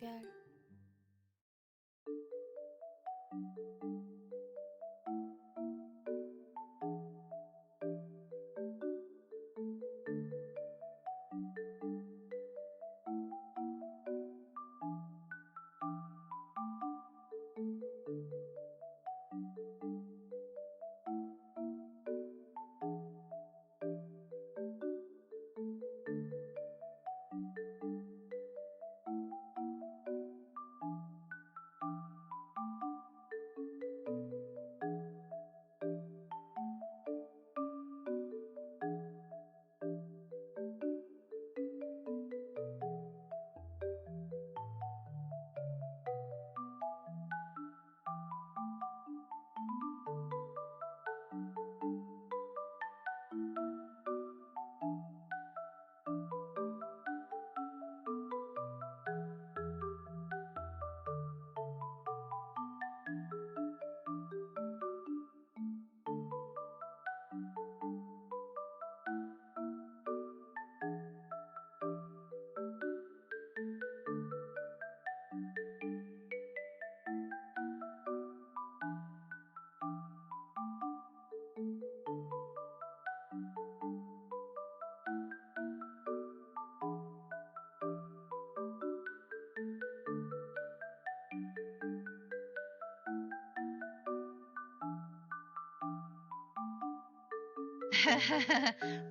별.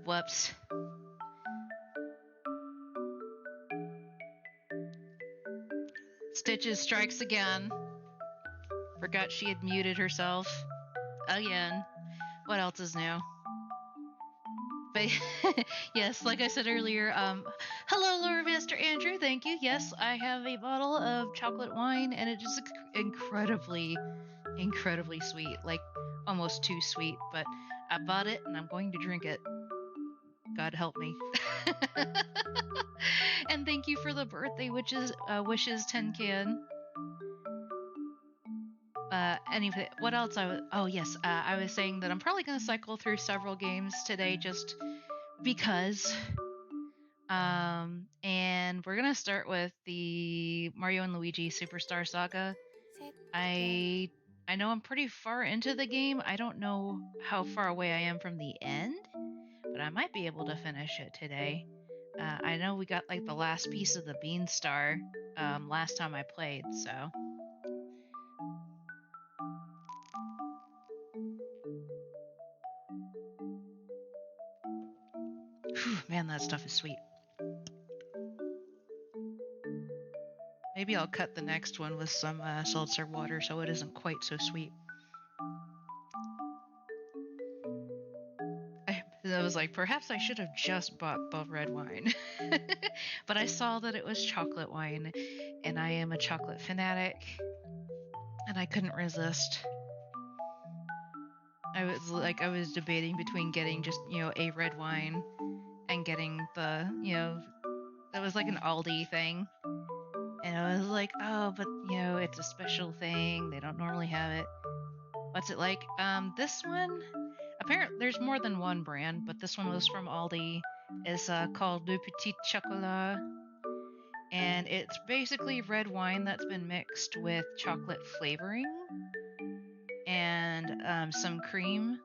Whoops. Stitches strikes again. Forgot she had muted herself. Again. What else is new? But yes, like I said earlier, hello, Lore Master Andrew. Thank you. Yes, I have a bottle of chocolate wine, and it is incredibly sweet. Like almost too sweet. But I bought it, and I'm going to drink it. God help me. And thank you for the birthday wishes, Tin Can. Anyway, what else? Oh yes, I was saying that I'm probably gonna cycle through several games today, just because. And we're gonna start with the Mario and Luigi Superstar Saga. I know I'm pretty far into the game. I don't know how far away I am from the end, but I might be able to finish it today. I know we got like the last piece of the Bean Star last time I played, so. Whew, man, that stuff is sweet. Maybe I'll cut the next one with some seltzer water so it isn't quite so sweet. I was like, perhaps I should have just bought red wine. But I saw that it was chocolate wine, and I am a chocolate fanatic, and I couldn't resist. I was debating between getting just, a red wine and getting the, that was like an Aldi thing. And I was like, oh, but, it's a special thing. They don't normally have it. What's it like? This one, apparently there's more than one brand, but this one was from Aldi. It's called Le Petit Chocolat. And it's basically red wine that's been mixed with chocolate flavoring and some cream.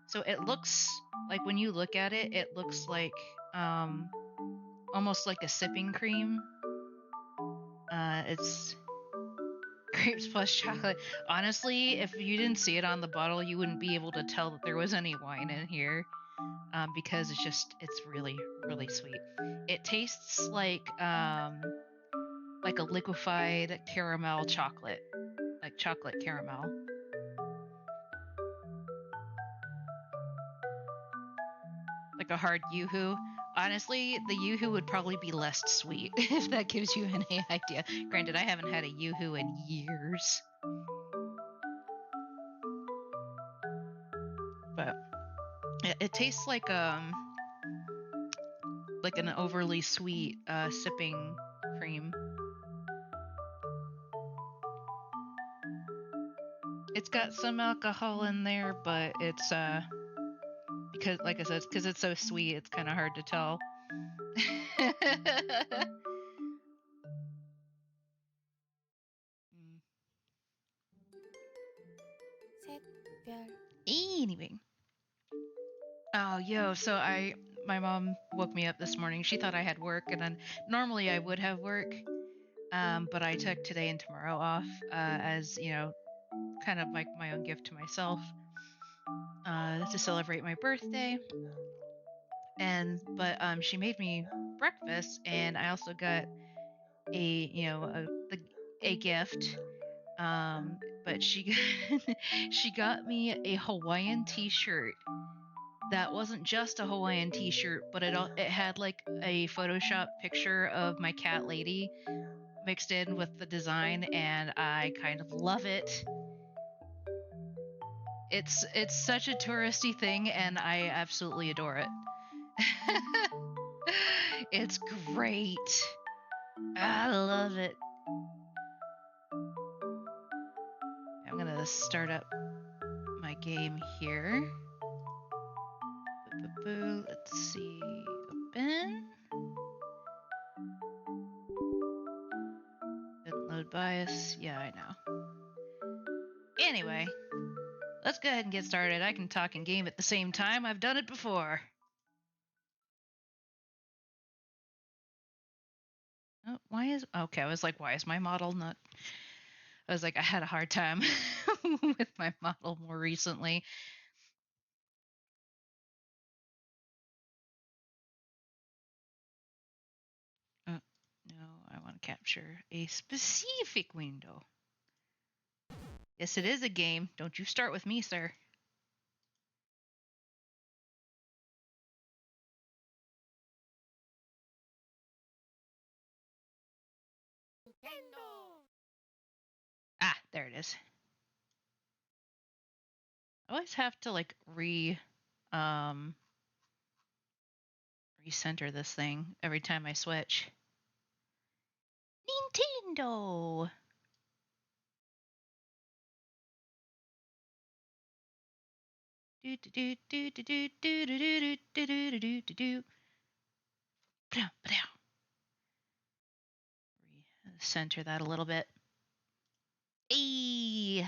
So it looks like, when you look at it, it looks like almost like a sipping cream. It's grapes plus chocolate. Honestly, if you didn't see it on the bottle, you wouldn't be able to tell that there was any wine in here, because it's really, really sweet. It tastes like a liquefied caramel chocolate, like chocolate caramel. Like a hard yoo-hoo. Honestly, the yoo-hoo would probably be less sweet, if that gives you any idea. Granted, I haven't had a yoo-hoo in years. But it tastes like an overly sweet sipping cream. It's got some alcohol in there, but it's because, like I said, because it's so sweet, it's kind of hard to tell. Anyway. Oh, so my mom woke me up this morning. She thought I had work, and then normally I would have work, but I took today and tomorrow off, as, kind of like my own gift to myself, to celebrate my birthday. But she made me breakfast, and I also got a gift. But she got me a Hawaiian t-shirt that wasn't just a Hawaiian t-shirt, but it had like a Photoshop picture of my cat lady mixed in with the design, and I kind of love it. It's such a touristy thing, and I absolutely adore it. It's great. I love it. I'm gonna start up my game here. Let's see. Open. Didn't load bias. Yeah, I know. Anyway, let's go ahead and get started. I can talk and game at the same time. I've done it before. Oh, okay, I was like, why is my model not... I was like, I had a hard time with my model more recently. No, I want to capture a specific window. Yes, it is a game. Don't you start with me, sir. Ah, there it is. I always have to like recenter this thing every time I switch. Nintendo. Center that a little bit. Hey,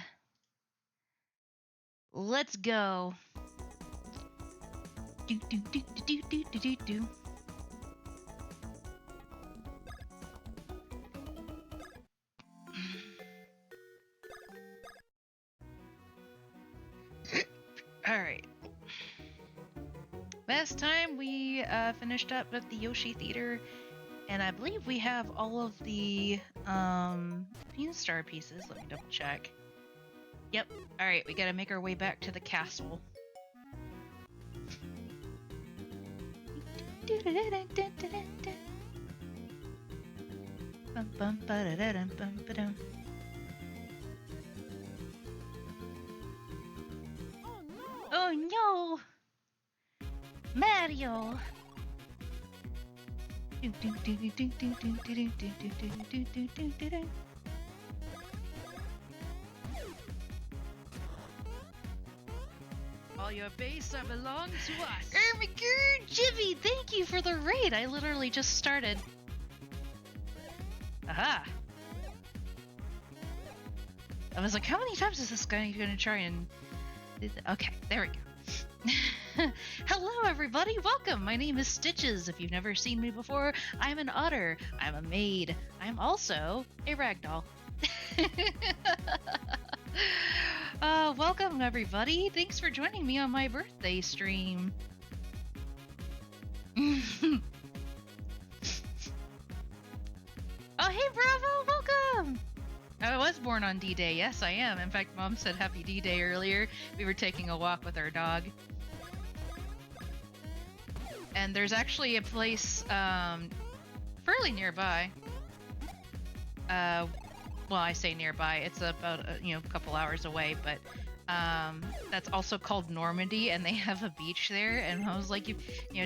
let's go. All right. Last time we finished up at the Yoshi Theater, and I believe we have all of the Beanstar pieces. Let me double check. Yep. All right, we gotta make our way back to the castle. Oh no! Mario! All your base belong to us. Oh my god, Jimmy, thank you for the raid. I literally just started. Aha! I was like, how many times is this guy gonna try and... Okay, there we go. Hello everybody, welcome! My name is Stitches. If you've never seen me before, I'm an otter. I'm a maid. I'm also a ragdoll. Welcome everybody. Thanks for joining me on my birthday stream. Oh, hey Bravo, welcome! I was born on D-Day. Yes, I am. In fact, Mom said Happy D-Day earlier. We were taking a walk with our dog. And there's actually a place fairly nearby. Well, I say nearby. It's about a couple hours away, but that's also called Normandy, and they have a beach there. And I was like,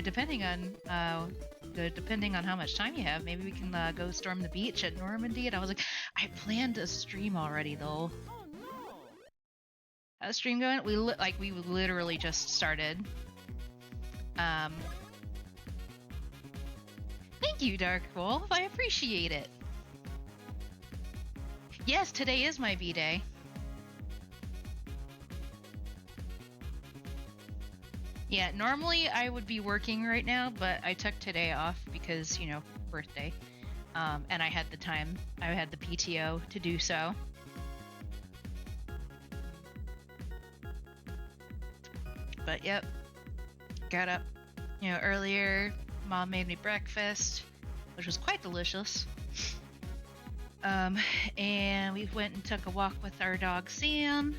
depending on how much time you have, maybe we can go storm the beach at Normandy. And I was like, I planned a stream already though. How's the stream going? We literally just started. Thank you, Dark Wolf. I appreciate it. Yes, today is my B-Day. Yeah, normally I would be working right now, but I took today off because, you know, birthday. And I had the time, I had the PTO to do so. But yep, got up, you know, earlier. Mom made me breakfast, which was quite delicious. And we went and took a walk with our dog Sam.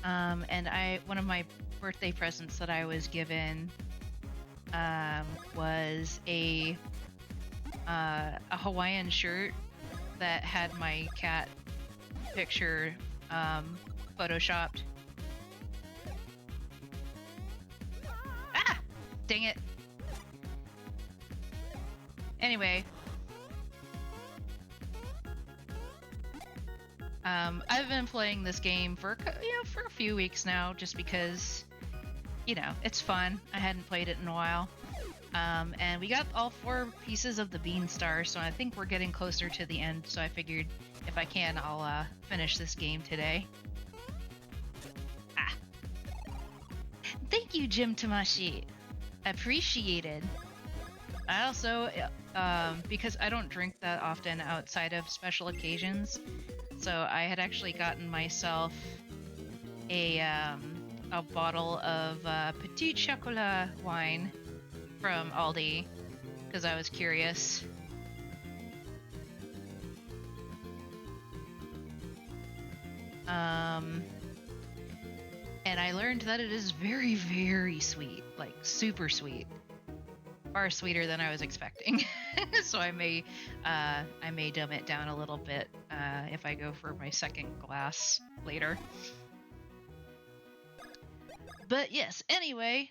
And one of my birthday presents that I was given was a Hawaiian shirt that had my cat picture photoshopped. Ah! Dang it. Anyway. I've been playing this game for a few weeks now, just because, you know, it's fun. I hadn't played it in a while. And we got all 4 pieces of the Bean Star, so I think we're getting closer to the end, so I figured if I can, I'll finish this game today. Ah. Thank you, Jim Tamashi. Appreciated. I also, because I don't drink that often outside of special occasions, so I had actually gotten myself a bottle of Petit Chocolat wine from Aldi because I was curious. And I learned that it is very, very sweet, like super sweet. Far sweeter than I was expecting. So I may dumb it down a little bit if I go for my second glass later. But yes, anyway,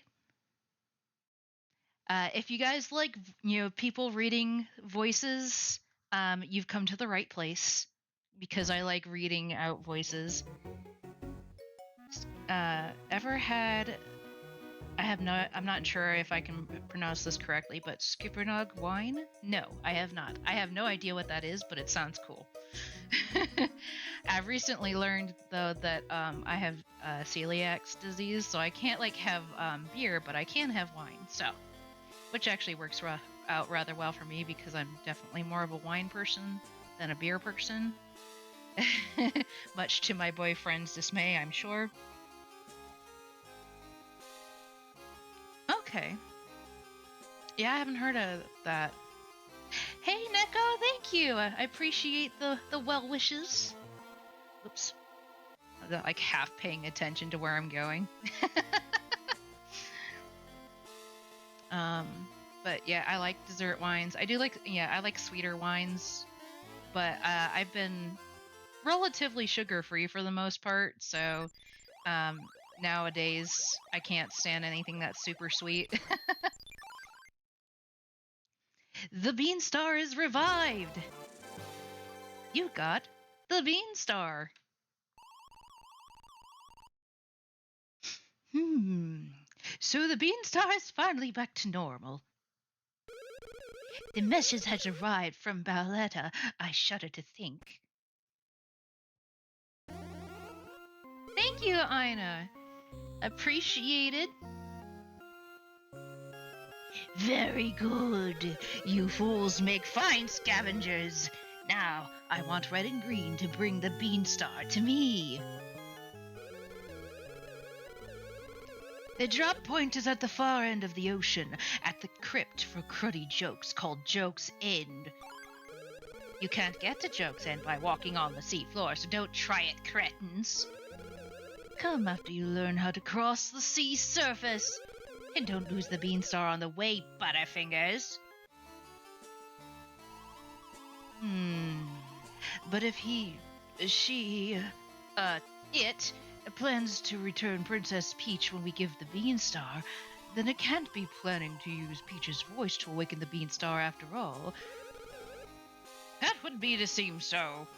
if you guys like, you know, people reading voices, you've come to the right place because I like reading out voices. Ever had? I'm not sure if I can pronounce this correctly, but Skippernog wine? No, I have not. I have no idea what that is, but it sounds cool. I've recently learned, though, that I have celiac disease, so I can't, like, have beer, but I can have wine, so. Which actually works out rather well for me, because I'm definitely more of a wine person than a beer person. Much to my boyfriend's dismay, I'm sure. Okay. Yeah, I haven't heard of that. Hey, Neko, thank you. I appreciate the well wishes. Oops. I'm not, like, half paying attention to where I'm going. But yeah, I like dessert wines. I like sweeter wines, but I've been relatively sugar-free for the most part, so nowadays I can't stand anything that's super sweet. The Bean Star is revived! You got the Bean Star! So the Bean Star is finally back to normal. The message has arrived from Barletta. I shudder to think. Thank you, Ina. Appreciated. Very good. You fools make fine scavengers. Now, I want Red and Green to bring the Bean Star to me. The drop point is at the far end of the ocean, at the crypt for cruddy jokes called Joke's End. You can't get to Joke's End by walking on the sea floor, so don't try it, cretins. Come after you learn how to cross the sea surface. And don't lose the Bean Star on the way, Butterfingers. But if it plans to return Princess Peach when we give the Bean Star, then it can't be planning to use Peach's voice to awaken the Bean Star after all. That would be to seem so.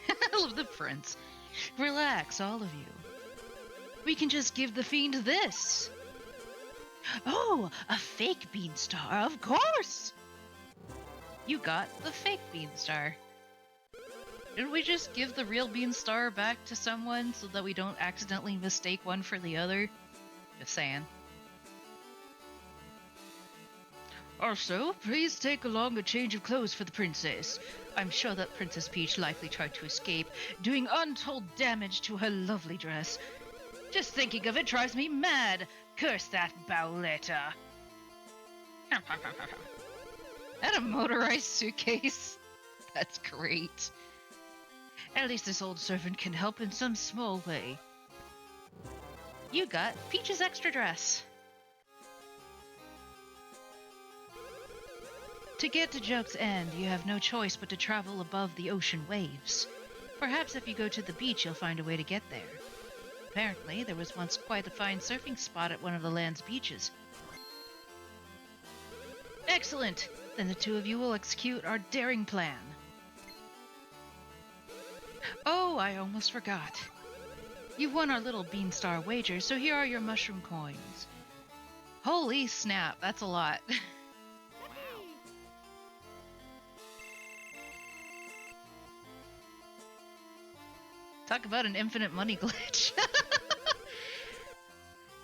I love the prince. Relax, all of you. We can just give the fiend this. Oh, a fake Bean Star, of course! You got the fake Bean Star. Didn't we just give the real Beanstar back to someone so that we don't accidentally mistake one for the other? Just saying. Also, please take along a change of clothes for the princess. I'm sure that Princess Peach likely tried to escape, doing untold damage to her lovely dress. Just thinking of it drives me mad. Curse that Bowletta. And a motorized suitcase. That's great. At least this old servant can help in some small way. You got Peach's extra dress. To get to Joke's End, you have no choice but to travel above the ocean waves. Perhaps if you go to the beach, you'll find a way to get there. Apparently, there was once quite a fine surfing spot at one of the land's beaches. Excellent! Then the two of you will execute our daring plan. Oh, I almost forgot. You won our little Beanstar wager, so here are your mushroom coins. Holy snap, that's a lot. Talk about an infinite money glitch.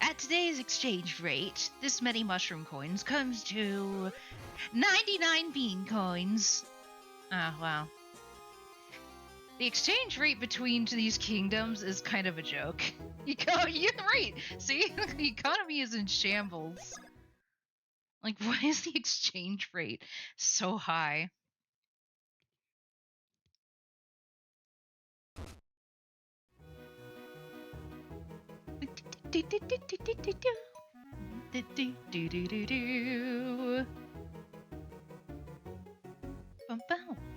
At today's exchange rate, this many mushroom coins comes to 99 bean coins. Ah, wow. The exchange rate between these kingdoms is kind of a joke. You're right. See, the economy is in shambles. Like, why is the exchange rate so high? I don't.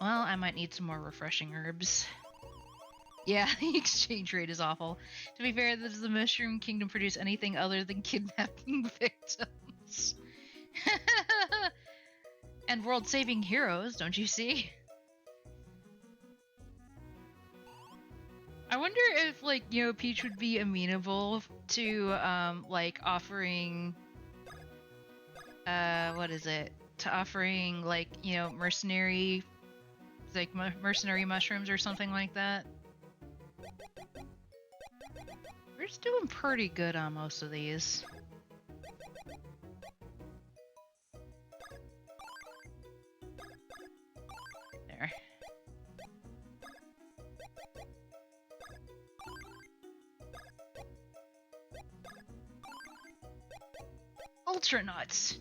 Well, I might need some more refreshing herbs. Yeah, the exchange rate is awful. To be fair, does the Mushroom Kingdom produce anything other than kidnapping victims? And world-saving heroes, don't you see? I wonder if, like, you know, Peach would be amenable to, like, offering... what is it? To offering, like, you know, mercenary mushrooms or something like that. We're just doing pretty good on most of these. There. Ultra nuts.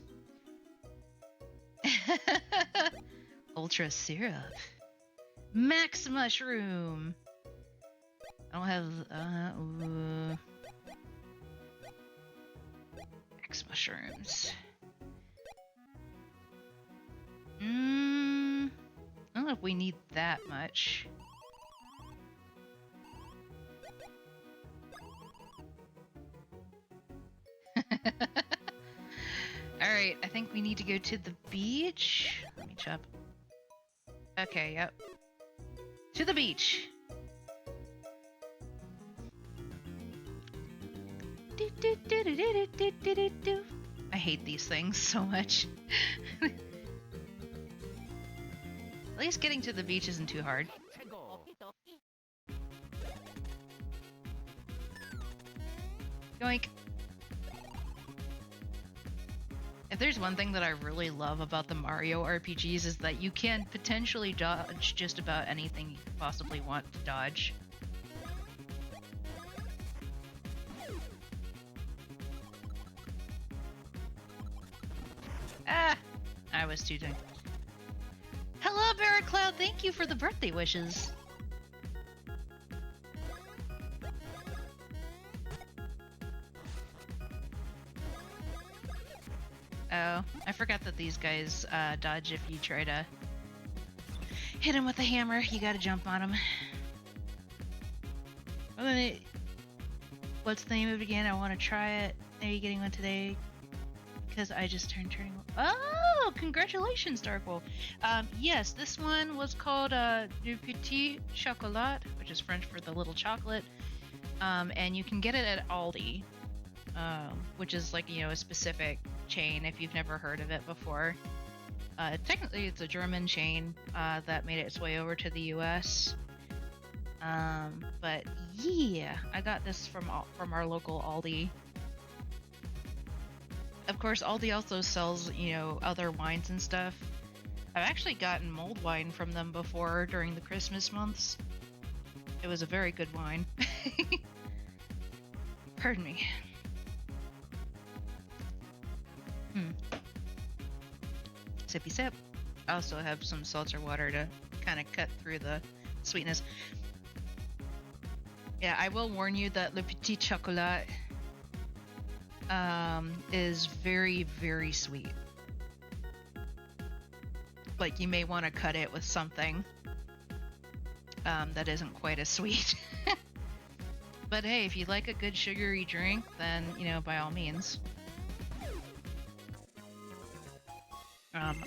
Ultra syrup. Max mushroom. I don't have Max mushrooms. I don't know if we need that much. Alright, I think we need to go to the beach. Let me chop. Okay, yep. To the beach! I hate these things so much. At least getting to the beach isn't too hard. Yoink. If there's one thing that I really love about the Mario RPGs is that you can potentially dodge just about anything you possibly want to dodge. Ah! I was too dang. Hello, Barrett Cloud! Thank you for the birthday wishes! Oh, I forgot that these guys dodge if you try to hit him with a hammer. You gotta jump on him. What's the name of it again? I want to try it. Are you getting one today? because I just turned turning. Oh, congratulations, Dark Wolf. Yes, this one was called Du Petit Chocolat, which is French for the little chocolate. And you can get it at Aldi, which is like, a specific chain if you've never heard of it before. Technically, it's a German chain that made its way over to the U.S. But yeah, I got this from our local Aldi. Of course, Aldi also sells, other wines and stuff. I've actually gotten mulled wine from them before during the Christmas months. It was a very good wine. Pardon me. Sippy sip. I also have some seltzer water to kind of cut through the sweetness. Yeah, I will warn you that Le Petit Chocolat is very, very sweet. Like, you may want to cut it with something that isn't quite as sweet. But hey, if you like a good sugary drink, then, by all means.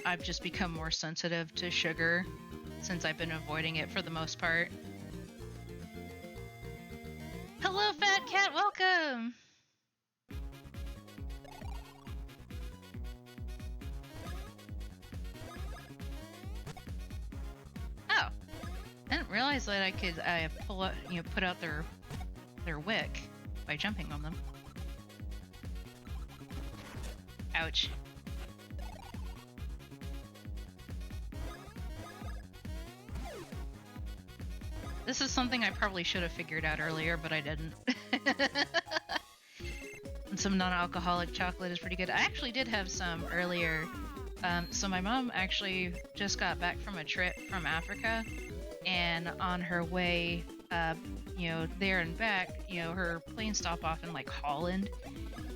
I've just become more sensitive to sugar since I've been avoiding it for the most part. Hello, Fat Cat, welcome! Oh, I didn't realize that I could pull out, put out their wick by jumping on them. Ouch. This is something I probably should have figured out earlier, but I didn't. And some non-alcoholic chocolate is pretty good. I actually did have some earlier. So my mom actually just got back from a trip from Africa, and on her way, there and back, her plane stopped off in like Holland,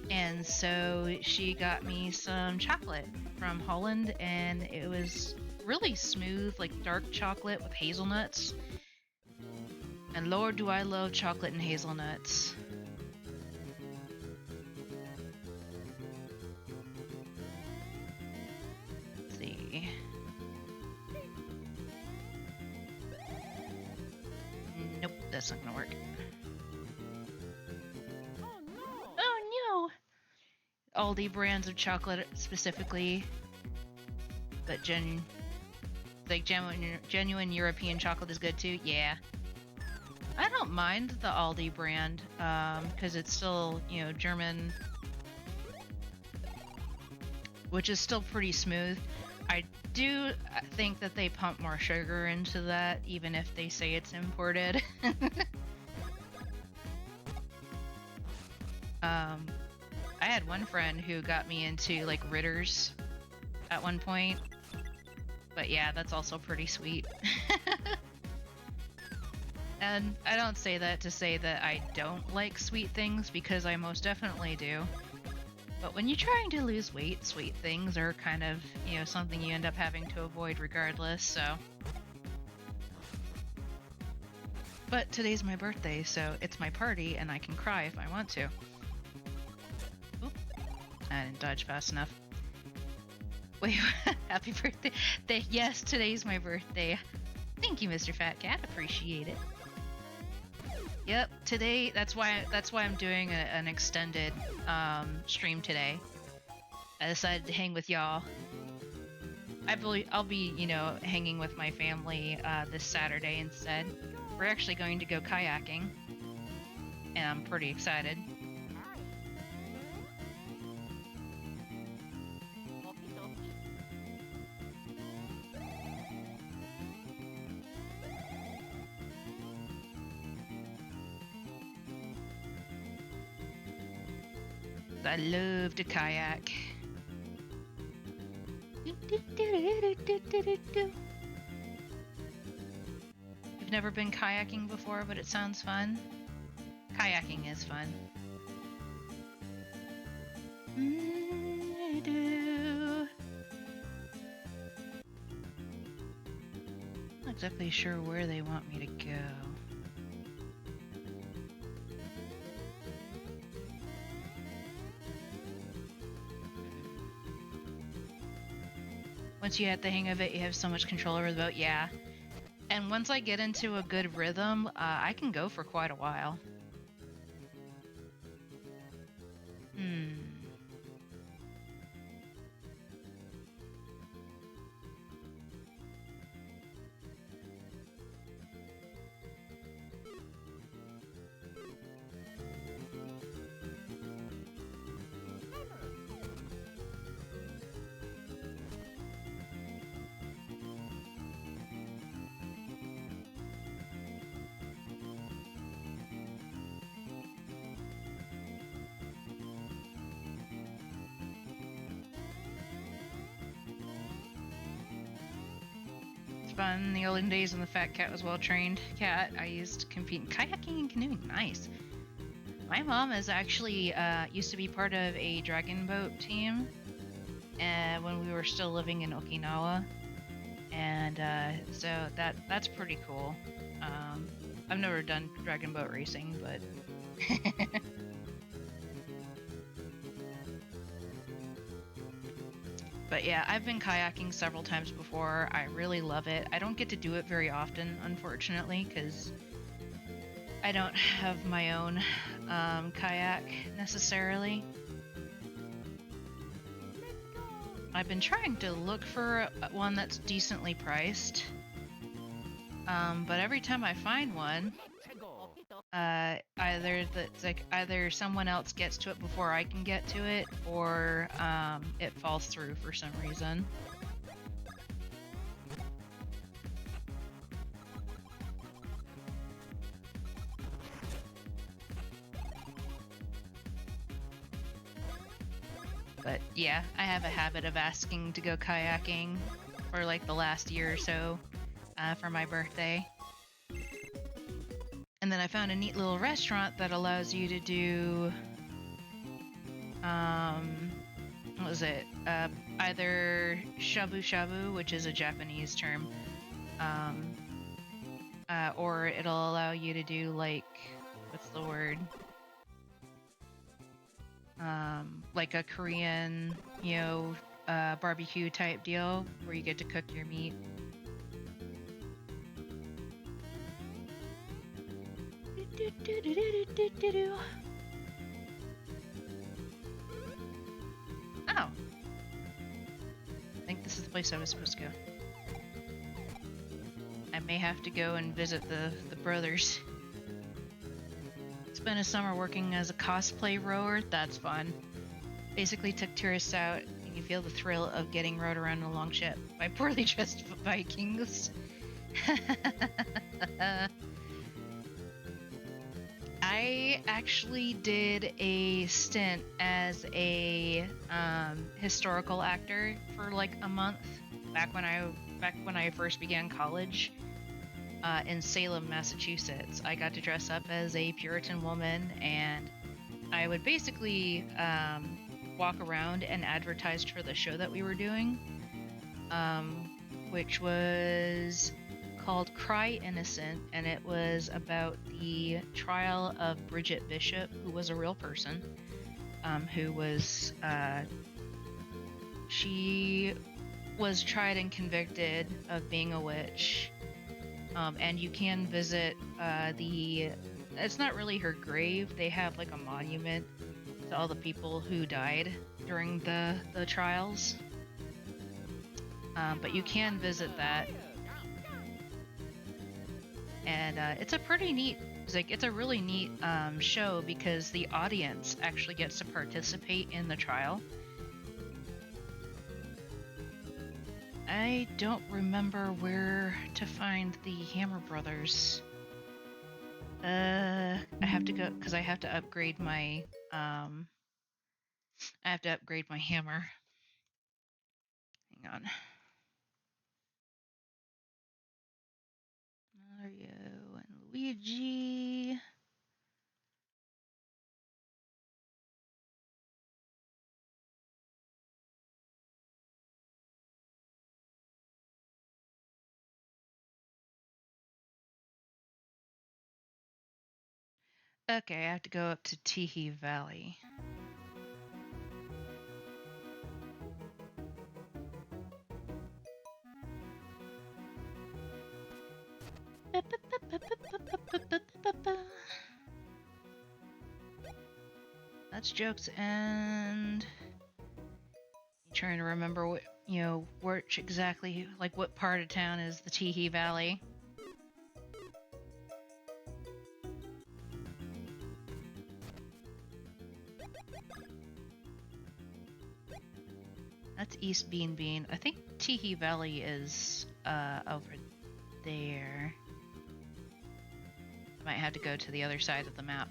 and so she got me some chocolate from Holland, and it was really smooth, like dark chocolate with hazelnuts. And Lord, do I love chocolate and hazelnuts. Let's see. Nope, that's not gonna work. Oh no! Aldi brands of chocolate specifically, but genuine European chocolate is good too. Yeah. I don't mind the Aldi brand, because it's still, German, which is still pretty smooth. I do think that they pump more sugar into that, even if they say it's imported. I had one friend who got me into, like, Ritter's at one point. But yeah, that's also pretty sweet. And I don't say that to say that I don't like sweet things, because I most definitely do. But when you're trying to lose weight, sweet things are kind of, something you end up having to avoid regardless, so. But today's my birthday, so it's my party, and I can cry if I want to. Oop, I didn't dodge fast enough. Wait, happy birthday. Yes, today's my birthday. Thank you, Mr. Fat Cat, appreciate it. Yep, today, that's why I'm doing an extended stream today. I decided to hang with y'all. I'll be, hanging with my family this Saturday instead. We're actually going to go kayaking, and I'm pretty excited. I love to kayak. You've never been kayaking before, but it sounds fun. Kayaking is fun. I do. Not exactly sure where they want me to go. Once you get the hang of it, you have so much control over the boat. Yeah. And once I get into a good rhythm, I can go for quite a while. Hmm. It's fun. In the olden days when the fat cat was well trained cat, I used to compete in kayaking and canoeing. Nice. My mom is actually used to be part of a dragon boat team when we were still living in Okinawa, and so that's pretty cool. I've never done dragon boat racing, but but yeah, I've been kayaking several times before. I really love it. I don't get to do it very often, unfortunately, because I don't have my own kayak necessarily. I've been trying to look for one that's decently priced, but every time I find one, either someone else gets to it before I can get to it, or it falls through for some reason. But yeah, I have a habit of asking to go kayaking for like the last year or so for my birthday. And then I found a neat little restaurant that allows you to do, what was it? Either shabu shabu, which is a Japanese term, or it'll allow you to do like, what's the word? Like a Korean, barbecue type deal where you get to cook your meat. Oh. I think this is the place I was supposed to go. I may have to go and visit the brothers. Spent a summer working as a cosplay rower. That's fun. Basically took tourists out, and you feel the thrill of getting rowed around in a long ship by poorly dressed Vikings. I actually did a stint as a historical actor for like a month back when I first began college in Salem, Massachusetts. I got to dress up as a Puritan woman, and I would basically walk around and advertise for the show that we were doing, which was called Cry Innocent, and it was about the trial of Bridget Bishop, who was a real person, who was she was tried and convicted of being a witch, and you can visit it's not really her grave. They have like a monument to all the people who died during the trials, but you can visit that. And it's a pretty neat, it's a really neat show because the audience actually gets to participate in the trial. I don't remember where to find the Hammer Brothers. I have to go because I have to upgrade my hammer. Hang on. Mario and Luigi. Okay, I have to go up to Teehee Valley. That's jokes, and trying to remember what, which exactly, like what part of town is the Teehee Valley. That's East Bean Bean. I think Teehee Valley is over there. I might have to go to the other side of the map.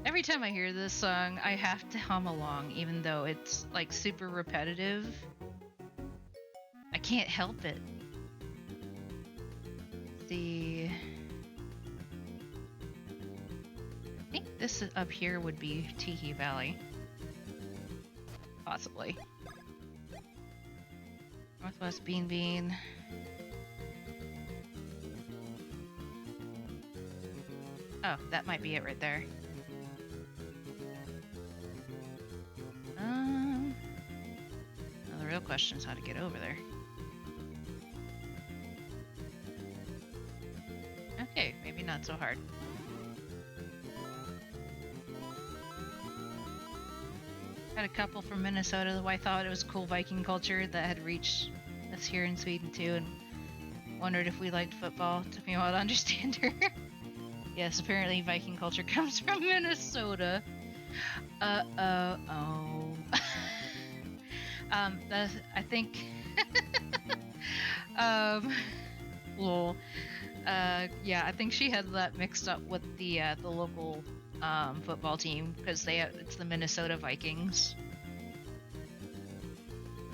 Every time I hear this song, I have to hum along, even though it's like super repetitive. I can't help it. I think this up here would be Teehee Valley. Possibly. Northwest Bean Bean. Oh, that might be it right there. Well, the real question is how to get over there. Okay, maybe not so hard. Had a couple from Minnesota who I thought it was cool Viking culture that had reached us here in Sweden too, and wondered if we liked football. Took me a while to understand her. Yes, apparently Viking culture comes from Minnesota. Oh. That's, I think. Lol. Yeah, I think she had that mixed up with the local football team, because it's the Minnesota Vikings,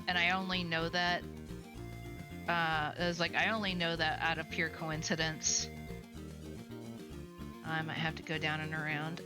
and I only know that I only know that out of pure coincidence. I might have to go down and around.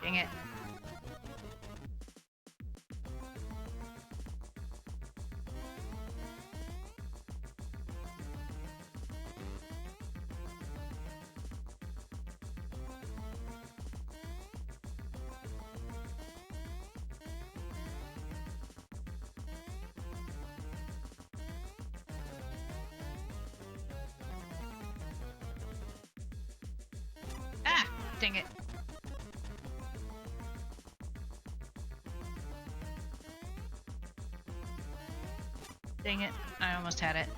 Dang it. Ah! Dang it. Dang it. I almost had it.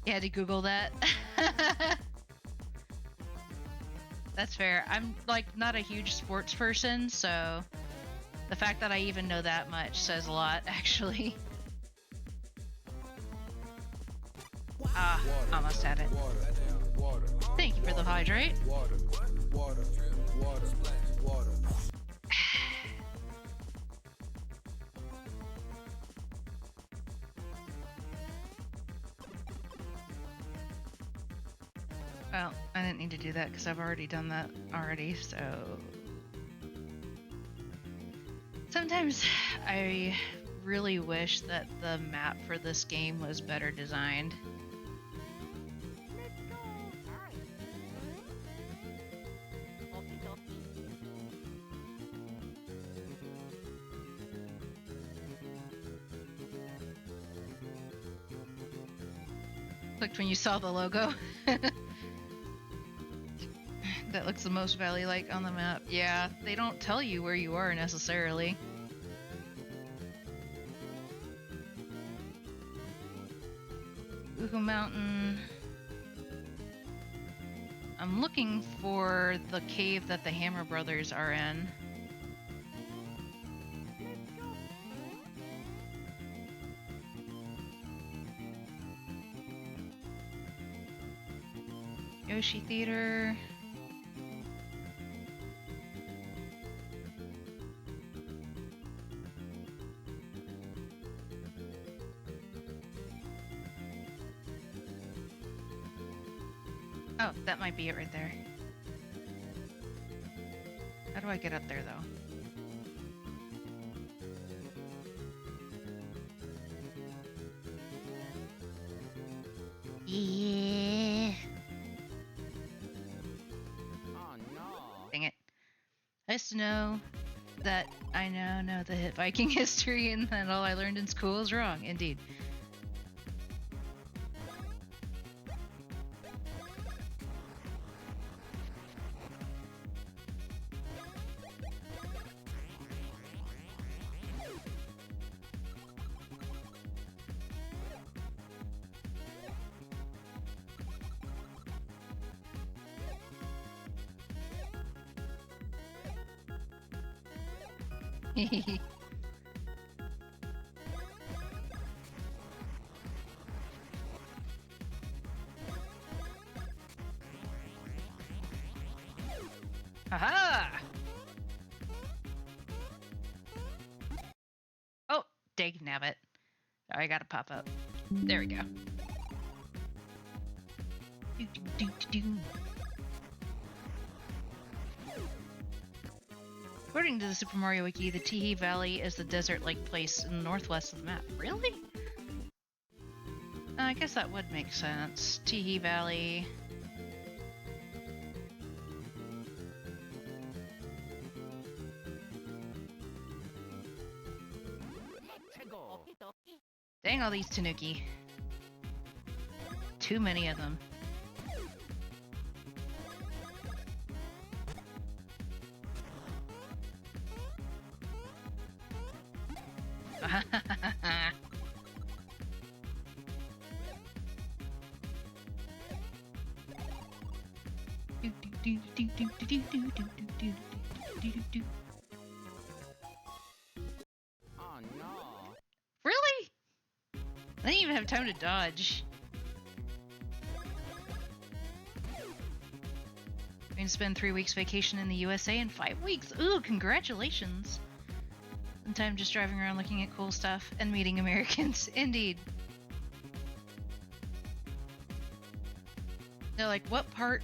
You had to Google that. That's fair. I'm like not a huge sports person, so the fact that I even know that much says a lot, actually. Ah, almost had it. Thank you for the hydrate. Well, I didn't need to do that because I've already done that already, so... Sometimes I really wish that the map for this game was better designed. Clicked when you saw the logo. That looks the most valley-like on the map. Yeah, they don't tell you where you are necessarily. Uhu Mountain. I'm looking for the cave that the Hammer Brothers are in. Yoshi Theater. Oh, that might be it right there. How do I get up there, though? Yeah. Oh no. Dang it. Nice to know that I now know the Viking history and that all I learned in school is wrong. Indeed. Haha! Oh, dag nabbit. I gotta pop up. There we go. Do, do, do, do. According to the Super Mario Wiki, the Teehee Valley is the desert-like place in the northwest of the map. Really? I guess that would make sense. Teehee Valley. Dang all these Tanuki. Too many of them. Oh no. Really? I didn't even have time to dodge. I'm gonna spend 3 weeks vacation in the USA in 5 weeks. Ooh, congratulations. And time just driving around looking at cool stuff and meeting Americans. Indeed. They're like, what part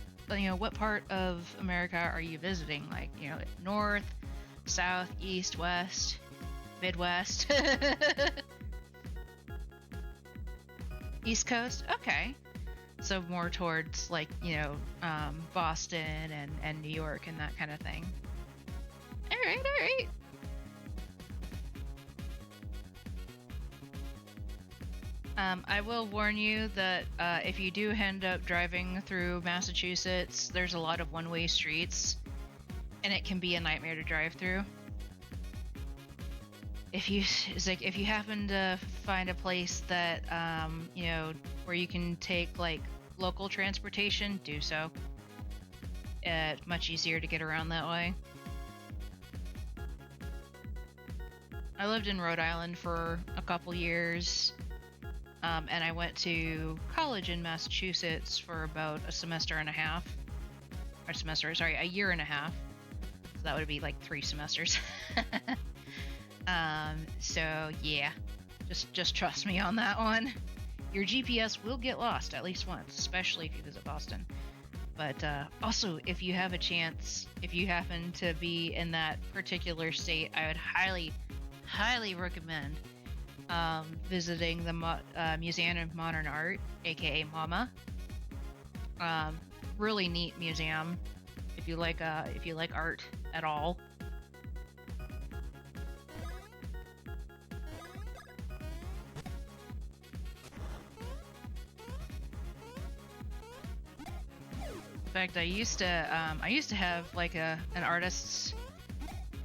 of America are you visiting? Like, north, south, east, west, Midwest, East Coast? Okay. So more towards like, Boston and New York and that kind of thing. All right. I will warn you that if you do end up driving through Massachusetts, there's a lot of one-way streets, and it can be a nightmare to drive through. If you happen to find a place that where you can take like local transportation, do so. It's much easier to get around that way. I lived in Rhode Island for a couple years. And I went to college in Massachusetts for about a year and a half. So that would be like 3 semesters. So yeah, just trust me on that one. Your GPS will get lost at least once, especially if you visit Boston. But also, if you have a chance, if you happen to be in that particular state, I would highly recommend visiting the Museum of Modern Art, aka MoMA. Really neat museum if you like art at all. In fact, I used to have like an artist's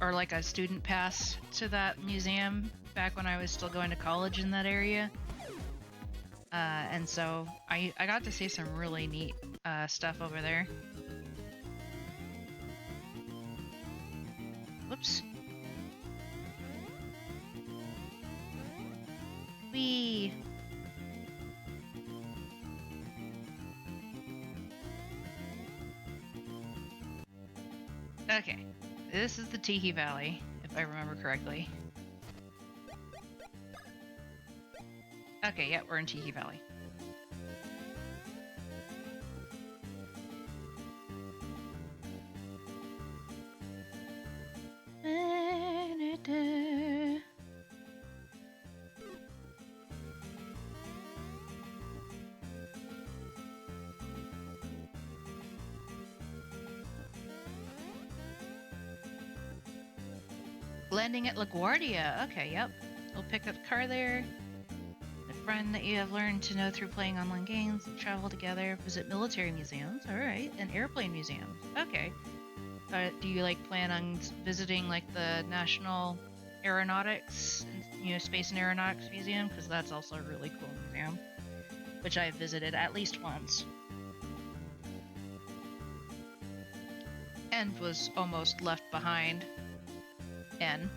or like a student pass to that museum back when I was still going to college in that area. And so I got to see some really neat stuff over there. Whoops. Whee! Okay, this is the Teehee Valley, if I remember correctly. Okay, yeah, we're in Teehee Valley. Landing at LaGuardia. Okay, yep. We'll pick up the car there. A friend that you have learned to know through playing online games and travel together. Visit military museums. All right. And airplane museums. Okay. Do you like plan on visiting like the National Aeronautics, Space and Aeronautics Museum? Because that's also a really cool museum, which I've visited at least once. And was almost left behind. N.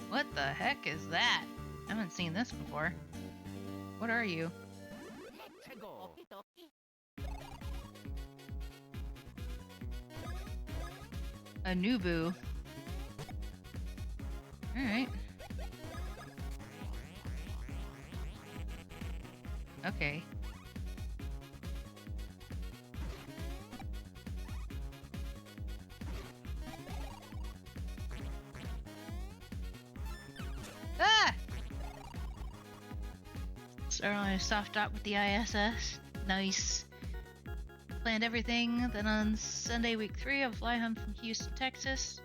What the heck is that? I haven't seen this before. What are you? A Nubu. Alright. Okay. Ah! Start on a soft drop with the ISS. Nice. Planned everything. Then on Sunday, week 3, I'll fly home from Houston, Texas.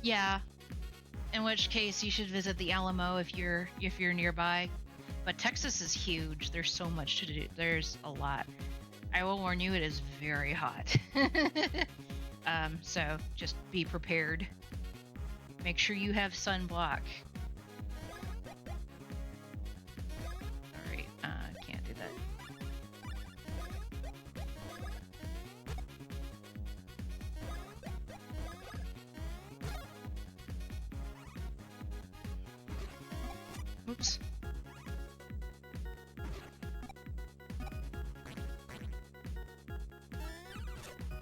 Yeah. In which case, you should visit the Alamo if you're nearby. But Texas is huge. There's so much to do. There's a lot. I will warn you, it is very hot. So just be prepared. Make sure you have sunblock. Alright, can't do that. Oops.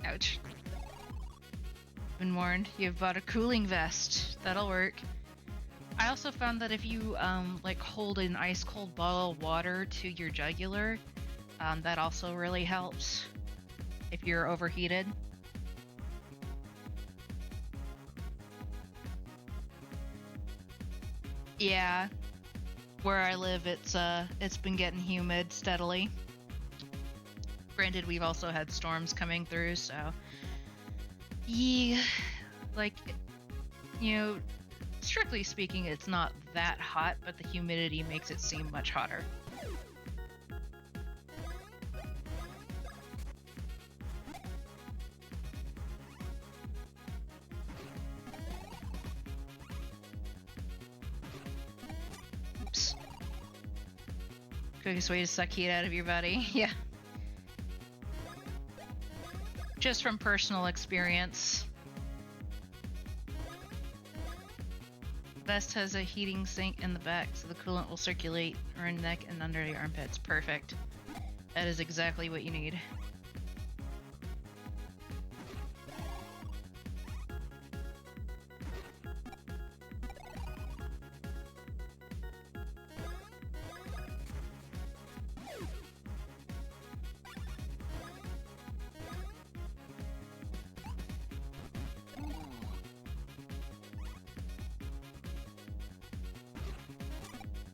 Ouch. Been warned. You've bought a cooling vest. That'll work. I also found that if you like hold an ice cold bottle of water to your jugular, that also really helps if you're overheated. Yeah, where I live, it's been getting humid steadily. Granted, we've also had storms coming through, so yeah, like, strictly speaking, it's not that hot, but the humidity makes it seem much hotter. Oops. Quickest way to suck heat out of your body. Yeah. Just from personal experience. The vest has a heating sink in the back, so the coolant will circulate around the neck and under the armpits. Perfect. That is exactly what you need.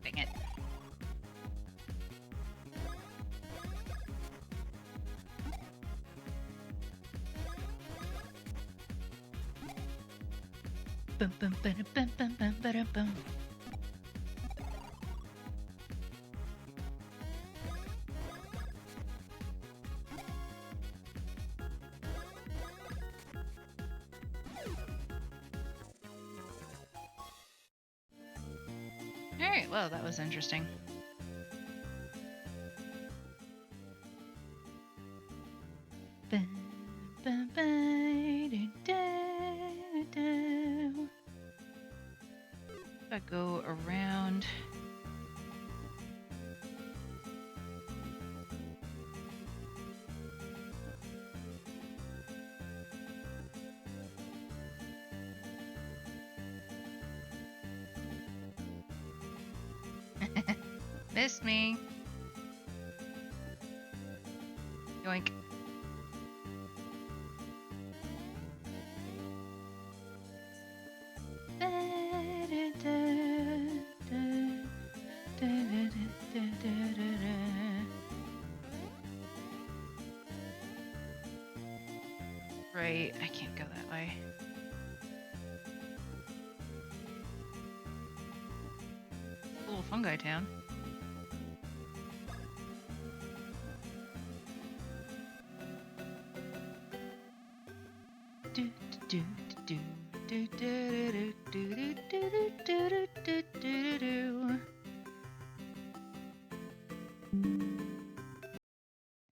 Dang it. Bum, bum, ba-da, bum, bum, bum, ba-da, bum. Alright, well, that was interesting. Ba, ba, ba, do, do, do. If I go around. Missed me. Yoink. Right, I can't go that way. Little fungi town.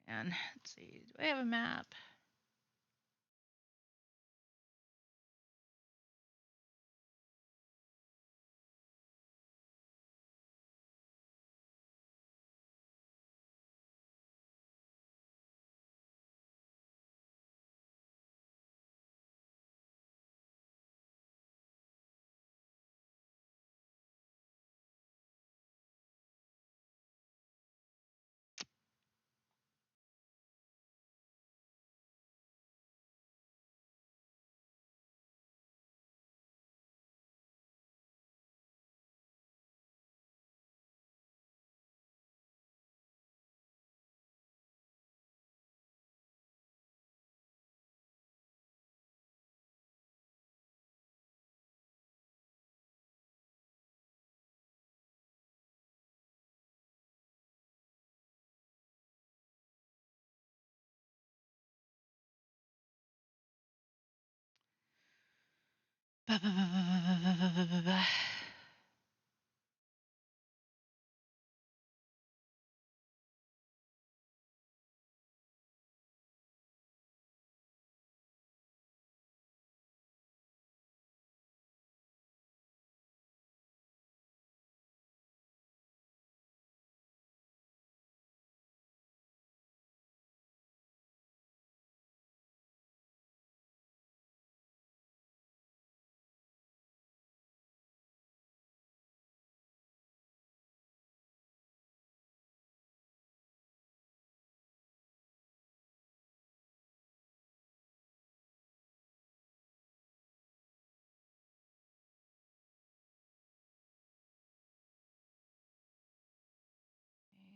And let's see, do I have a map?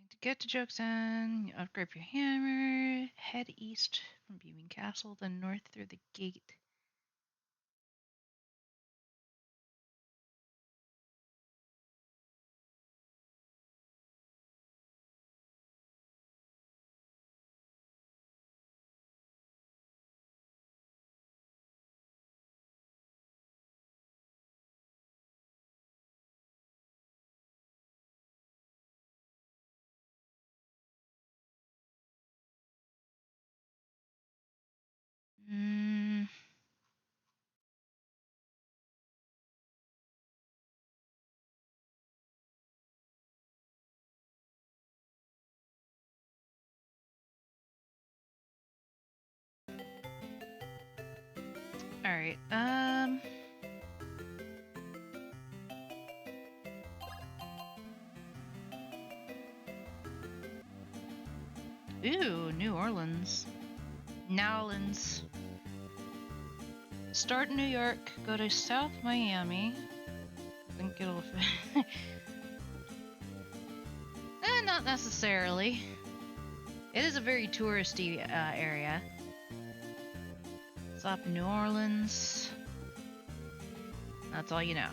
To get to Jokeson, you upgrade your hammer, head east from Beaming Castle, then north through the gate. Mm. All right. Ooh, New Orleans. Nowlands. Start in New York, go to South Miami. I think it'll. Not necessarily. It is a very touristy area. Stop in New Orleans. That's all you know.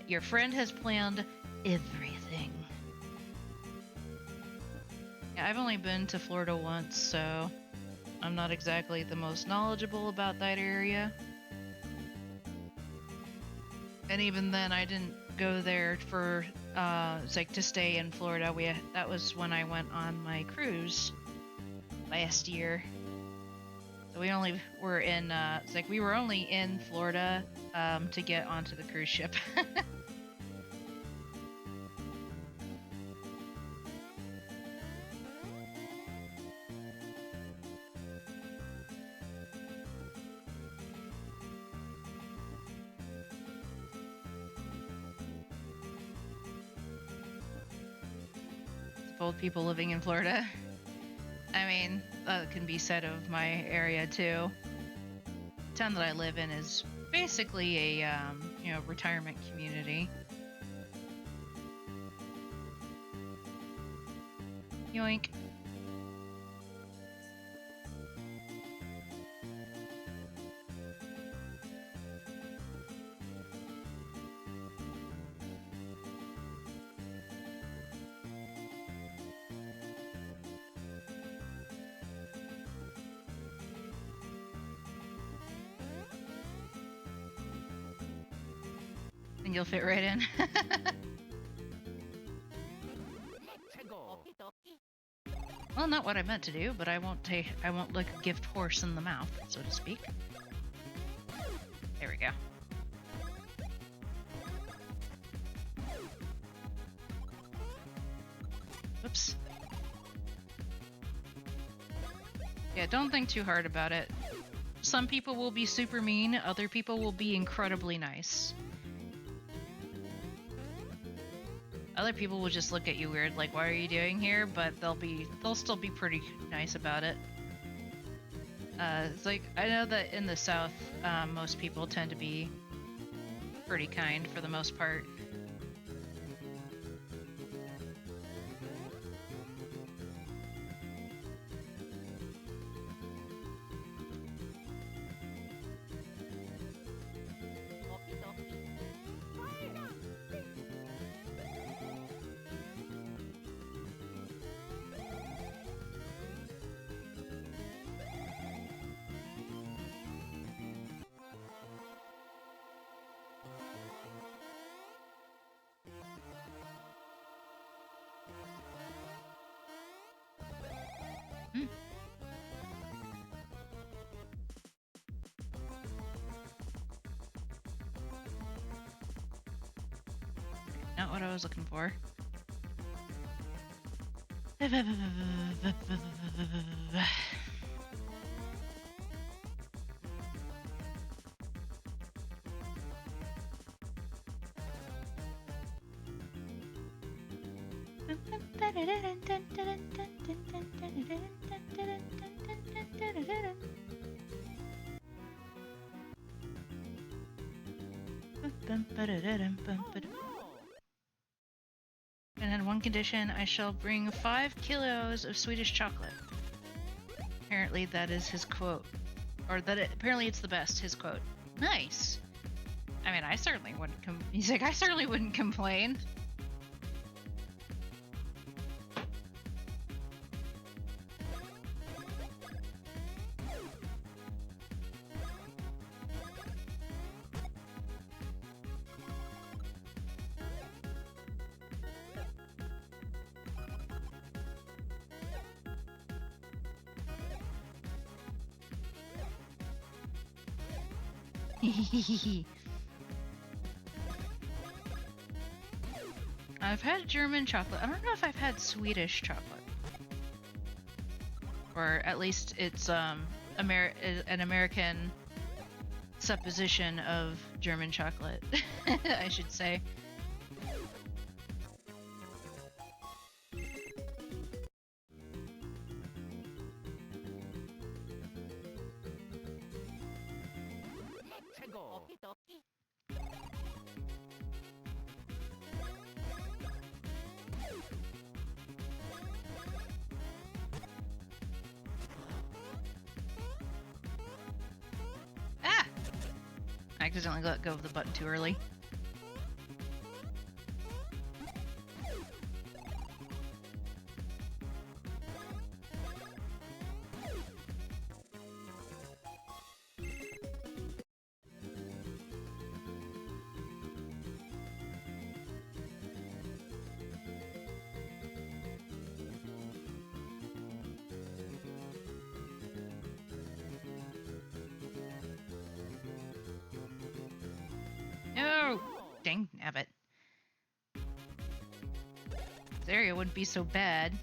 Your friend has planned everything. Yeah, I've only been to Florida once, so I'm not exactly the most knowledgeable about that area. And even then, I didn't go there for it's like to stay in Florida. That was when I went on my cruise last year. So we only were in it's like we were only in Florida to get onto the cruise ship. old people living in Florida. I mean, that can be said of my area too. The town that I live in is basically a retirement community. Yoink. And you'll fit right in. Well, not what I meant to do, but I won't look a gift horse in the mouth, so to speak. There we go. Whoops. Yeah, don't think too hard about it. Some people will be super mean, other people will be incredibly nice. Other people will just look at you weird, like, "What are you doing here?" But they'll still be pretty nice about it. It's like, I know that in the South, most people tend to be pretty kind for the most part. Not what I was looking for. And on one condition, I shall bring 5 kilos of Swedish chocolate. Apparently that is his quote. Or apparently it's the best, his quote. Nice. I mean, I certainly wouldn't he's like, I certainly wouldn't complain. I've had German chocolate. I don't know if I've had Swedish chocolate. Or at least it's an American supposition of German chocolate, I should say. I accidentally let go of the button too early. No! Dang nabbit. This area wouldn't be so bad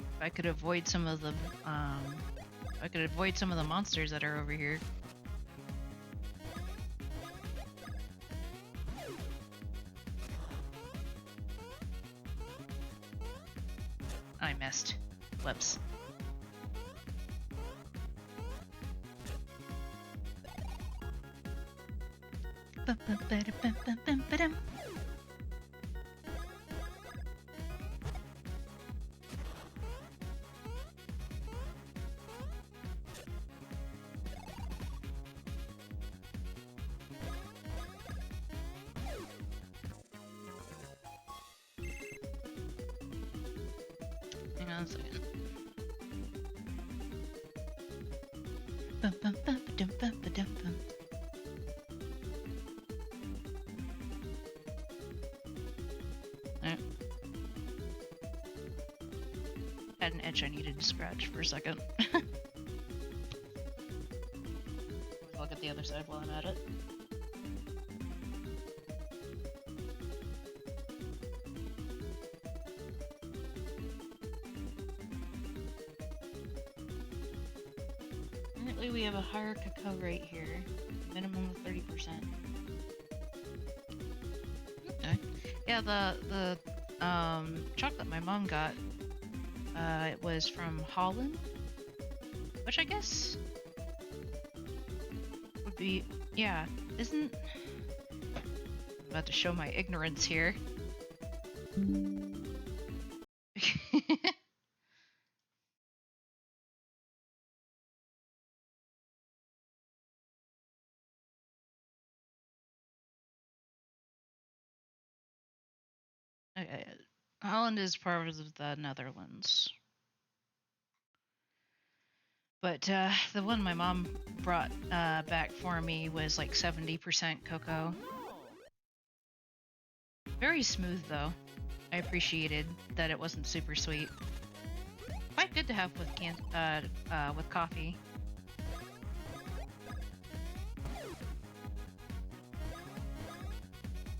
if I could avoid some of the monsters that are over here. missed. Whoops. Bum-bum-ba-da-bum-bum-bum-ba-dum. Hang on a second. Bum-bum-bum-ba-dum-bum-ba-dum-bum. Had an itch I needed to scratch for a second. I'll get the other side while I'm at it. Apparently we have a higher cacao rate here. Minimum of 30%. Okay. Yeah, the chocolate my mom got, it was from Holland, which I guess would be, yeah, isn't... I'm about to show my ignorance here. Okay. Holland is part of the Netherlands. But the one my mom brought back for me was like 70% cocoa. Very smooth though. I appreciated that it wasn't super sweet. Quite good to have with coffee.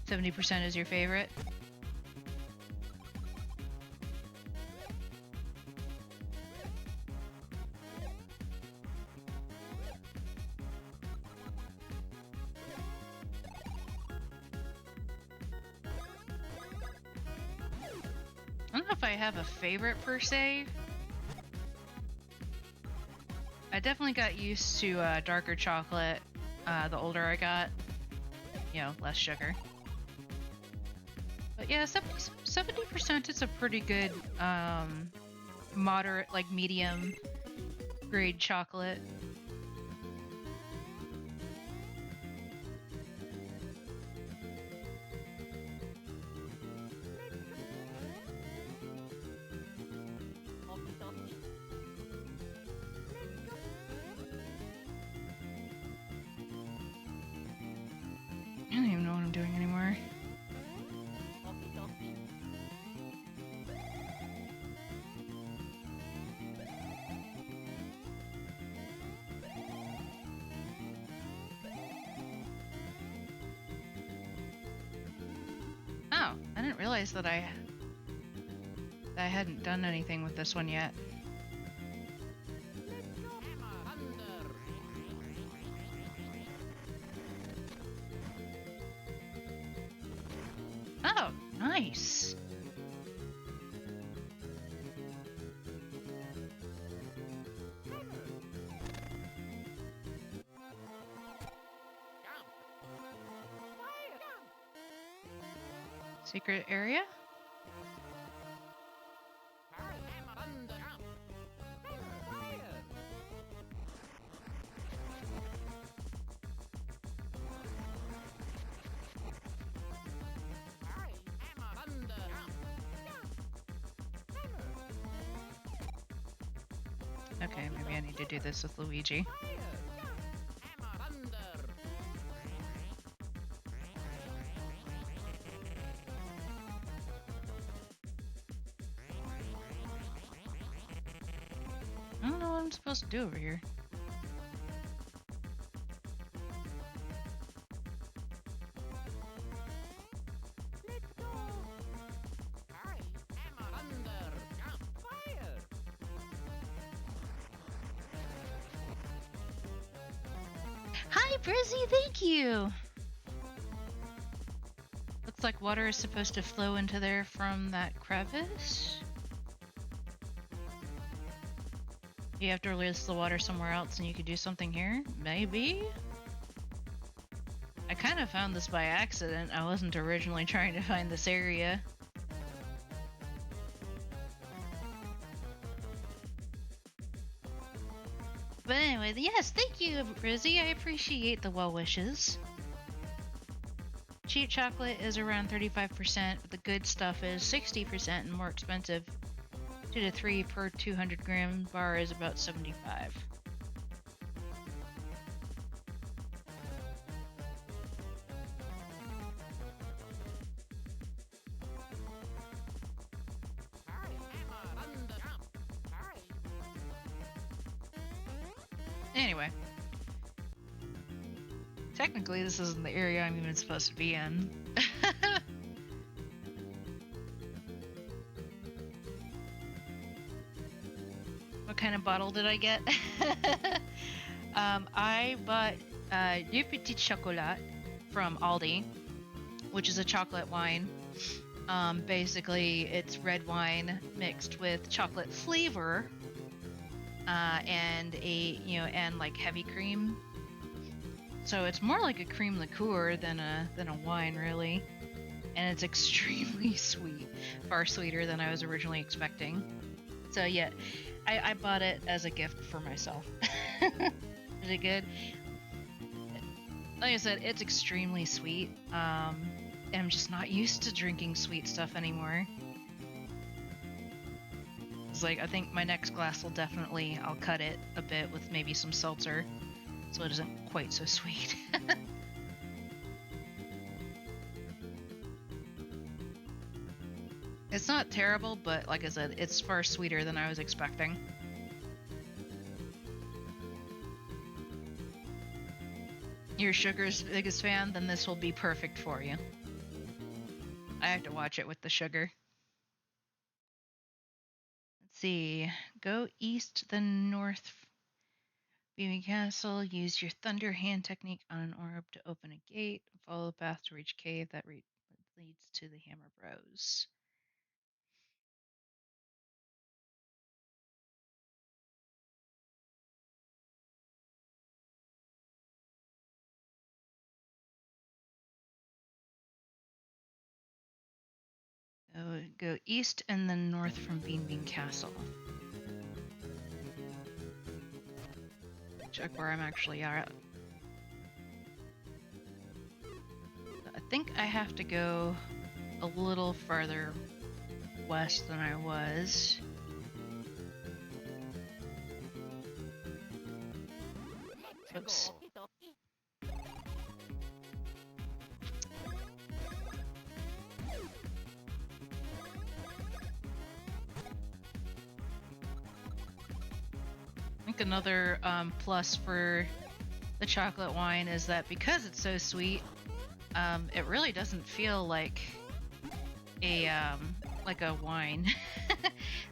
%70 is your favorite? I don't know if I have a favorite per se. I definitely got used to darker chocolate the older I got. You know, less sugar. But yeah, 70% is a pretty good moderate, like medium grade chocolate. I don't even know what I'm doing anymore. Oh, I didn't realize that I hadn't done anything with this one yet. Oh, nice. Secret area? Okay, maybe I need to do this with Luigi. I don't know what I'm supposed to do over here. Hi, Brizzy, thank you! Looks like water is supposed to flow into there from that crevice. You have to release the water somewhere else and you could do something here? Maybe? I kind of found this by accident. I wasn't originally trying to find this area. But anyway, yes, thank you, Rizzy. I appreciate the well wishes. Cheap chocolate is around 35%, but the good stuff is 60% and more expensive. 2 to 3 per 200 gram bar is about 75. Anyway. Technically, this isn't the area I'm even supposed to be in. What kind of bottle did I get? I bought Du Petit Chocolat from Aldi, which is a chocolate wine. Basically, it's red wine mixed with chocolate flavor, and and like heavy cream. So it's more like a cream liqueur than a wine, really, and it's extremely sweet, far sweeter than I was originally expecting. So yeah, I bought it as a gift for myself. Is it good? Like I said, it's extremely sweet. And I'm just not used to drinking sweet stuff anymore. It's like, I think my next glass will definitely, I'll cut it a bit with maybe some seltzer, so it isn't quite so sweet. It's not terrible, but like I said, it's far sweeter than I was expecting. You're Sugar's biggest fan, then this will be perfect for you. I have to watch it with the sugar. Let's see. Go east, then north. Beaming Castle. Use your Thunder Hand technique on an orb to open a gate. Follow the path to reach cave that leads to the Hammer Bros. Go east and then north from Bean Castle. Check where I'm actually at. I think I have to go a little farther west than I was. Oops. I think another plus for the chocolate wine is that because it's so sweet, it really doesn't feel like a wine.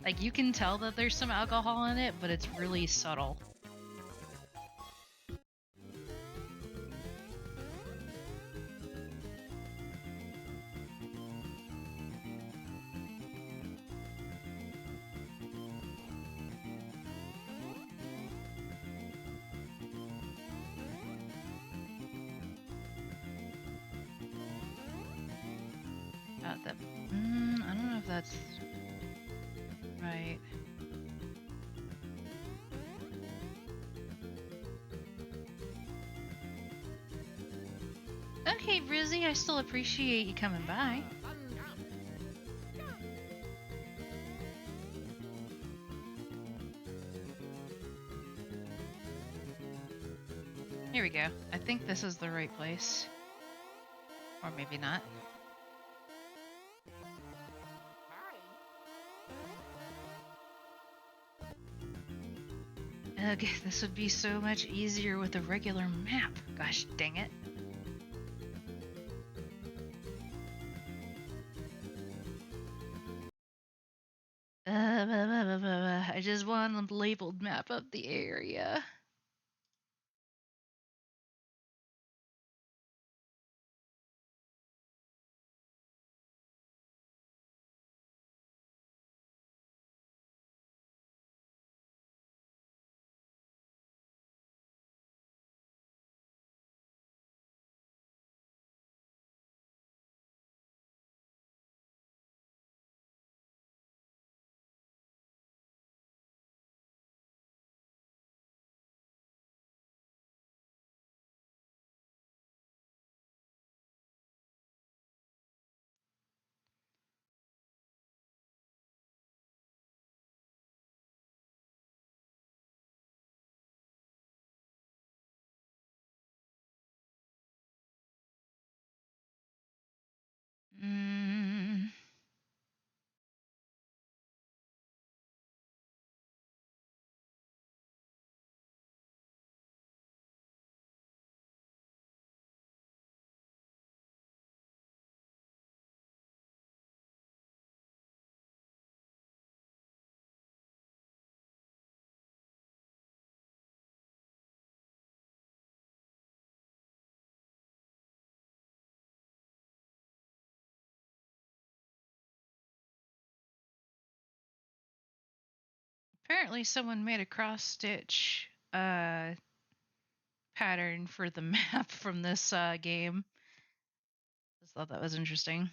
Like, you can tell that there's some alcohol in it, but it's really subtle. I don't know if that's right. Okay, Rizzy, I still appreciate you coming by. Here we go. I think this is the right place. Or maybe not. Ugh, this would be so much easier with a regular map. Gosh dang it. I just want a labeled map of the area. Apparently someone made a cross stitch pattern for the map from this game. Just thought that was interesting.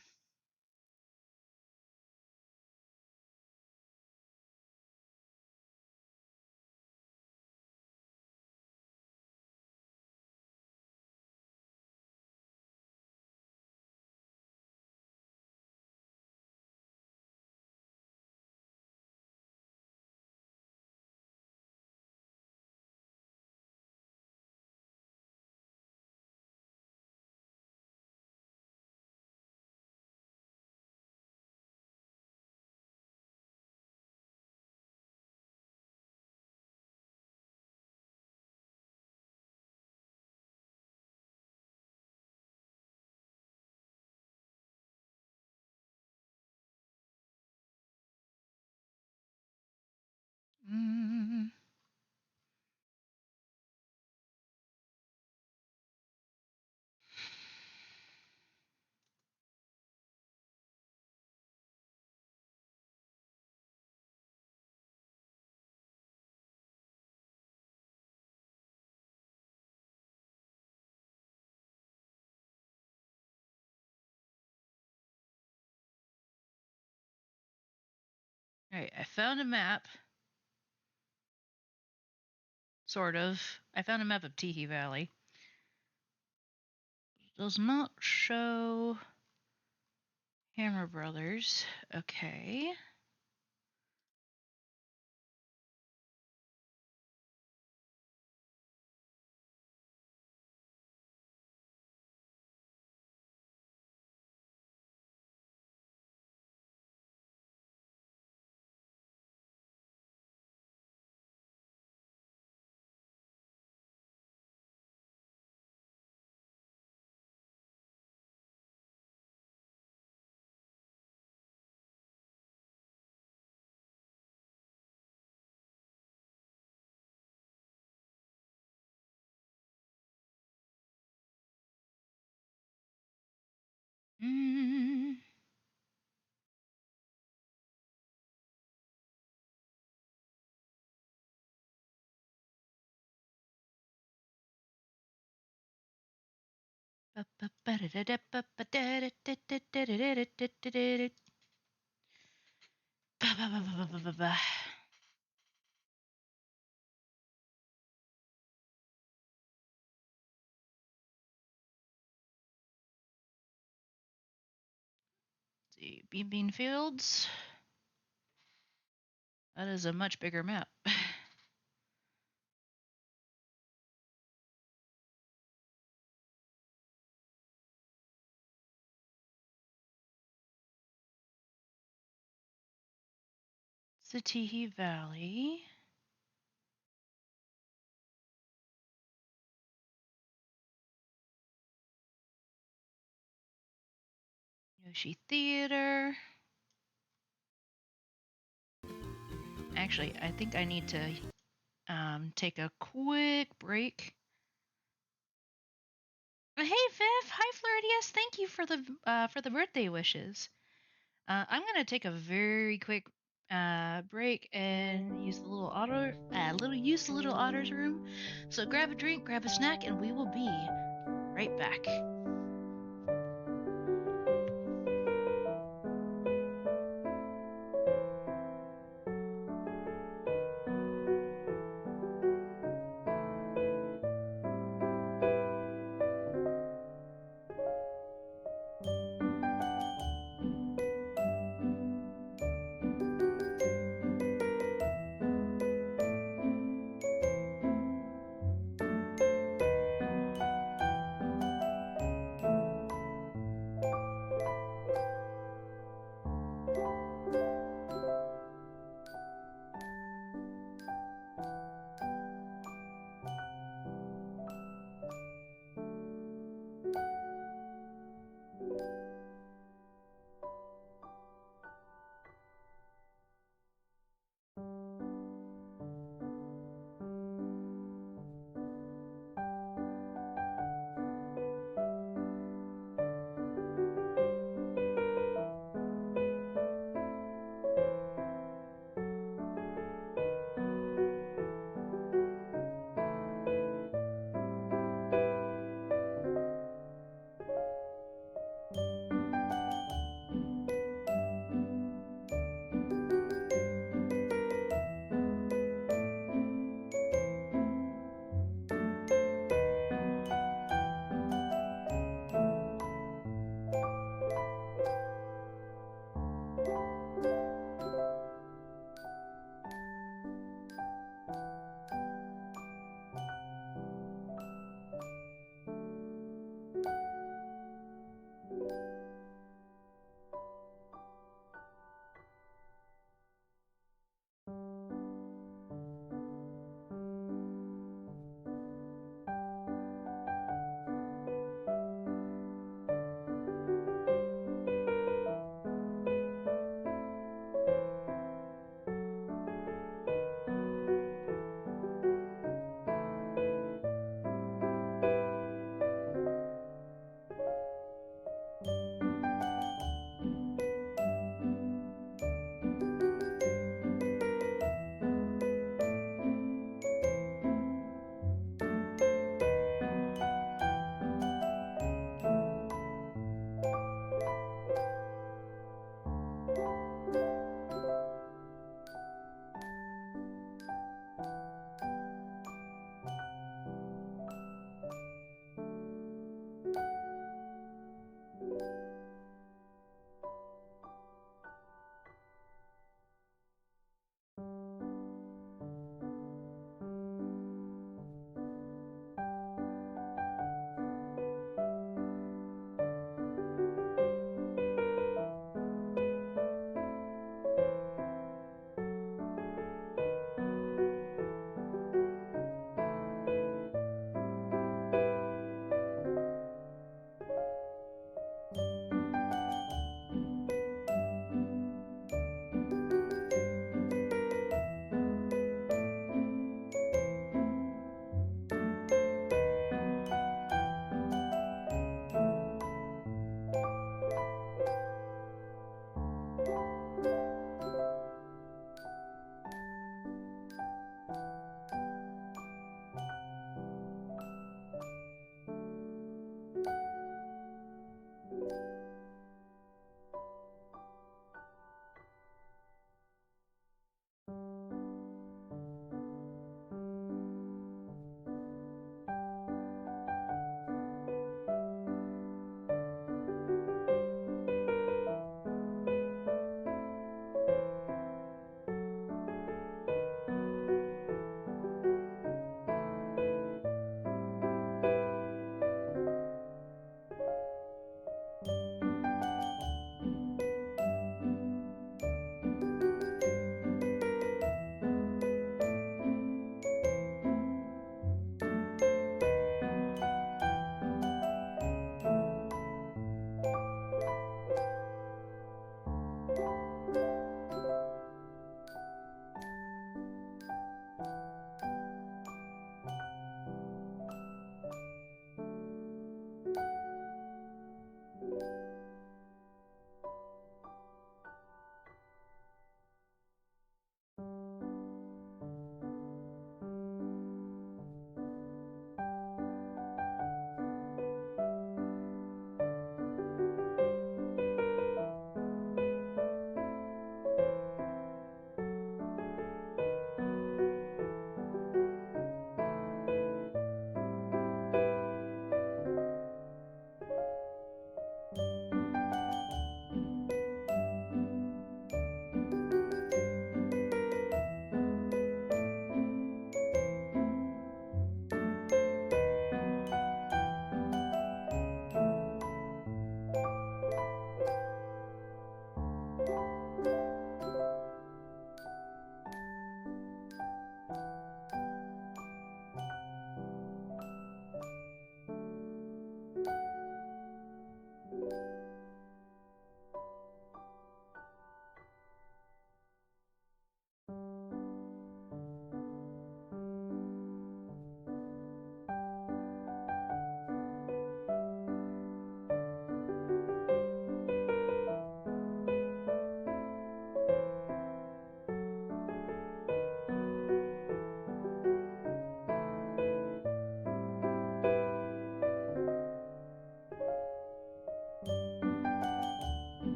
Mm. All right, I found a map. Sort of. I found a map of Teehee Valley. Does not show Hammer Brothers. Okay. Mm. See, Bean Fields. That is a much bigger map. Teehee Valley. Yoshi Theater. Actually, I think I need to take a quick break. Hey Viv, hi Flirtius, thank you for the birthday wishes. I'm gonna take a very quick break and use the little otter's room. So grab a drink, grab a snack, and we will be right back.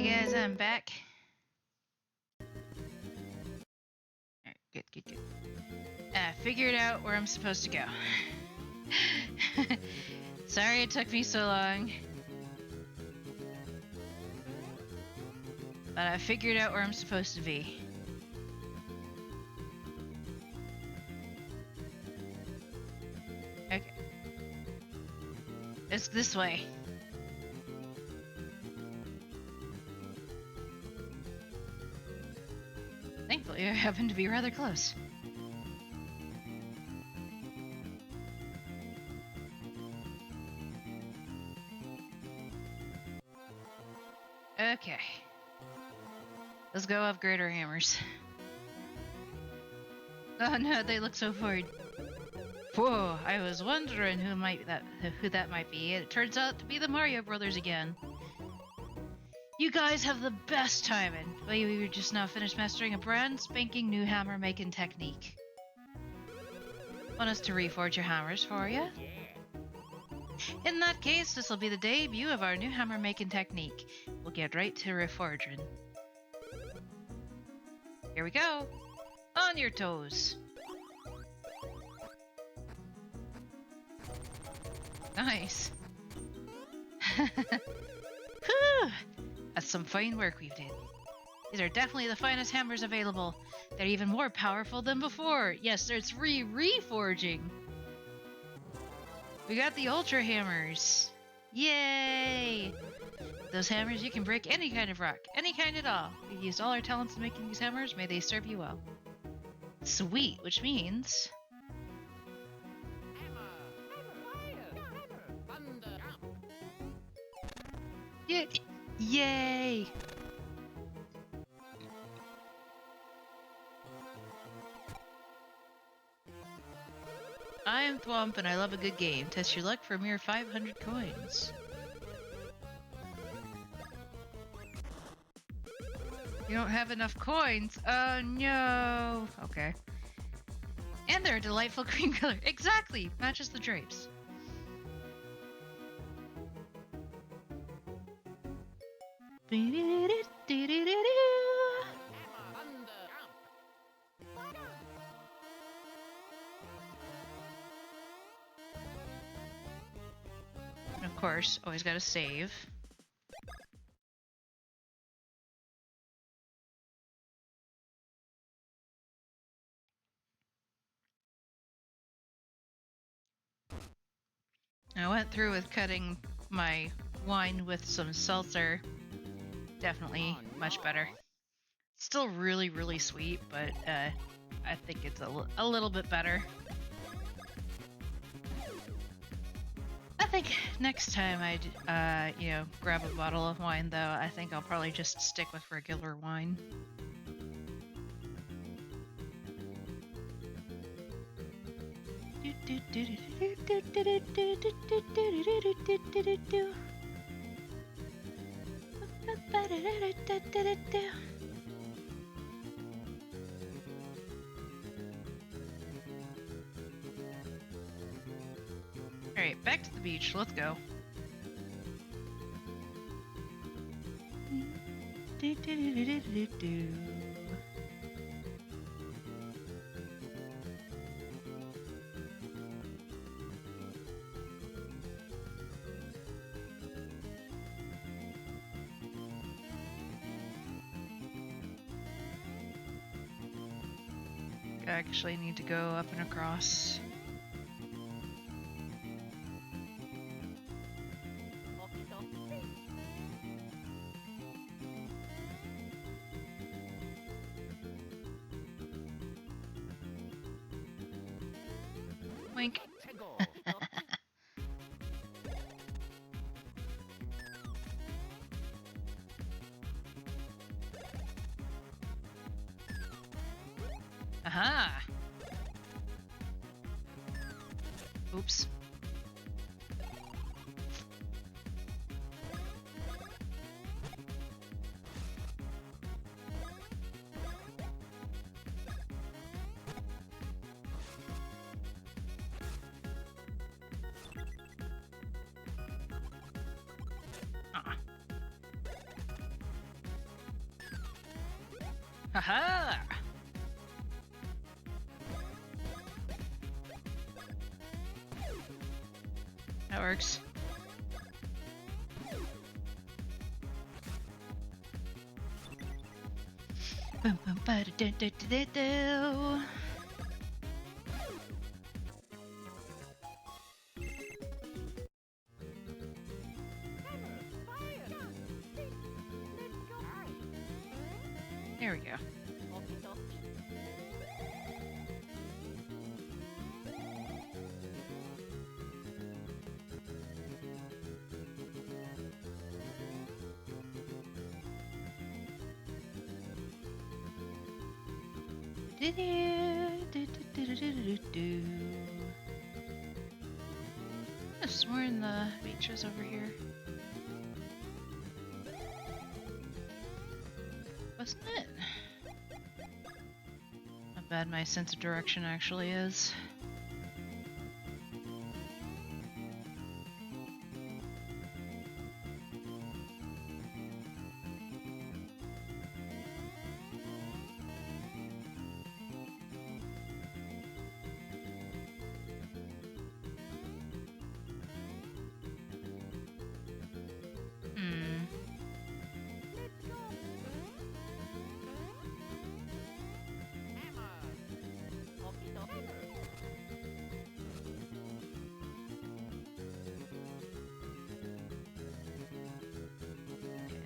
Okay, guys, I'm back. Alright, good. I figured out where I'm supposed to go. Sorry it took me so long. But I figured out where I'm supposed to be. Okay. It's this way. Thankfully, I happen to be rather close. Okay. Let's go upgrade our hammers. Oh no, they look so bored. Whoa, I was wondering who that might be. It turns out to be the Mario Brothers again. You guys have the best timing. We were just now finished mastering a brand spanking new hammer making technique. Want us to reforge your hammers for you? In that case, this will be the debut of our new hammer making technique. We'll get right to reforging. Here we go. On your toes. Nice. Whew. That's some fine work we've did. These are definitely the finest hammers available. They're even more powerful than before. Yes, there's reforging. We got the Ultra Hammers. Yay! With those hammers, you can break any kind of rock, any kind at all. We've used all our talents in making these hammers. May they serve you well. Sweet, which means... Yay! I am Thwomp and I love a good game. Test your luck for a mere 500 coins. You don't have enough coins? Oh no! Okay. And they're a delightful green color. Exactly! Matches the drapes. And of course, always gotta save. I went through with cutting my wine with some seltzer. Definitely much better. Still really sweet, but I think it's a little bit better. I think next time I grab a bottle of wine, though, I think I'll probably just stick with regular wine. Alright, back to the beach. Let's go. I actually need to go up and across. Wink. Aha! Oops. Haha! That works. Boom, boom, ba da da da da da. There we go. Somewhere in the beaches over here. Wasn't it? How bad my sense of direction actually is.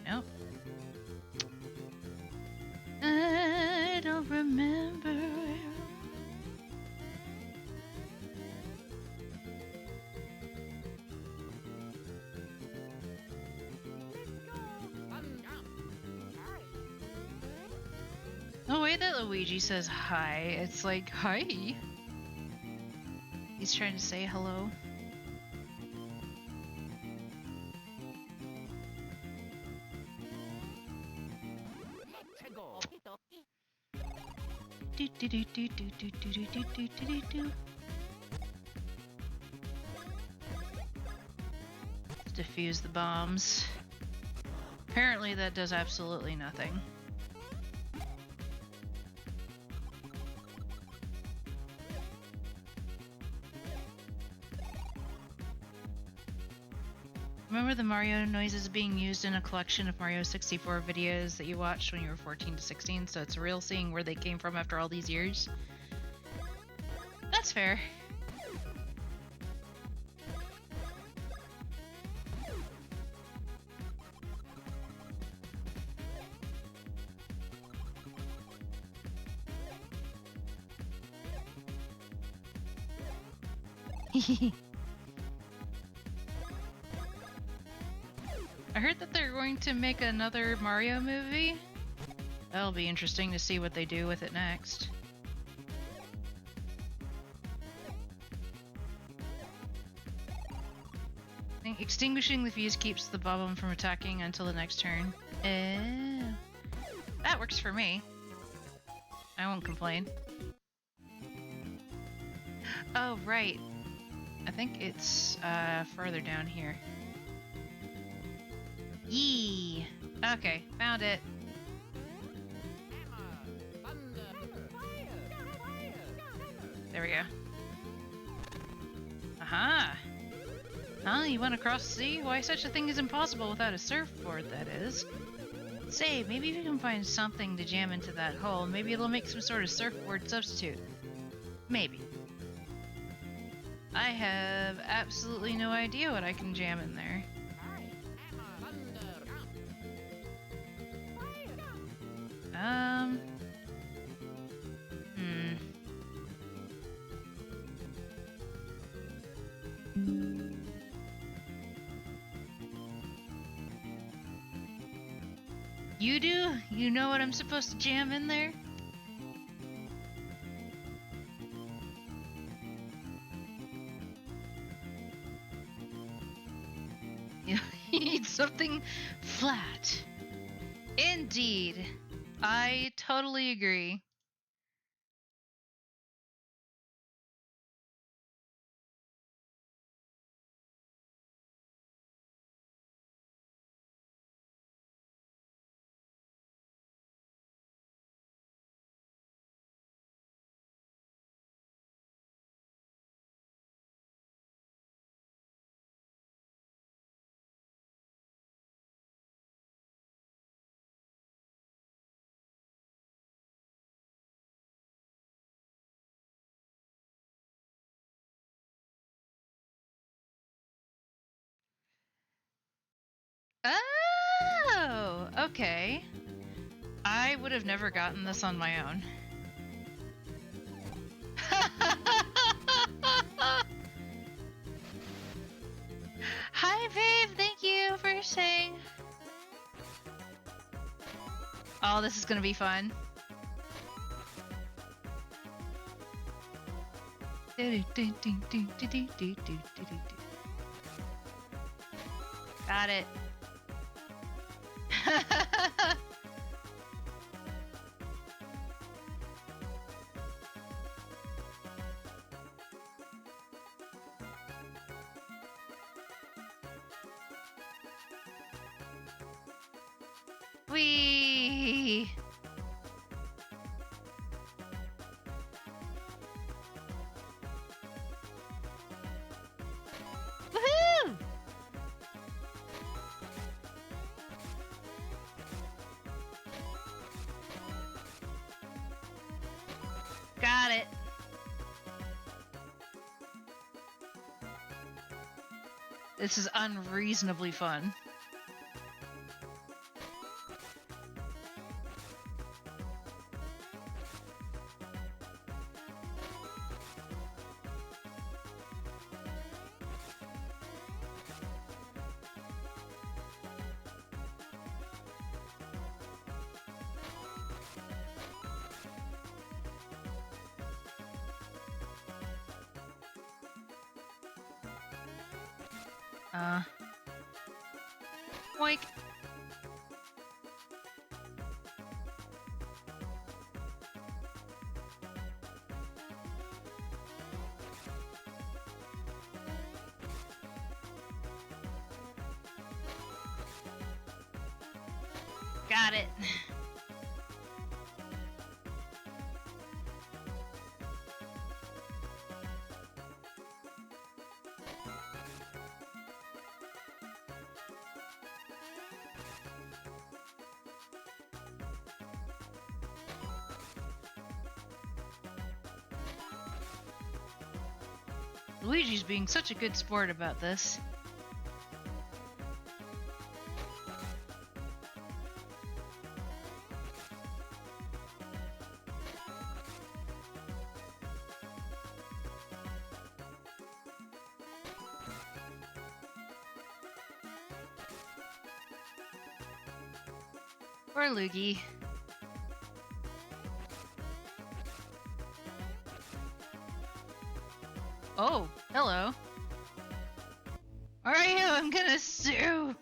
Nope. I don't remember. The way that Luigi says hi, it's like, hi. He's trying to say hello. Do do do do do do do do do do do do. Let's defuse the bombs. Apparently that does absolutely nothing. Remember the Mario noises being used in a collection of Mario 64 videos that you watched when you were 14 to 16, so it's real seeing where they came from after all these years? That's fair. I heard that they're going to make another Mario movie. That'll be interesting to see what they do with it next. I think extinguishing the fuse keeps the bomb from attacking until the next turn. That works for me. I won't complain. Oh, right. I think it's further down here. Yee! Okay, found it. There we go. Aha! Huh? You want to cross the sea? Why, such a thing is impossible without a surfboard, that is. Say, maybe if you can find something to jam into that hole, maybe it'll make some sort of surfboard substitute. Maybe. I have absolutely no idea what I can jam in there. You do? You know what I'm supposed to jam in there? You need something flat. Indeed. I totally agree. Oh, okay. I would have never gotten this on my own. Hi, babe. Thank you for saying. Oh, this is gonna be fun. Got it. Whee! Woohoo! Got it. This is unreasonably fun. Boink. Got it. Luigi's being such a good sport about this. Or Luigi. Oh, hello. Are you? I'm gonna sue.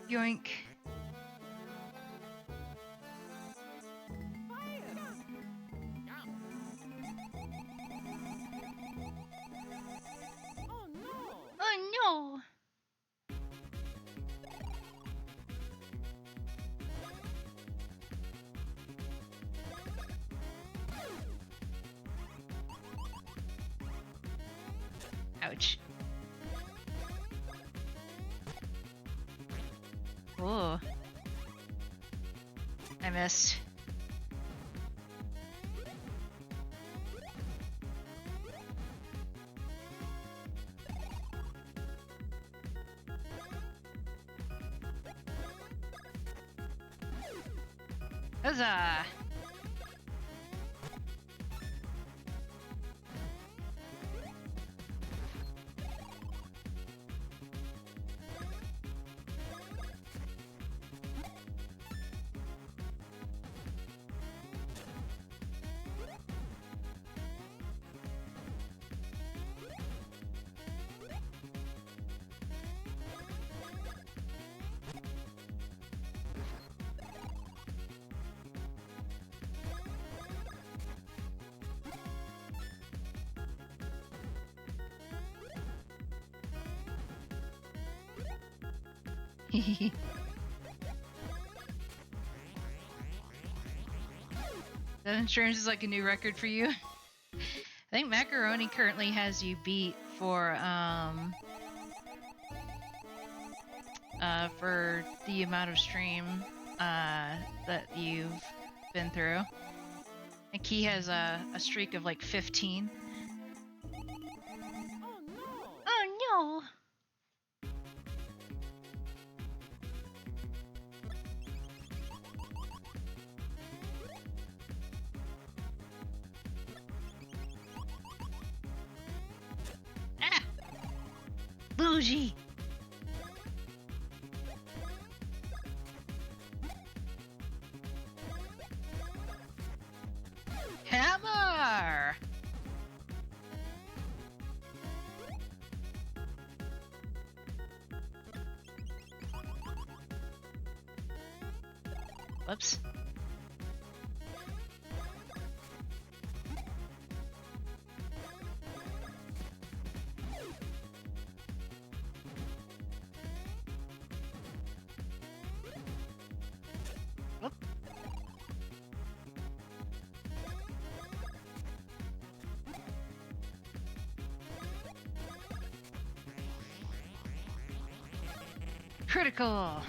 Yoink. Oh no! Oh no! Ouch. Oh. I missed. Huzzah! Seven streams is like a new record for you. I think Macaroni currently has you beat for the amount of stream that you've been through. I think he has a streak of like 15. Oh no! Ah! Bougie! Hammer! Whoops. Whoop. Critical!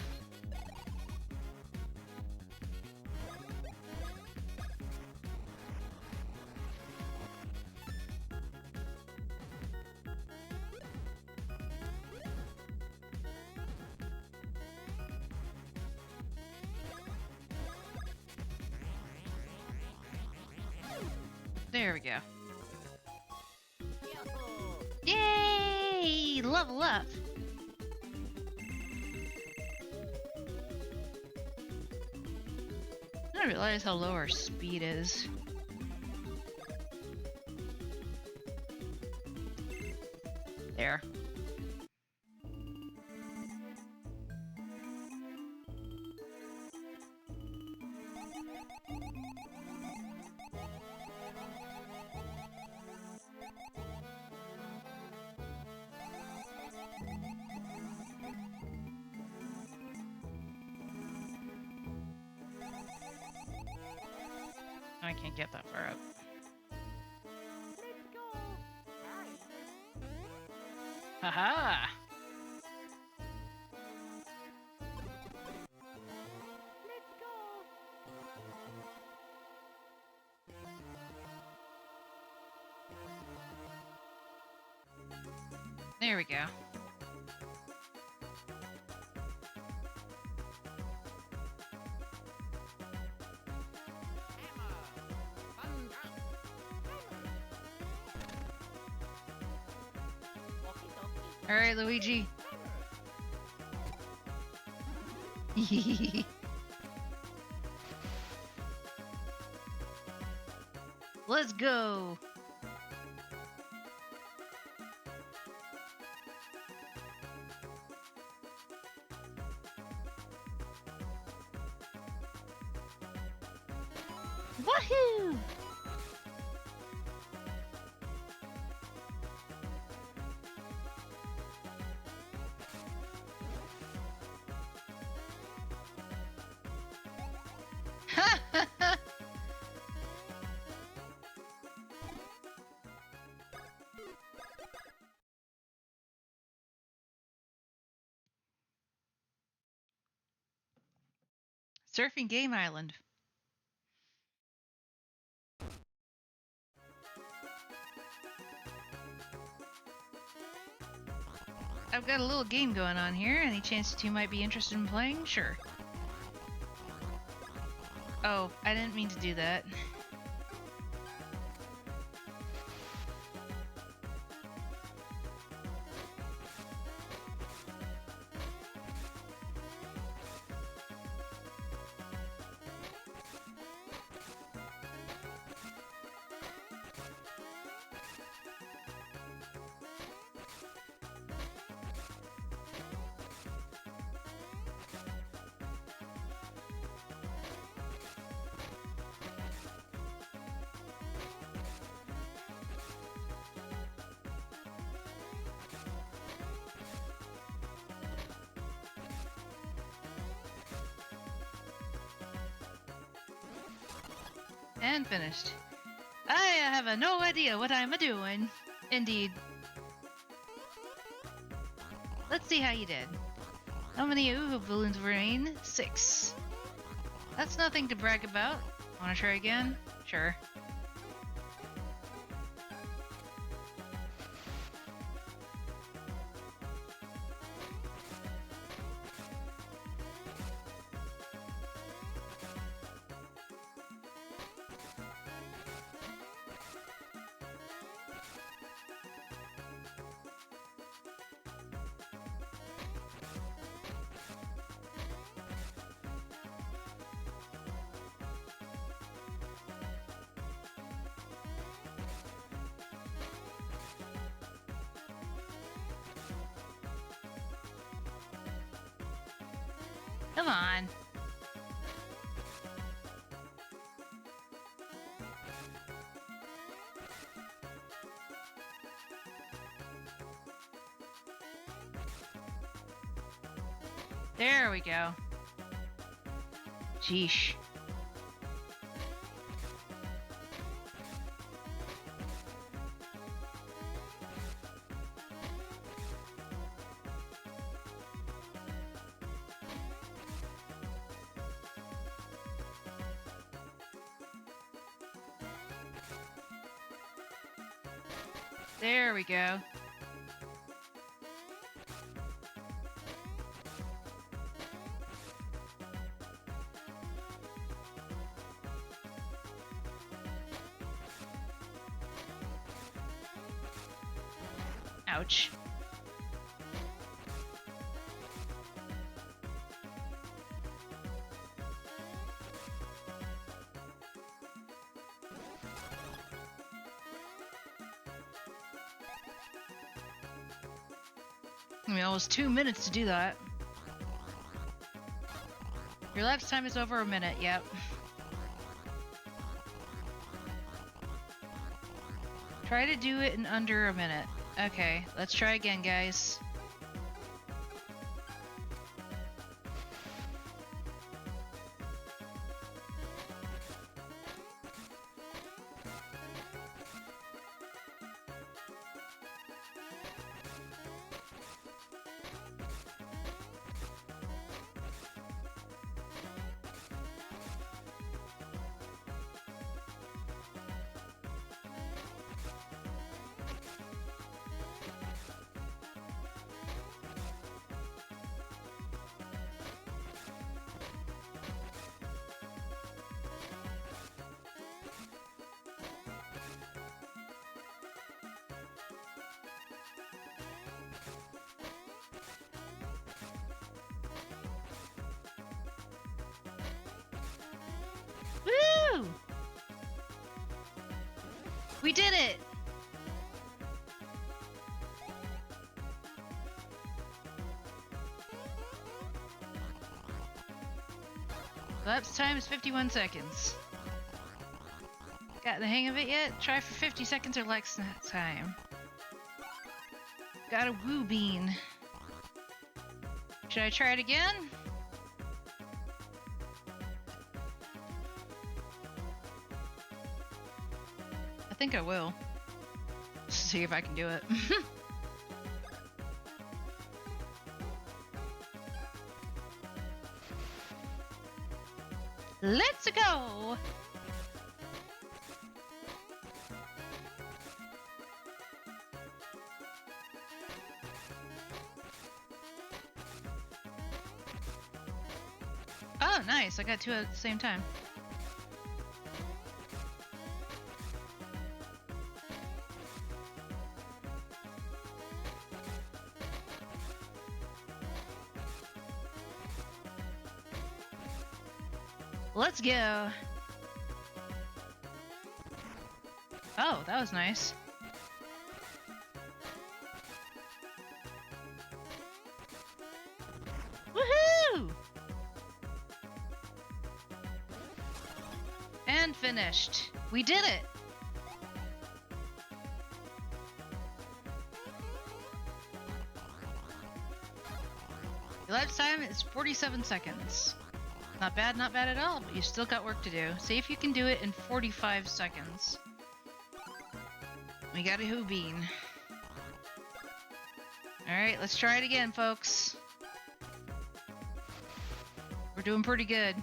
There we go. Yay! Level up! I didn't realize how low our speed is. There. I can't get that far up. Haha! There we go. Alright, Luigi. Let's go! Woohoo! Surfing Game Island. I've got a little game going on here. Any chance that you might be interested in playing? Sure. Oh, I didn't mean to do that. And finished. I have no idea what I'm a-doing. Indeed. Let's see how you did. How many ooh balloons remain? 6. That's nothing to brag about. Wanna try again? Sure. Come on. There we go. Sheesh. There we go. Ouch. I mean, almost 2 minutes to do that. Your lapse time is over a minute, yep. Try to do it in under a minute. Okay, let's try again, guys. Woo! We did it! Lapse time is 51 seconds. Got the hang of it yet? Try for 50 seconds or less next time. Got a woo bean. Should I try it again? I think I will. See if I can do it. Let's go! Oh, nice. I got 2 at the same time. Let's go. Oh, that was nice. Woohoo! And finished. We did it. Your lifetime is 47 seconds. Not bad at all, but you still got work to do. See if you can do it in 45 seconds. We got a Who Bean. Alright, let's try it again, folks. We're doing pretty good.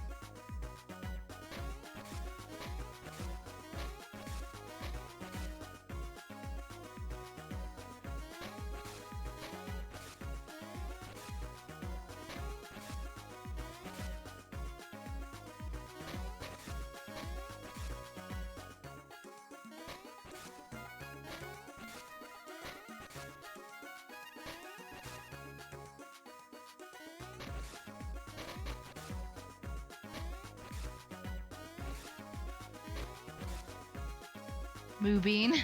Moo Bean.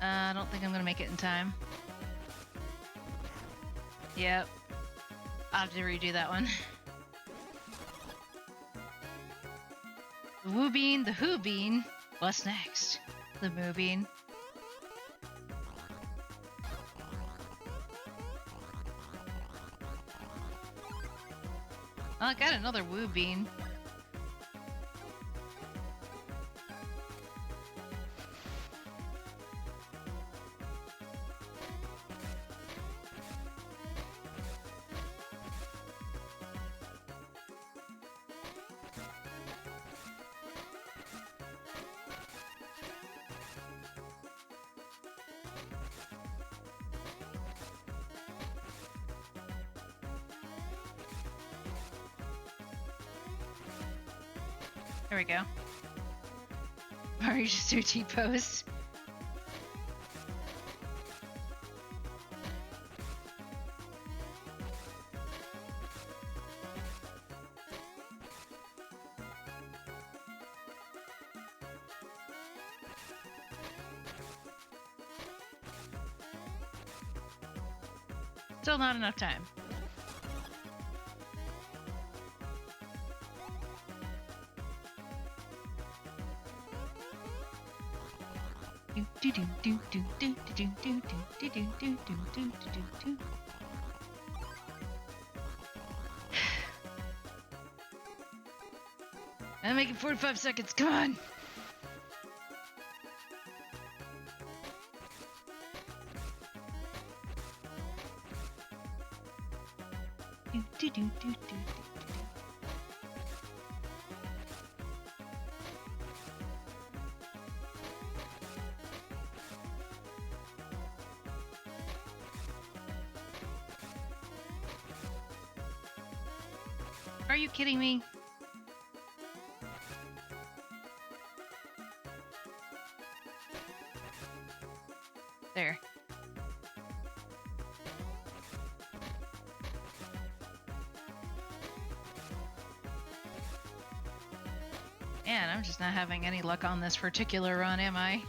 I don't think I'm gonna make it in time. Yep. I'll have to redo that one. The Woo Bean, the Who Bean. What's next? The Moo Bean. Oh, I got another Woo Bean. There we go. Mario just do T-pose. Still not enough time. I'm making 45 seconds. Come on. Are you kidding me? There. Man, I'm just not having any luck on this particular run, am I?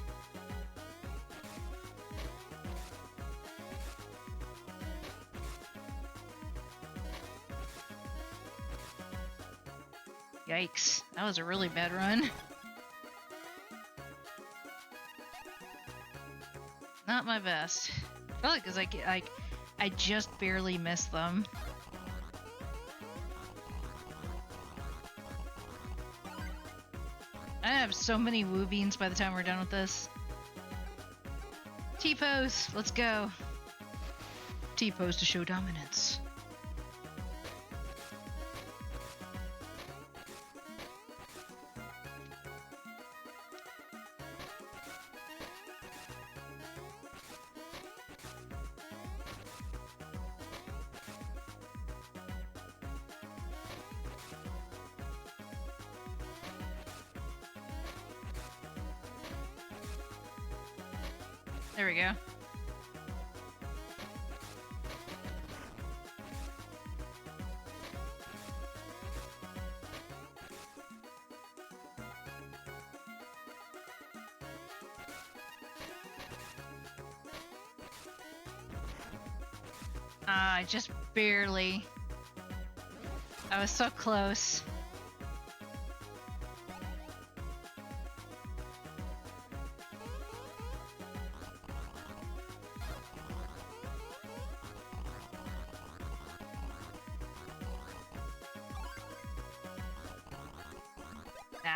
Yikes, that was a really bad run. Not my best. Probably because I just barely missed them. I have so many Woo Beans by the time we're done with this. T-pose, let's go. T-pose to show dominance. There we go. I just barely. I was so close.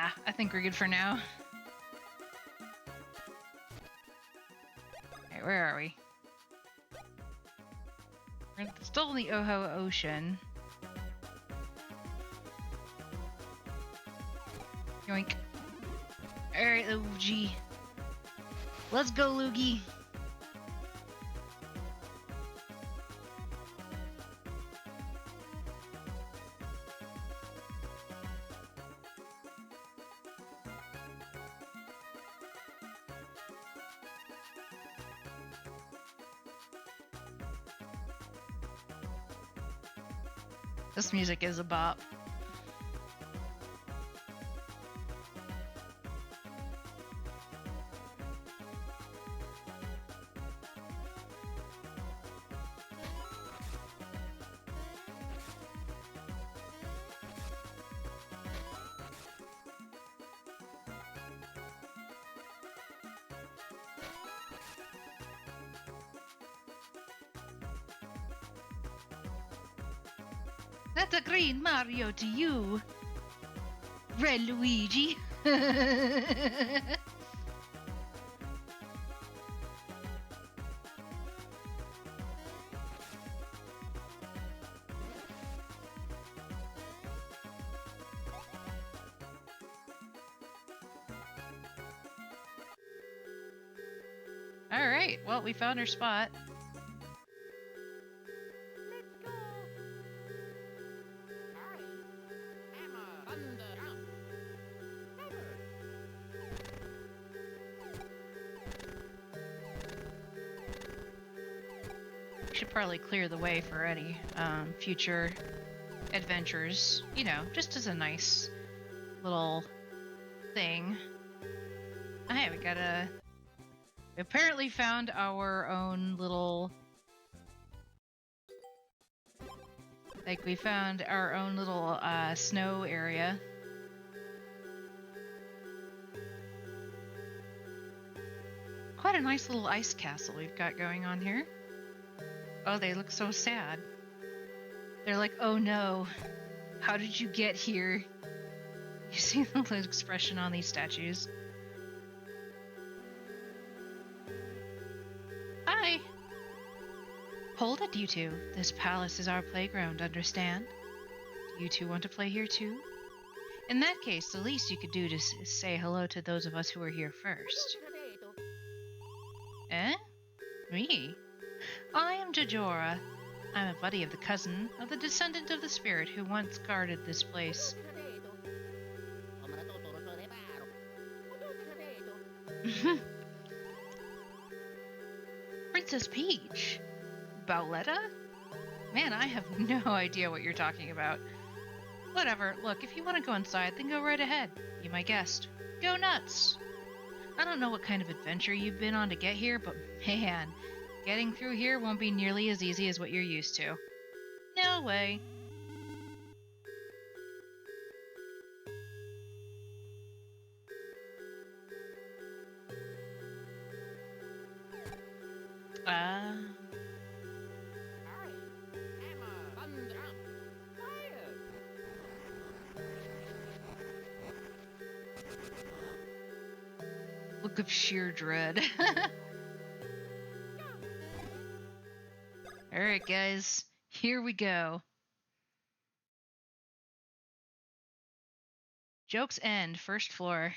Yeah, I think we're good for now. Alright, where are we? We're still in the Oho Ocean. Yoink. Alright, Luigi. Let's go, Luigi. This music is a bop. That's a green Mario to you, Red Luigi. Alright, well, we found our spot. Should probably clear the way for any future adventures, you know, just as a nice little thing. Hey, we apparently found our own little, we found our own little snow area. Quite a nice little ice castle we've got going on here. Oh, they look so sad. They're like, oh no, how did you get here? You see the expression on these statues. Hi! Hold it, you two. This palace is our playground, understand? Do you two want to play here too? In that case, the least you could do is say hello to those of us who were here first. Eh? Me? I am Jajora. I'm a buddy of the cousin of the descendant of the spirit who once guarded this place. Princess Peach? Bowletta? Man, I have no idea what you're talking about. Whatever, look, if you want to go inside, then go right ahead. Be my guest. Go nuts! I don't know what kind of adventure you've been on to get here, but man, getting through here won't be nearly as easy as what you're used to. No way. Look of sheer dread. Alright guys, here we go. Joke's End, first floor.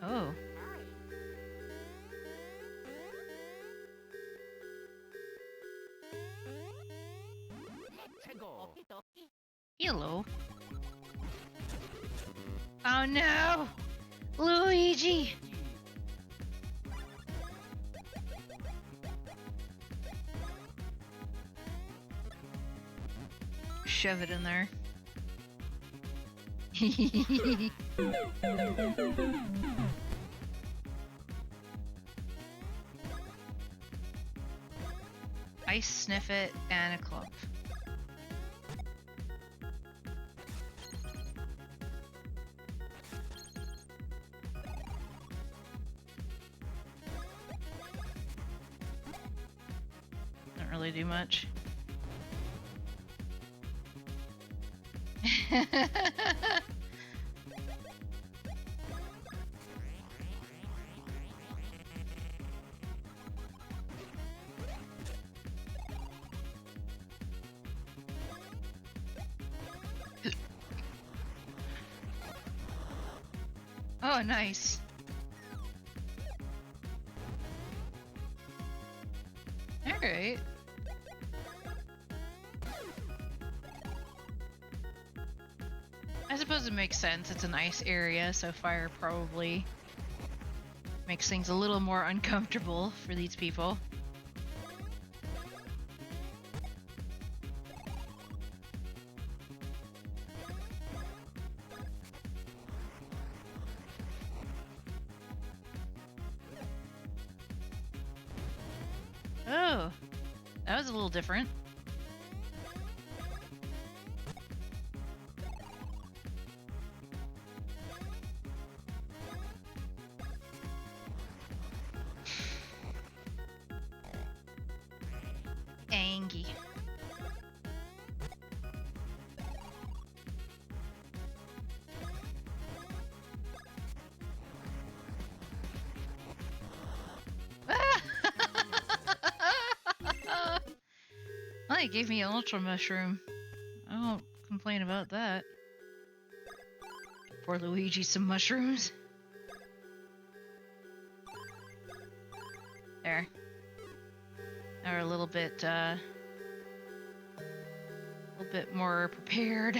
Oh. Hello. Oh no! Luigi! Shove it in there. Ice Sniff It and a clump. really do much. Oh, nice. Alright. I suppose it makes sense. It's a nice area, so fire probably makes things a little more uncomfortable for these people. Oh, that was a little different. Angie. Well, they gave me an ultra mushroom. I won't complain about that. Pour Luigi some mushrooms. There. Now we're a little bit more prepared.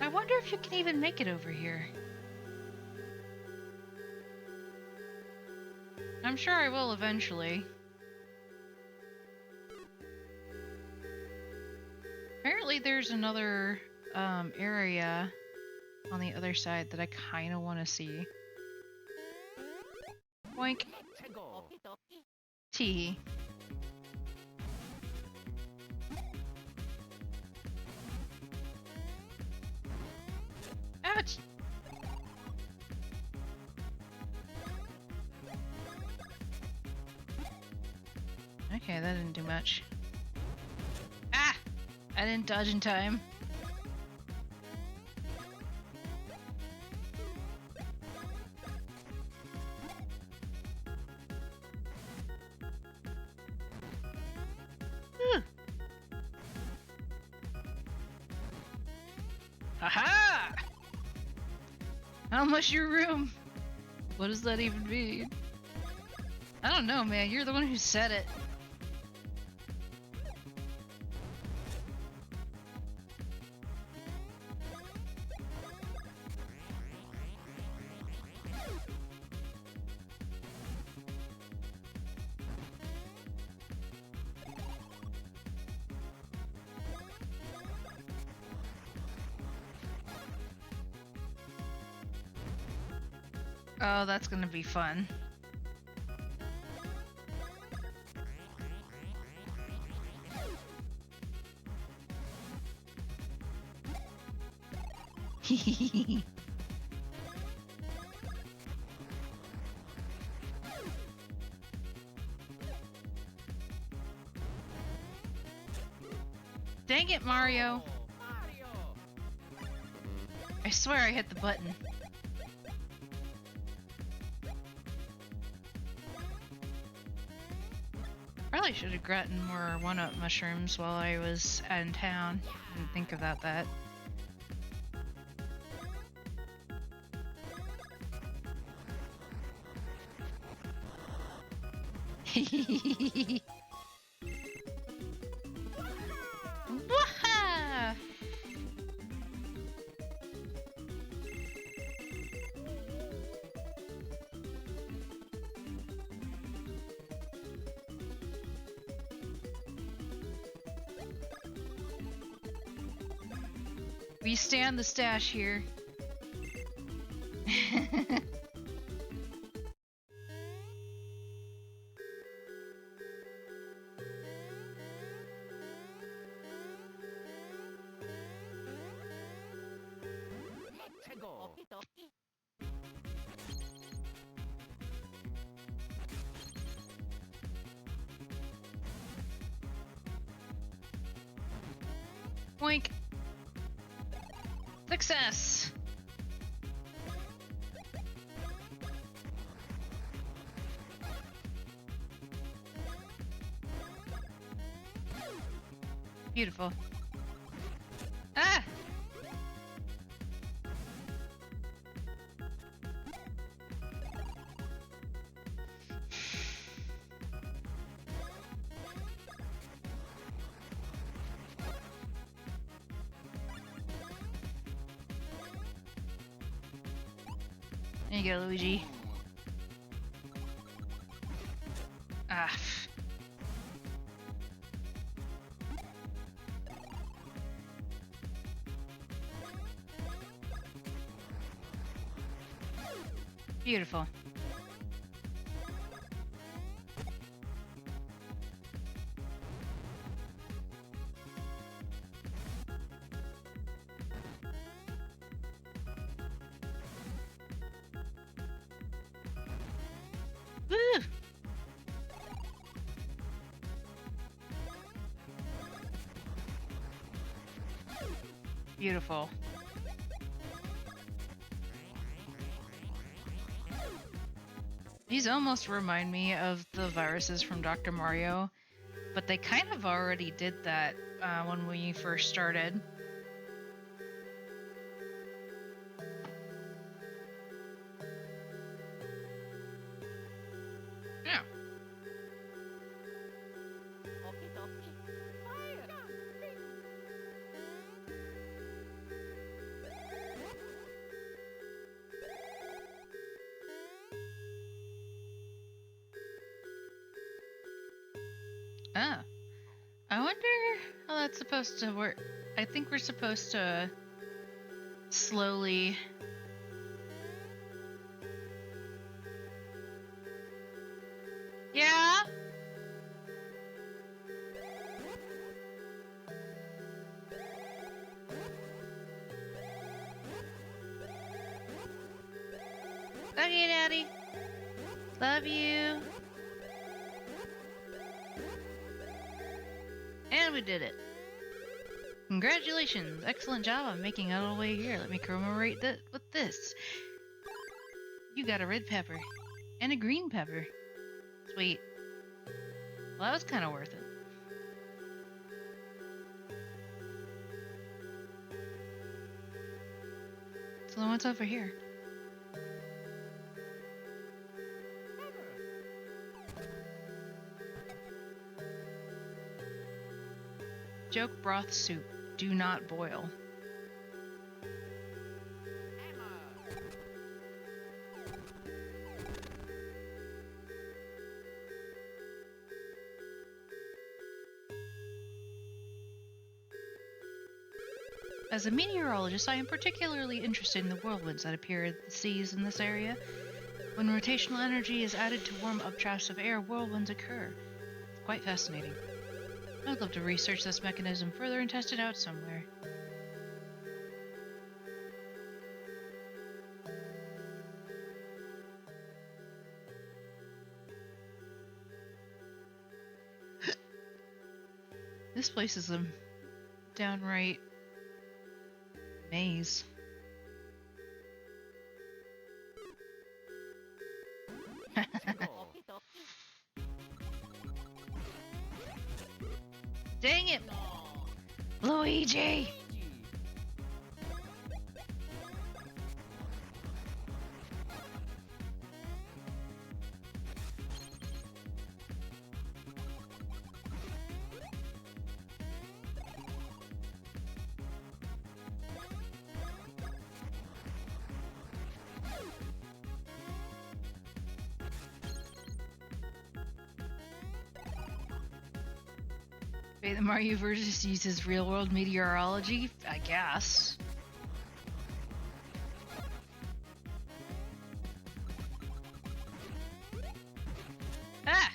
I wonder if you can even make it over here. I'm sure I will eventually. Apparently there's another area on the other side that I kind of want to see. Boink. Tee. Ouch! Okay, that didn't do much. Ah! I didn't dodge in time. Whew. Haha! How much your room? What does that even mean? I don't know, man. You're the one who said it. Oh, that's gonna be fun. Dang it, Mario. I swear I hit the button. Probably should have gotten more one-up mushrooms while I was in town. Didn't think about that. Waha! We stand the stash here. Boink. Success. Beautiful. Ah! There you go, Luigi. Ah. Beautiful. Woo! Beautiful. These almost remind me of the viruses from Dr. Mario, but they kind of already did that when we first started. Yeah. Ah. I wonder how that's supposed to work. I think we're supposed to slowly... Yeah? Okay, Daddy. Love you. And we did it. Congratulations. Excellent job on making it all the way here. Let me commemorate that with this. You got a red pepper. And a green pepper. Sweet. Well, that was kind of worth it. So then what's over here? Joke broth soup. Do not boil. As a meteorologist, I am particularly interested in the whirlwinds that appear at the seas in this area. When rotational energy is added to warm up drafts of air, whirlwinds occur. It's quite fascinating. I'd love to research this mechanism further and test it out somewhere. This place is a downright maze. Dang it! Luigi! Wait, the Mario versus uses real-world meteorology? I guess. Ah!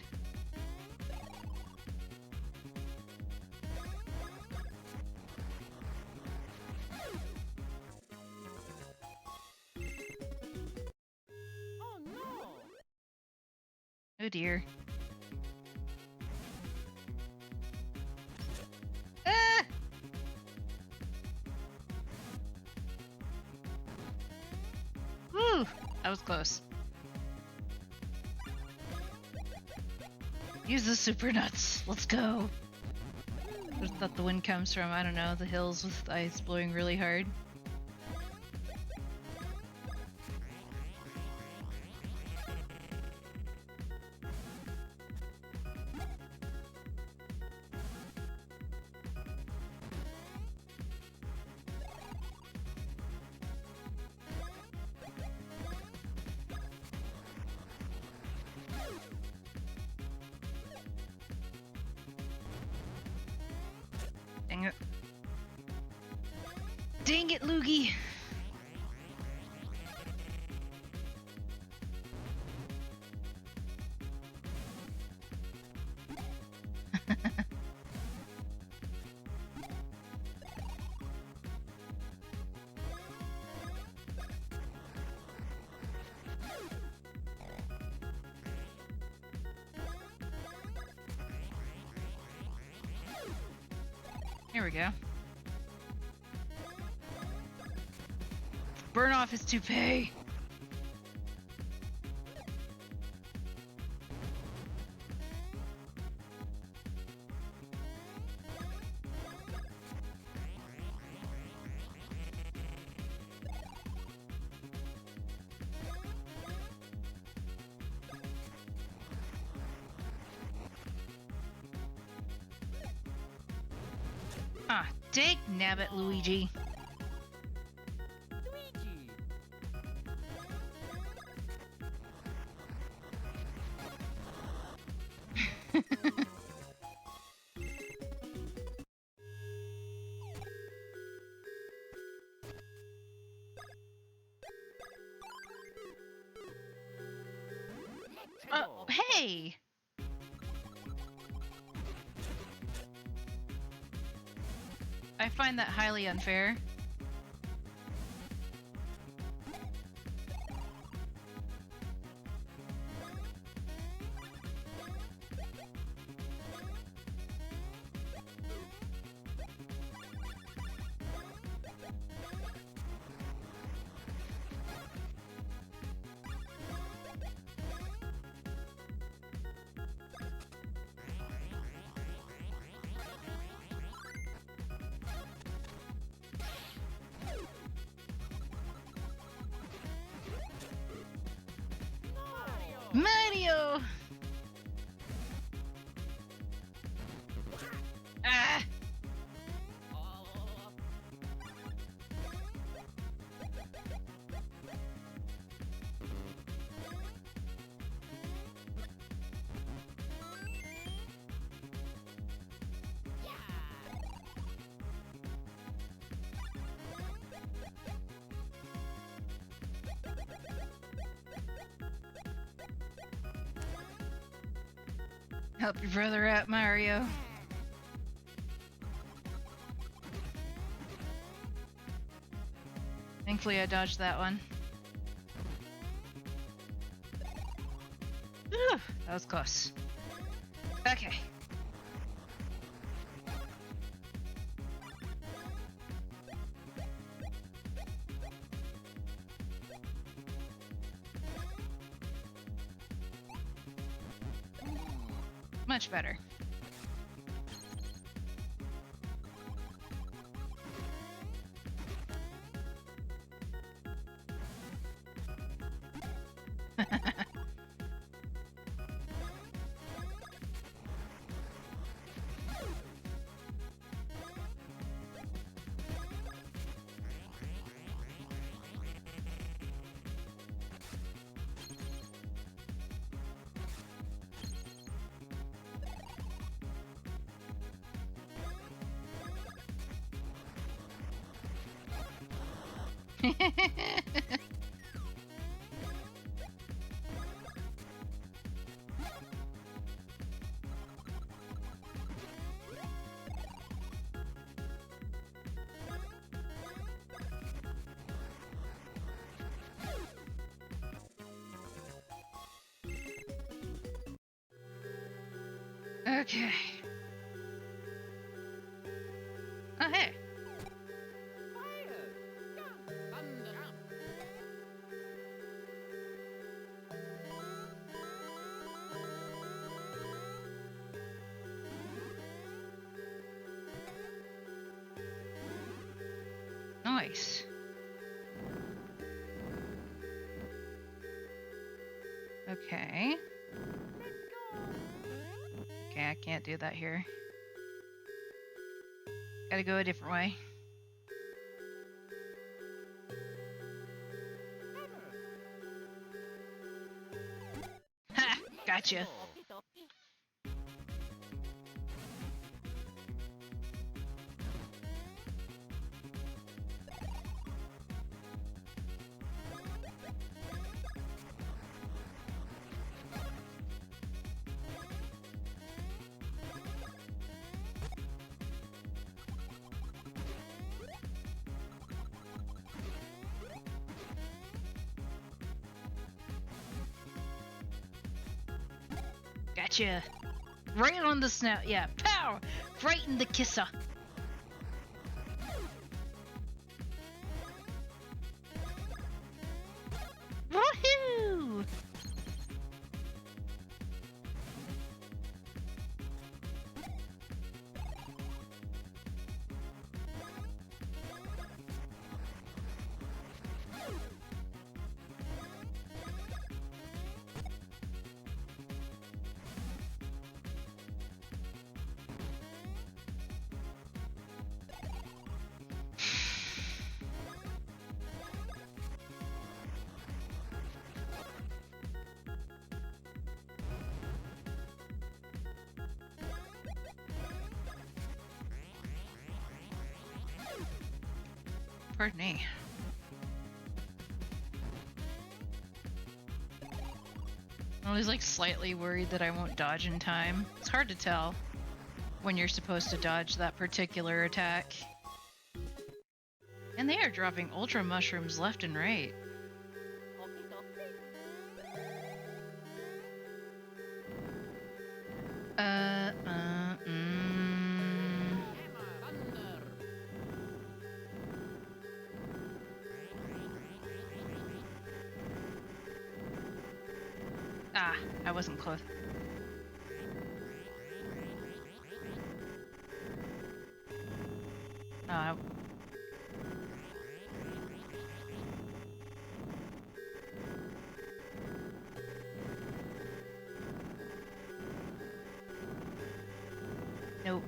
Oh no! Oh dear. Ah! That was close. Use the super nuts. Let's go. Where's that the wind comes from? I don't know. The hills with ice blowing really hard. Dang it. Dang it, Loogie! Here we go. Burn off his toupee! Ah, dig nabbit, Luigi. Luigi. Oh, hey! I find that highly unfair. Mario! Ah! Help your brother out, Mario. Thankfully, I dodged that one. Whew, that was close. Okay. Much better. Okay. Oh, hey. twice. Okay. Let's go. Okay, I can't do that here. Gotta go a different way. Ha! Gotcha. Okie dokie. Gotcha. Right on the snout. Yeah, pow! Right in the kisser. Woohoo! Pardon me. I'm always like slightly worried that I won't dodge in time. It's hard to tell when you're supposed to dodge that particular attack. And they are dropping ultra mushrooms left and right. Okie dokie. Hammer. Thunder. Ah, I wasn't close. Oh, nope.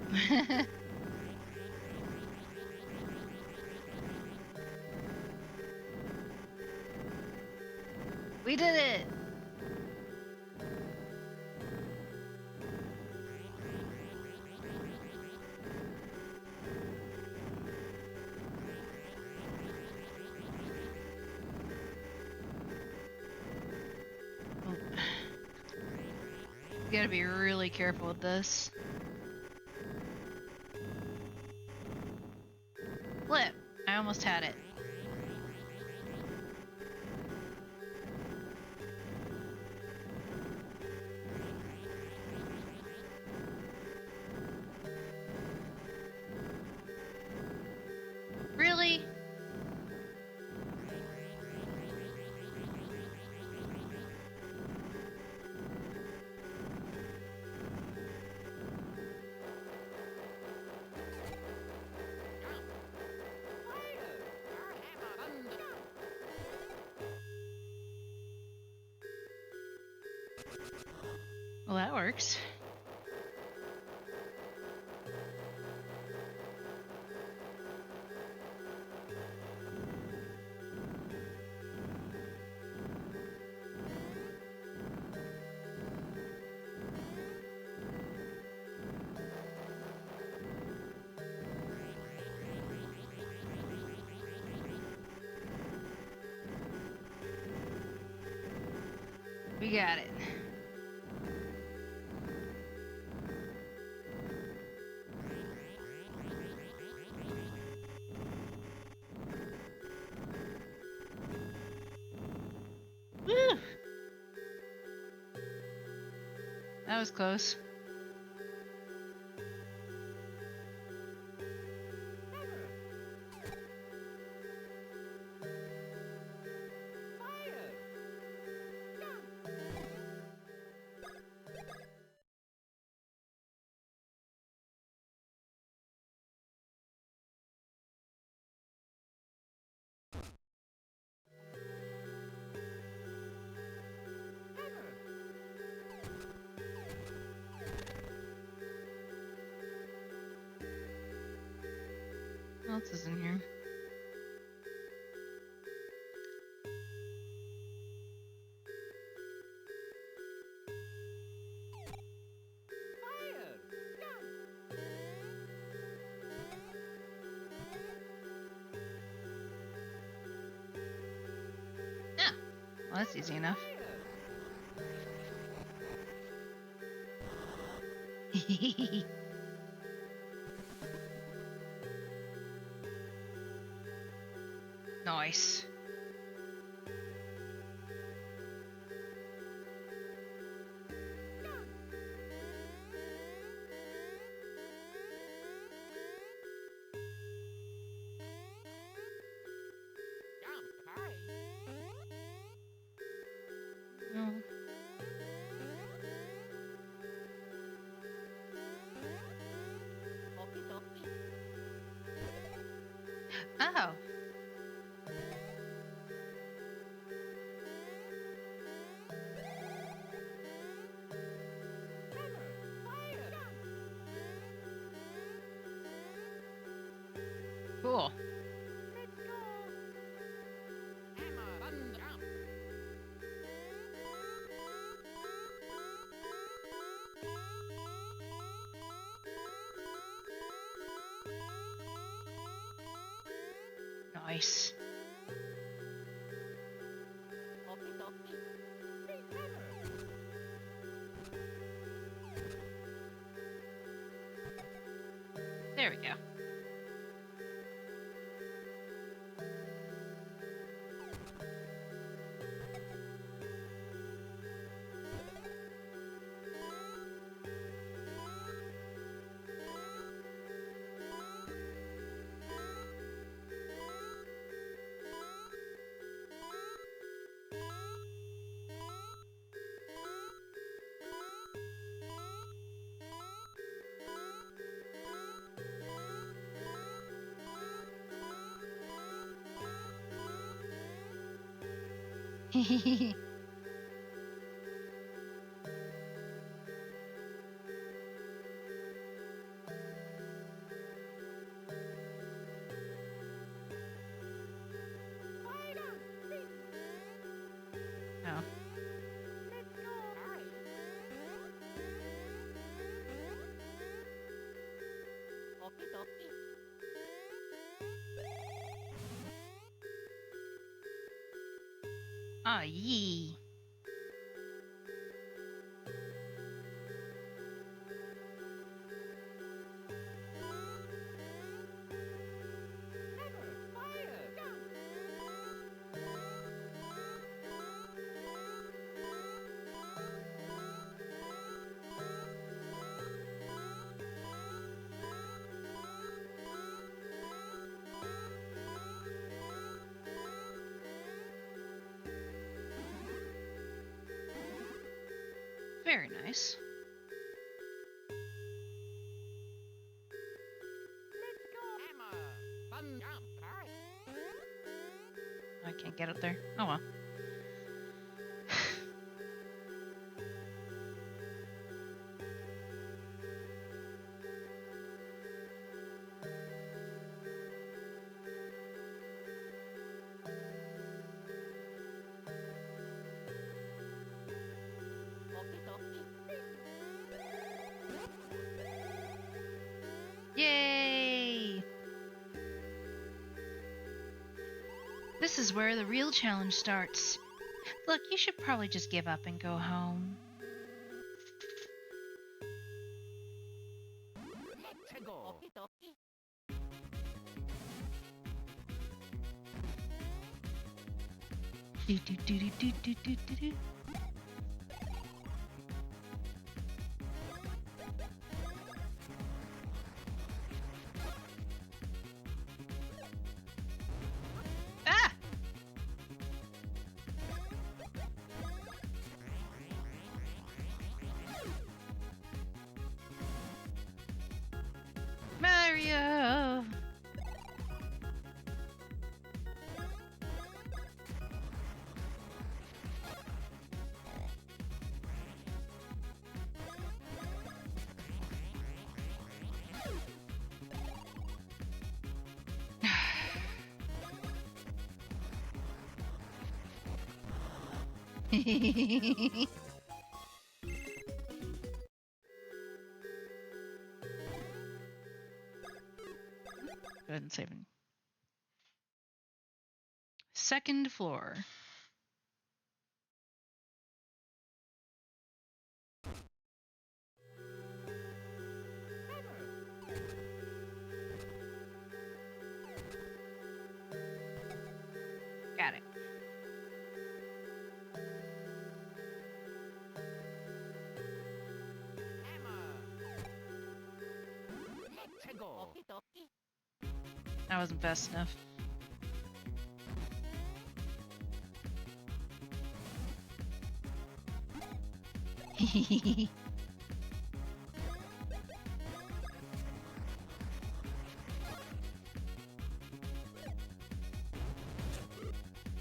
We did it! Oh. You gotta be really careful with this. Flip! I almost had it. Really? Fire. Hammer. Thunder. Well, that works. We got it. Woo! That was close. else is in here? Fire! Yeah. Well, that's easy enough. Nice. Jump high. Oh. Okie dokie. Oh. Hammer! Fire! Cool. Let's go! Hammer and jump. Nice. Okie dokie. Big hammer. There we go. Fire! Big. Oh. Let's go! High. Okie dokie. Ah, yee. Hammer! Fire! Jump. Very nice. Let's go! Hammer! Fun jump! High. I can't get up there. Oh well. Okie dokie. Yay! This is where the real challenge starts. Look, you should probably just give up and go home. Let's go! Okie dokie. Do do do do do do do do do. Ah! Mario! Go ahead and save it. Second floor. Got it. Let's go. That wasn't fast enough.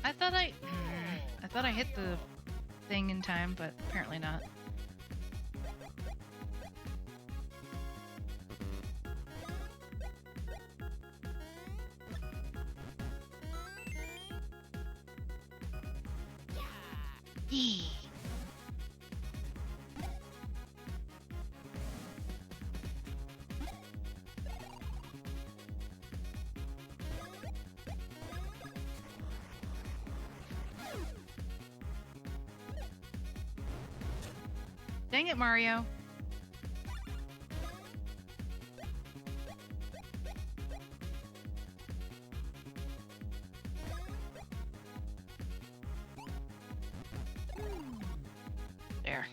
I thought I hit the thing in time, but apparently not. Yee. Dang it, Mario. There.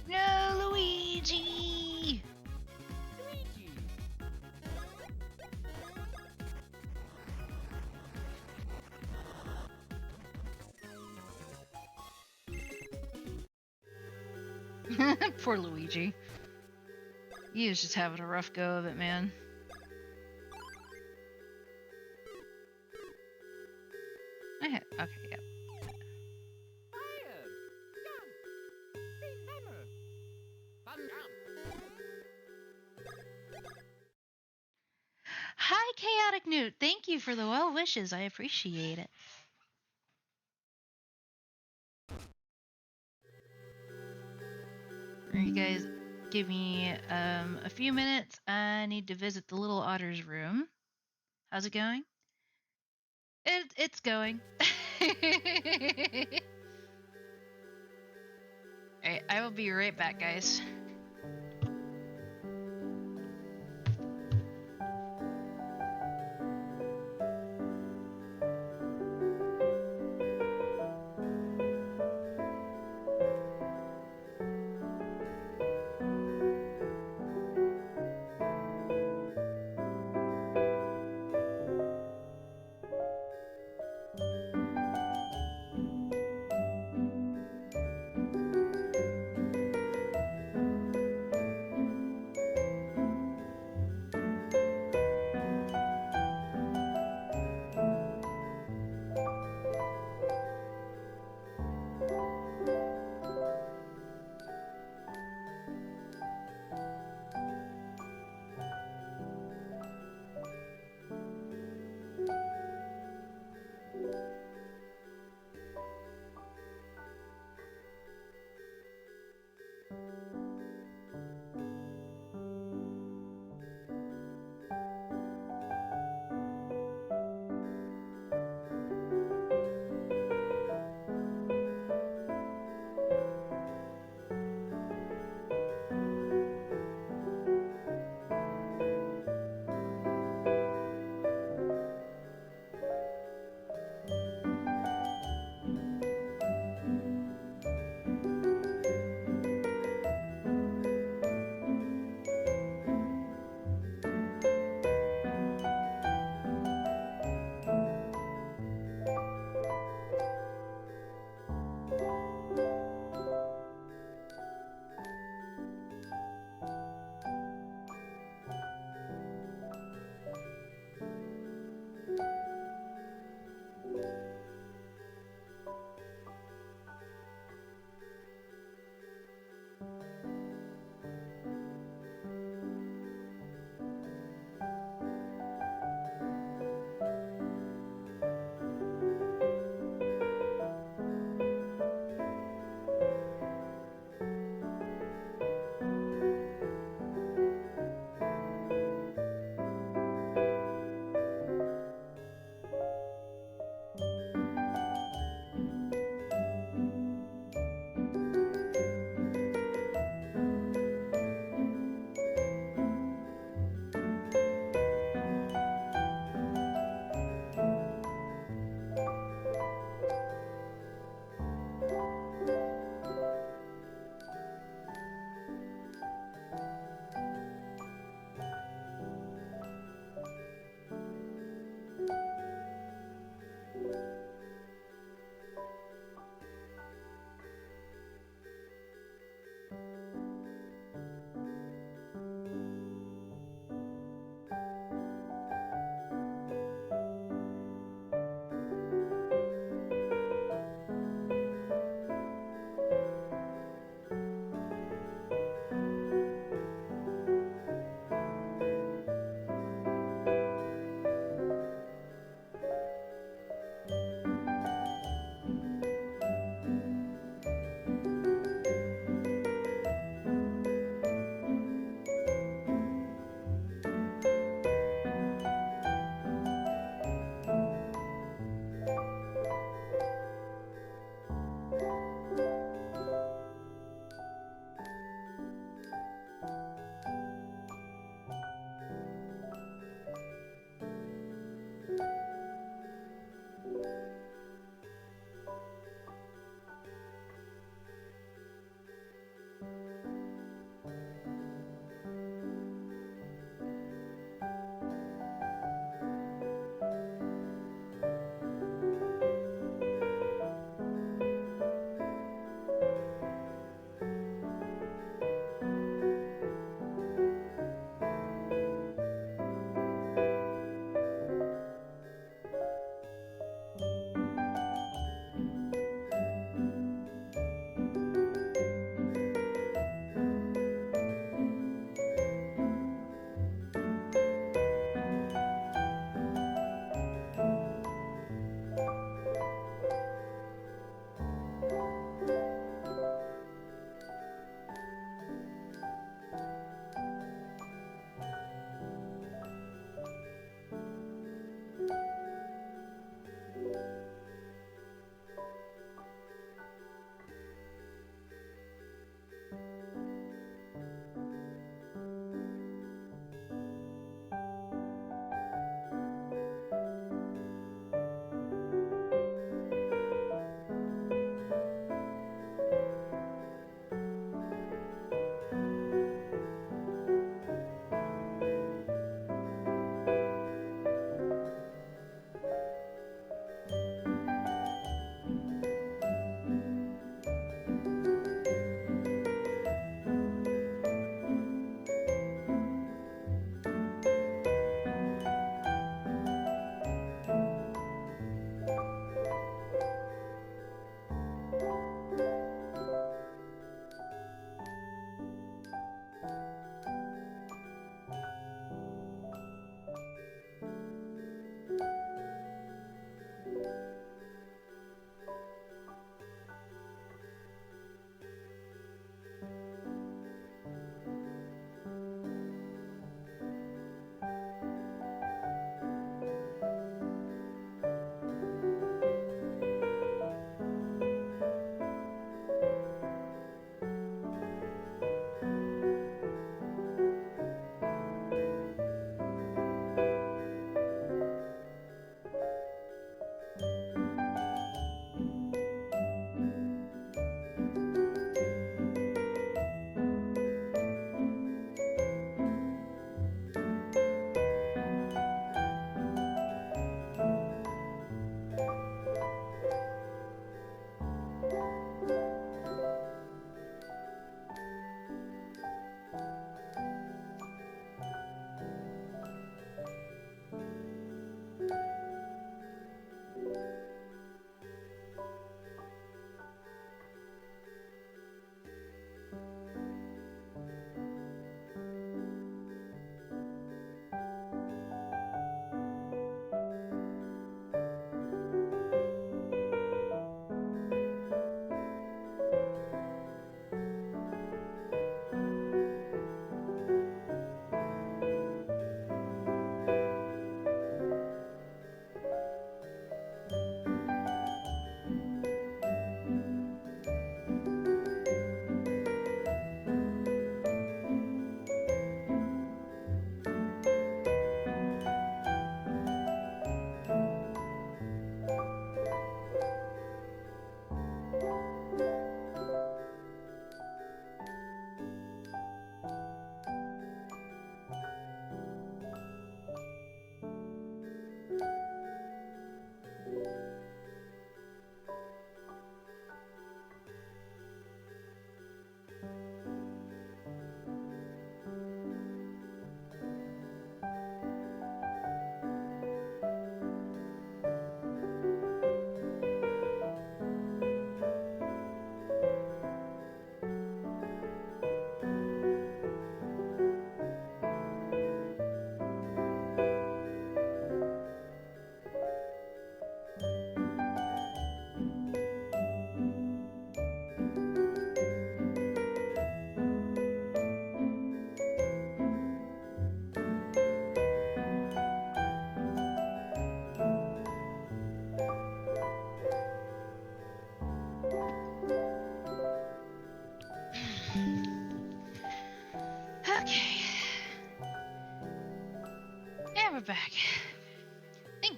No, Luigi! Luigi. Poor Luigi. He is just having a rough go of it, man. Okay, yep. Fire. Jump. Green hammer. Fun jump. Hi, Chaotic Newt. Thank you for the well wishes. I appreciate it. You guys give me a few minutes. I need to visit the little otter's room. How's it going? It's going. Alright, I will be right back, guys.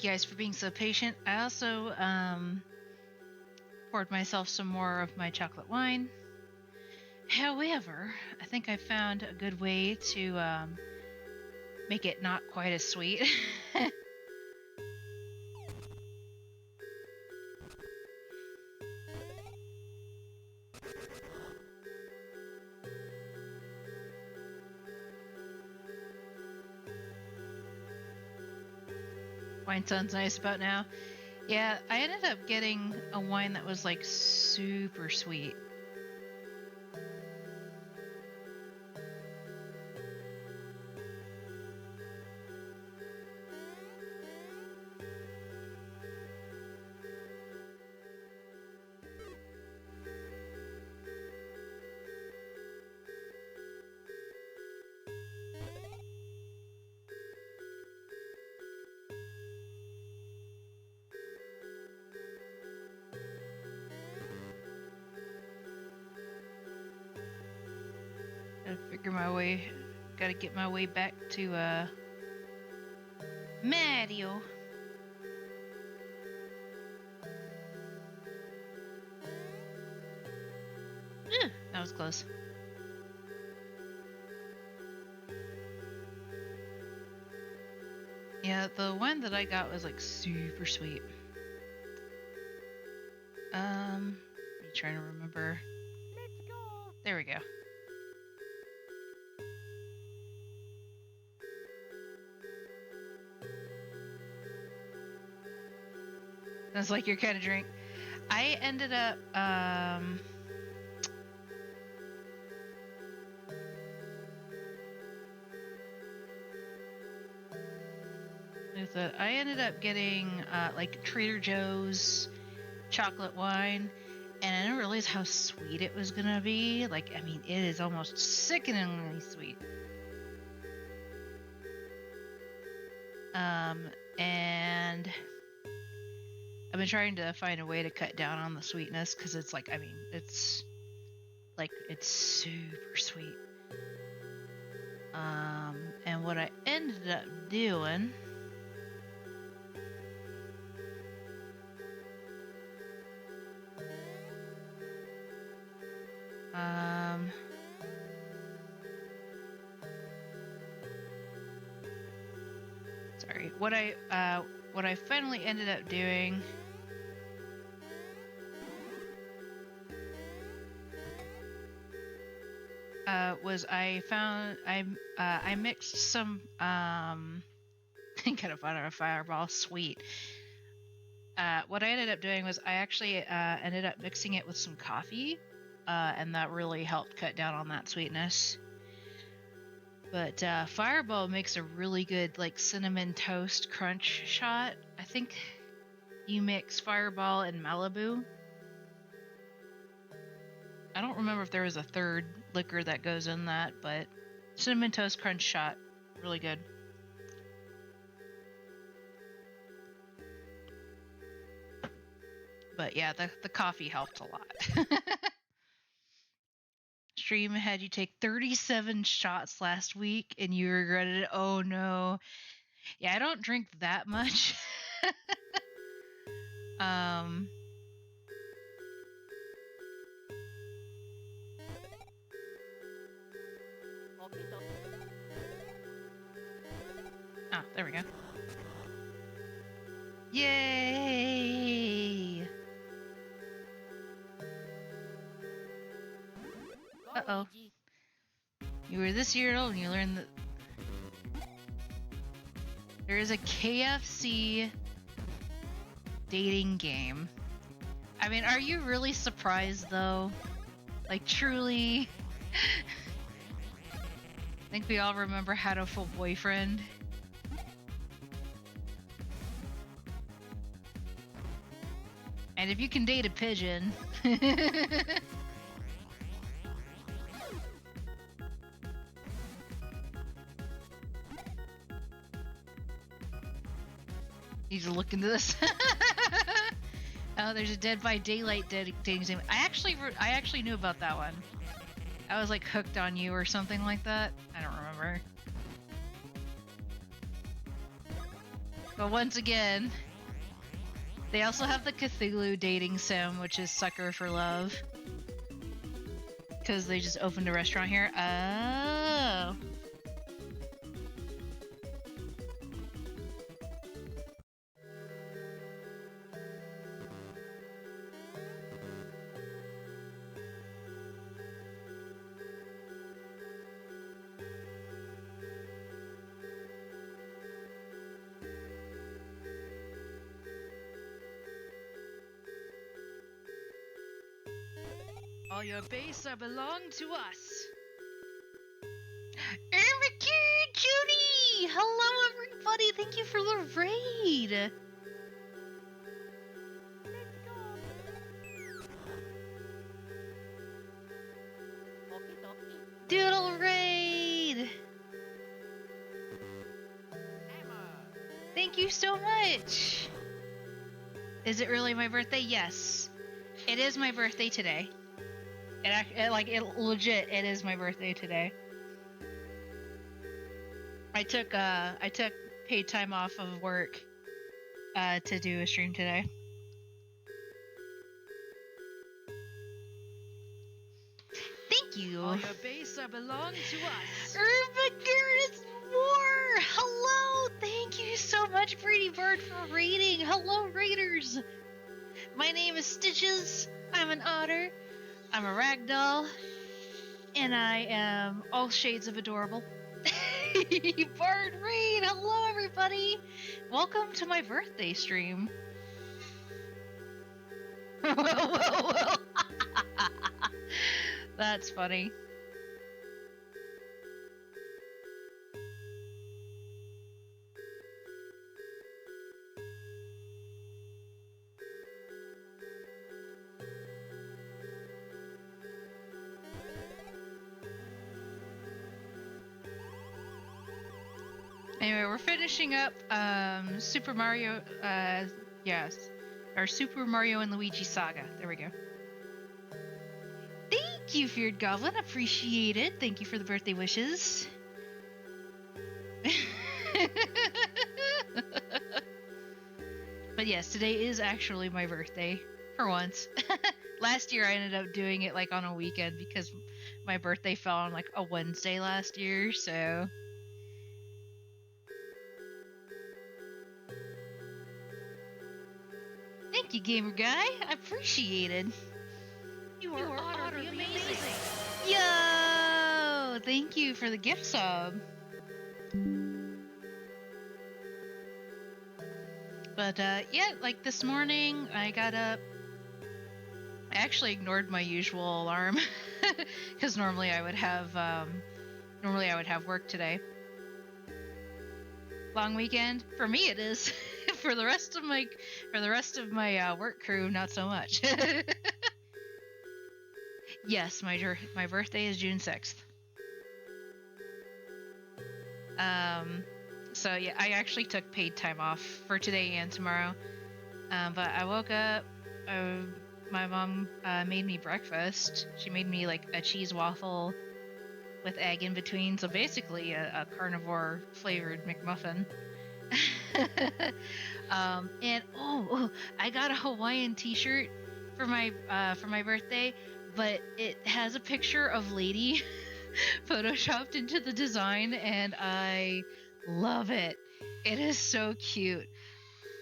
you guys for being so patient. I also poured myself some more of my chocolate wine. However, I think I found a good way to make it not quite as sweet. Wine sounds nice about now. Yeah, I ended up getting a wine that was like super sweet. Gotta get my way back to Mario. That was close. Yeah, the one that I got was like super sweet. I'm trying to remember. Let's go. There we go. Sounds like your kind of drink. I ended up I ended up getting like Trader Joe's chocolate wine, and I didn't realize how sweet it was gonna be. Like, I mean, it is almost sickeningly sweet. And I've been trying to find a way to cut down on the sweetness because it's like, I mean, it's super sweet. And what I ended up doing sorry, what I finally ended up doing was I mixed some kind of fun on a fireball sweet. What I ended up doing was I actually ended up mixing it with some coffee, and that really helped cut down on that sweetness. But Fireball makes a really good like cinnamon toast crunch shot. I think you mix Fireball and Malibu. I don't remember if there was a third liquor that goes in that, but cinnamon toast crunch shot, really good. But yeah, the coffee helped a lot. Stream had you take 37 shots last week and you regretted it. Oh no. Yeah, I don't drink that much. Oh, there we go. Yay! Uh-oh. You were this year old and you learned that there is a KFC dating game. I mean, are you really surprised though? Like, truly? I think we all remember Hatoful Boyfriend. And if you can date a pigeon... Need to look into this. Oh, there's a Dead by Daylight dating sim. I actually knew about that one. I was like hooked on you or something like that. I don't remember. But once again, they also have the Cthulhu dating sim, which is Sucker for Love. Because they just opened a restaurant here. Oh. All your base belong to us. Ermaki, Judy! Hello, everybody! Thank you for the raid! Doodle raid! Thank you so much! Is it really my birthday? Yes. It is my birthday today. Legit, it is my birthday today. I took paid time off of work to do a stream today. Thank you. All your base belong to us. Urban War! Hello! Thank you so much, Brady Bird, for raiding. Hello, raiders! My name is Stitches. I'm an otter. I'm a ragdoll. And I am all shades of adorable. Bird raid! Hello, everybody! Welcome to my birthday stream. Well. That's funny. Anyway, we're finishing up Super Mario, yes, our Super Mario and Luigi Saga. There we go. Thank you, Feared Goblin. Appreciate it. Thank you for the birthday wishes. But yes, today is actually my birthday, for once. Last year I ended up doing it like on a weekend because my birthday fell on like a Wednesday last year, so... Thank you, gamer guy. I appreciate it. You are utterly amazing. Yo! Thank you for the gift sub. But yeah, like this morning I got up. I actually ignored my usual alarm because normally I would have work today. Long weekend for me it is. For the rest of my work crew, not so much. Yes, my birthday is June 6th. So yeah, I actually took paid time off for today and tomorrow. But I woke up. My mom made me breakfast. She made me like a cheese waffle with egg in between. So basically a carnivore flavored McMuffin. And I got a Hawaiian t-shirt for my birthday, but it has a picture of Lady photoshopped into the design, and I love it. It is so cute.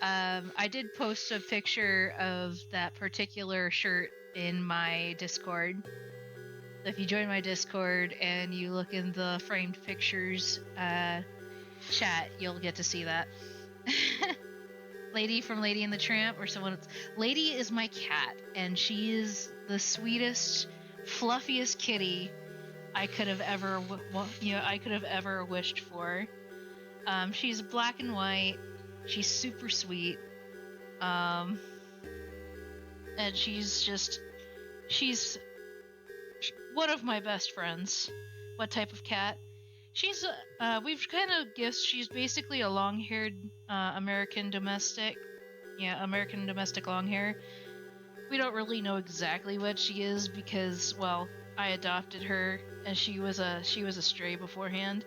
I did post a picture of that particular shirt in my Discord. If you join my Discord and you look in the framed pictures chat, you'll get to see that. Lady from Lady and the Tramp, or someone else. Lady is my cat, and she is the sweetest, fluffiest kitty I could have ever, wished for. She's black and white. She's super sweet. And she's one of my best friends. What type of cat? She's, we've kind of guessed she's basically a long-haired American domestic. Yeah, American domestic long hair. We don't really know exactly what she is because, well, I adopted her and she was a stray beforehand.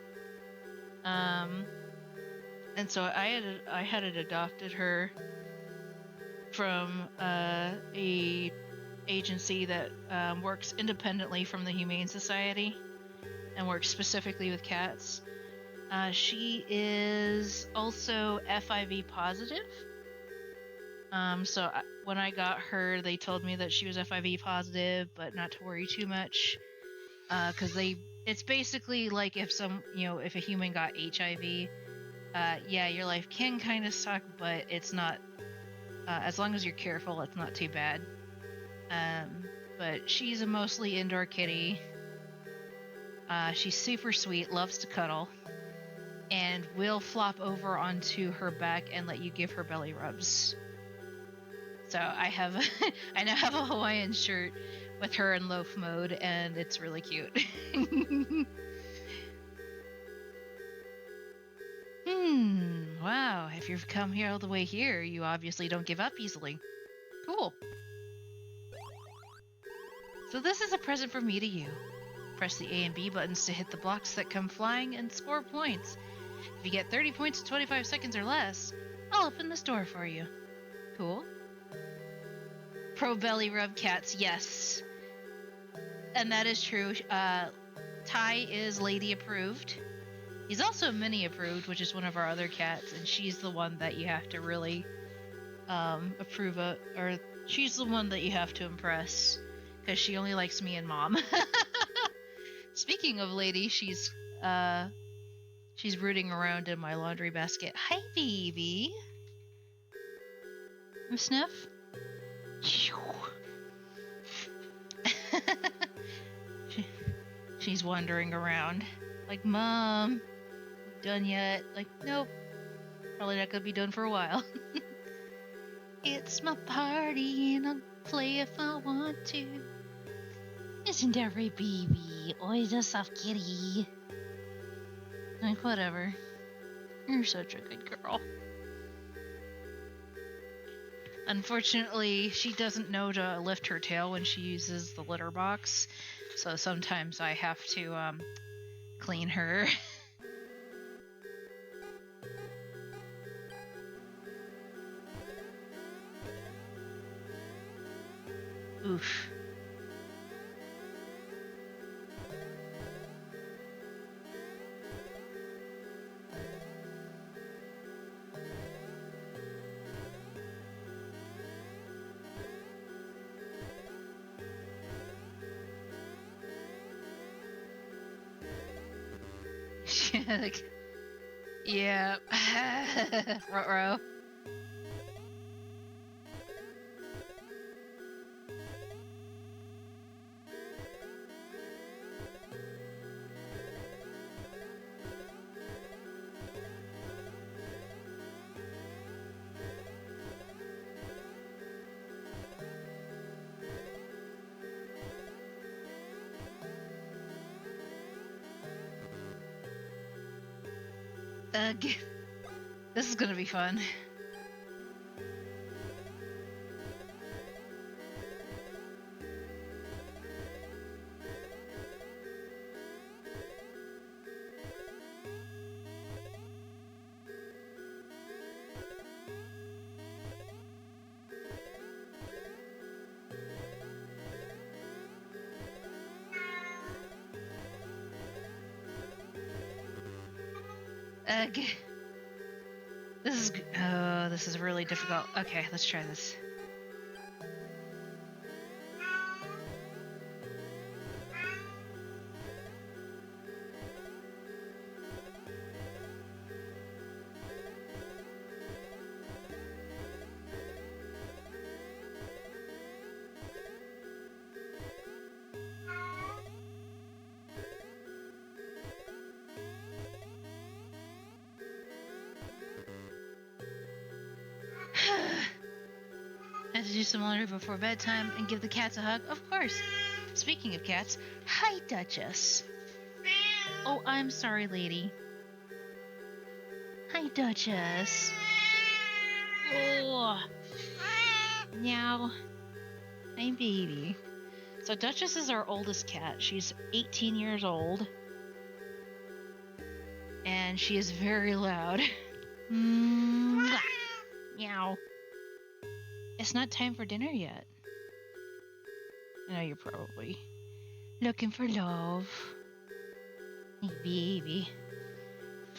And so I had adopted her from a agency that works independently from the Humane Society and works specifically with cats. She is also FIV positive. So when I got her, they told me that she was FIV positive, but not to worry too much, because it's basically like if if a human got HIV, yeah, your life can kind of suck, but it's not. As long as you're careful, it's not too bad. But she's a mostly indoor kitty. She's super sweet, loves to cuddle, and will flop over onto her back and let you give her belly rubs. So I now have a Hawaiian shirt with her in loaf mode, and it's really cute. Wow, if you've come here all the way here, you obviously don't give up easily. Cool. So this is a present from me to you. Press the A and B buttons to hit the blocks that come flying and score points. If you get 30 points in 25 seconds or less, I'll open this door for you. Cool. Pro belly rub cats, yes. And that is true. Ty is lady approved. He's also Minnie approved, which is one of our other cats, and she's the one that you have to really approve of, or she's the one that you have to impress, because she only likes me and Mom. Speaking of lady, she's rooting around in my laundry basket. Hi, baby. Sniff. She's wandering around like, Mom, done yet? Like, nope, probably not gonna be done for a while. It's my party and I'll play if I want to. Isn't every baby always a soft kitty? Like, whatever. You're such a good girl. Unfortunately, she doesn't know to lift her tail when she uses the litter box, so sometimes I have to clean her. Oof. Like, yeah. Ruh-roh. This is gonna be fun. This is really difficult. Okay, let's try this. Have to do some laundry before bedtime and give the cats a hug? Of course. Speaking of cats, hi, Duchess. Oh, I'm sorry, lady. Hi, Duchess. Oh. Meow. Hi, baby. So Duchess is our oldest cat. She's 18 years old. And she is very loud. Mwah. Meow. It's not time for dinner yet. I know you're probably looking for love. Hey, baby.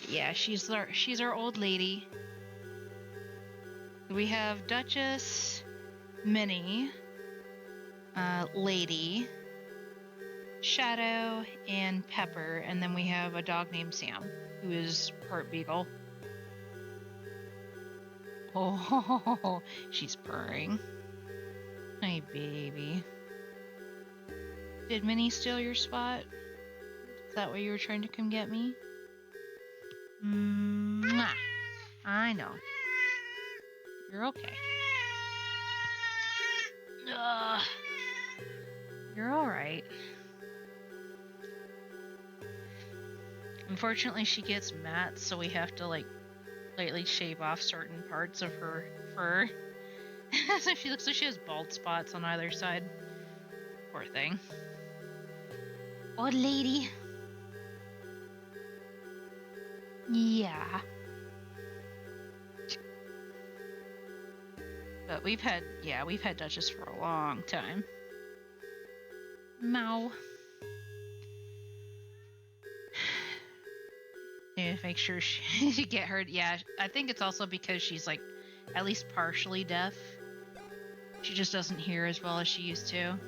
Yeah, she's our old lady. We have Duchess, Minnie, Lady, Shadow, and Pepper, and then we have a dog named Sam, who is part beagle. Oh, she's purring. Hey, baby. Did Minnie steal your spot? Is that why you were trying to come get me? Mwah. I know. You're okay. Ugh. You're alright. Unfortunately, she gets mats, so we have to, like, lightly shave off certain parts of her fur. So she looks like she has bald spots on either side. Poor thing. Old lady. Yeah. But we've had Duchess for a long time. Meow. Need to make sure she get her. Yeah, I think it's also because she's, like, at least partially deaf. She just doesn't hear as well as she used to.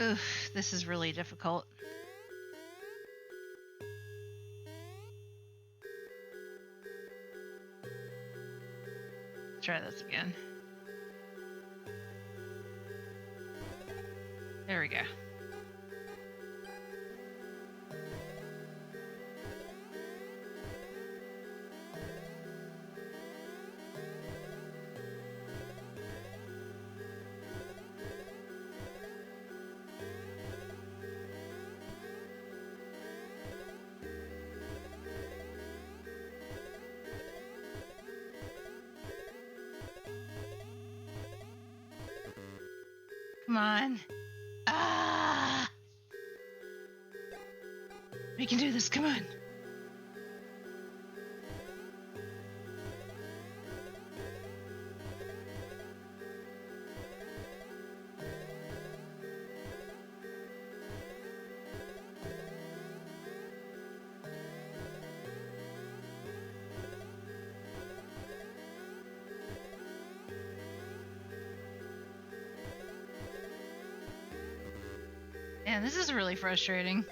Oof, this is really difficult. Let's try this again. There we go. Come on. Ah! We can do this, come on. Man, this is really frustrating.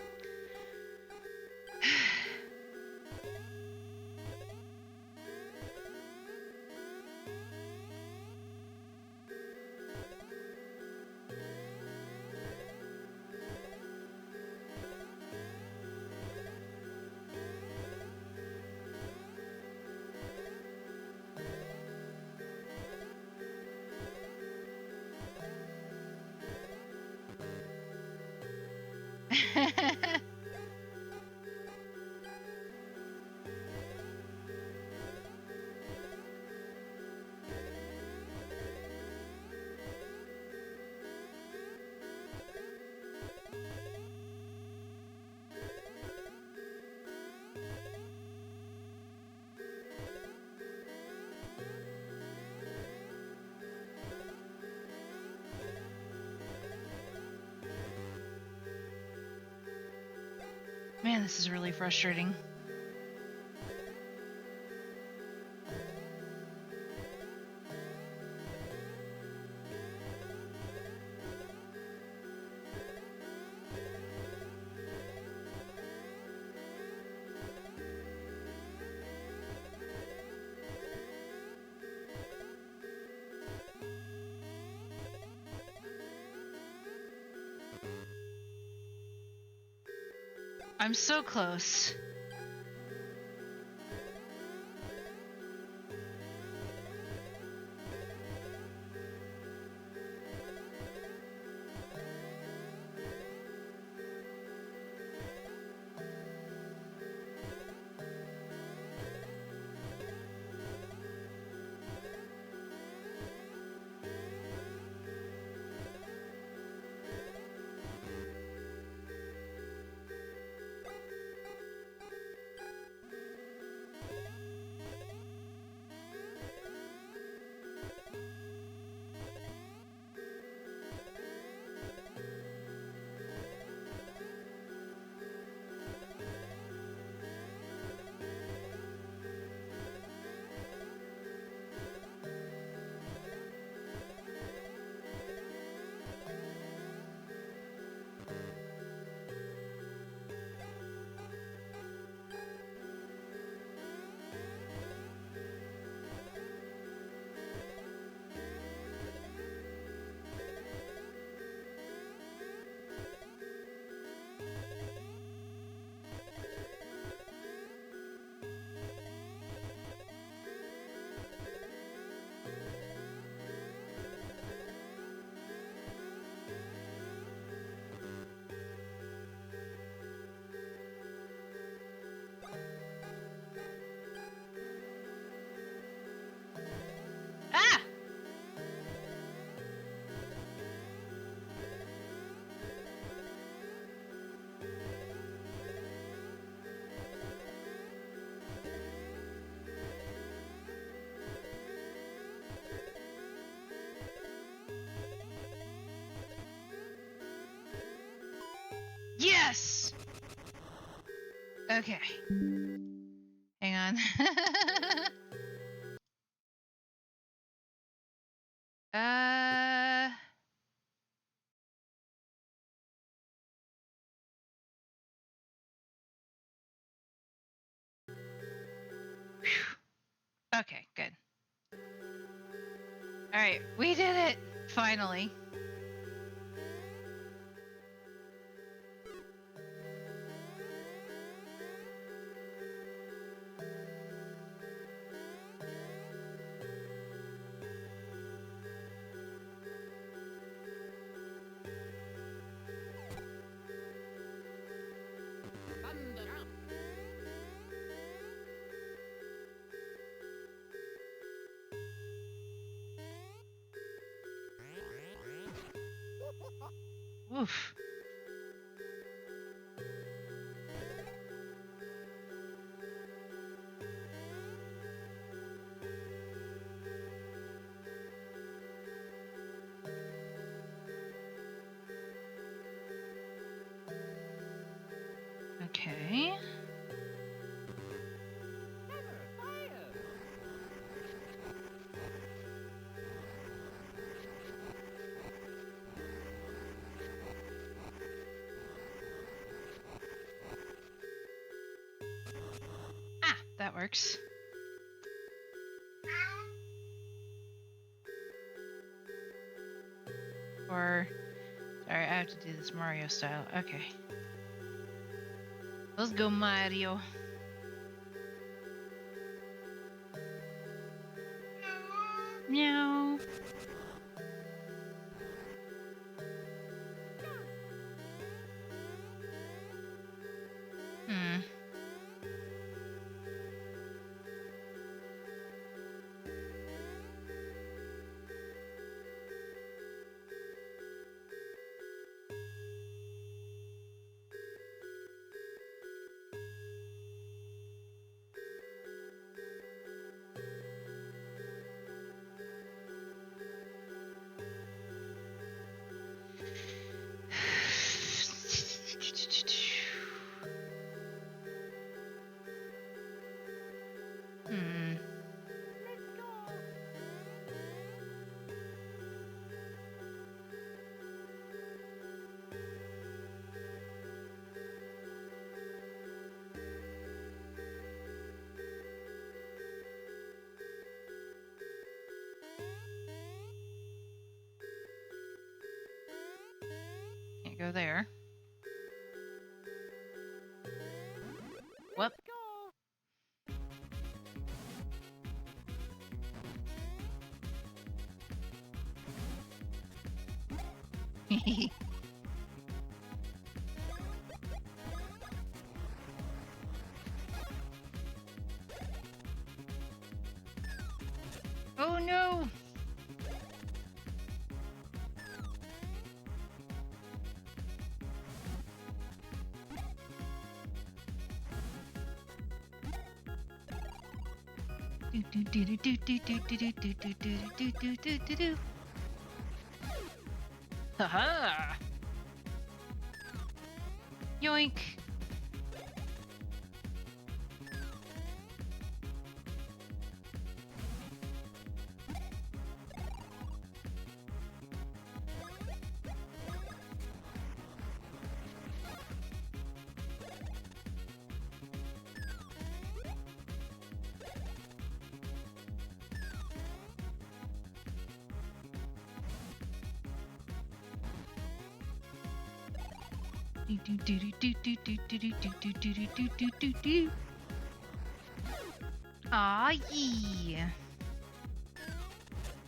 Man, this is really frustrating. I'm so close. Yes! Okay. Hang on. uh... Okay, good. Alright, we did it! Finally. Thunder up. Oof. Okay. Hammer, fire. Ah, that works. Or... Sorry, I have to do this Mario style. Okay. Let's go, Mario. Meow. Hmm. Hmm. Let's go. Can't go there. Whoop. Let's go. Oh no! Haha! Yoink! Aw, yeah.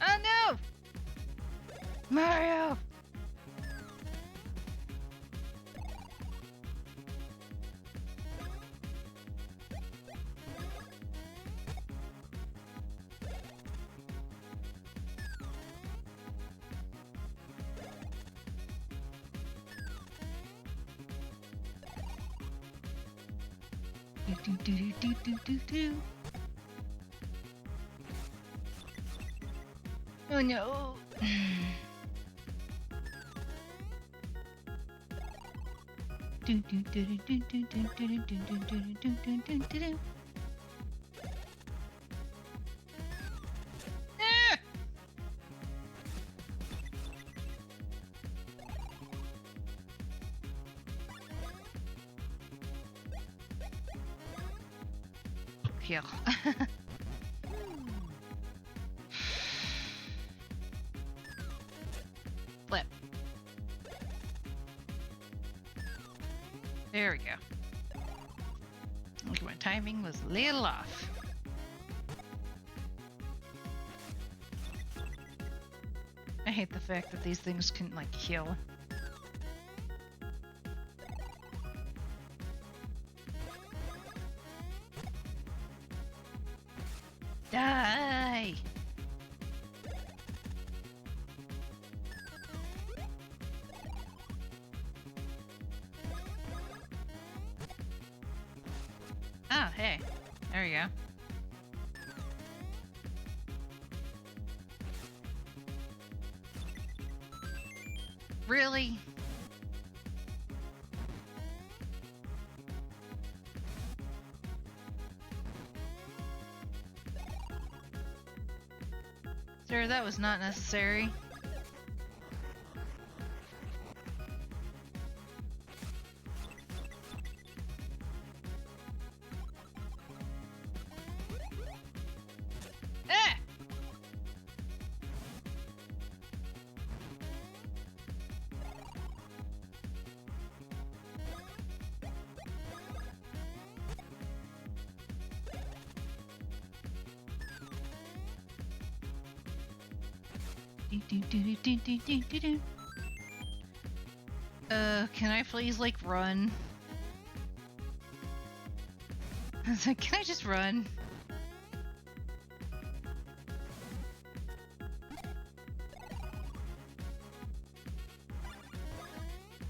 Oh no! Mario! Oh no! Here. Flip. There we go. Look, my timing was a little off. I hate the fact that these things can, like, kill. Die! Ah, hey. There you go. Really? Sir, that was not necessary. Ah! Can I please, like, run? I was like, can I just run?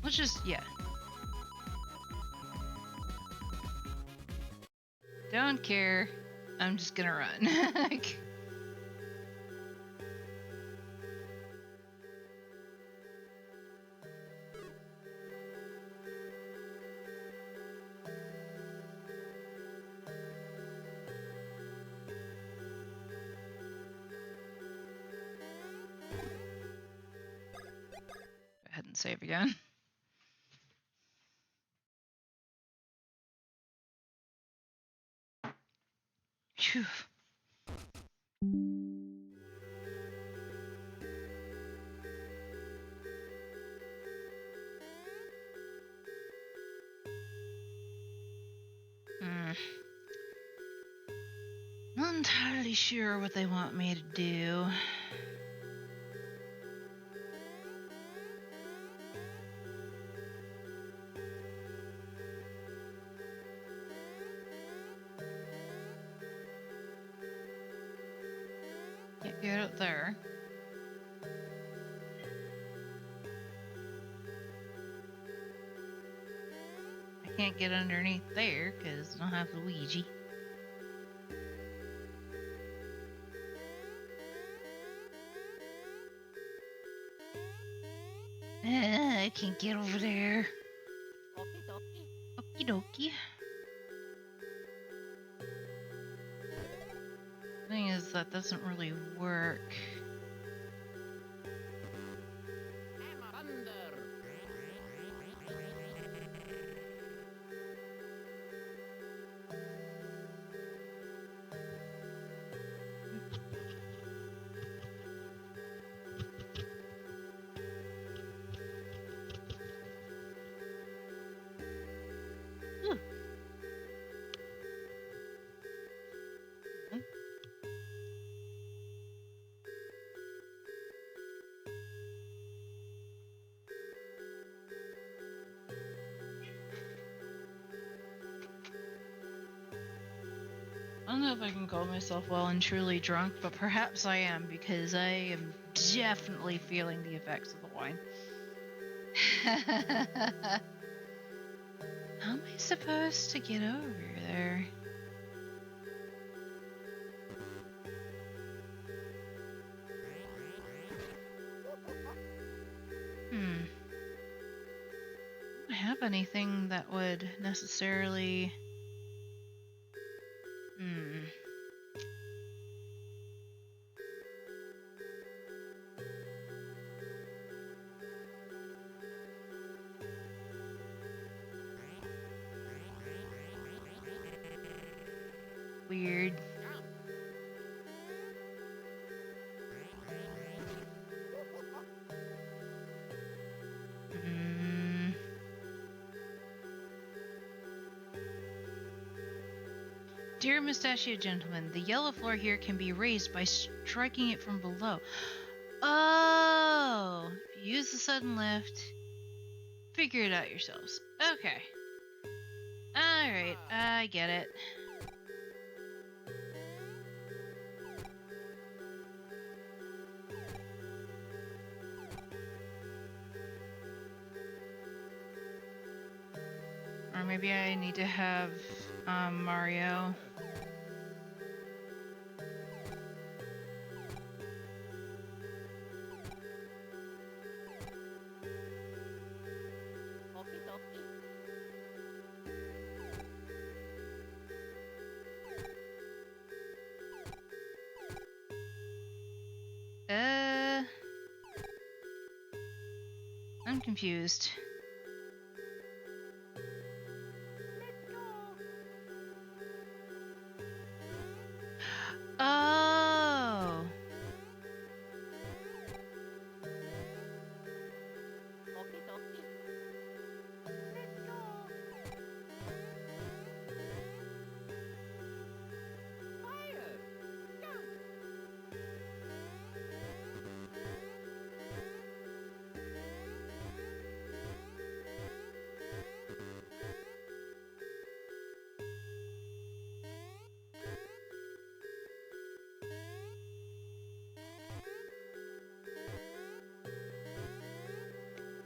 Let's just, yeah. Don't care. I'm just gonna run. Go ahead and save again. Phew. Not entirely sure what they want me to do. Can't get up there. I can't get underneath there because I don't have the Ouija. I can't get over there. Okie dokie. Okie dokie. Thing is, that doesn't really work. Hammer thunder. Ooh. I don't know if I can call myself well and truly drunk, but perhaps I am because I am definitely feeling the effects of the wine. How am I supposed to get over there? What anything that would necessarily... Weird. Dear Mustachioed Gentleman, the yellow floor here can be raised by striking it from below. Oh! If you use the sudden lift, figure it out yourselves. Okay. Alright, I get it. Or maybe I need to have Mario. I'm confused. Oh!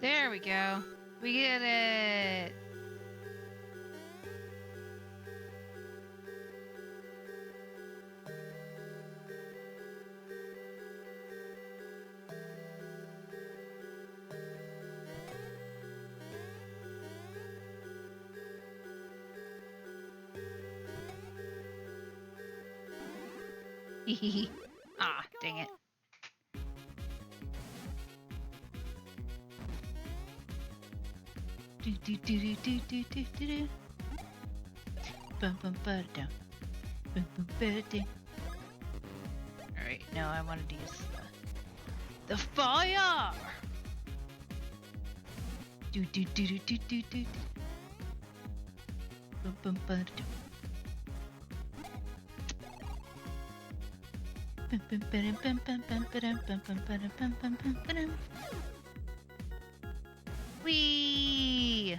There we go. We get it! Ah, dang it. Do do do do do do do do do. Bum bum ba da. Bum bum ba da. Alright, no, I wanted to use the fire! Do do do do do do do. Bum bum ba da. Bum bum ba dum bum bum bum ba dum bum bum ba dum bum bum bum ba dum. Whee!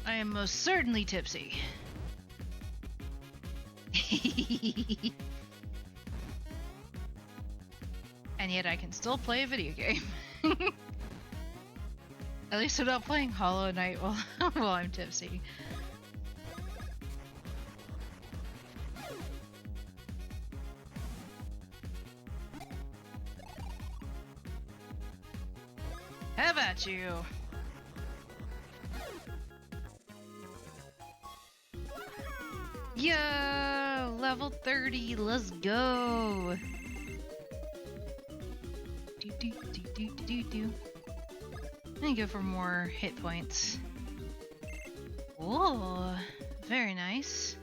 I am most certainly tipsy. And yet I can still play a video game. At least I'm not playing Hollow Knight while I'm tipsy. How about you? Yo! Level 30, let's go! Do do do do do do. I'm gonna go for more hit points. Oh, very nice.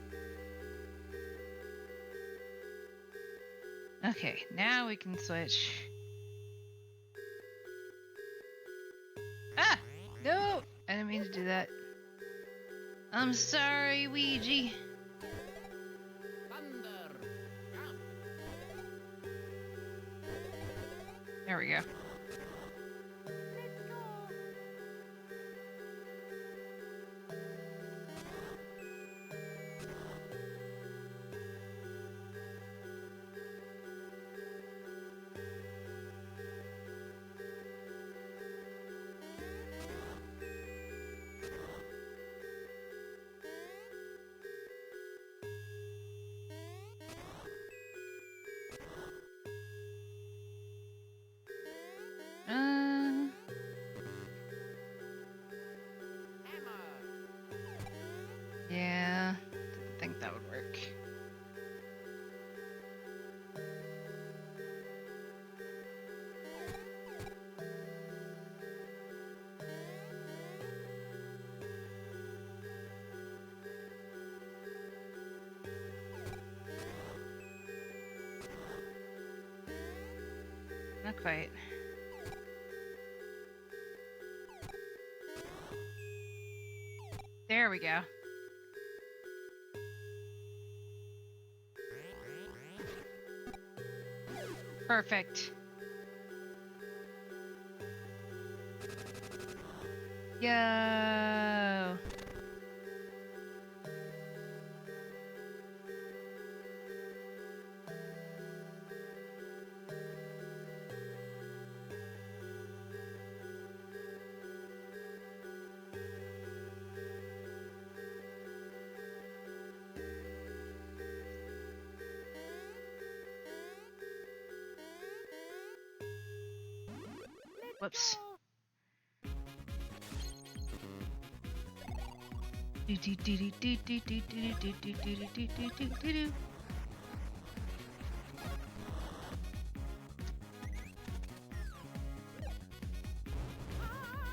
Okay, now we can switch. Ah! No! I didn't mean to do that. I'm sorry, Ouija. There we go. Not quite. There we go. Perfect. Yo! Whoops.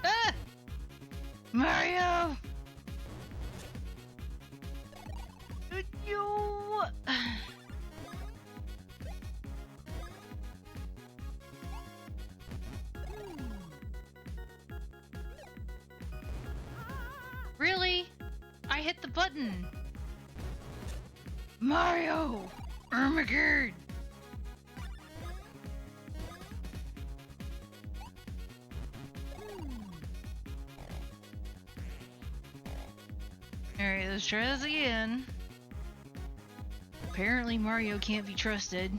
Ah! Mario! You! Really? I hit the button. Mario! Ermagerd! Alright, let's try this again. Apparently Mario can't be trusted.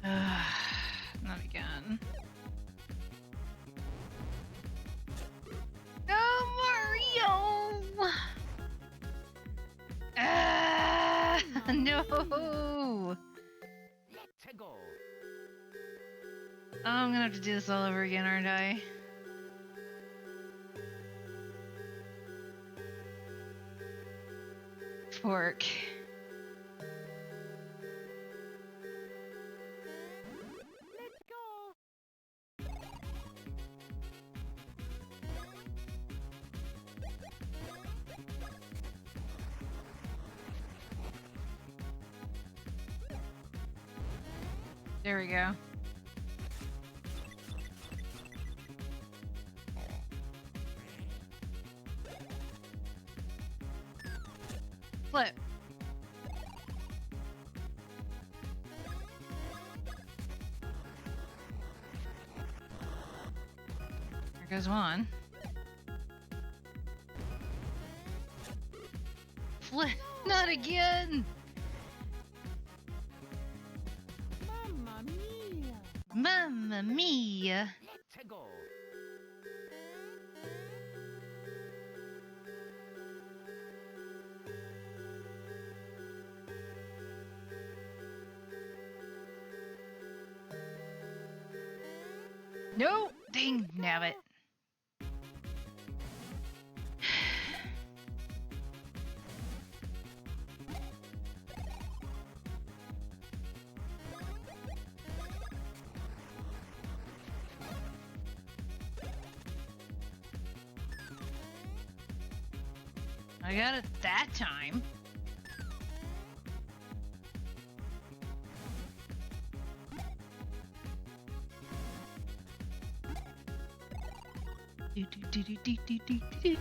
Not again. No, Mario! Ah, no! Let's go. Oh, I'm gonna have to do this all over again, aren't I? Fork. Let's go. There we go. Flip. There goes one. Flip. Not again! Mamma mia. Mamma mia! Let's go. No! Dang nabbit. I got it that time. Do, do, do, do, do, do, do, do.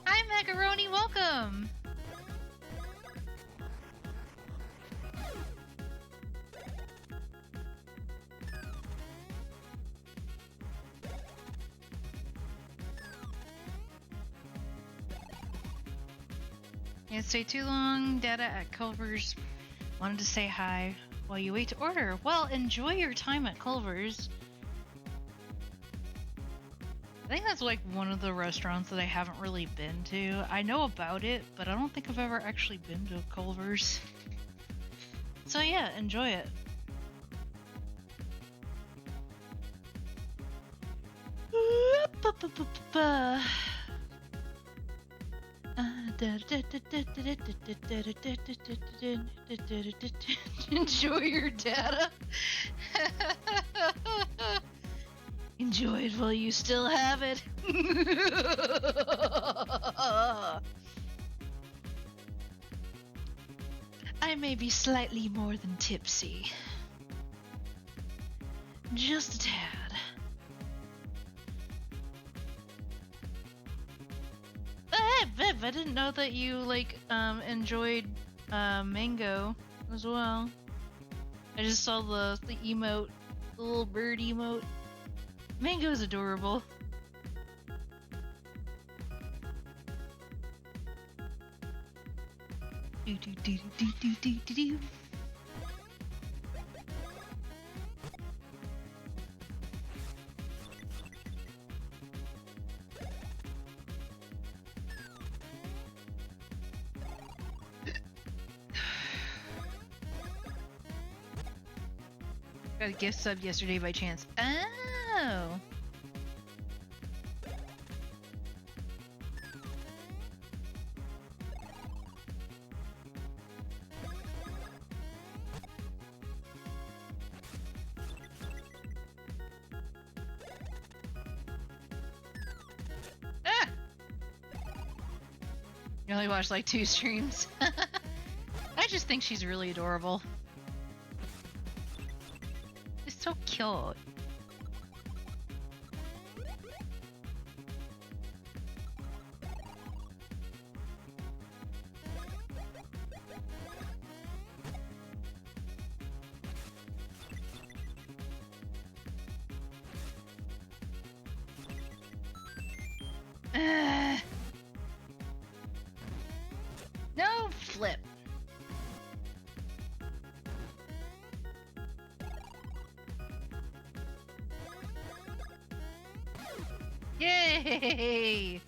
Hi, Macaroni, welcome! Can't stay too long. Data at Culver's wanted to say hi while you wait to order. Well, enjoy your time at Culver's. I think that's like one of the restaurants that I haven't really been to. I know about it, but I don't think I've ever actually been to Culver's. So yeah, enjoy it. Enjoy your data. Enjoy it while you still have it. I may be slightly more than tipsy. Just a tad. Viv, I didn't know that you like enjoyed mango as well. I just saw the emote, the little bird emote. Mango's adorable. Do do do do do do do do. Got a gift sub yesterday by chance. Oh. Ah! You only watched like 2 streams. I just think she's really adorable. It's so cute. No flip. Yay!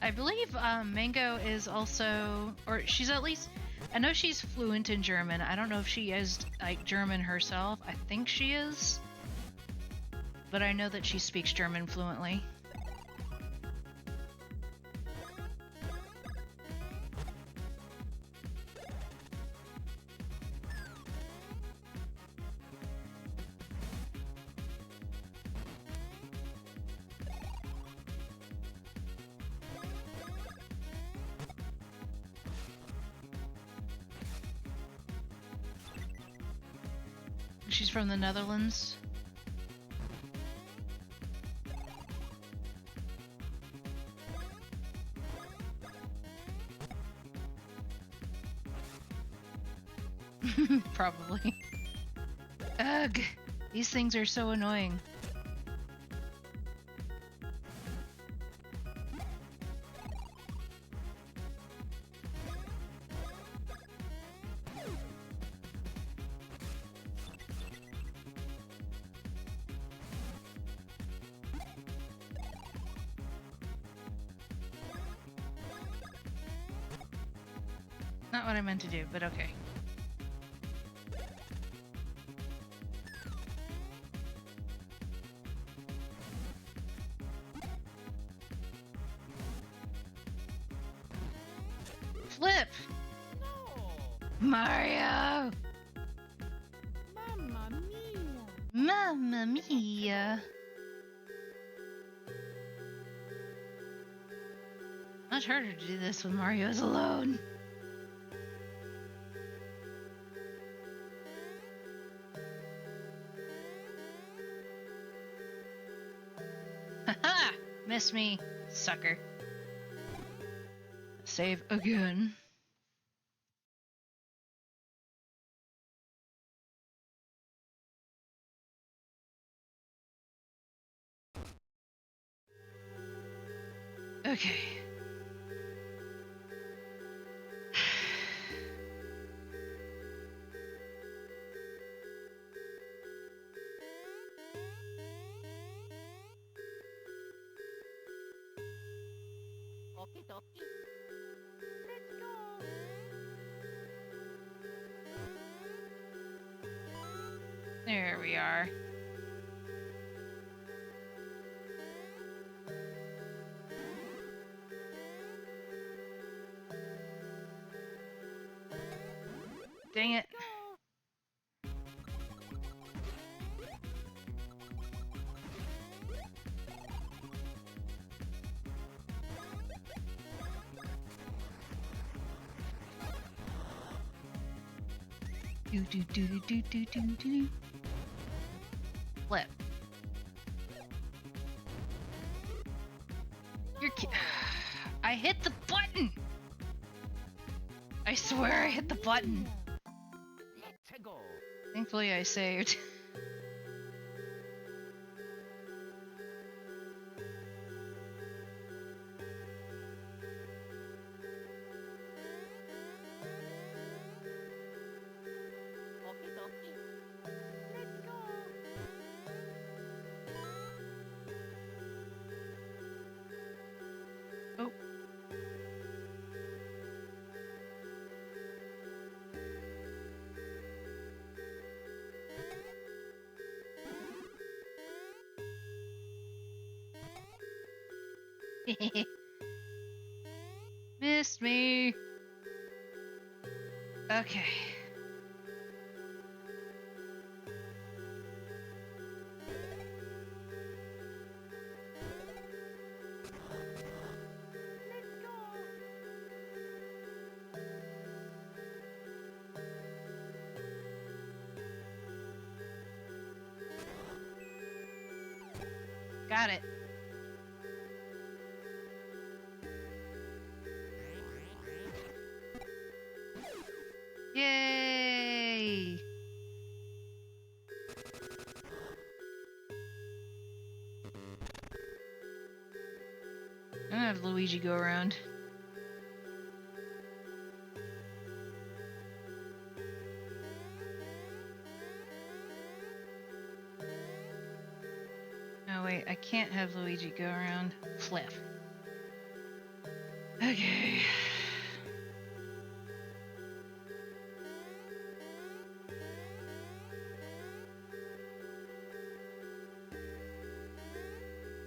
I believe Mango is also, or she's at least, I know she's fluent in German. I don't know if she is like German herself. I think she is, but I know that she speaks German fluently. She's from the Netherlands. Probably. Ugh, these things are so annoying. Not what I meant to do, but okay. Flip! No! Mario! Mamma mia! Mamma mia! Much harder to do this when Mario's alone. Haha! Miss me, sucker. Save again. Okay. Okie dokie. Let's go. There we are. Dang it. Do do do do do do do do. Flip. You're I hit the button. I swear I hit the button. Let's go. Thankfully I saved. Okie dokie. Let's go. Oh. Missed me. Okay. Let's go. Got it. Yay! I'm gonna have Luigi go around. Oh wait, I can't have Luigi go around. Flip. Okay.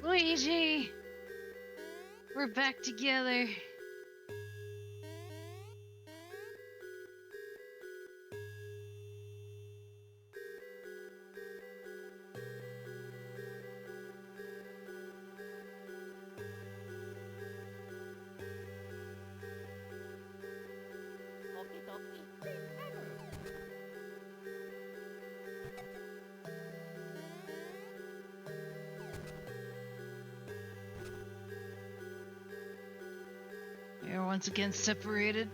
Luigi! We're back together. Okie dokie. Big hammer. We're once again separated.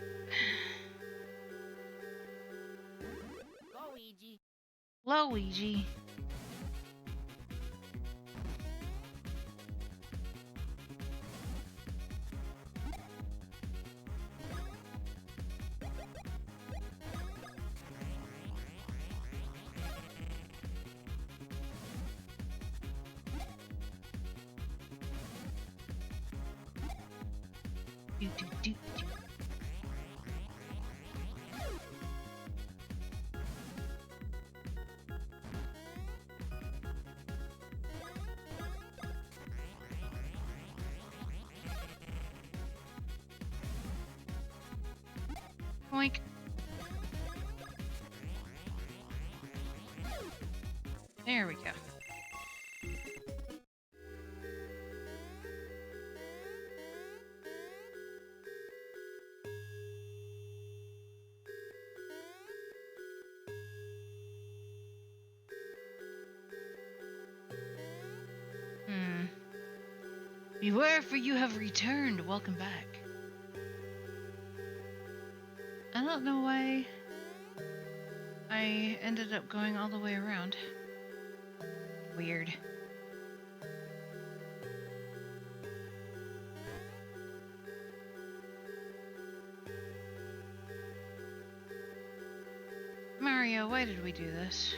Luigi. Luigi. Do, do, do, do. Boink. There we go. Beware, for you have returned. Welcome back. I don't know why I ended up going all the way around. Weird. Mario, why did we do this?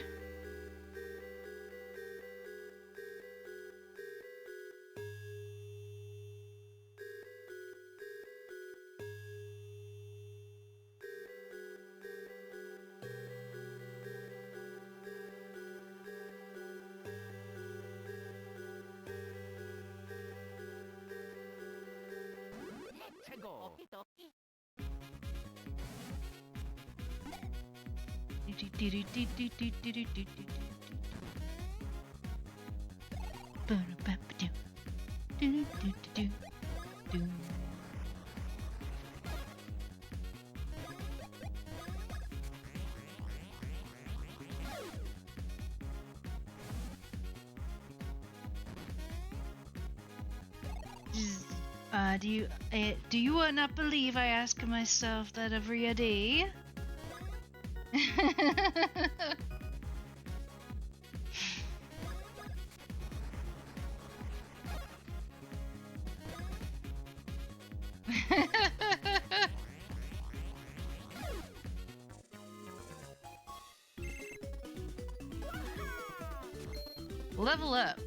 Let's go. Do you not believe I ask myself that every day? Level up.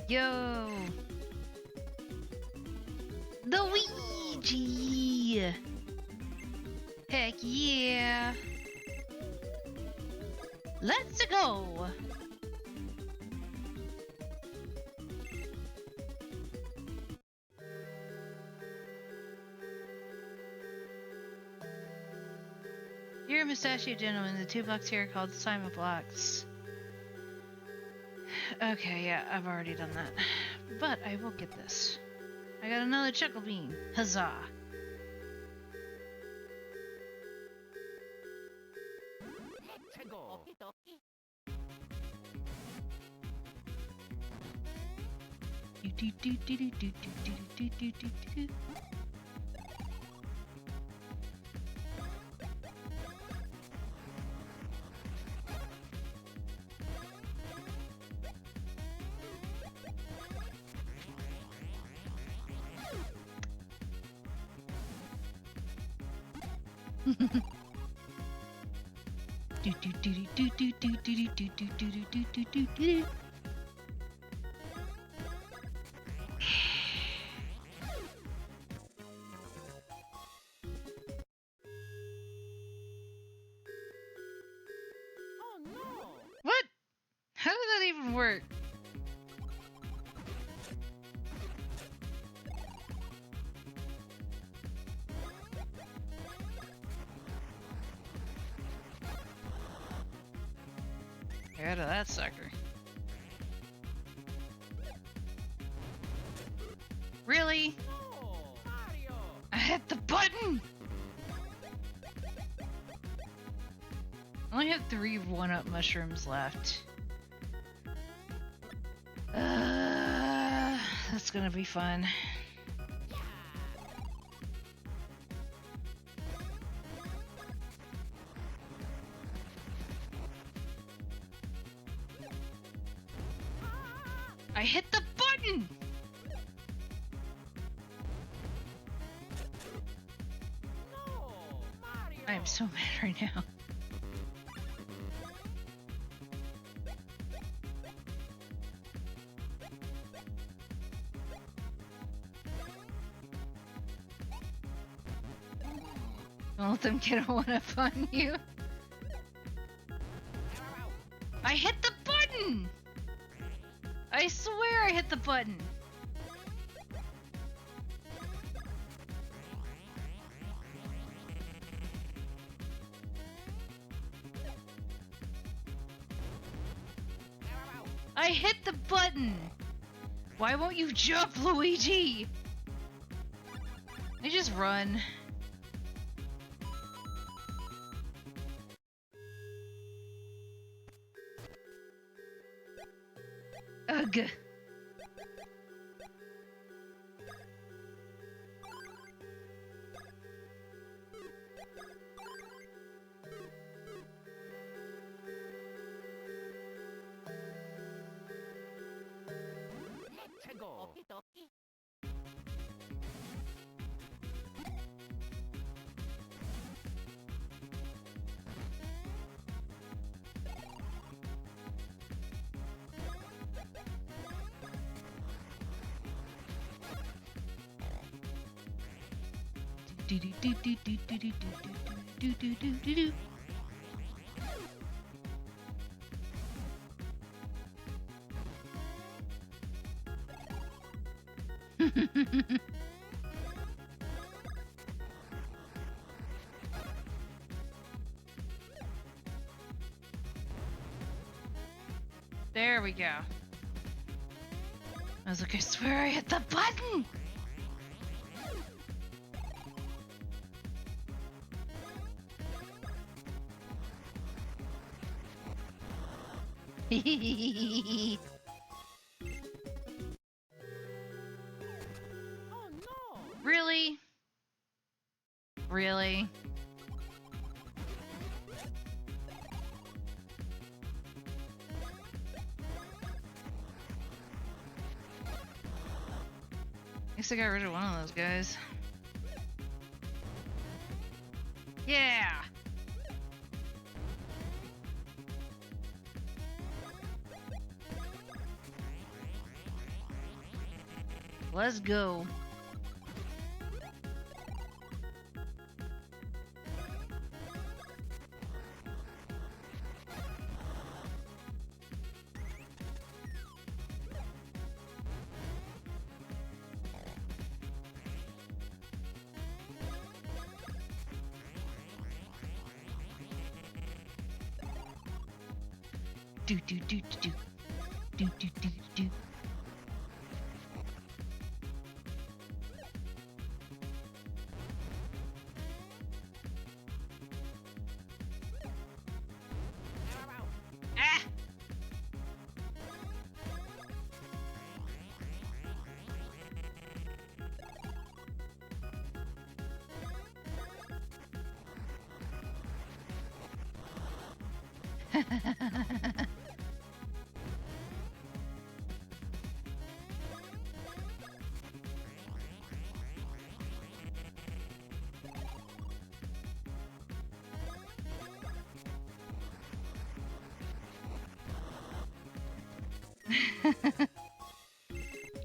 Yo! Luigi! Heck yeah! Let's go! You're a mustachioed gentleman. The 2 blocks here are called Simon blocks. Okay, yeah, I've already done that. But I will get this. I got another chuckle bean. Huzzah! Let's go. Oh no! What? How did that even work? Get out of that sucker. Really? No! Mario! I hit the button! I only have 3 1-up mushrooms left. That's gonna be fun. I hit the button! No! Mario! I am so mad right now. Don't let them get a 1-up on you. I hit the button! I swear I hit the button. I hit the button! Why won't you jump, Luigi? I just run. Ugh. Let's go. Do do do do do do do do do do do do. There we go. I was like, I swear I hit the button! Oh no! Really? Really? Guess I got rid of one of those guys. Yeah! Let's go. Do do do do do do do do. Ah!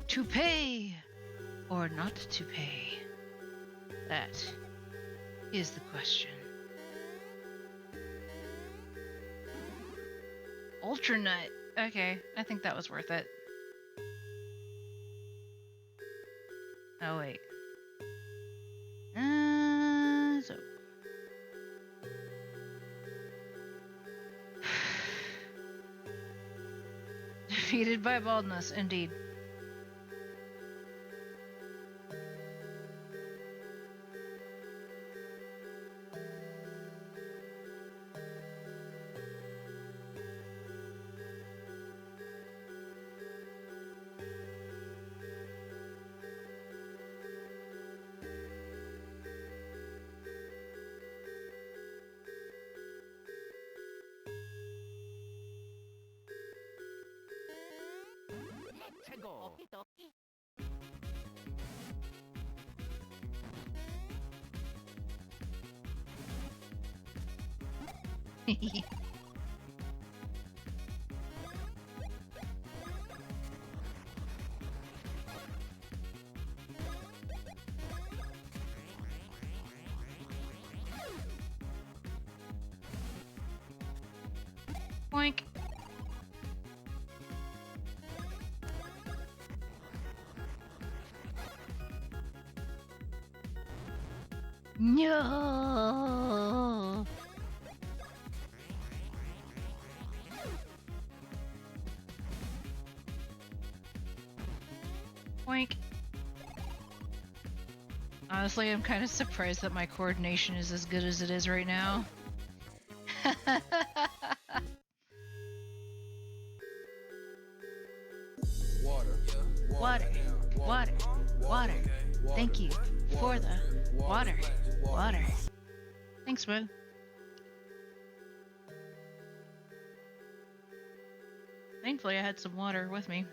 To pay or not to pay? That is the question. Ultra Nut. Okay, I think that was worth it. Oh wait. So defeated by baldness, indeed. Let's go. Okie dokie. Boink. No. Boink. Honestly, I'm kind of surprised that my coordination is as good as it is right now. Water, water, water. Thank you for the water, water. Thanks, bud. Thankfully, I had some water with me.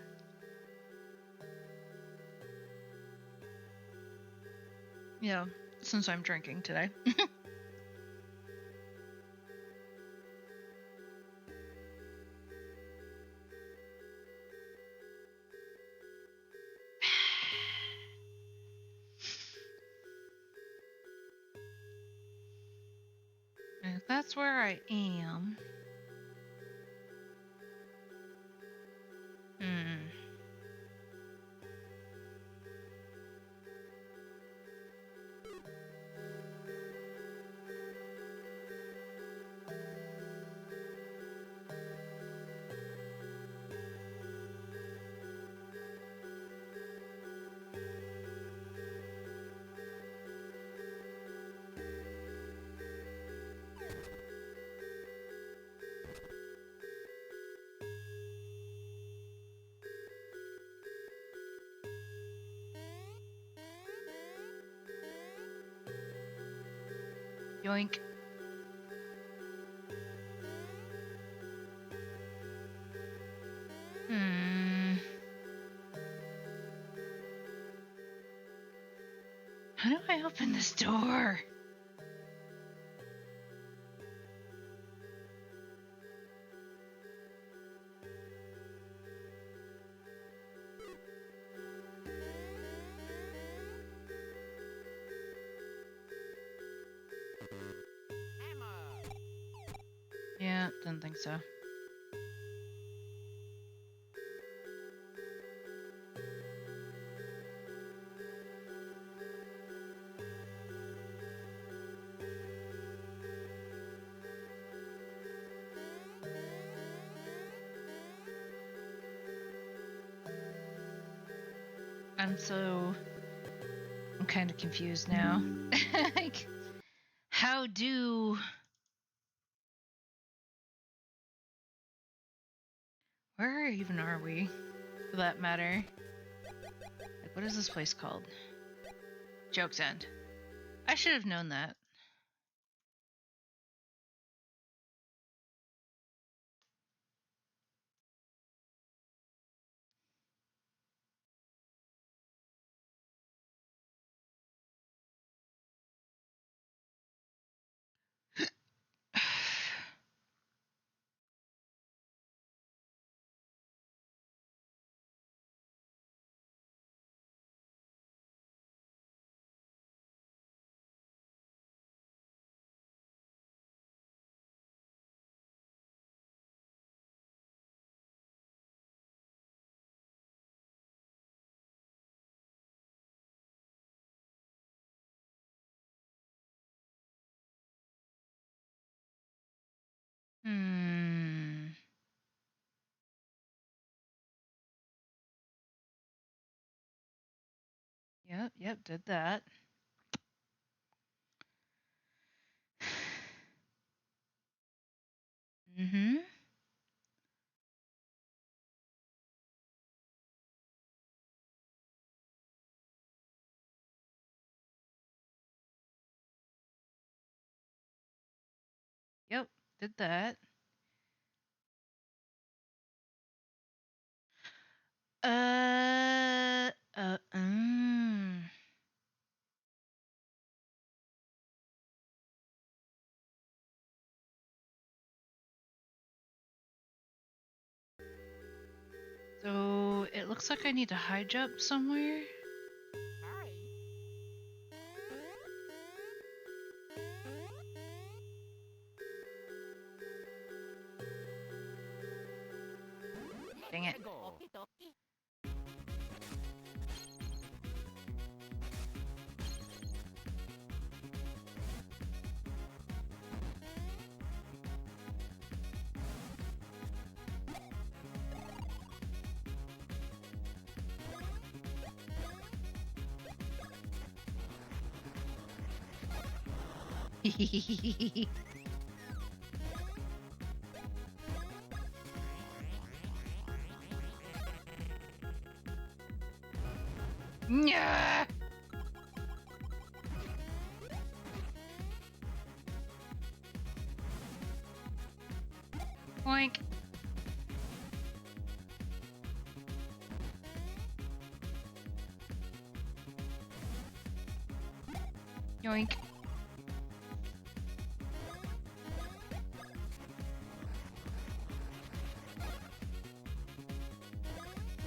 Yeah, since I'm drinking today. that's where I am. Yoink. How do I open this door? Yeah, didn't think so. I'm kind of confused now. Like, where even are we, for that matter? Like, what is this place called? Joke's End. I should have known that. Yep, did that. Yep, did that. So it looks like I need to high jump somewhere. Dang it. Yeah. Boink. Yoink.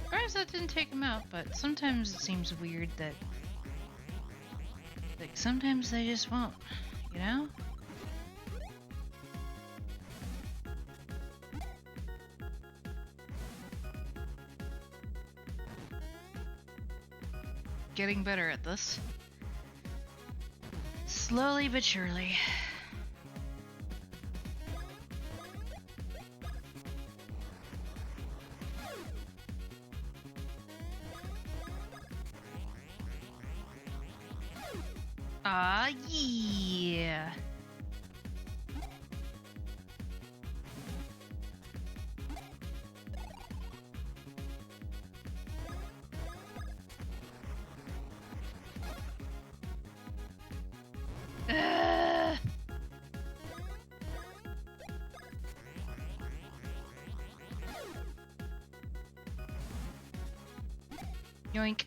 Perhaps that didn't take him out, but sometimes it seems weird that, like, sometimes they just won't, you know? getting better at this. Slowly but surely. Ah, yeah. Yoink.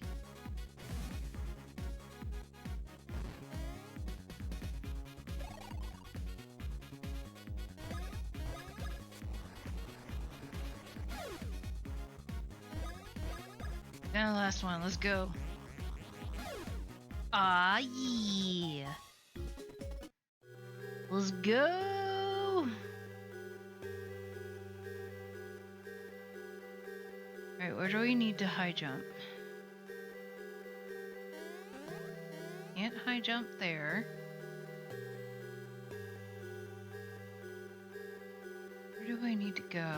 Now the last one, let's go. Ah, yeah. Let's go. Alright, where do we need to high jump? Can't high jump there. Where do I need to go?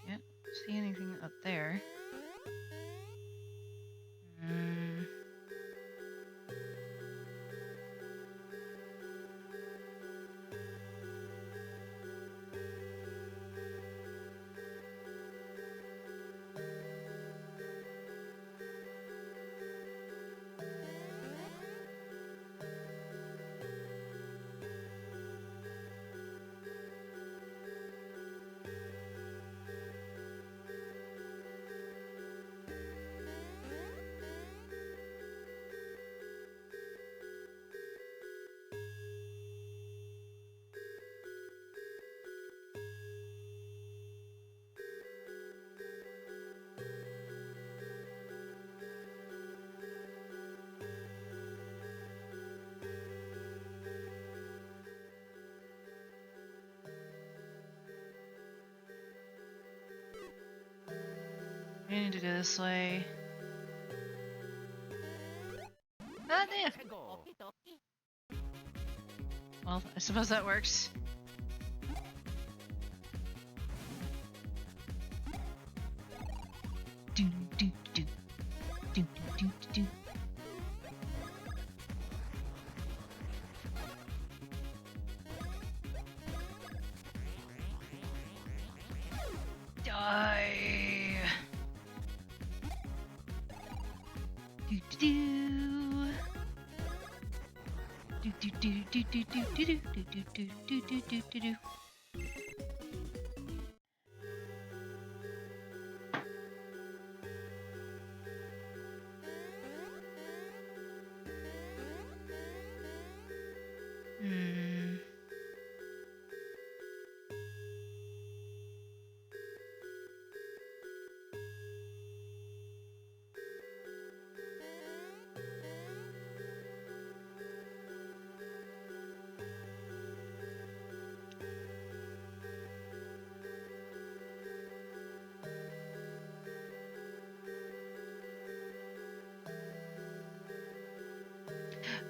Can't see anything up there. I need to go this way. Ah, damn. Well, I suppose that works. Do do do do do do. Die. Do do do. Do do do do do do do do do do do do do do.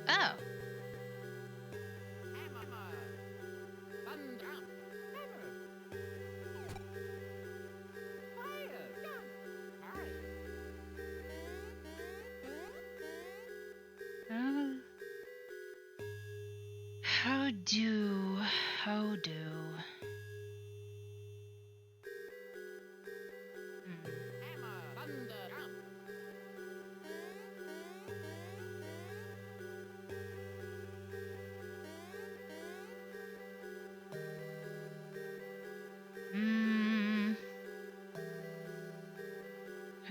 Oh. How do? How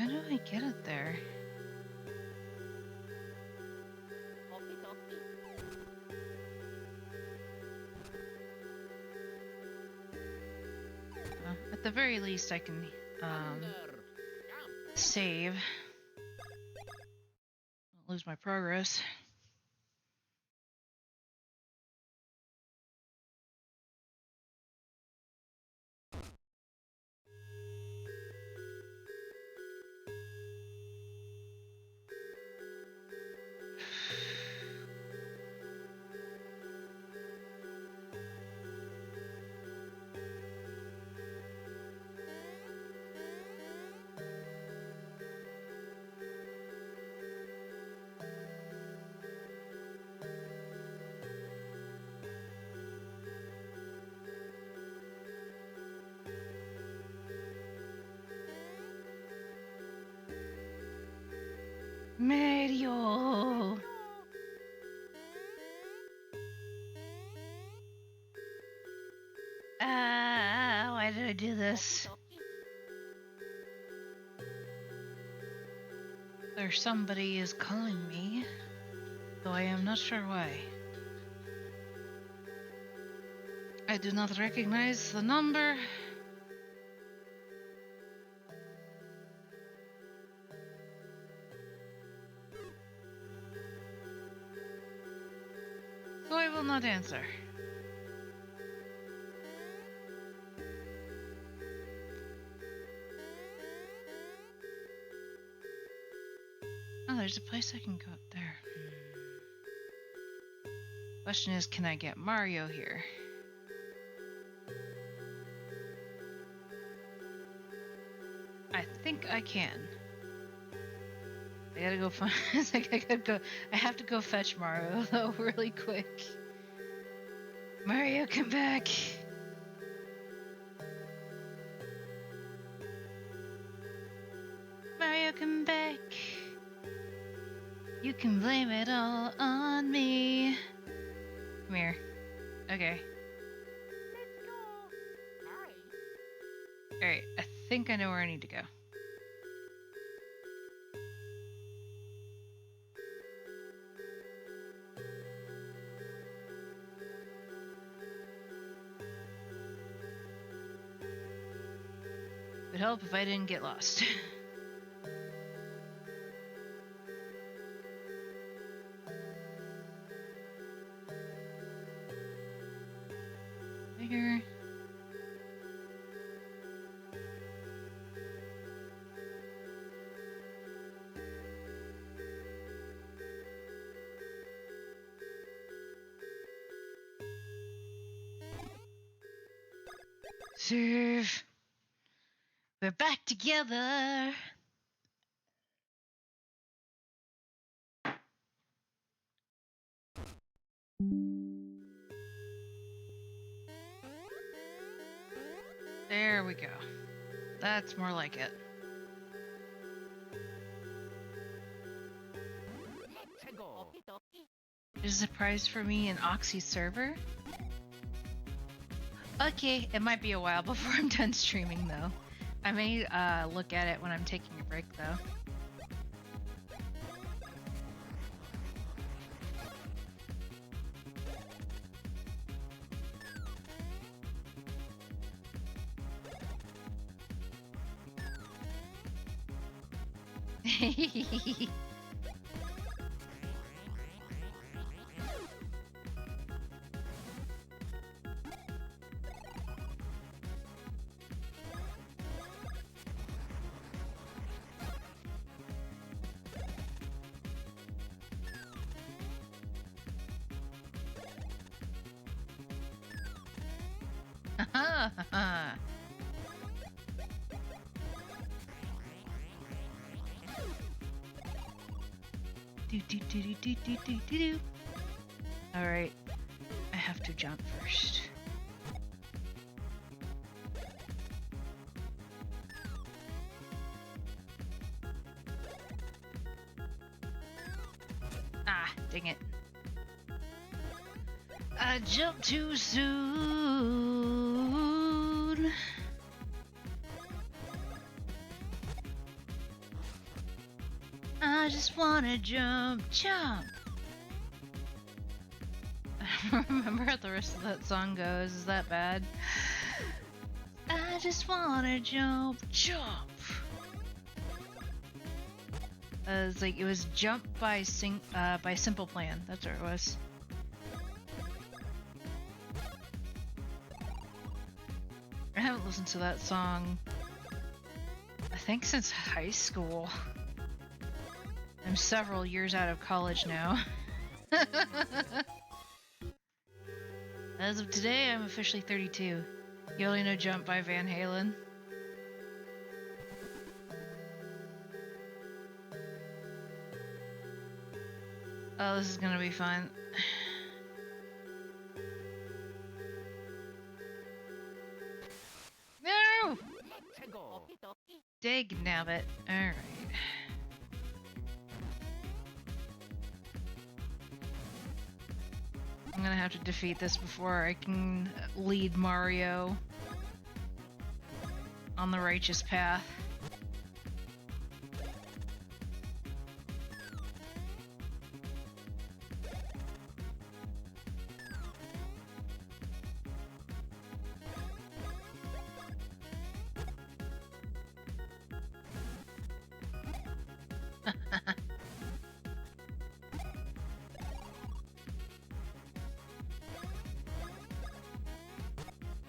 do I get it there? At the very least, I can save. Don't lose my progress. Mario! Ah, why did I do this? There somebody is calling me, though I am not sure why. I do not recognize the number. So I will not answer. Oh, there's a place I can go up there. Question is, can I get Mario here? I think I can. I gotta go find. I have to go fetch Mario though, really quick. Mario, come back! Mario, come back! You can blame it all on me. Come here. Okay. Let's go. Hurry. Alright, I think I know where I need to go. Would help if I didn't get lost. Here. Serve. We're back together. There we go. That's more like it. Let's go. There's a prize for me in Oxy's server. Okay, it might be a while before I'm done streaming though. I may look at it when I'm taking a break though. Do. Alright, I have to jump first. Ah, dang it. I jumped too soon. I just wanna jump. I don't remember how the rest of that song goes. Is that bad? I just wanna jump. It's like it was Jump by Simple Plan. That's where it was. I haven't listened to that song, I think, since high school. I'm several years out of college now. As of today, I'm officially 32. You only know Jump by Van Halen. Oh, this is gonna be fun. No! Let's go. Dig nabbit. Alright. I'm gonna have to defeat this before I can lead Mario on the righteous path.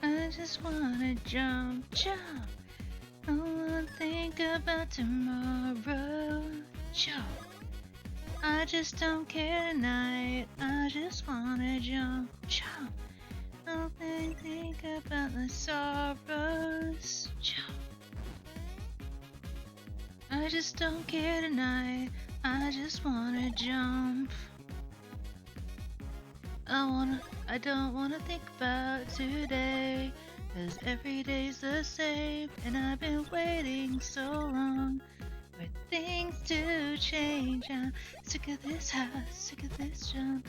I just wanna jump, jump. I wanna think about tomorrow, jump. I just don't care tonight. I just wanna jump, jump. I don't think about my sorrows, jump. I just don't care tonight. I just wanna jump. I don't wanna think about today, 'cause every day's the same, and I've been waiting so long for things to change. I'm sick of this house, sick of this jump,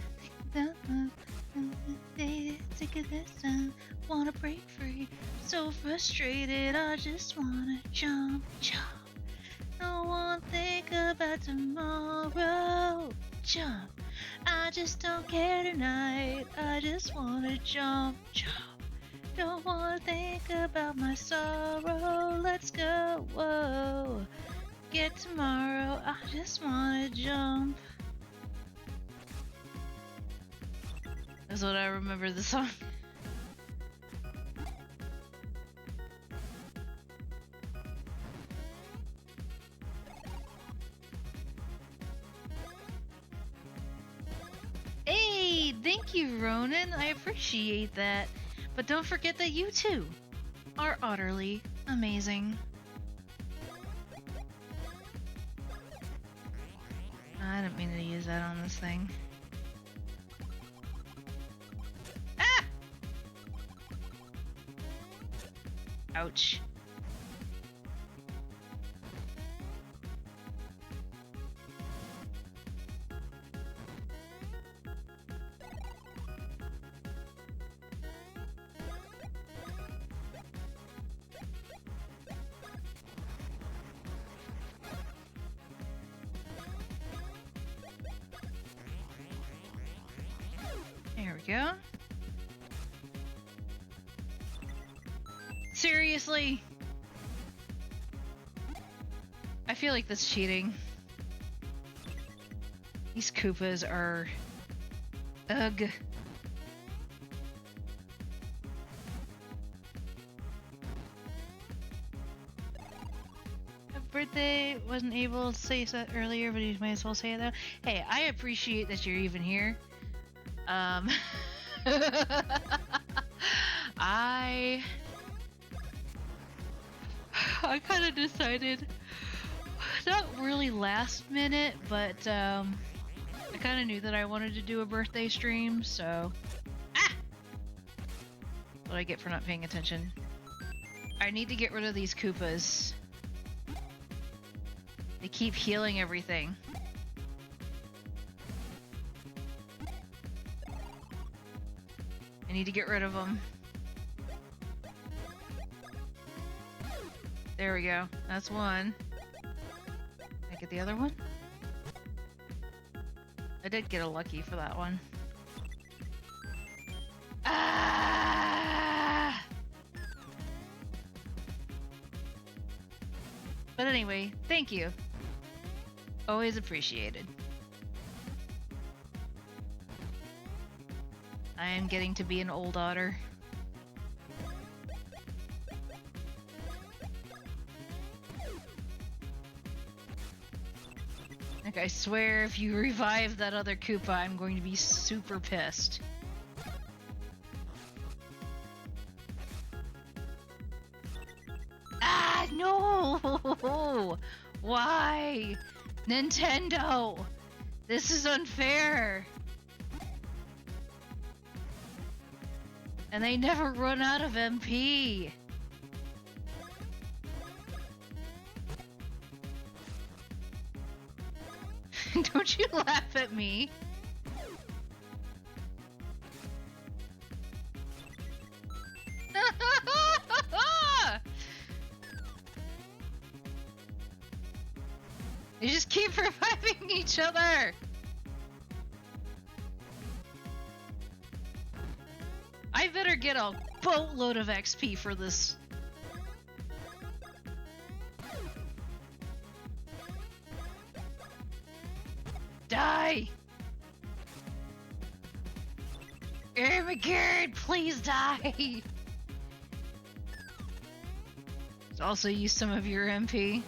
sick of this time. Wanna break free, so frustrated. I just wanna jump, jump. Don't wanna think about tomorrow, jump. I just don't care tonight. I just wanna jump, jump. Don't wanna think about my sorrow. Let's go, whoa. Get tomorrow. I just wanna jump. That's what I remember the song. Hey, thank you, Ronan. I appreciate that. But don't forget that you too are utterly amazing. I didn't mean to use that on this thing. Ah! Ouch. There we go. Seriously? I feel like that's cheating. These Koopas are... Ugh. Birthday, wasn't able to say that earlier, but you might as well say it now. Hey, I appreciate that you're even here. I kind of decided, not really last minute, but I kind of knew that I wanted to do a birthday stream, so what I get for not paying attention. I need to get rid of these Koopas. They keep healing everything. I need to get rid of them. There we go. That's one. Can I get the other one? I did get a lucky for that one. Ah! But anyway, thank you. Always appreciated. I am getting to be an old otter. Like, I swear if you revive that other Koopa, I'm going to be super pissed. Ah, no! Why? Nintendo! This is unfair! And they never run out of MP. Don't you laugh at me. keep reviving each other! I better get a boatload of XP for this. Die! Armageddon, please die! Also use some of your MP.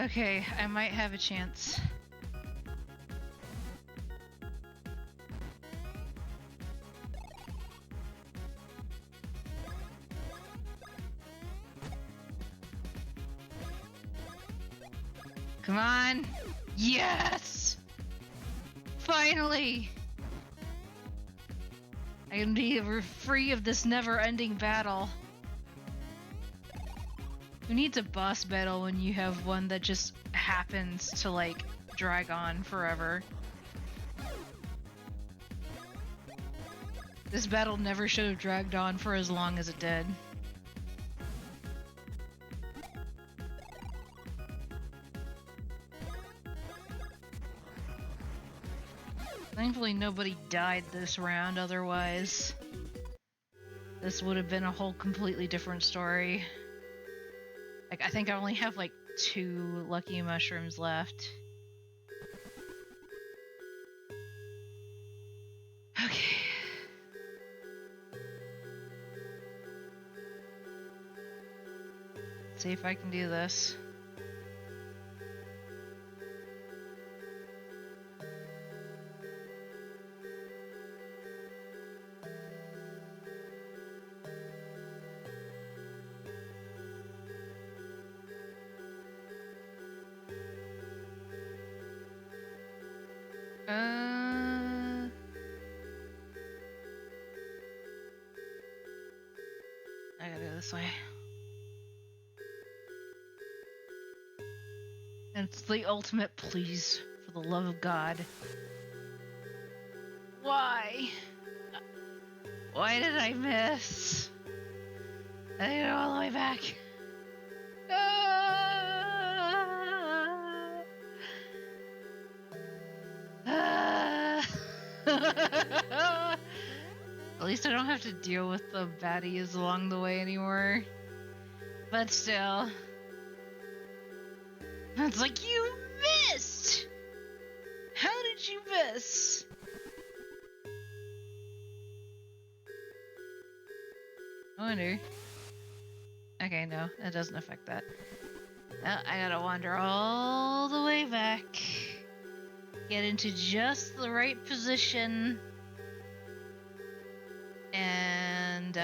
Okay, I might have a chance. Come on! Yes! Finally! I can be free of this never-ending battle. Who needs a boss battle when you have one that just happens to, like, drag on forever? This battle never should have dragged on for as long as it did. Thankfully nobody died this round, otherwise this would have been a whole completely different story. Like, I think I only have like 2 lucky mushrooms left. Okay. Let's see if I can do this. I gotta go this way. And it's the ultimate please, for the love of God. Why? Why did I miss? I gotta go all the way back. At least I don't have to deal with the baddies along the way anymore. But still. It's like, you missed! How did you miss? I wonder. Okay, no, it doesn't affect that. Well, I gotta wander all the way back. Get into just the right position. And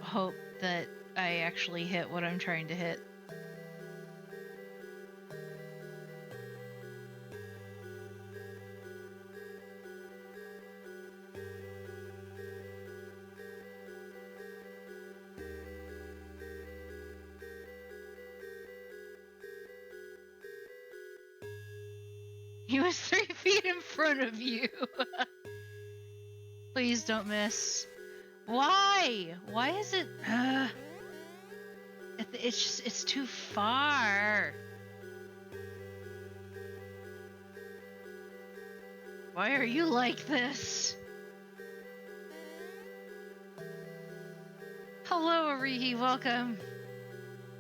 hope that I actually hit what I'm trying to hit. He was 3 feet in front of you. Please don't miss. Why? Why is it? It's just, it's too far. Why are you like this? Hello, Arihi, welcome.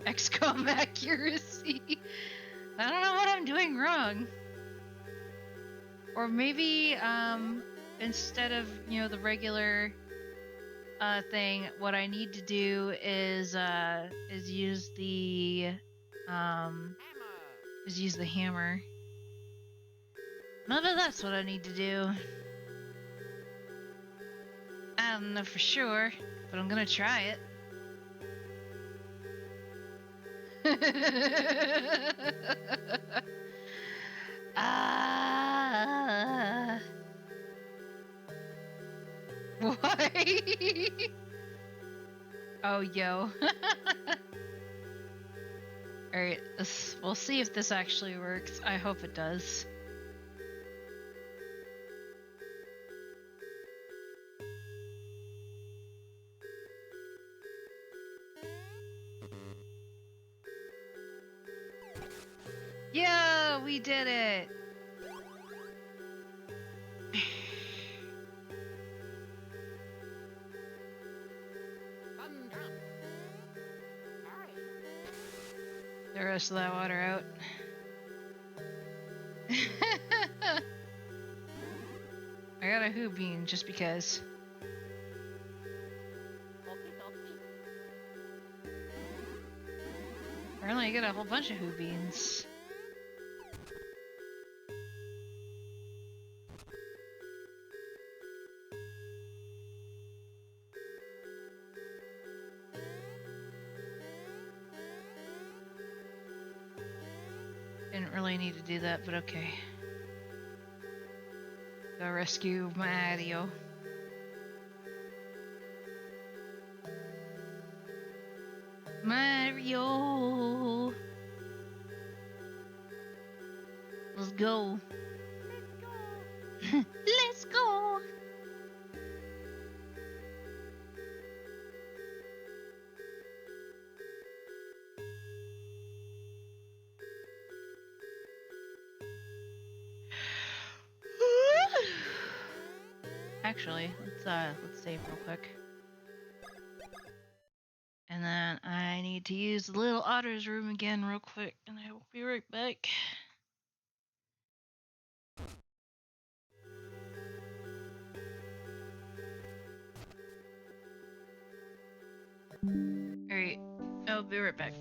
XCOM accuracy. I don't know what I'm doing wrong. Or maybe, instead of, you know, the regular thing, what I need to do is use the hammer. Maybe that's what I need to do. I don't know for sure, but I'm gonna try it. Why? Oh, yo. Alright, we'll see if this actually works. I hope it does. Yeah, we did it! Fun jump. Hi. The rest of that water out. I got a Who Bean just because. Okie dokie. Apparently I got a whole bunch of Who Beans. Didn't really need to do that, but okay. Go rescue Mario. Mario! Let's go. Let's go. Let's go! Actually, let's save real quick. And then I need to use the little otter's room again real quick, and I will be right back. Alright, I'll be right back.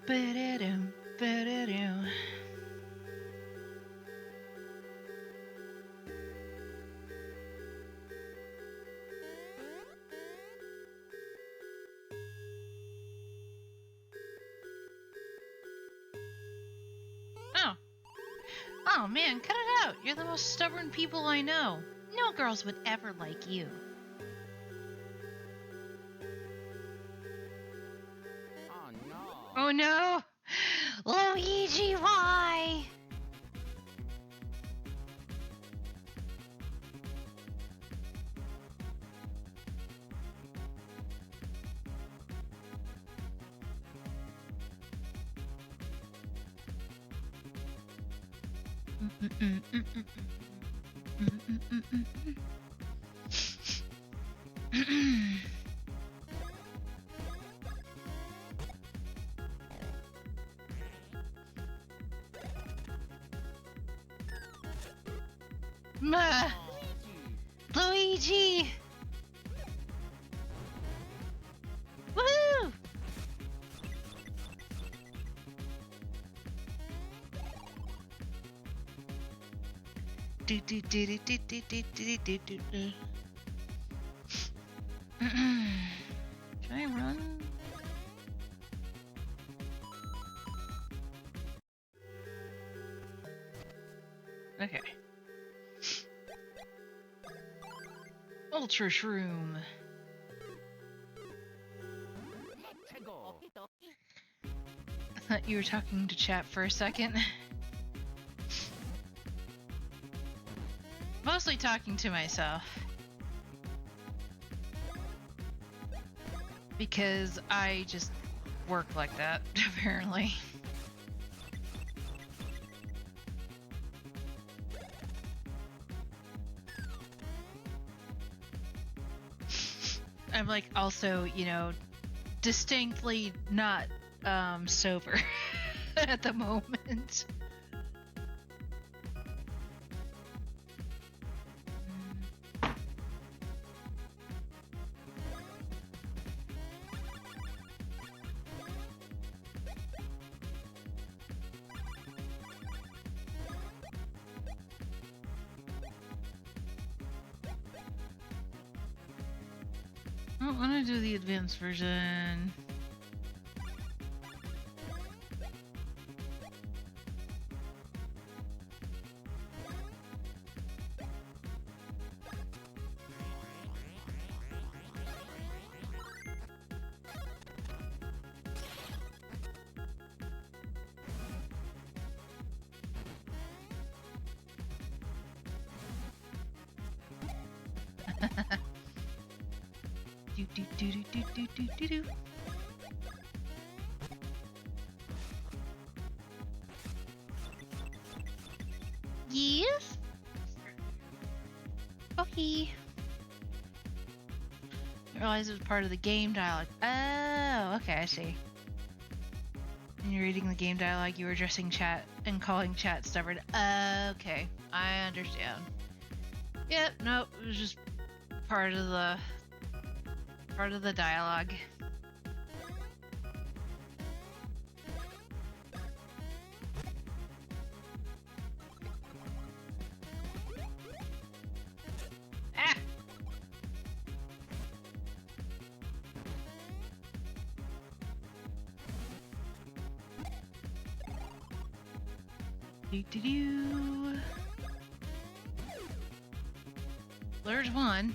Ba-da-dum, ba-da-dum. Oh. Oh man, cut it out. You're the most stubborn people I know. No girls would ever like you. Oh no. Oh no! Luigi, why? Meh. Luigi! Woohoo! Do do do do do do do do do do do. Can I run? Okay. Ultra Shroom. Let's go. I thought you were talking to chat for a second. Mostly talking to myself. Because I just work like that, apparently. I'm like also, you know, distinctly not sober at the moment. I don't want to do the advanced version. Do do do do do do do do do. Yes. Okay. I realized it was part of the game dialogue. Oh, okay, I see. When you're reading the game dialogue, you were addressing chat and calling chat stubborn. Okay, I understand. Yep, nope, it was just part of the dialogue. Ah! Do do do. There's one.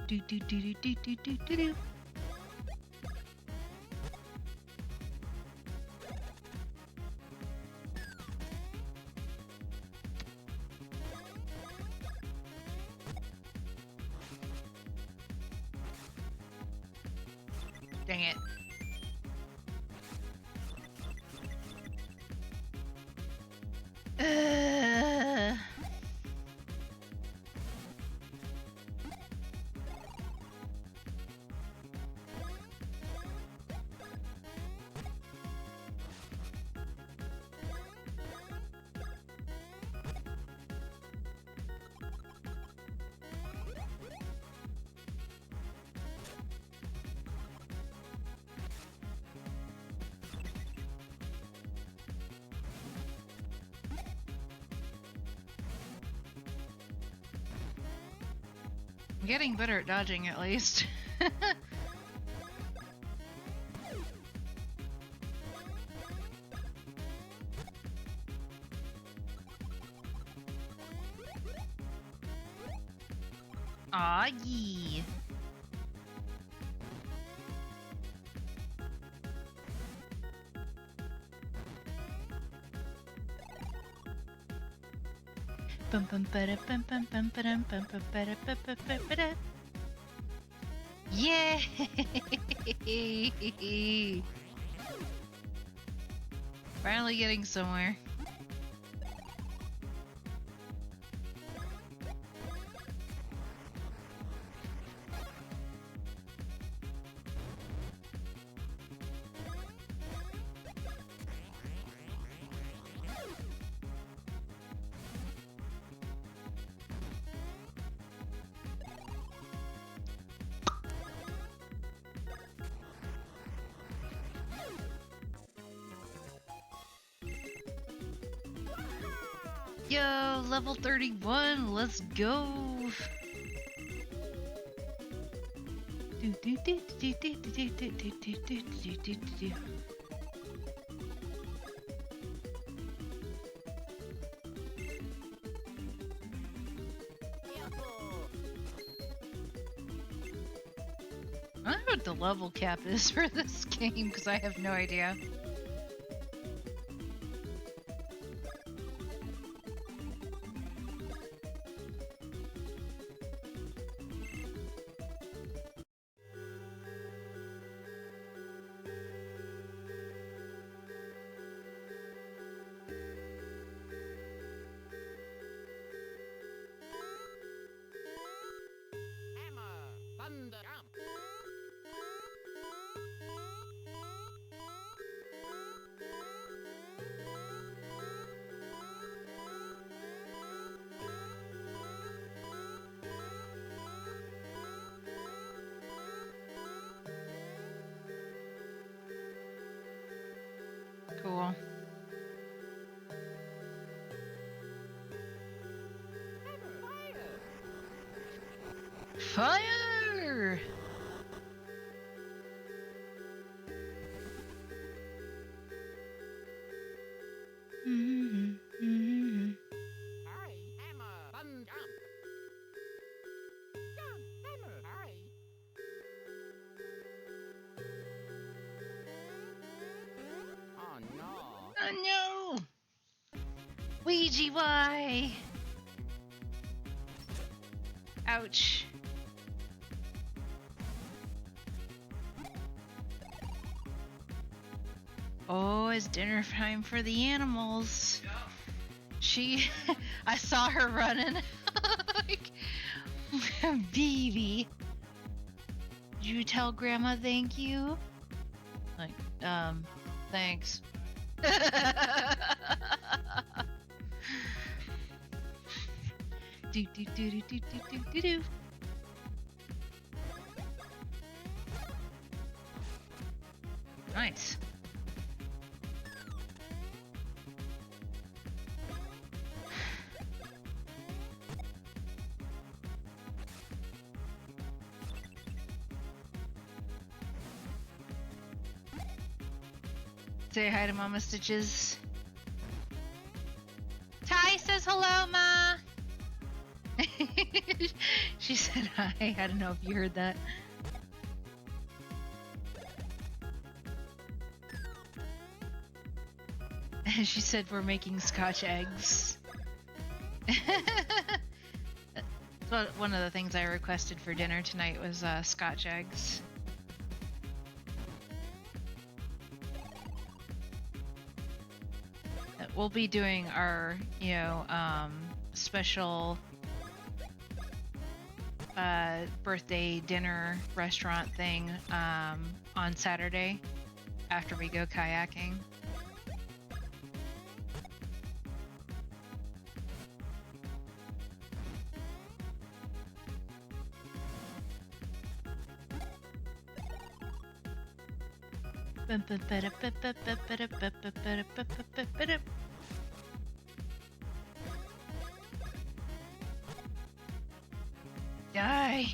Do do do do do do do do do. Dang it. I'm getting better at dodging at least. Aw, yee. Bum bum ba bum bum bum ba dum bum bum ba ba ba ba ba da. Yay! Finally getting somewhere. Yo, level 31, let's go! I wonder what the level cap is for this game, because I have no idea. Hammer, thunder, jump. Cool. Fire! Hurry, hammer, thunder, jump. Jump, hammer, hurry. Oh no. Oh no! Ouija why? Ouch. Oh, it's dinner time for the animals. She, I saw her running. Like, Vivi, did you tell Grandma thank you? Like, thanks. Do do do do do do do do. Nice. Say hi to Mama Stitches. Ty says hello, Ma. She said hi. I don't know if you heard that. And she said we're making Scotch eggs. That's one of the things I requested for dinner tonight was Scotch eggs. We'll be doing our, special birthday dinner restaurant thing on Saturday after we go kayaking. Die.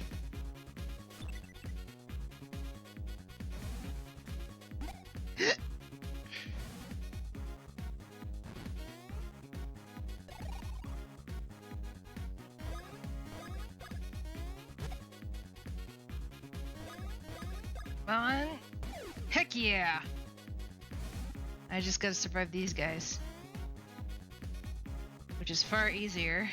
Come on. Heck yeah. I just gotta survive these guys. Which is far easier.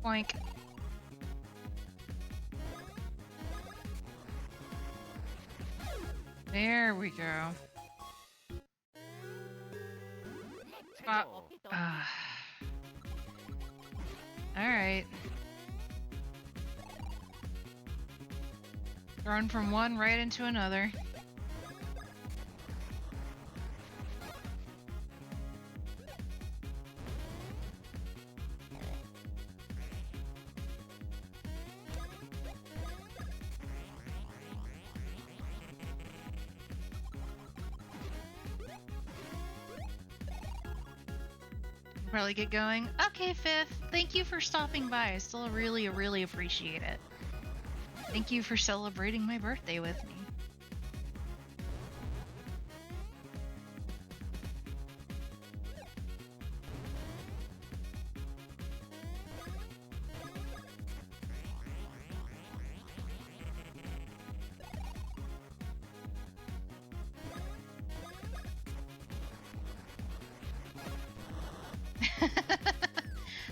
Boink. There we go. Alright. Thrown from one right into another. Probably get going. Okay, Fifth. Thank you for stopping by. I still really appreciate it. Thank you for celebrating my birthday with me.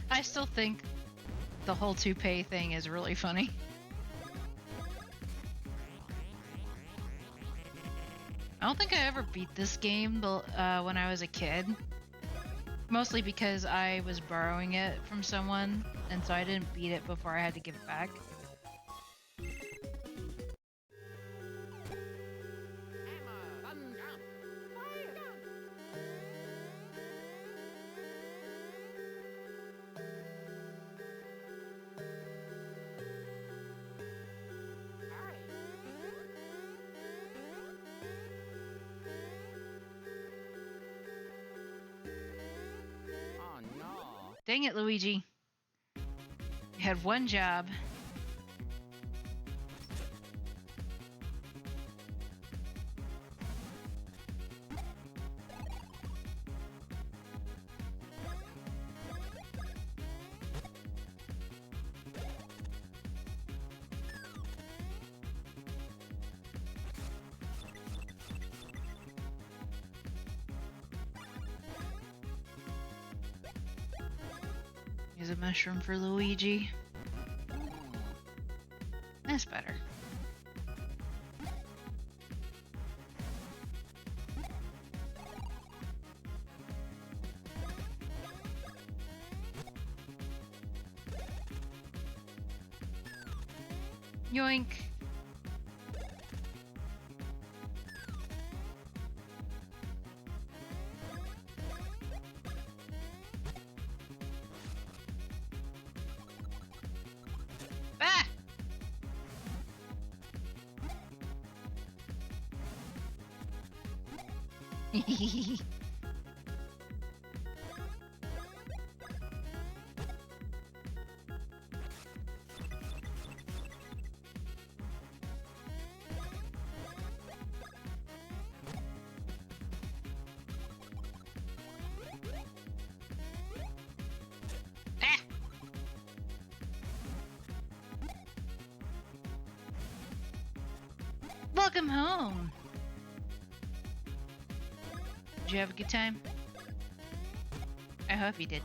I still think the whole toupee thing is really funny. I don't think I ever beat this game when I was a kid. Mostly because I was borrowing it from someone, and so I didn't beat it before I had to give it back. Dang it, Luigi. You had one job. Use a mushroom for Luigi. That's better. Yoink. Ah! Welcome home. Did you have a good time? I hope you did.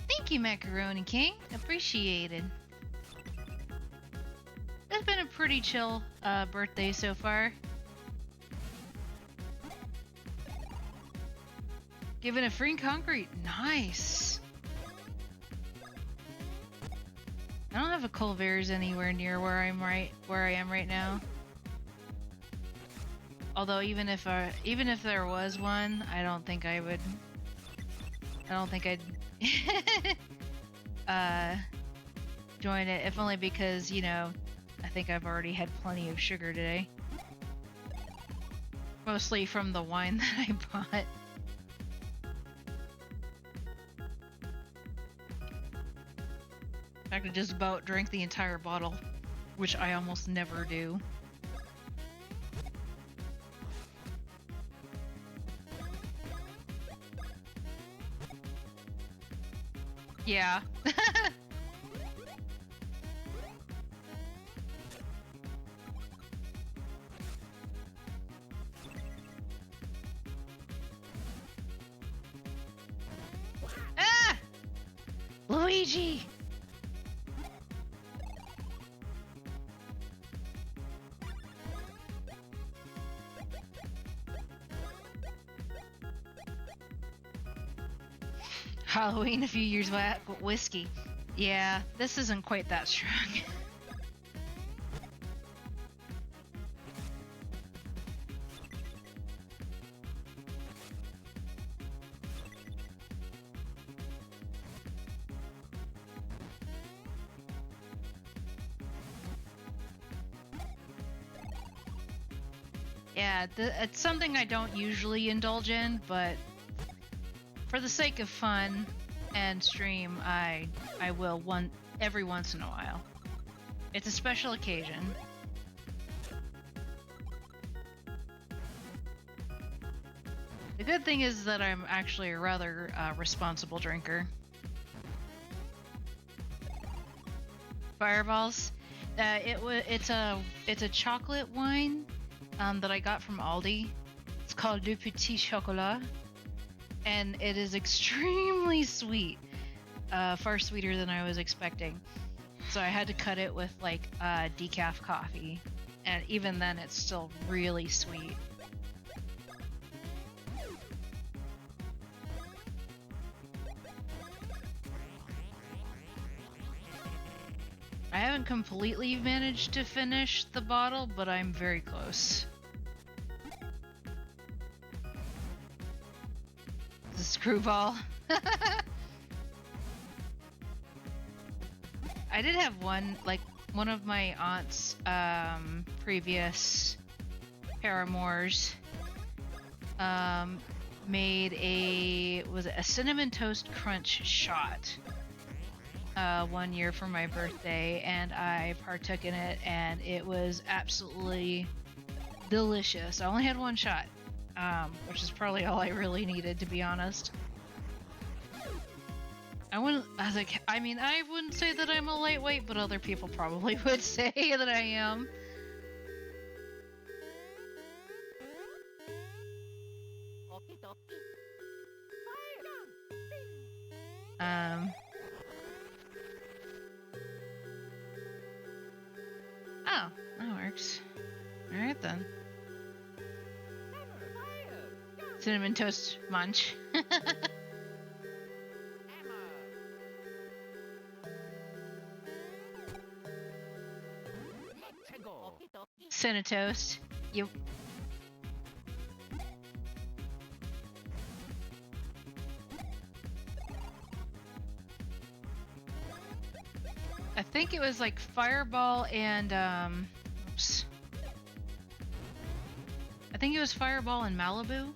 Thank you, Macaroni King. Appreciated. It's been a pretty chill birthday so far. Given a free concrete, nice. I don't have a Culver's anywhere near where I am right now. Although even if there was one, I don't think I'd join it, if only because, you know, I think I've already had plenty of sugar today. Mostly from the wine that I bought. I could just about drink the entire bottle, which I almost never do. Yeah. Ah! Luigi! Halloween a few years back, whiskey. Yeah, this isn't quite that strong. Yeah, it's something I don't usually indulge in, but for the sake of fun and stream, I will every once in a while. It's a special occasion. The good thing is that I'm actually a rather responsible drinker. Fireballs. It's a chocolate wine that I got from Aldi. It's called Le Petit Chocolat, and it is extremely sweet, far sweeter than I was expecting. So I had to cut it with like decaf coffee, and even then it's still really sweet. I haven't completely managed to finish the bottle, but I'm very close. The screwball. I did have one of my aunt's previous paramours made a cinnamon toast crunch shot one year for my birthday, and I partook in it, and it was absolutely delicious. I only had one shot, which is probably all I really needed, to be honest. I wouldn't say that I'm a lightweight, but other people probably would say that I am. Oh, that works. Alright then. Cinnamon toast munch. Cinnatoast. Yep. I think it was like Fireball and oops. I think it was Fireball and Malibu.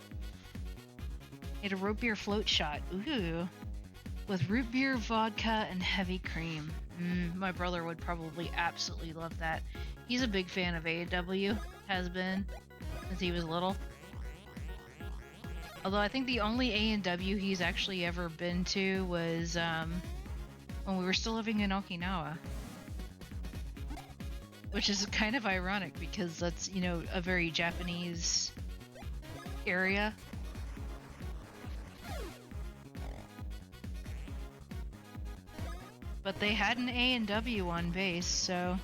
It had a root beer float shot. Ooh. With root beer, vodka, and heavy cream. My brother would probably absolutely love that. He's a big fan of A&W, has been since he was little. Although I think the only A&W he's actually ever been to was when we were still living in Okinawa. Which is kind of ironic because that's, you know, a very Japanese area. But they had an A&W on base, so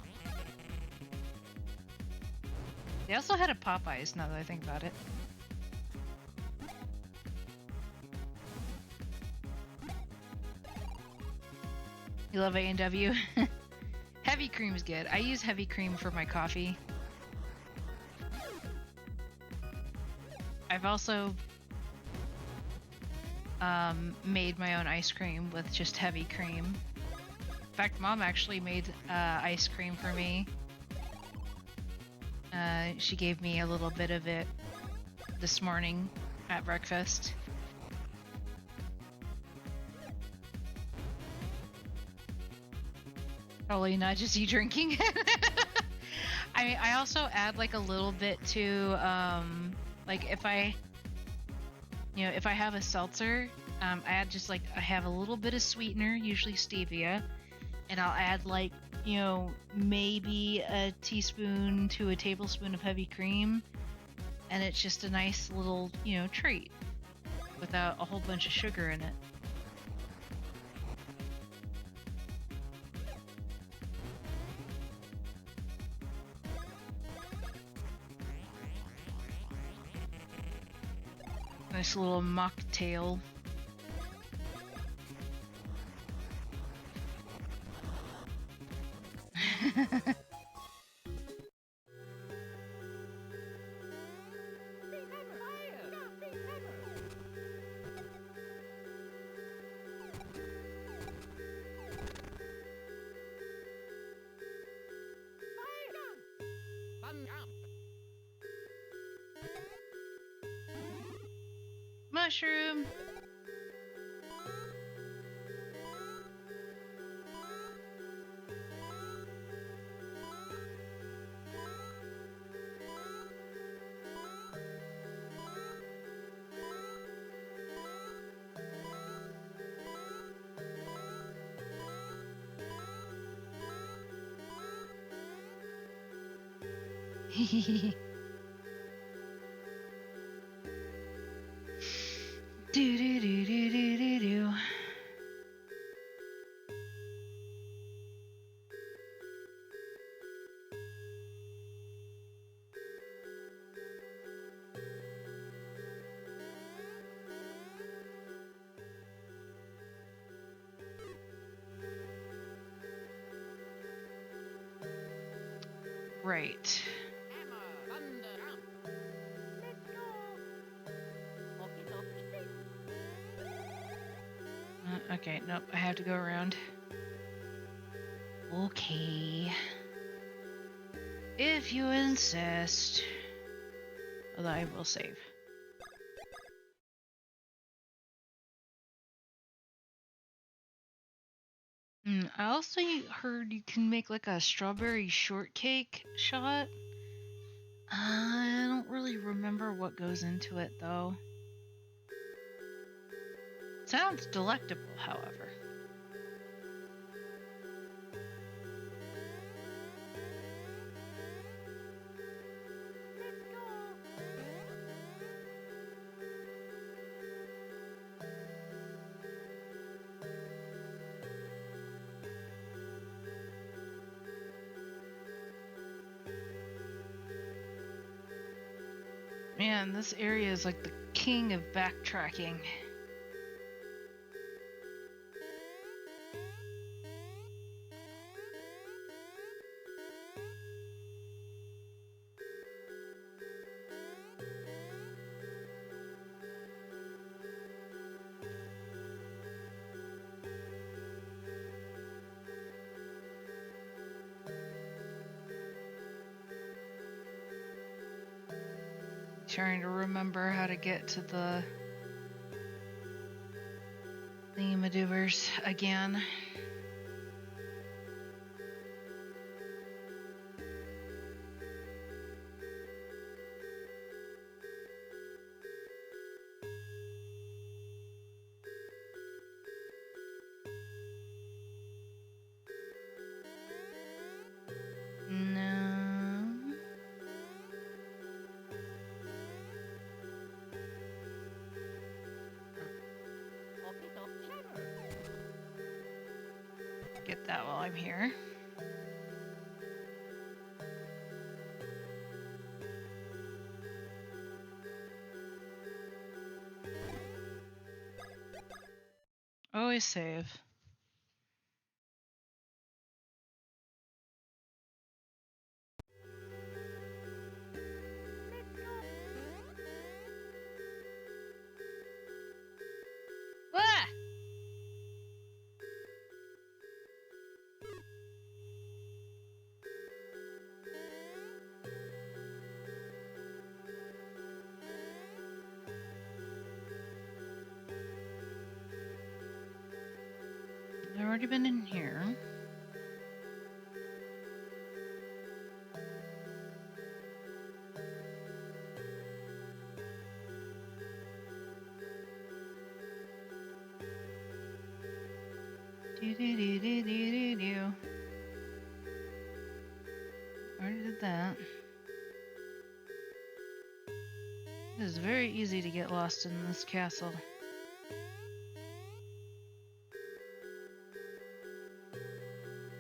They also had a Popeyes, now that I think about it. You love A&W? Heavy cream's good. I use heavy cream for my coffee. I've also made my own ice cream with just heavy cream. In fact, Mom actually made ice cream for me. She gave me a little bit of it this morning at breakfast. Probably not just you drinking. I also add like a little bit to like if I have a seltzer, I add just like I have a little bit of sweetener, usually stevia, and I'll add like maybe a teaspoon to a tablespoon of heavy cream, and it's just a nice little treat without a whole bunch of sugar in it. Nice little mocktail. Mushroom. Do do do do do do do. Right. Okay, nope, I have to go around. Okay. If you insist. Although I will save. I also heard you can make like a strawberry shortcake shot. I don't really remember what goes into it though. Sounds delectable, however. Man, this area is like the king of backtracking. Trying to remember how to get to the thingamadoobers again. No. Get that while I'm here. I save? Ah! I've already been in here. Do. Already did that. It is very easy to get lost in this castle.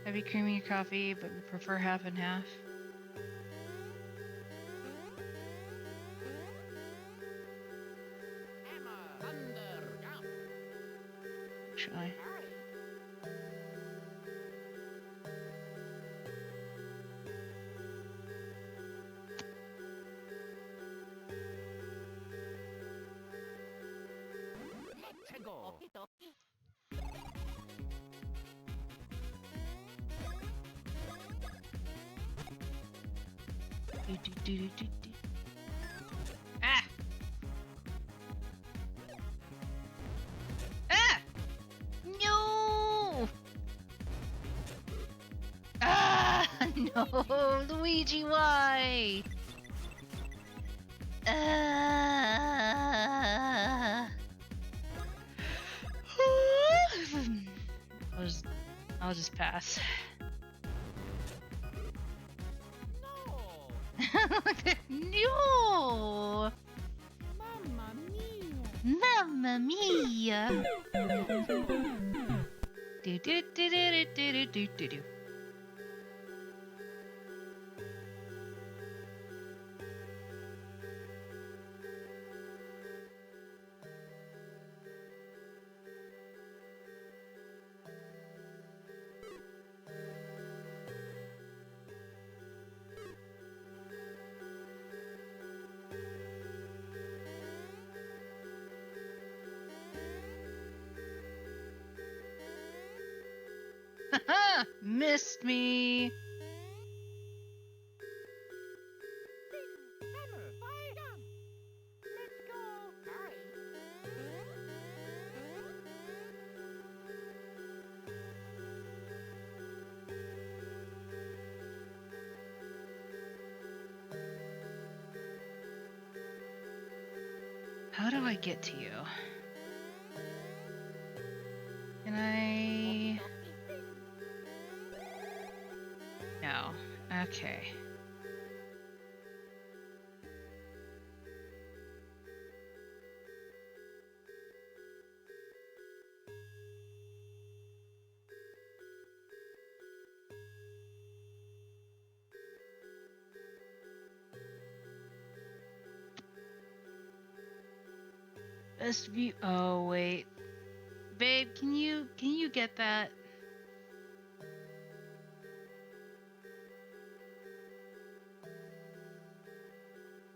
Heavy creamy coffee, but we prefer half and half. Hammer, thunder, jump. Actually. Let's go. Ah! Ah! No! Ah! No! Luigi, why? I'll just pass. No. No! Mamma mia. Mamma mia! Do do do do do do do do do. Haha! Missed me! Hammer, fire, jump. Let's go. Hurry. How do I get to you? Can I... No. Okay. Best view. Oh wait, babe, can you get that?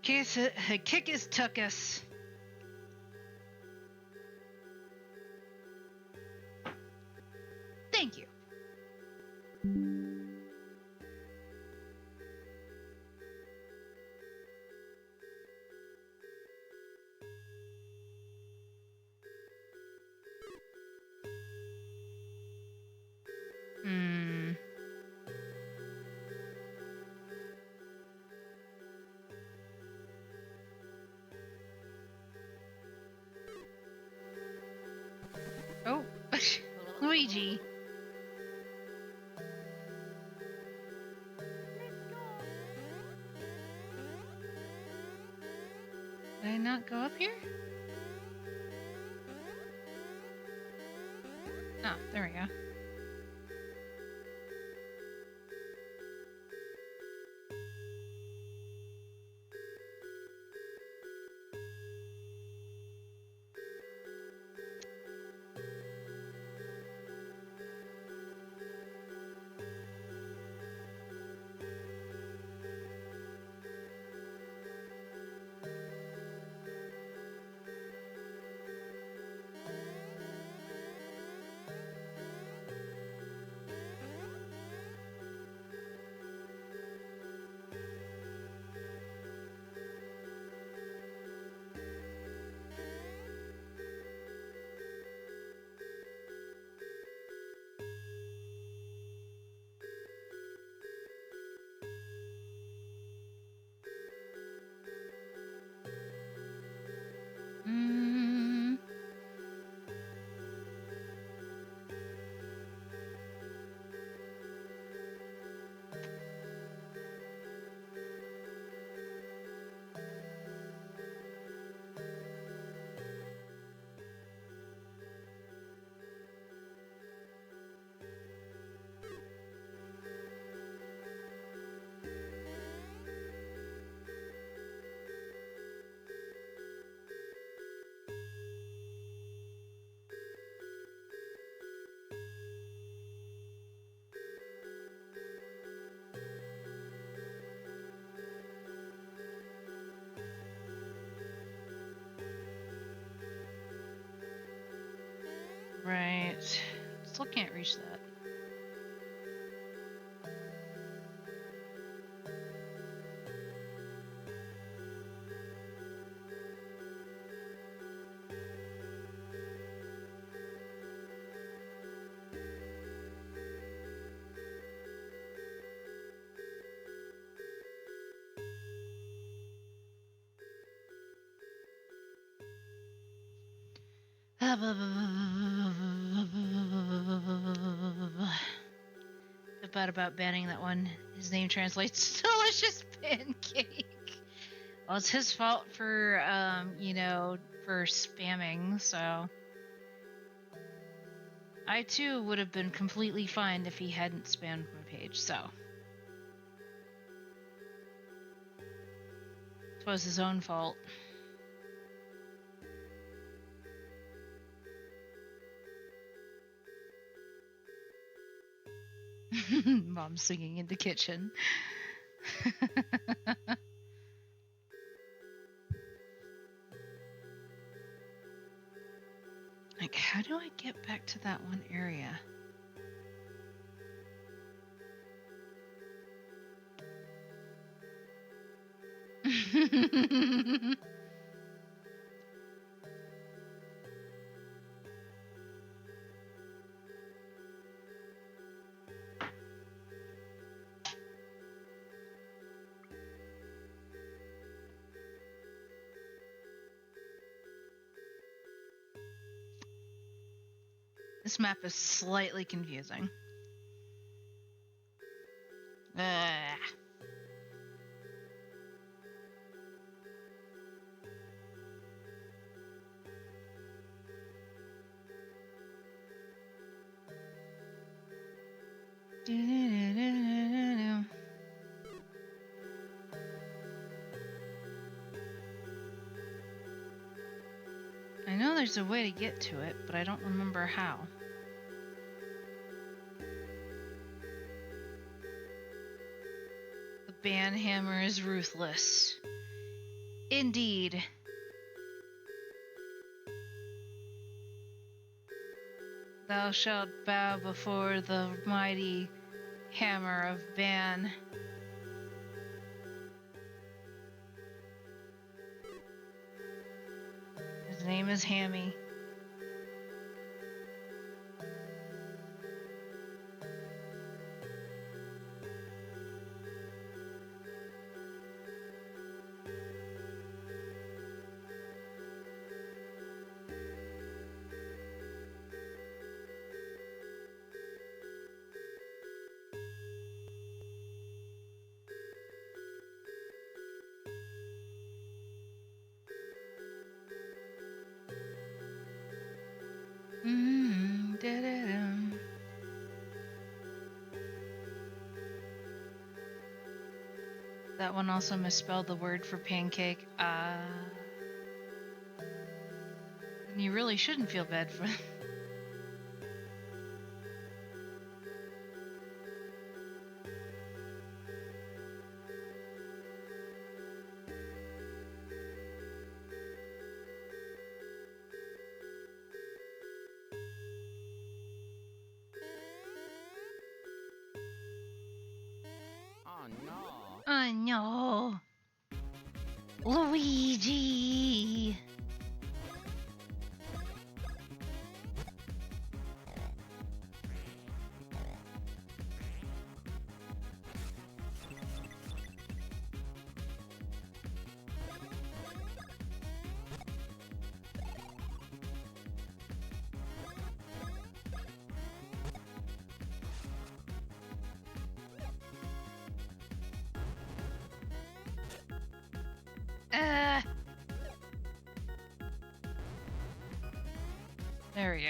Kick us took us. Thank you. Hmm. Oh, Luigi. Did I not go up here? Oh, there we go. Still can't reach that. Feel bad about banning that one. His name translates delicious pancake. Well, it's his fault for, for spamming, so. I too would have been completely fine if he hadn't spammed my page, so. It was his own fault. Mom singing in the kitchen. Like, how do I get back to that one area? This map is slightly confusing. I know there's a way to get to it, but I don't remember how. The banhammer is ruthless. Indeed. Thou shalt bow before the mighty hammer of Ban. His name is Hammy. That one also misspelled the word for pancake. And you really shouldn't feel bad for Oh no. Oh no. Luigi. There we go.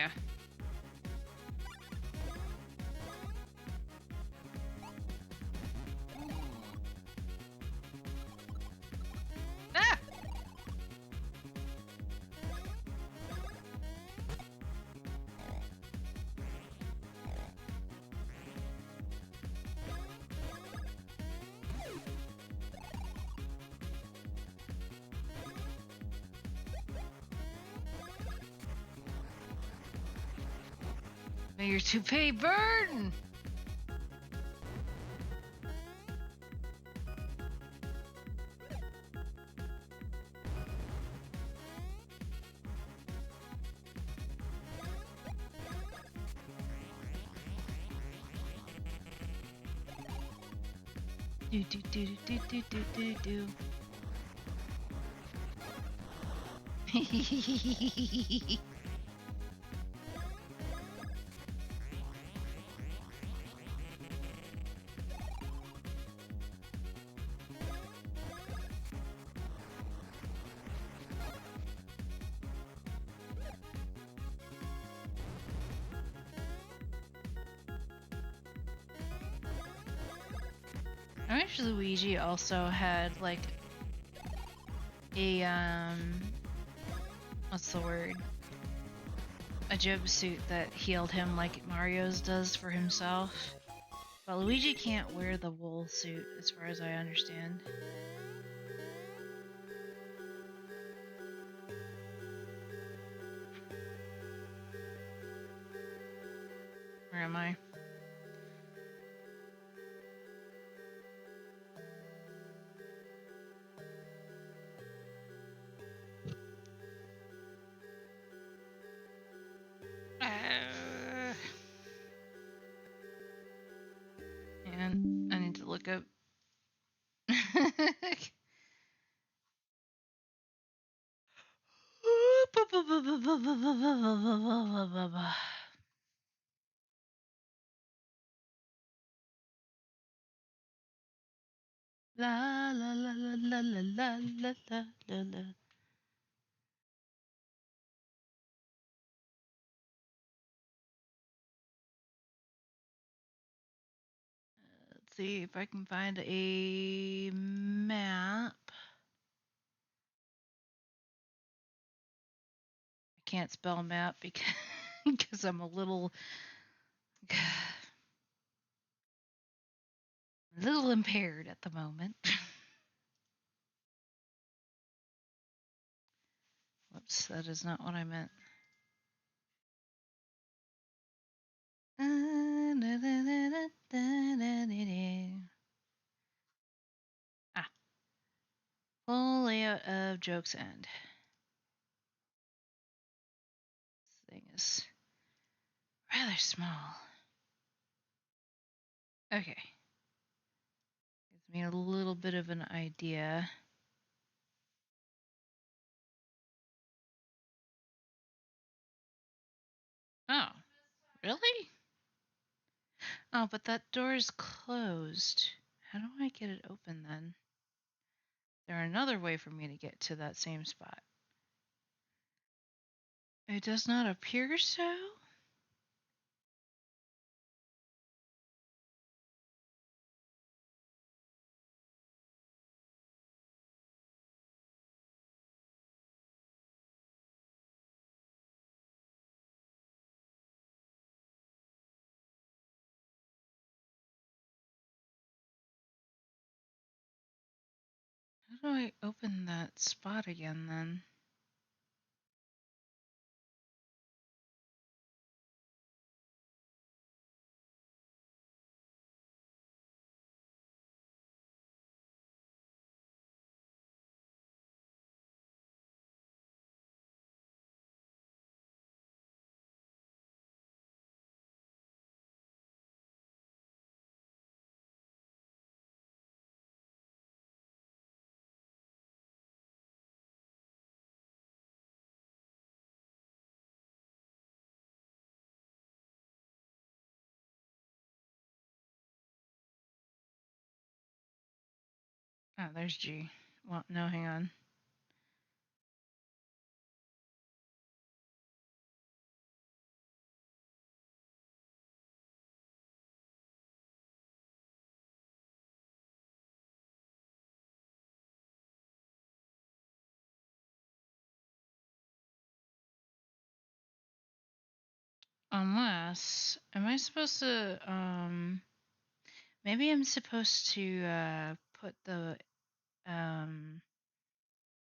Ah! May your toupee burn! Do do do do do do do do. I wish Luigi also had like a what's the word? A jumpsuit that healed him like Mario's does for himself. But Luigi can't wear the wool suit as far as I understand. Where am I? And I need to look up. La la la la la la la la la la la. Let's see if I can find a map. I can't spell map because I'm a little impaired at the moment. Whoops, that is not what I meant. Ah, full layout of Joke's End. This thing is rather small. Okay. Gives me a little bit of an idea. Oh, really? Oh, but that door is closed. How do I get it open then? There's another way for me to get to that same spot. It does not appear so? How do I open that spot again then? Oh, there's G. Well, no, hang on. Unless, am I supposed to, maybe I'm supposed to, put the,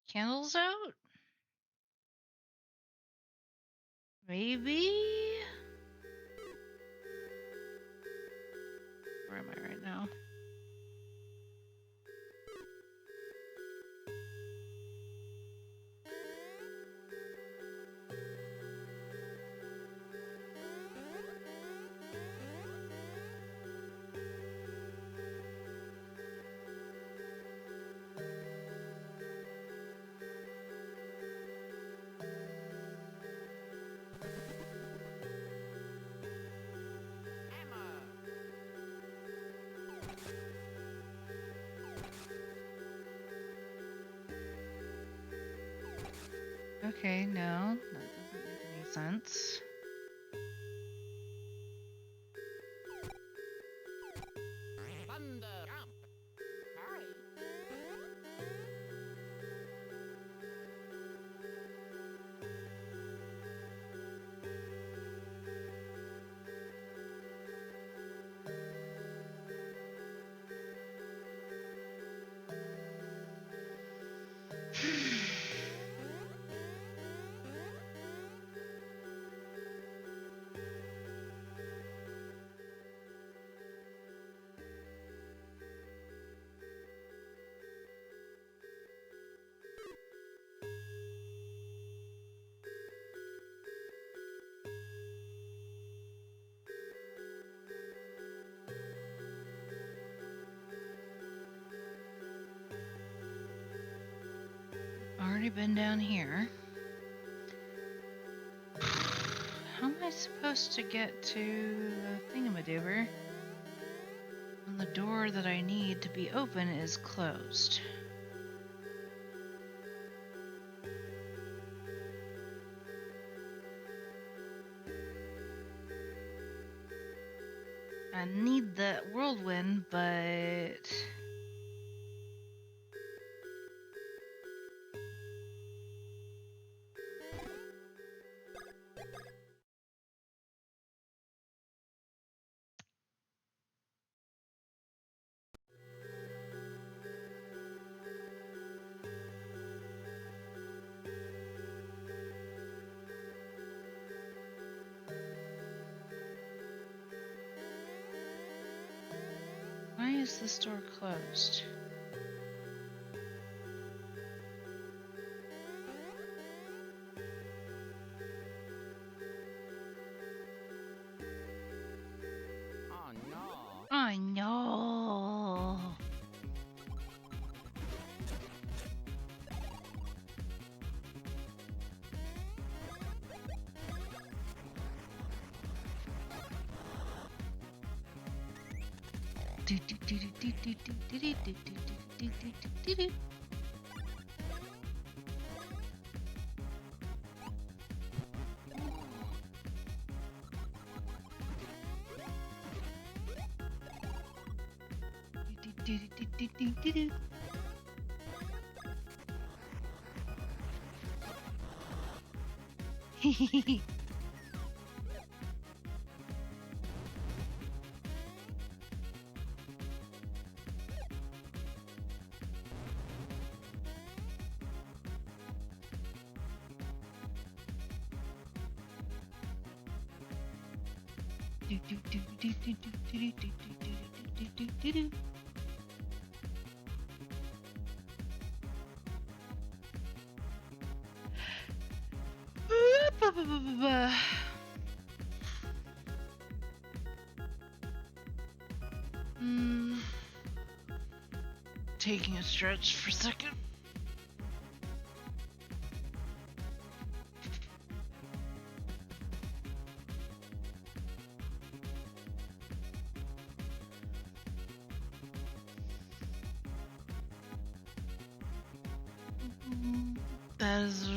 candles out? Maybe? Where am I right now? Okay, no, that doesn't make any sense. Thunder jump. Hurry. Already been down here. How am I supposed to get to the thingamadoober when the door that I need to be open is closed? I need that whirlwind, but... Why is this door closed? Oh no. I know. Taking a stretch for a second. That is a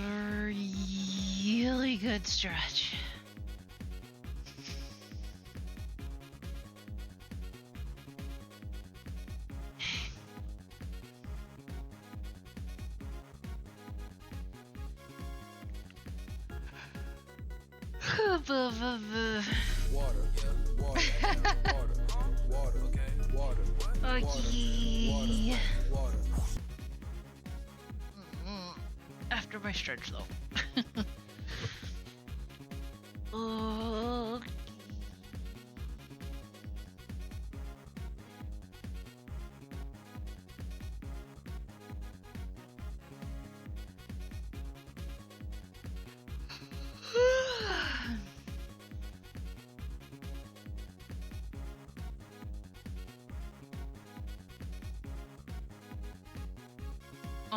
really good stretch. Water, yeah, water, water, okay, water, Okay. water. After my stretch though. Okay.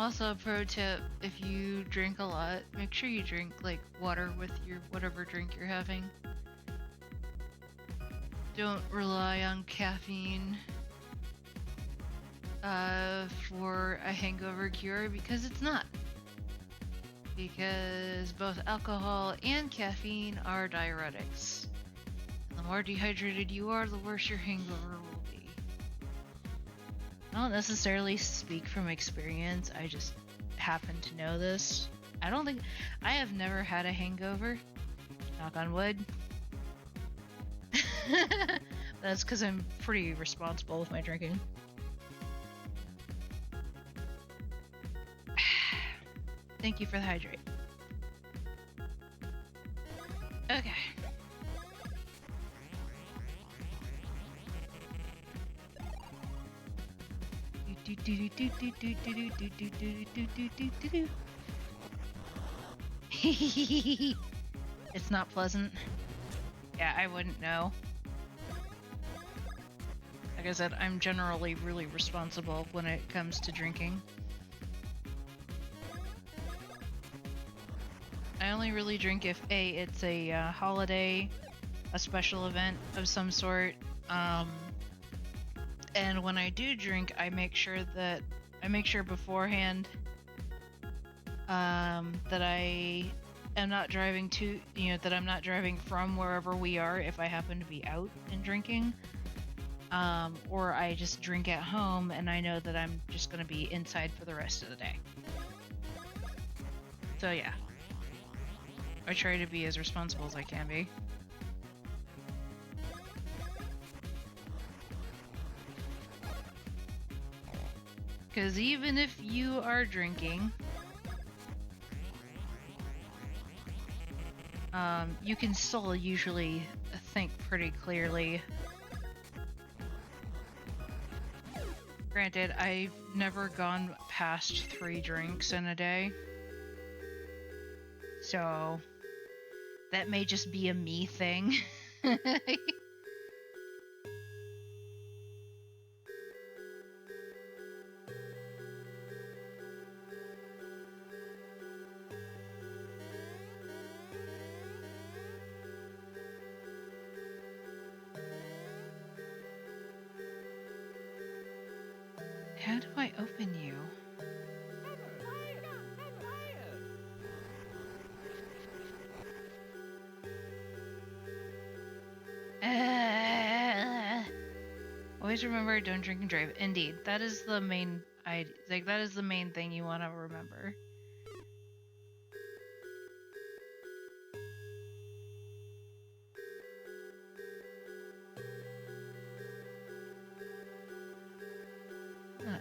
Also, pro tip, if you drink a lot, make sure you drink like water with your whatever drink you're having. Don't rely on caffeine for a hangover cure, because it's not. Because both alcohol and caffeine are diuretics. And the more dehydrated you are, the worse your hangover will be. I don't necessarily speak from experience, I just happen to know this. I have never had a hangover, knock on wood. That's because I'm pretty responsible with my drinking. Thank you for the hydrate. Okay. It's not pleasant. Yeah, I wouldn't know. Like I said, I'm generally really responsible when it comes to drinking. I only really drink if it's a holiday, a special event of some sort, and when I do drink, I make sure beforehand that I am not driving that I'm not driving from wherever we are if I happen to be out and drinking, or I just drink at home and I know that I'm just going to be inside for the rest of the day. So yeah. I try to be as responsible as I can be. Because even if you are drinking, you can still usually think pretty clearly. Granted, I've never gone past 3 drinks in a day. So that may just be a me thing. How do I open you? Always remember, don't drink and drive. Indeed, that is the main. That is the main thing you want to remember.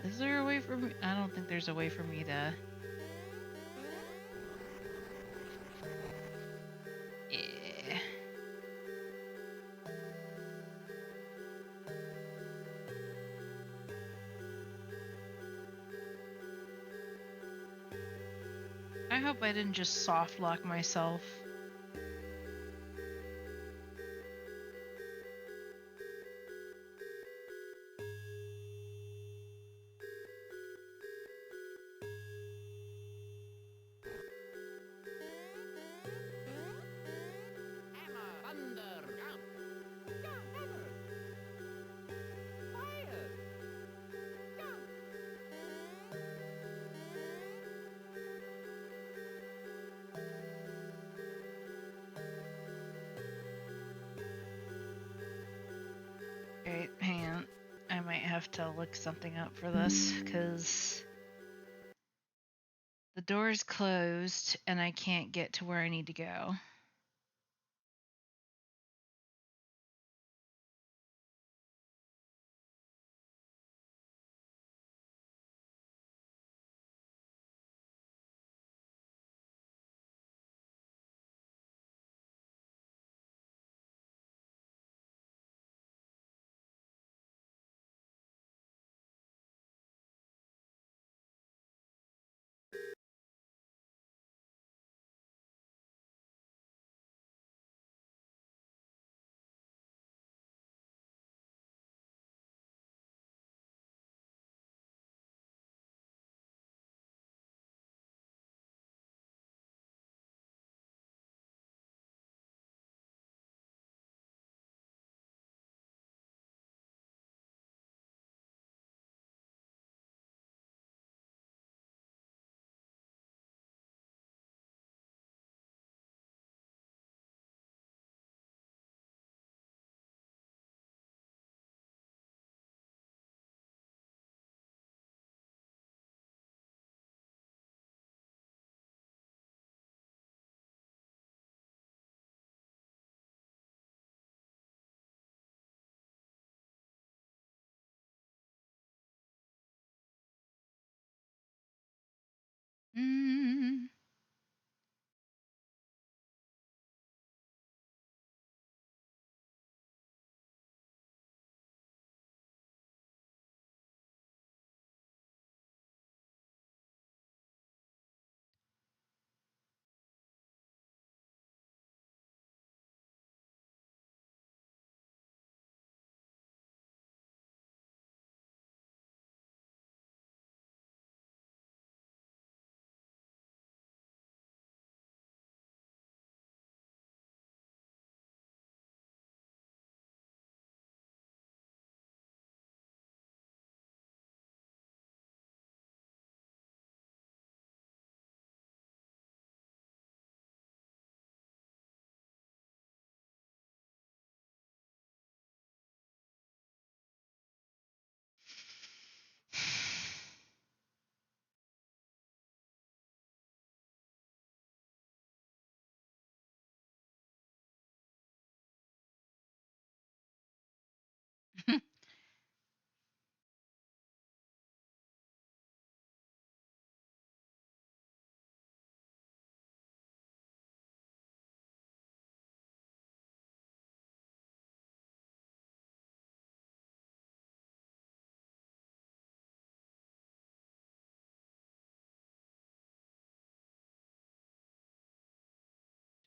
Is there a way for me? I don't think there's a way for me to. Yeah. I hope I didn't just soft lock myself. Thunder. Jump. Jump, hammer. Fire. Jump. Okay, hang on. I might have to look something up for this, because the door's closed and I can't get to where I need to go. Mm.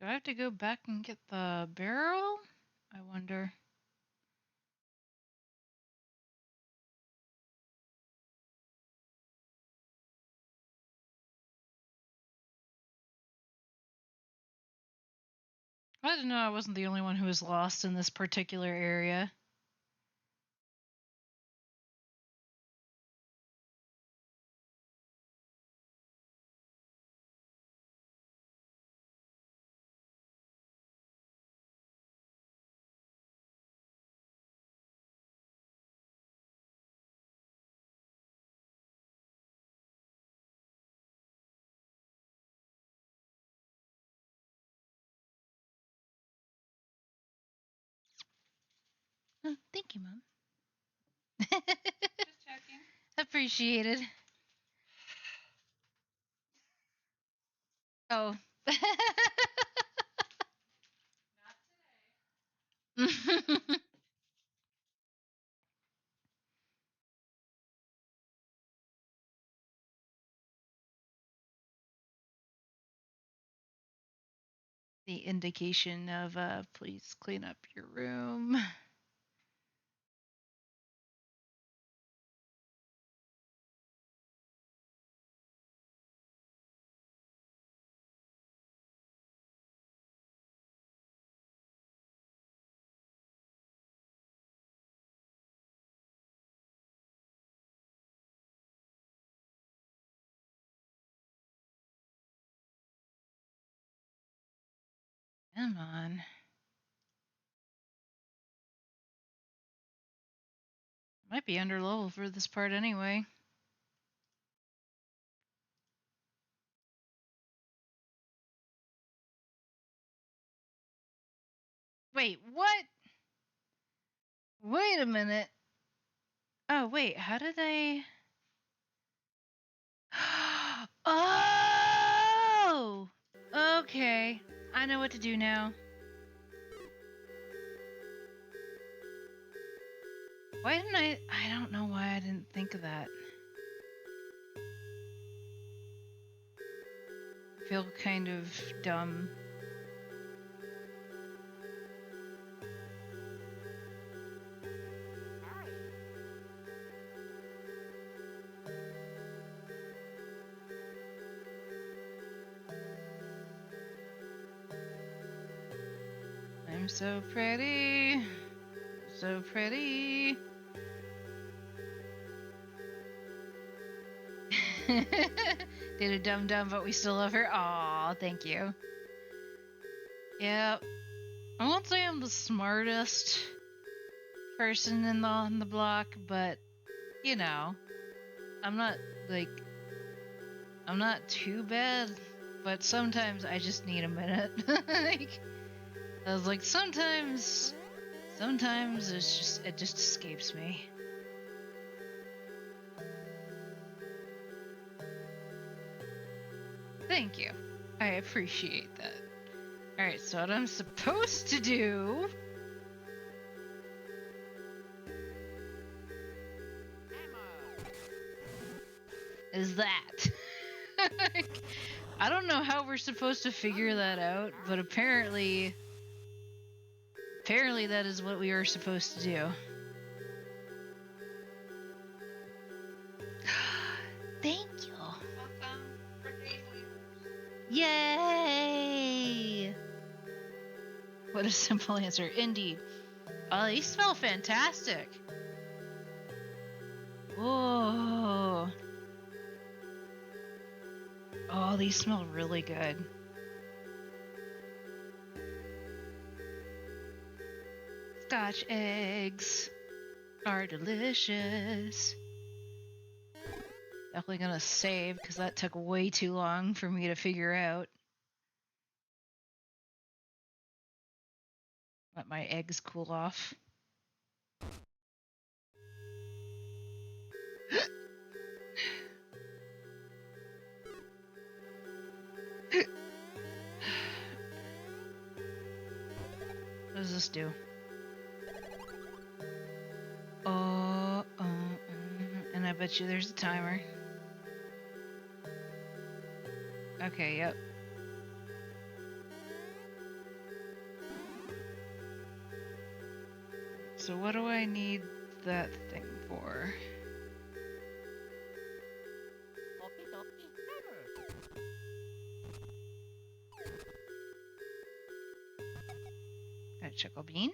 Do I have to go back and get the barrel? I wonder. I didn't know I wasn't the only one who was lost in this particular area. Oh, thank you, Mom. Just checking. Appreciated. Oh. Not today. The indication of please clean up your room. Come on. Might be under level for this part anyway. Wait, what? Wait a minute. Oh, wait, how did I... Oh! Okay. I know what to do now. Why didn't I don't know why I didn't think of that. I feel kind of dumb. I'm so pretty. So pretty. Did a dumb, but we still love her. Aw, thank you. Yeah, I won't say I'm the smartest person on the block, but you know, I'm not too bad. But sometimes I just need a minute. Like, I was like, sometimes it just escapes me. Thank you. I appreciate that. Alright, so what I'm supposed to do is that. I don't know how we're supposed to figure that out, but apparently that is what we are supposed to do. Thank you. Yay! What a simple answer. Indeed. Oh, these smell fantastic. Whoa. Oh, these smell really good. Scotch eggs are delicious. Definitely gonna save because that took way too long for me to figure out. Let my eggs cool off. What does this do? And I bet you there's a timer. Okay, yep. So what do I need that thing for? Got a chuckle bean.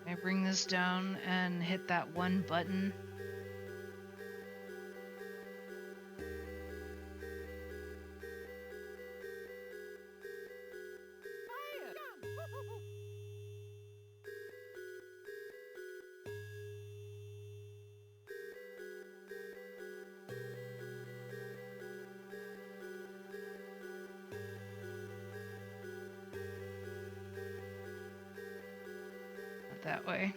Can I bring this down and hit that one button? Not that way.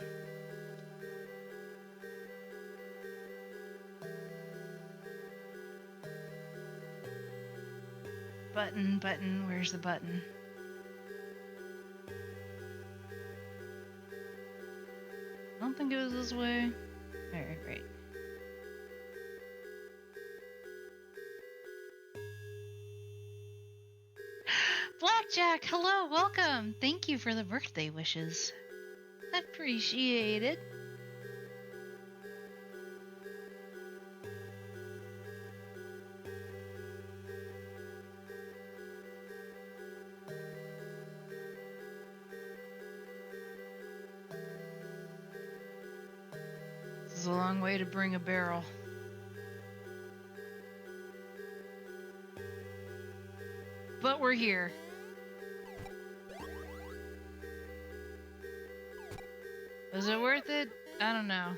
Button, where's the button? I don't think it was this way. Alright, right. Blackjack, hello, welcome. Thank you for the birthday wishes. Appreciate it. This is a long way to bring a barrel. But we're here. Was it worth it? I don't know.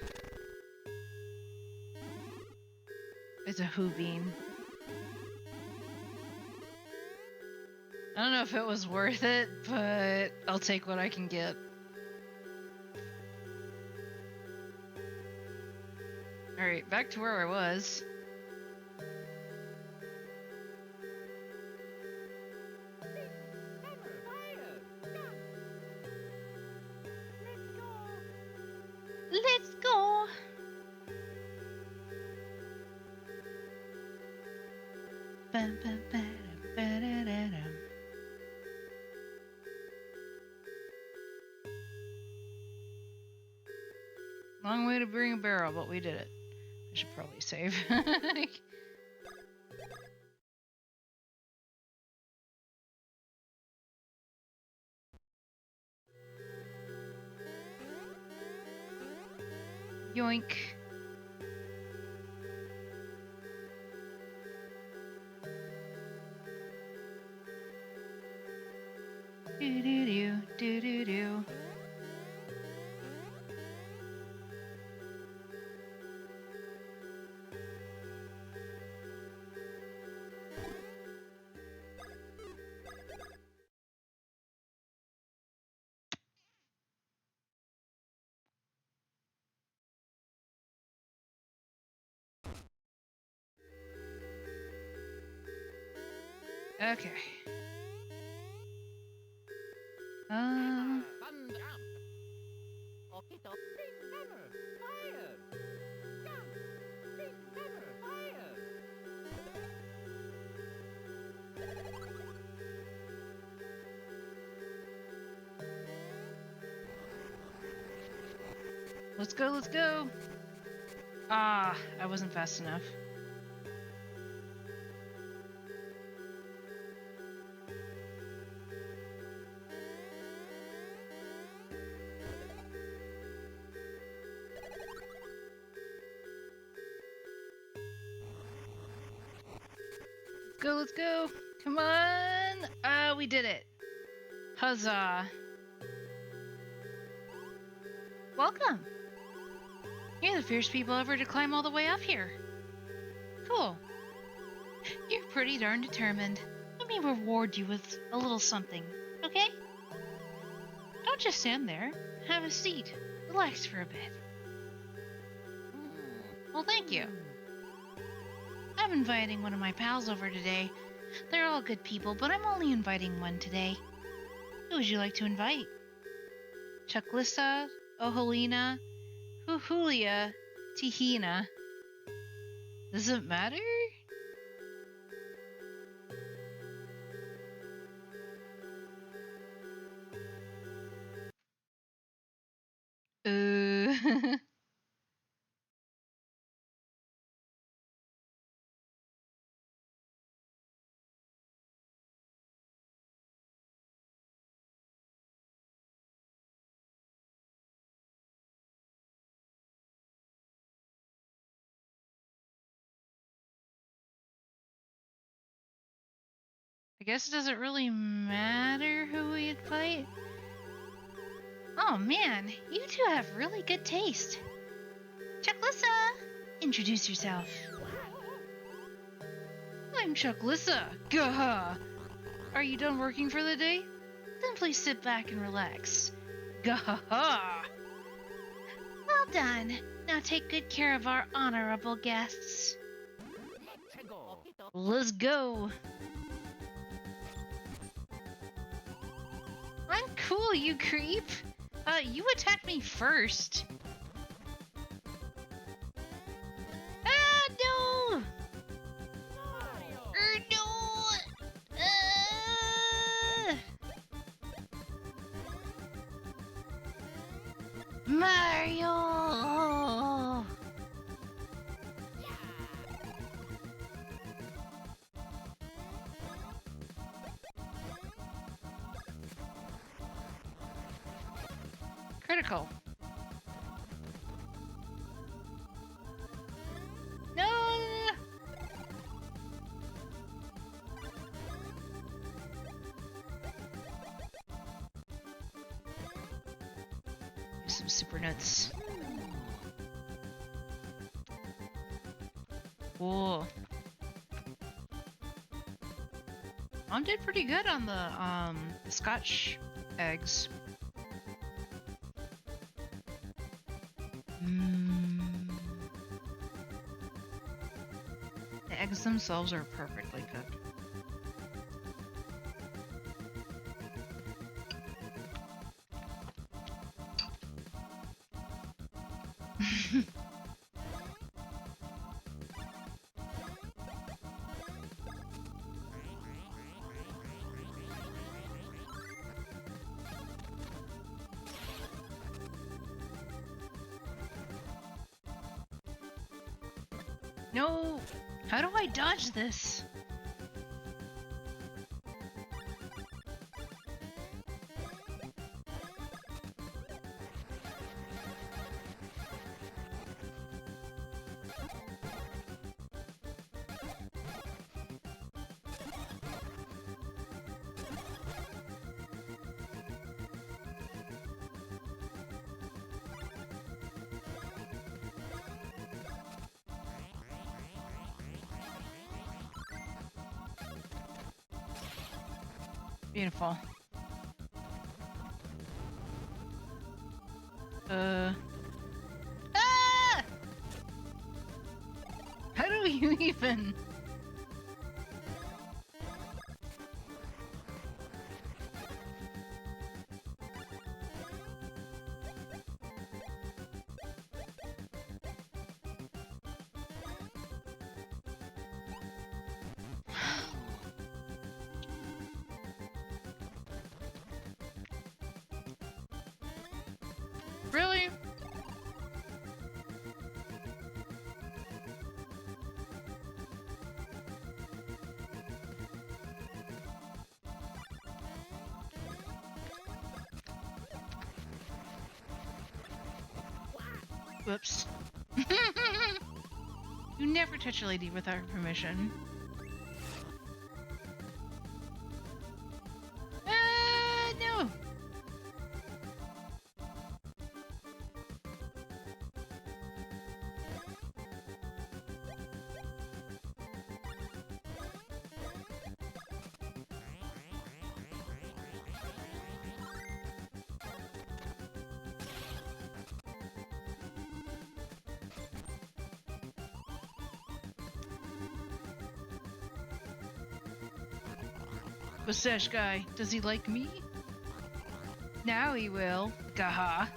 It's a who bean. I don't know if it was worth it, but I'll take what I can get. Alright, back to where I was. Let's go! Long way to bring a barrel, but we did it. I should probably save. Yoink. Do-do-do, do-do-do. Okay. Fun jump. Okay, so pink hammer. Fire. Jump. Pink hammer. Fire. Let's go, let's go. Ah, I wasn't fast enough. Go, let's go. Come on. We did it. Huzzah. Welcome. You're the first people ever to climb all the way up here. Cool. You're pretty darn determined. Let me reward you with a little something, okay? Don't just stand there. Have a seat. Relax for a bit. Well, thank you. I'm inviting one of my pals over today. They're all good people, but I'm only inviting one today. Who would you like to invite? Chucklissa, Oholina, Huhulia, Tihina. Does it matter? I guess it doesn't really matter who we invite. Oh man, you two have really good taste. Chucklissa, introduce yourself. I'm Chucklissa. Gah! Are you done working for the day? Then please sit back and relax. Gah! Well done. Now take good care of our honorable guests. Let's go. Okay, so Let's go. I'm cool, you creep. You attacked me first. Ah, no! No! Mario! Critical. No! Some super nuts. Cool. Mom did pretty good on the Scotch eggs. The eggs themselves are perfectly cooked. No! How do I dodge this? Beautiful. Ah! How do you even? Really? Whoops. You never touch a lady without her permission. No. Mustache guy, does he like me? Now he will. Gaha.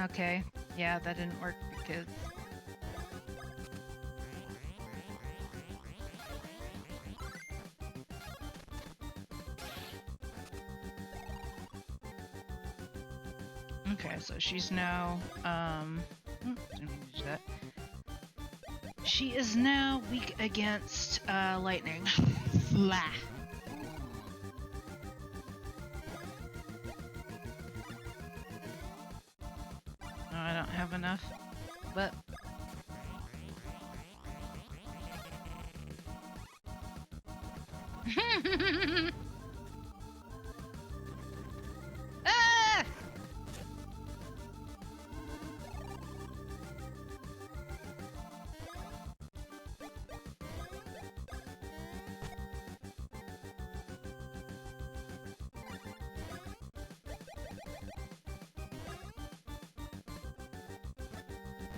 Okay. Yeah, that didn't work because... Okay, so she's now, didn't mean to do that. She is now weak against, lightning. Flah. No, I don't have enough, but... Ah!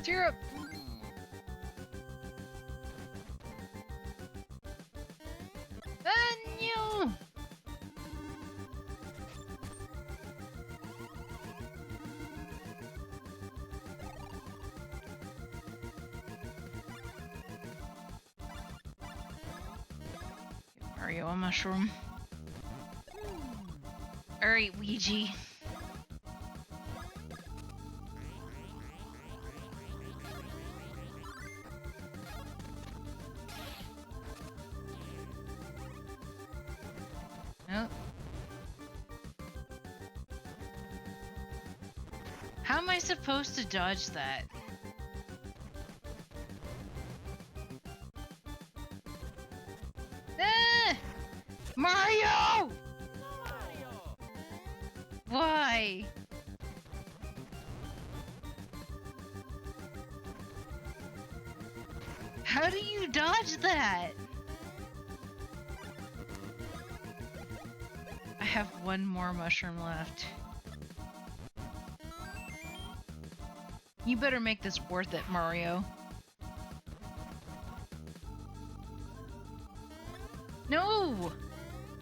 Syrup! No! Give Mario a mushroom. Alright, Ouija. How am I supposed to dodge that? Ah! Mario! Why? How do you dodge that? I have one more mushroom left. You better make this worth it, Mario. No!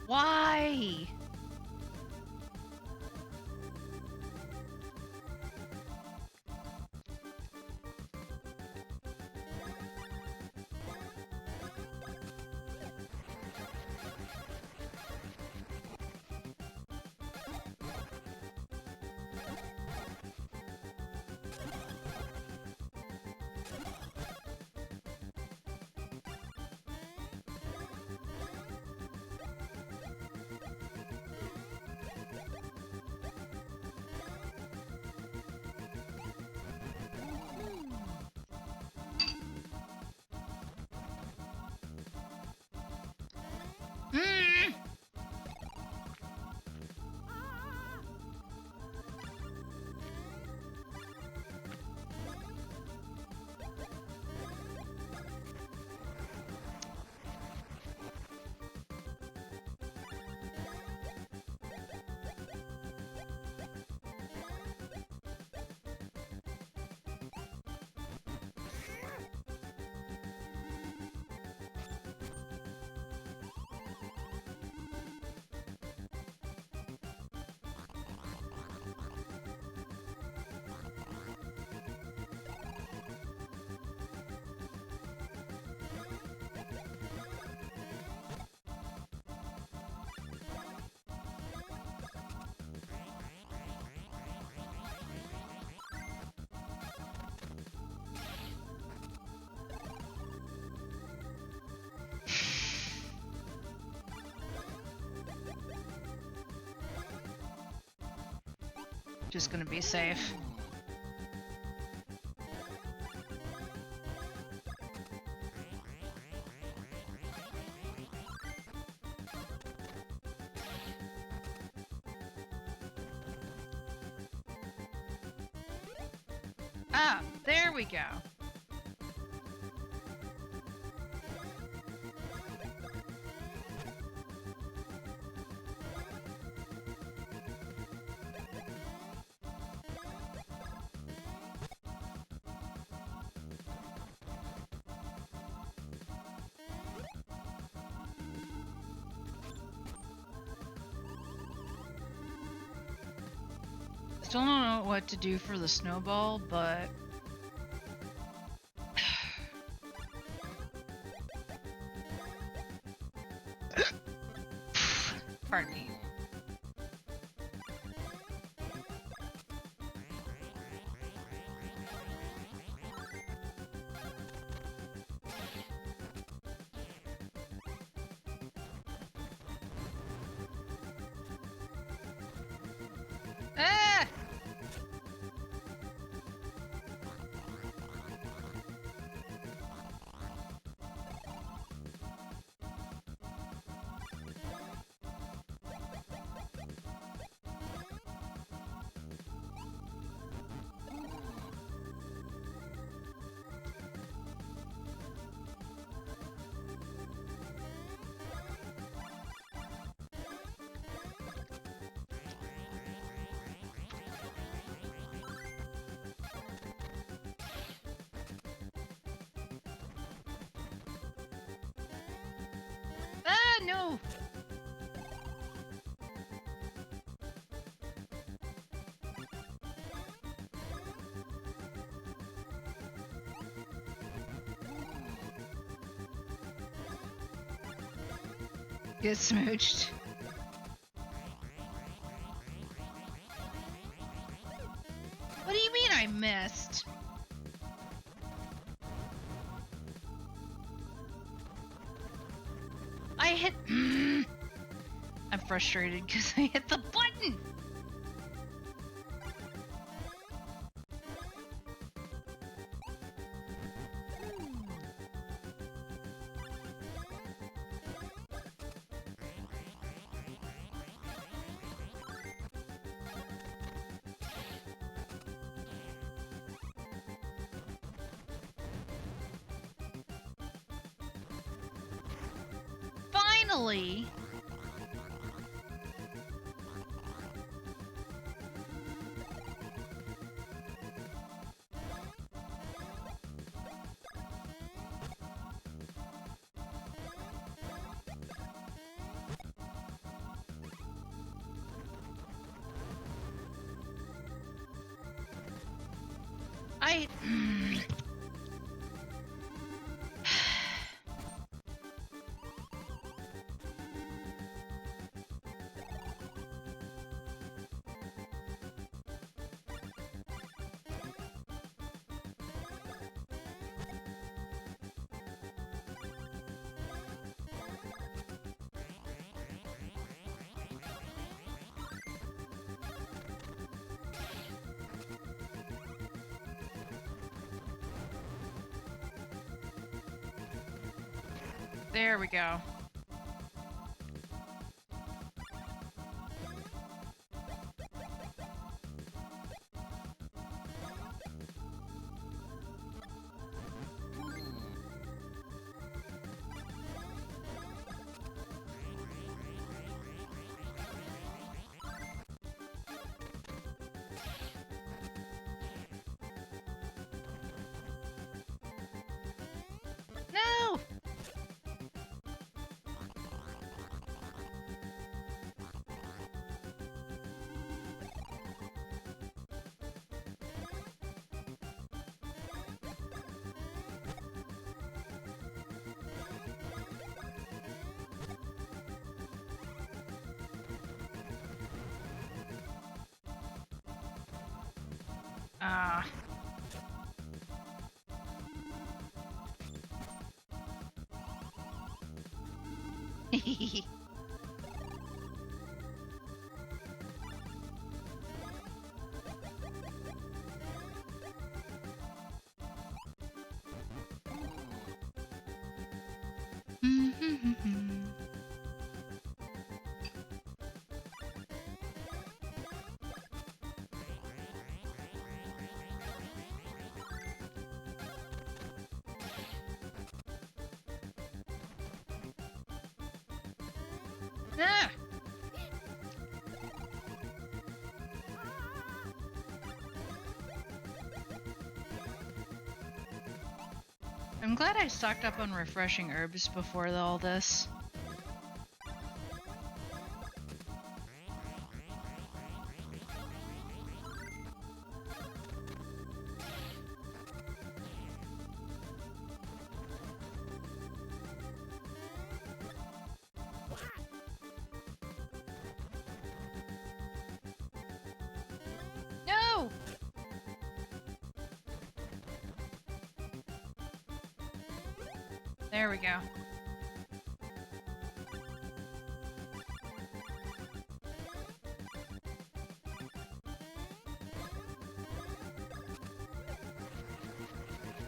Why? Just gonna be safe. Ah, there we go. Still don't know what to do for the snowball, but pardon me. Ah! Ah, no! Get smooched. What do you mean I missed? I hit... I'm frustrated because I hit the button! Finally! I... There we go. No! Ah. Ah! I'm glad I stocked up on refreshing herbs before all this. No! There we go.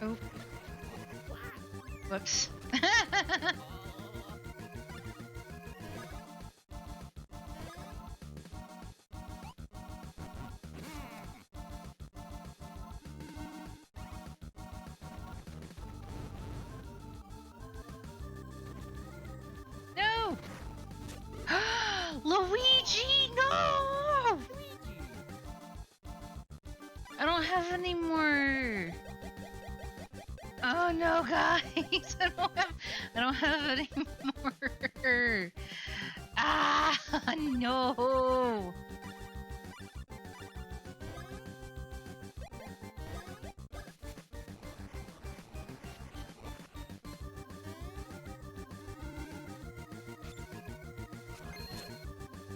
Oh. Whoops. No! Luigi, no! I don't have any more. Oh no, guys! I don't have any more. Ah, no!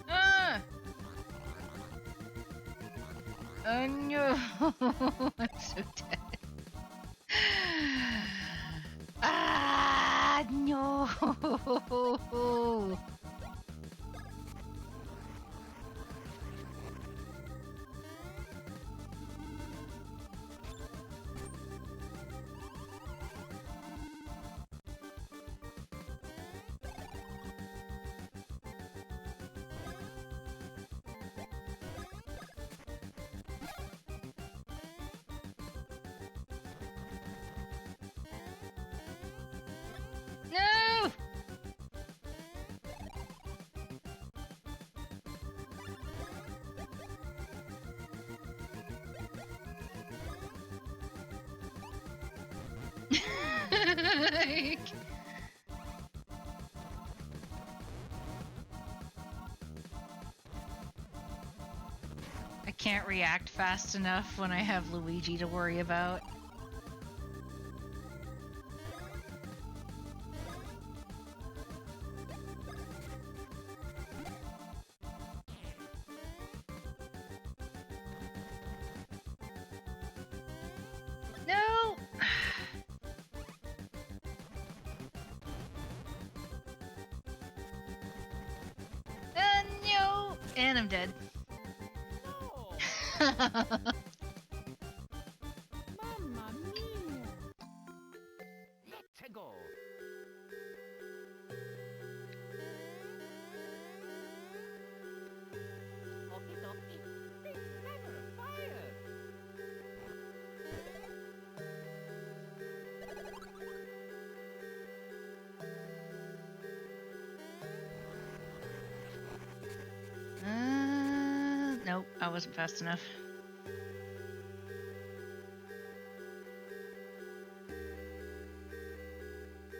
Ah! Oh no! I'm so dead. Ah, no! No! I can't react fast enough when I have Luigi to worry about. No! No! And I'm dead. Mamma mia! Let's go! Okie dokie. Big never fire! Nope, I wasn't fast enough.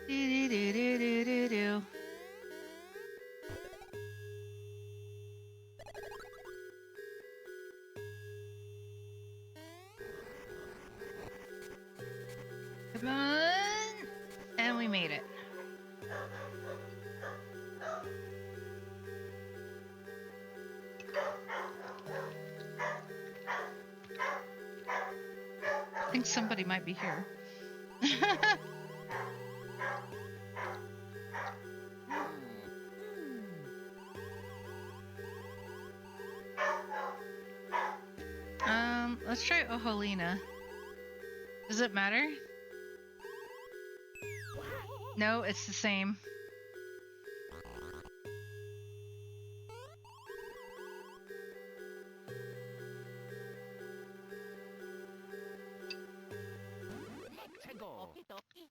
Do-do-do-do-do-do. Come on! And we made it. I think somebody might be here. Let's try Oholina. Does it matter? No, it's the same. Let's go! Okie dokie.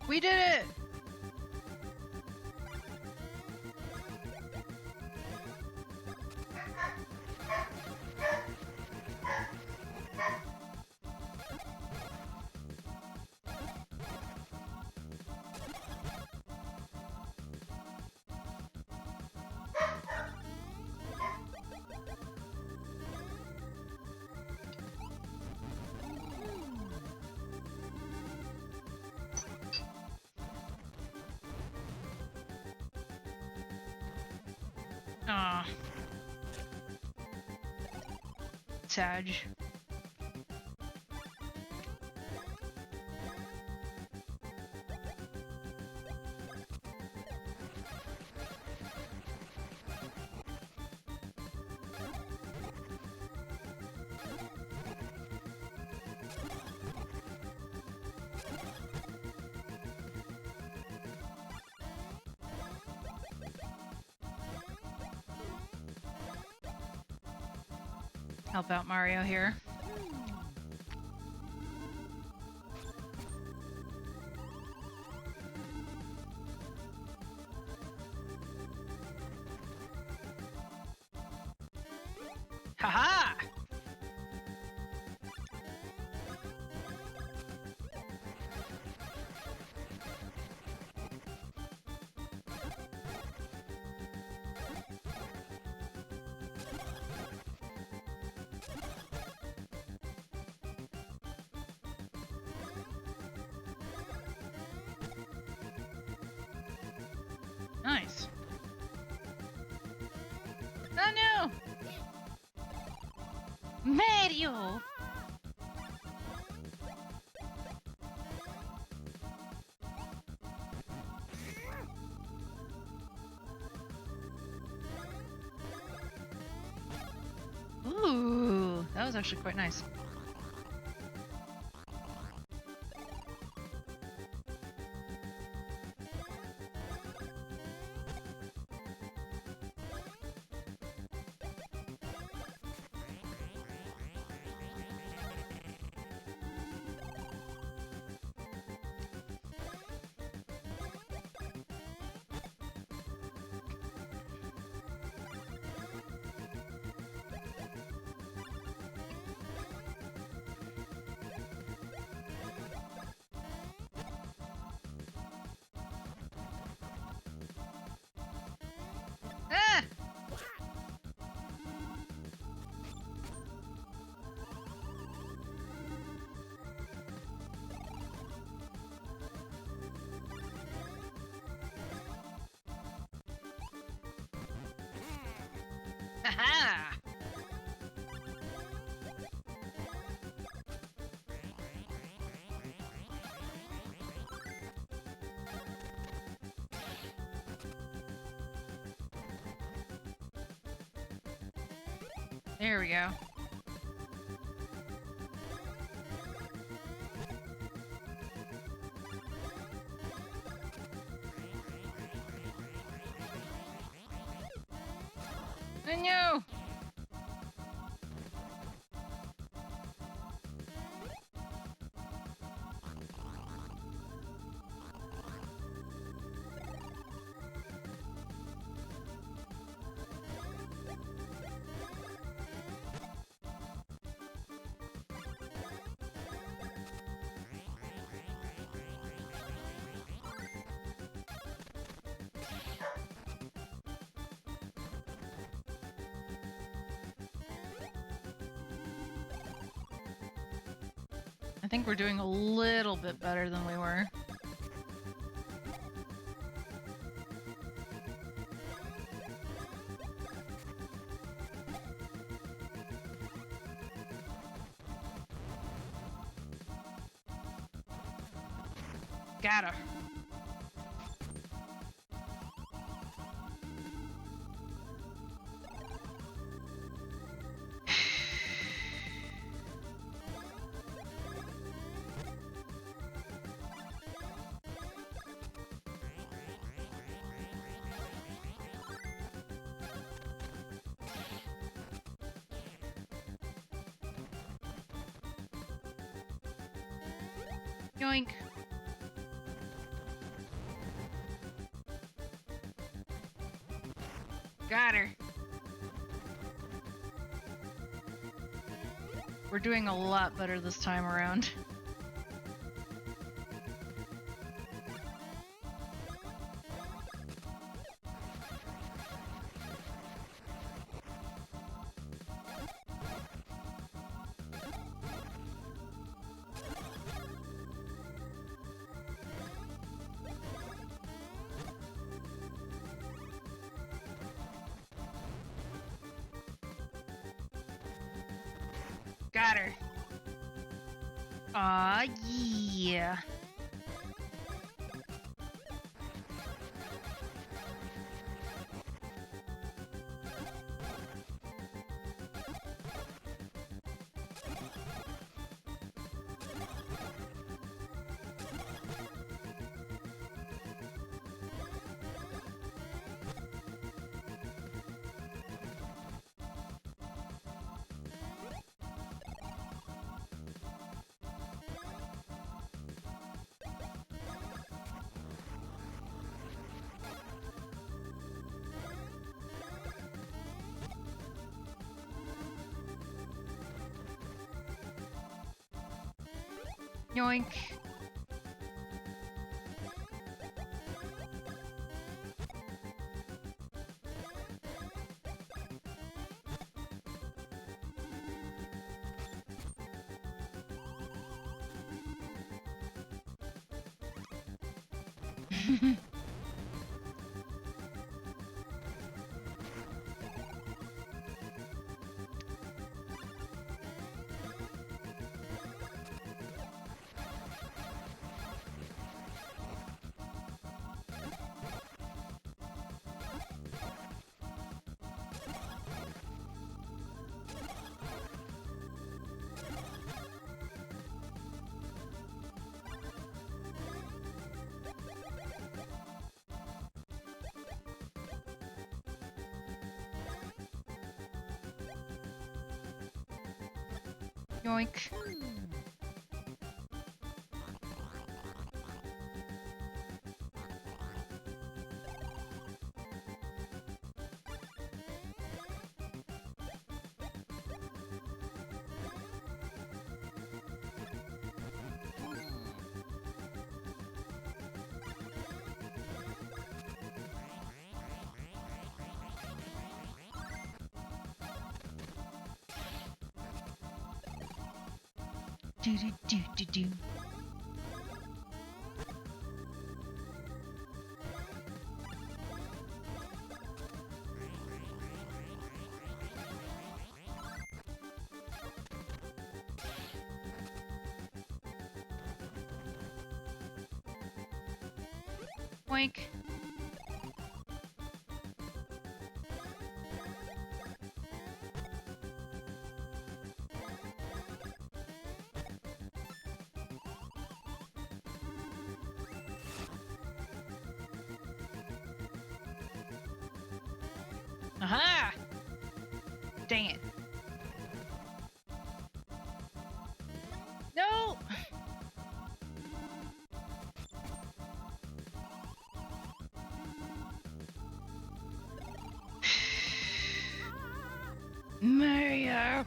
We did it! Aw. Sag. Help out Mario here. Haha! Nice. Oh no! Mario! Ooh, that was actually quite nice. Ah! Haha! There we go. I know! I think we're doing a little bit better than we were. Got her. Yoink. Got her. We're doing a lot better this time around. Got her. Aw, yeah. Yoink. Yoink. Do do do do do. Boink. Aha! Dang it. No! Mario!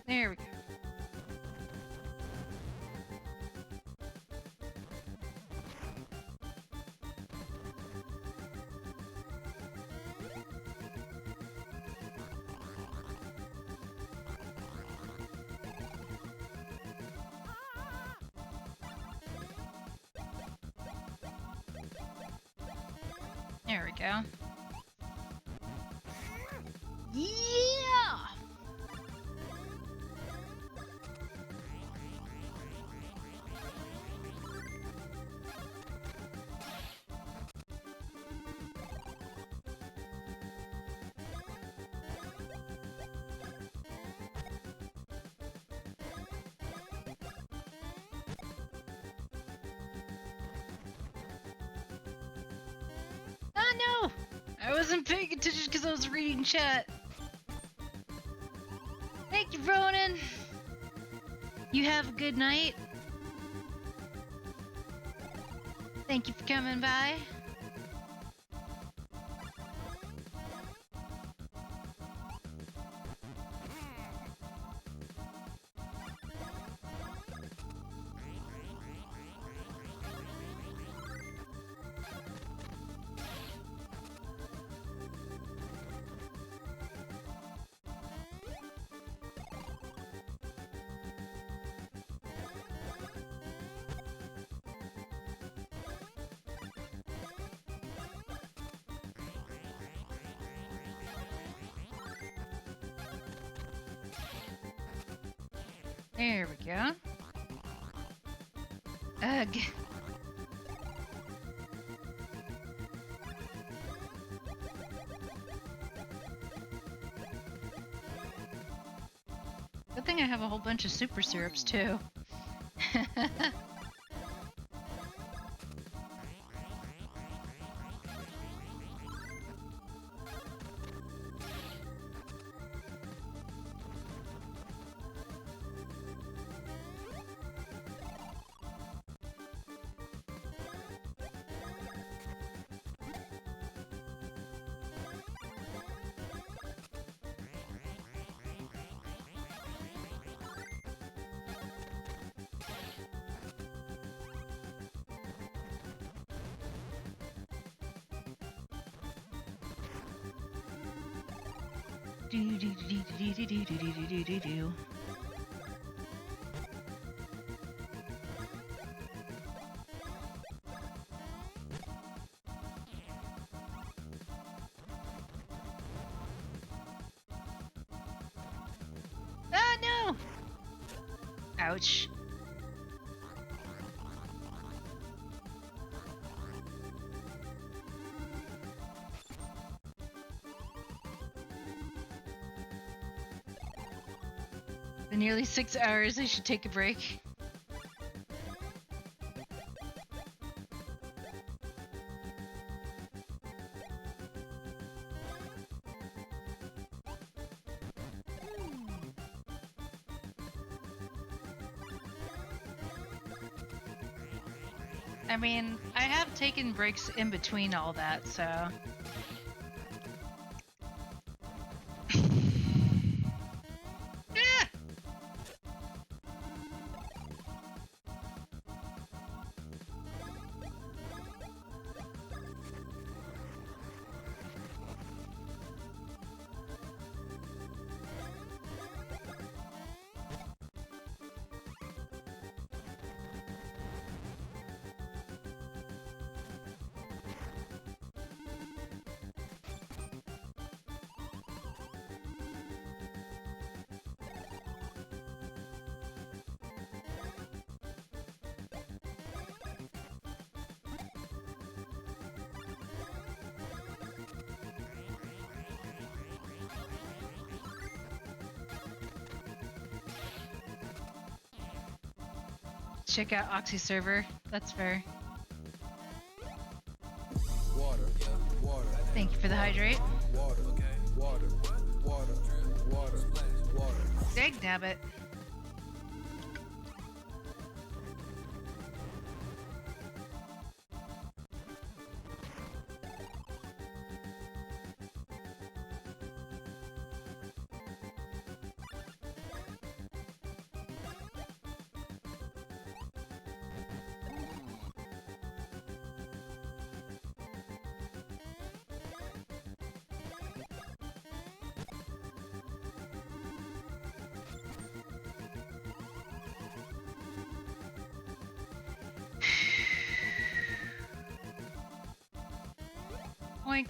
There we go. There we go. Yeah! no! I wasn't paying attention because I was reading chat. Thank you, Ronan. You have a good night. Thank you for coming by. There we go. Ugh. Good thing I have a whole bunch of super syrups too. Do. Ah, no! Ouch. For nearly 6 hours, I should take a break. I mean, I have taken breaks in between all that, so... Ah! Check out Oxy server. That's fair. Water, yeah, water. Thank you for the hydrate. Water, okay. Water, water, water, water. Dag nabbit. Oink.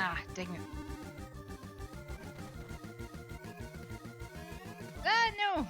Ah, dang it. Ah, no!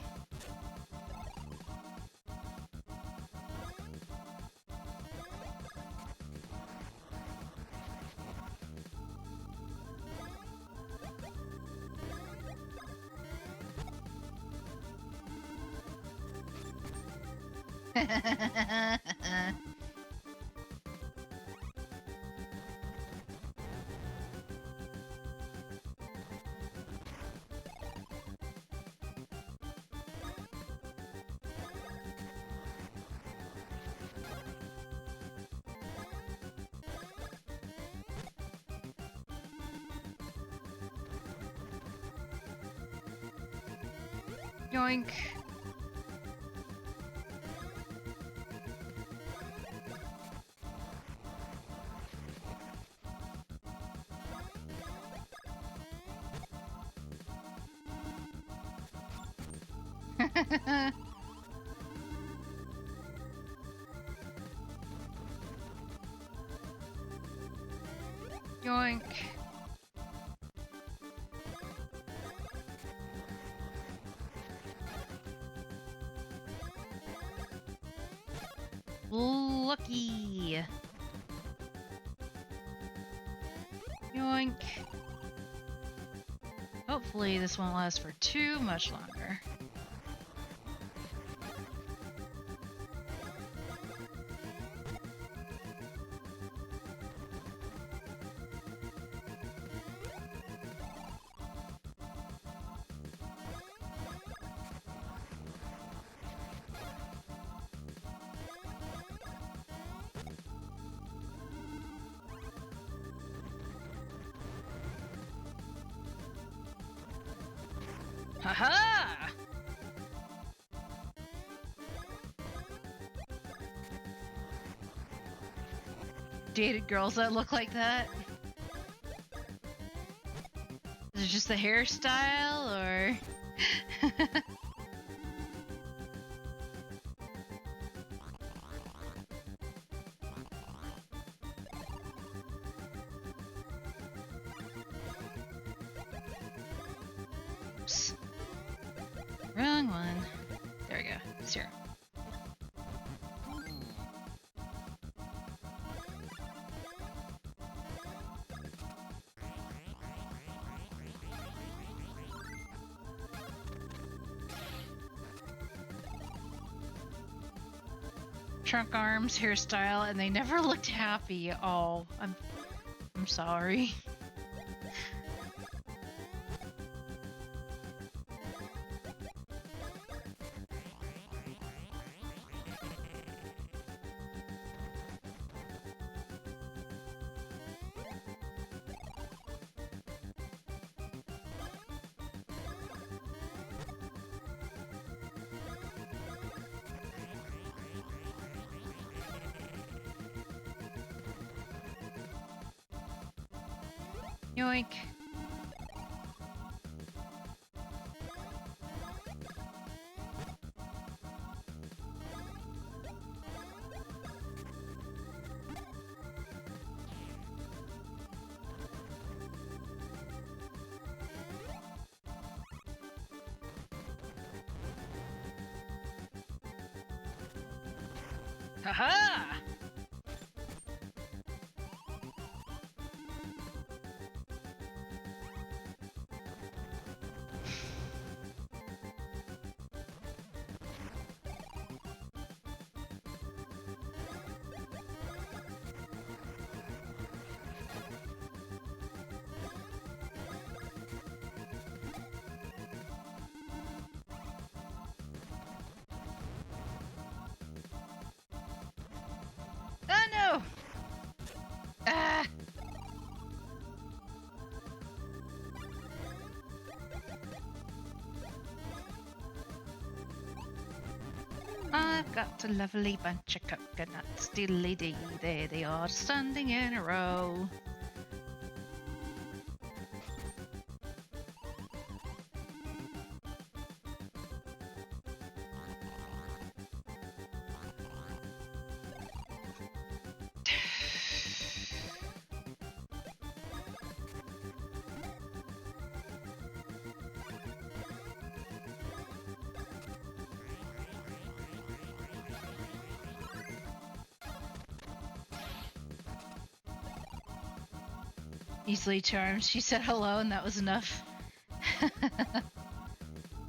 Yoink. Yoink. Lucky. Yoink. Hopefully this won't last for too much longer. Haha! Dated girls that look like that? Is it just the hairstyle, or? Oops. Wrong one. There we go. Zero. Trunk arms, hairstyle, and they never looked happy at all. I'm sorry. Yoink. Haha! Oh no! Ah! I've got a lovely bunch of coconuts, diddly-dee, there they are, standing in a row. Easily charmed. She said hello and that was enough.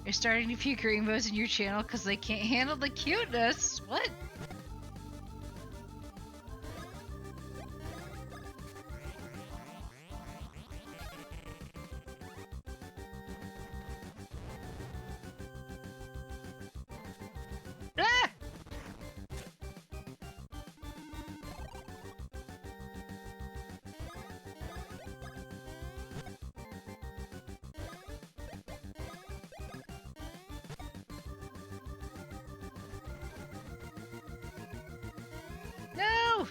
You're starting to puke rainbows in your channel because they can't handle the cuteness. What? Ah! No!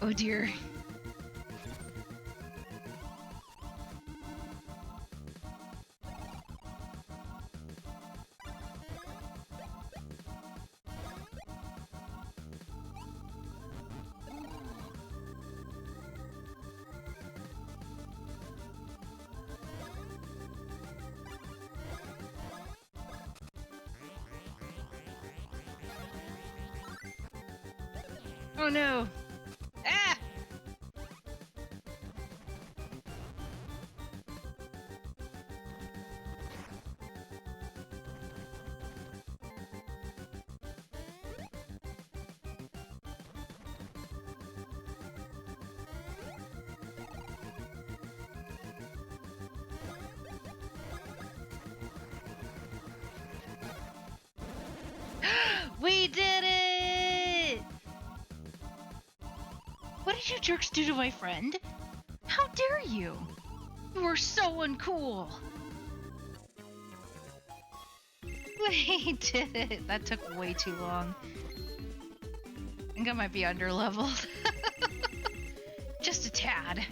Oh dear. Oh no! Ah! We did it! What did you jerks do to my friend? How dare you? You are so uncool! We did it! That took way too long. I think I might be underleveled. Just a tad.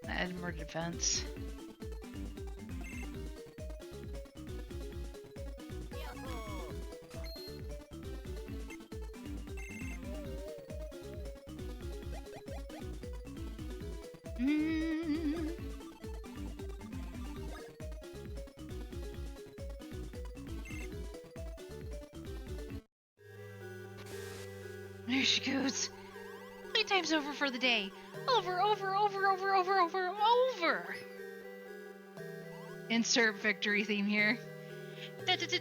Add more defense. There she goes. Playtime's over for the day. Over. Insert victory theme here. Da da da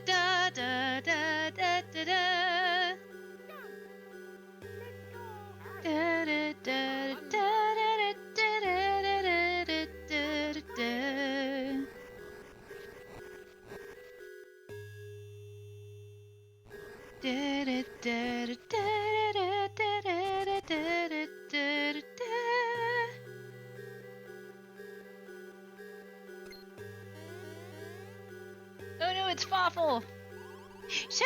da da da da da. Da da da da da da da da da. Da da da da da da da da da. Oh no, it's Fawful! So,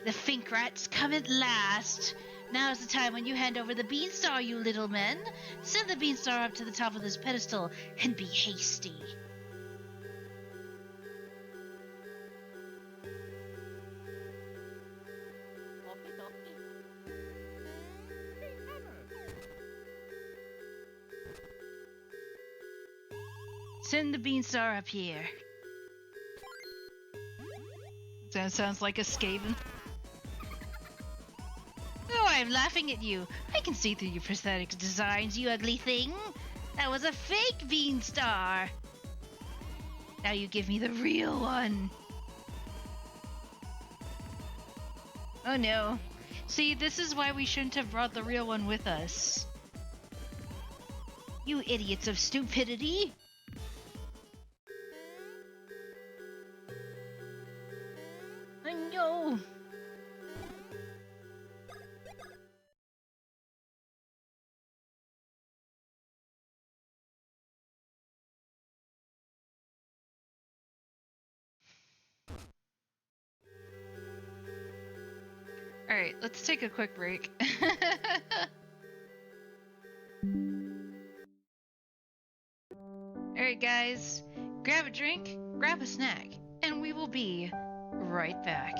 the Fink Rat's come at last. Now's the time when you hand over the Beanstar, you little men. Send the Beanstar up to the top of this pedestal and be hasty. Send the Beanstar up here. That sounds like a Skaven. Oh, I'm laughing at you. I can see through your prosthetic designs, you ugly thing. That was a fake Beanstar. Now you give me the real one. Oh no. See, this is why we shouldn't have brought the real one with us. You idiots of stupidity. No. Alright, let's take a quick break. Alright guys, grab a drink, grab a snack, and we will be right back.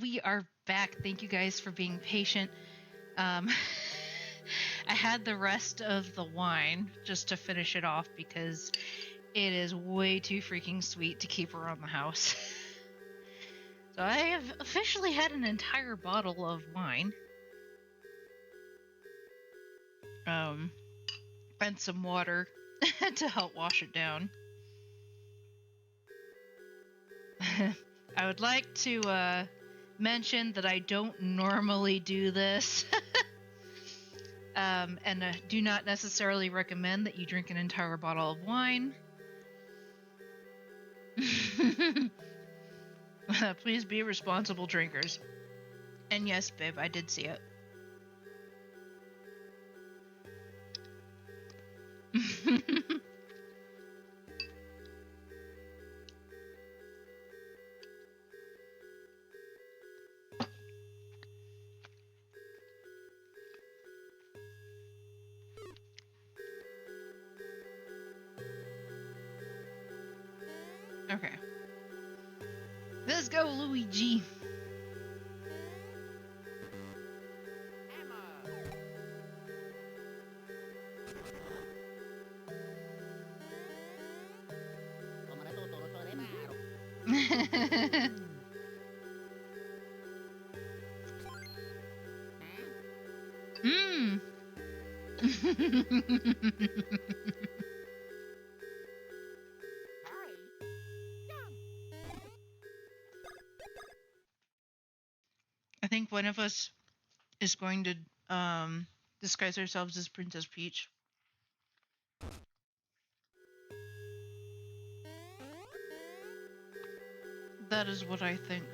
we are back. Thank you guys for being patient. I had the rest of the wine just to finish it off because it is way too freaking sweet to keep around the house. So I have officially had an entire bottle of wine. And some water to help wash it down. I would like to mention that I don't normally do this. And do not necessarily recommend that you drink an entire bottle of wine. Please be responsible drinkers. And yes, babe, I did see it. Okay. Let's go, Luigi. Hmm. I think one of us is going to disguise ourselves as Princess Peach. That is what I think.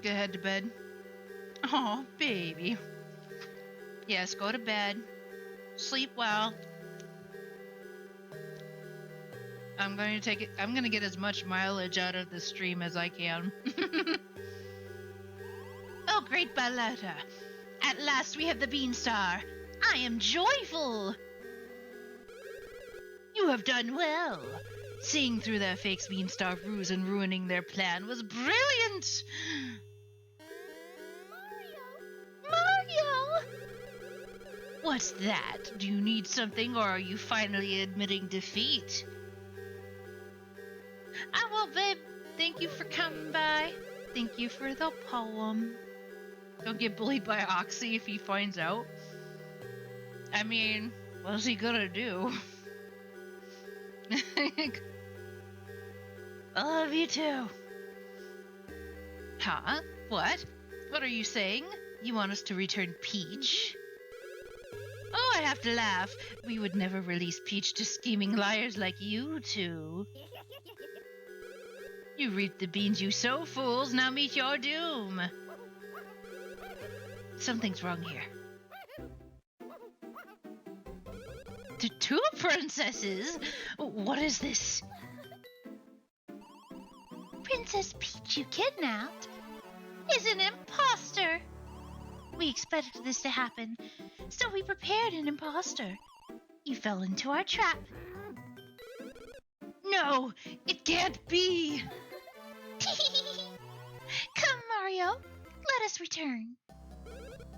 Go ahead to bed. Oh, baby. Yes, go to bed. Sleep well. I'm going to get as much mileage out of this stream as I can. Oh, great Balota! At last we have the Beanstar. I am joyful. You have done well. Seeing through their fake Beanstar ruse and ruining their plan was brilliant. Mario! What's that? Do you need something, or are you finally admitting defeat? Ah, well, babe, thank you for coming by. Thank you for the poem. Don't get bullied by Oxy if he finds out. I mean, what's he gonna do? I love you too. Huh? What? What are you saying? You want us to return Peach? Oh, I have to laugh. We would never release Peach to scheming liars like you two. You reap the beans you sow, fools. Now meet your doom. Something's wrong here. Two princesses? What is this? Princess Peach you kidnapped is an imposter. We expected this to happen, so we prepared an imposter. You fell into our trap. No, it can't be. Come, Mario. Let us return.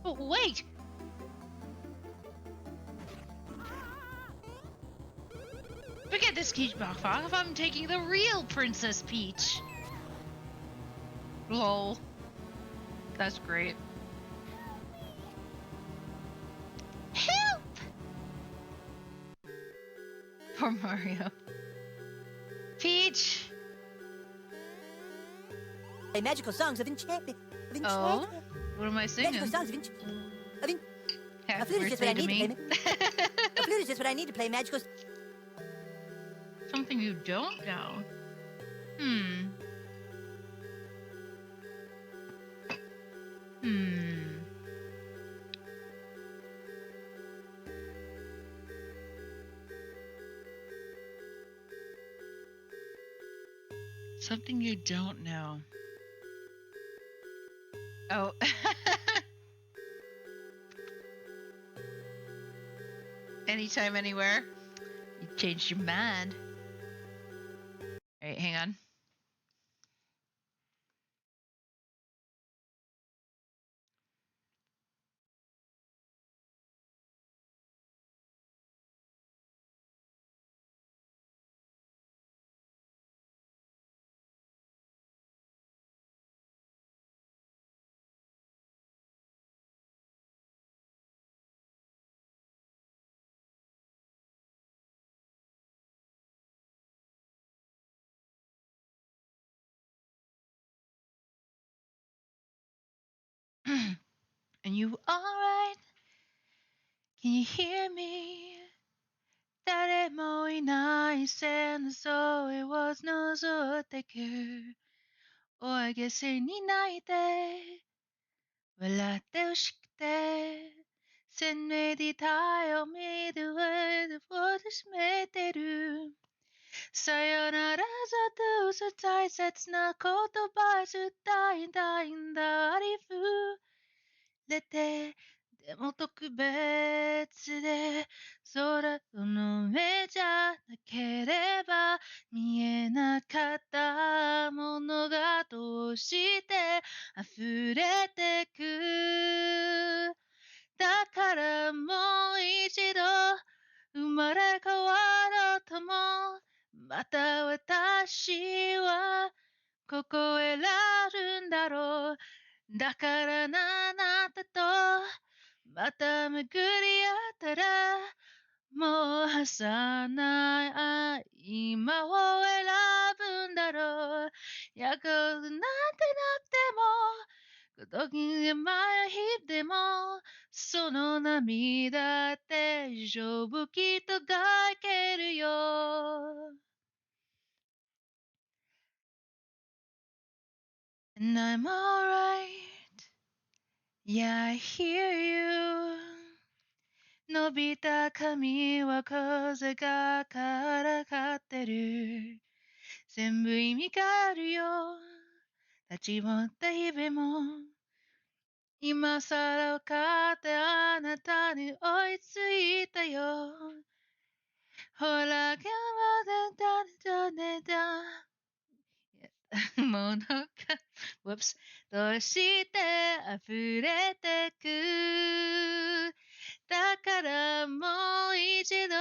Oh, wait. Forget this Peach Bachbach if I'm taking the real Princess Peach. Lol. That's great. Help! Poor Mario. Peach! Play magical songs of enchantment. Oh? What am I singing? Magical songs of enchantment. A flute is just what I need to play. A flute is just what I need to play magical. Something you don't know. Something you don't know. Oh. Anytime, anywhere. You changed your mind. Alright, hang on. And you alright? Can you hear me? 誰もいない戦争へを覗ってく大げさに泣いて笑ってほしくて鮮明で太陽見る上で閉めてるさよならざとさ大切な言葉伝えたいんだありふれてでも特別で空の上じゃなければ見えなかったものがどうして溢れてくだからもう一度生まれ変わろうともまた私はここへ選るんだろうだからなあなたとまた巡り合ったらもう離ない今を選ぶんだろう約束なんてなくても孤独に迷いでもその涙って大丈夫きっと抱けるよ And I'm alright Yeah, I hear you 伸びた髪は風がからかってる全部意味があるよ立ち寄った日々も今更分かってあなたに追いついたよほら今日までだものが Whoops どうして溢れてくだからもう一度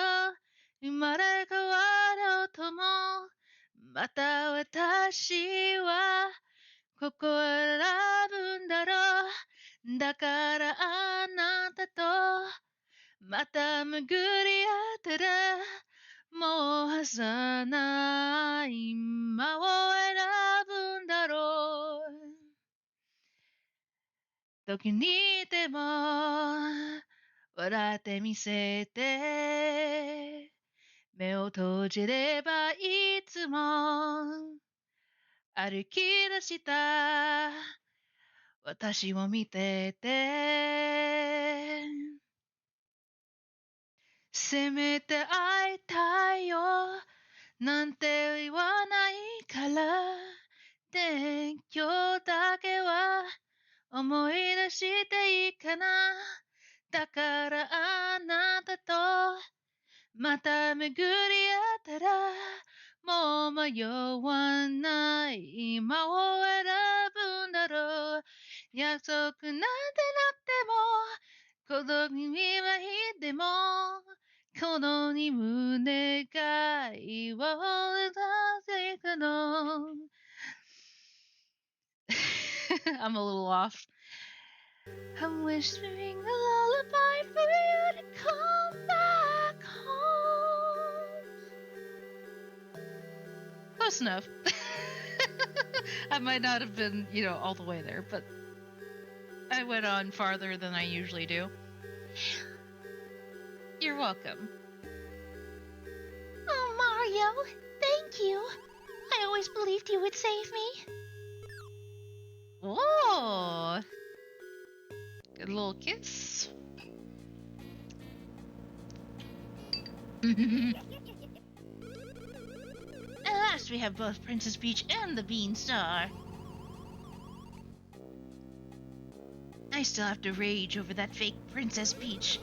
生まれ変わろうともまた私はここを選ぶんだろうだからあなたとまた巡り合ったらもう離ない今を選ぶんだろう時にいても笑ってみせて目を閉じればいつも歩き出した私を見ててせめて会いたいよなんて言わないからで今日だけは思い出していいかなだからあなたとまた巡り合ったらもう迷わない今を選ぶんだろう約束なんてなくても孤独にはいてもこのに胸が岩を出していくのI'm a little off. I'm whispering a lullaby for you to come back home. Close enough. I might not have been, all the way there, but I went on farther than I usually do. You're welcome. Oh, Mario, thank you. I always believed you would save me. Whoa! Good little kiss. At last we have both Princess Peach and the Beanstar. I still have to rage over that fake Princess Peach.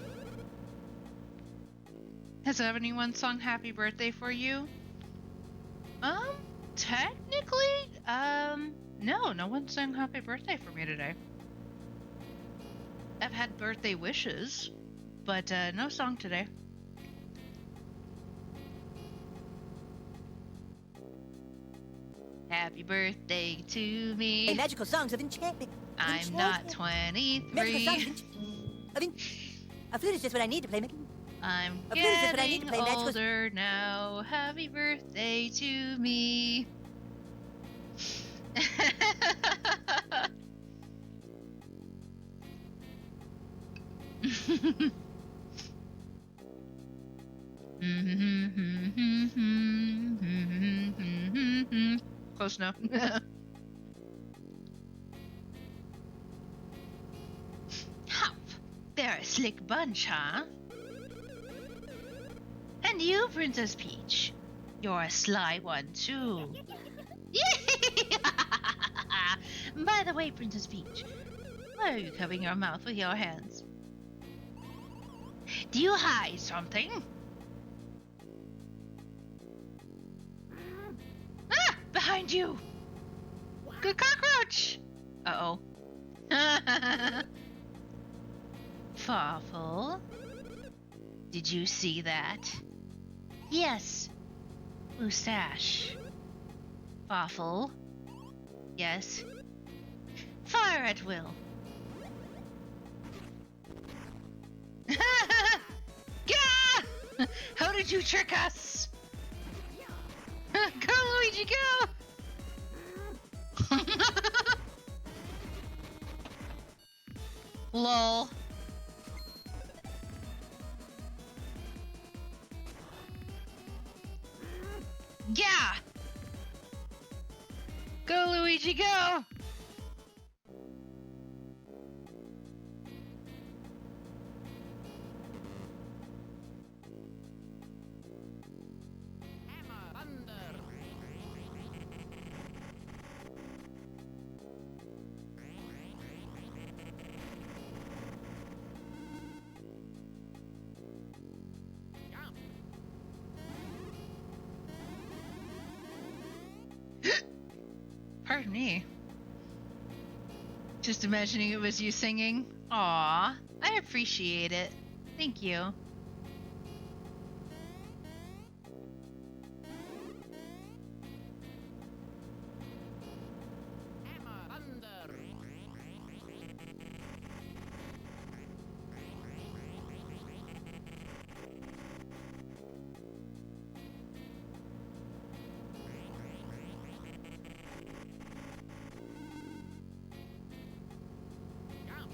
Has anyone sung happy birthday for you? Technically, no one sang happy birthday for me today. I've had birthday wishes, but no song today. Happy birthday to me. A magical songs of enchantment. I'm not 23. Magical songs of a flute is just what I need to play. I'm A flute is just what I need getting to play. Magical. older now. Happy birthday to me. Close enough. Humph, they're a slick bunch, huh? And you, Princess Peach, you're a sly one too. By the way, Princess Peach, why are you covering your mouth with your hands? Do you hide something? Ah! Behind you! Good cockroach! Uh-oh. Farfel, did you see that? Yes. Moustache. Farfel. Yes. Fire at will. Gah! How did you trick us? Go, Luigi, go! Lol. Yeah! Go, Luigi, go! Hammer, thunder. Jump. Pardon me. Just imagining it was you singing. Aw, I appreciate it. Thank you. Hammer, thunder. Jump.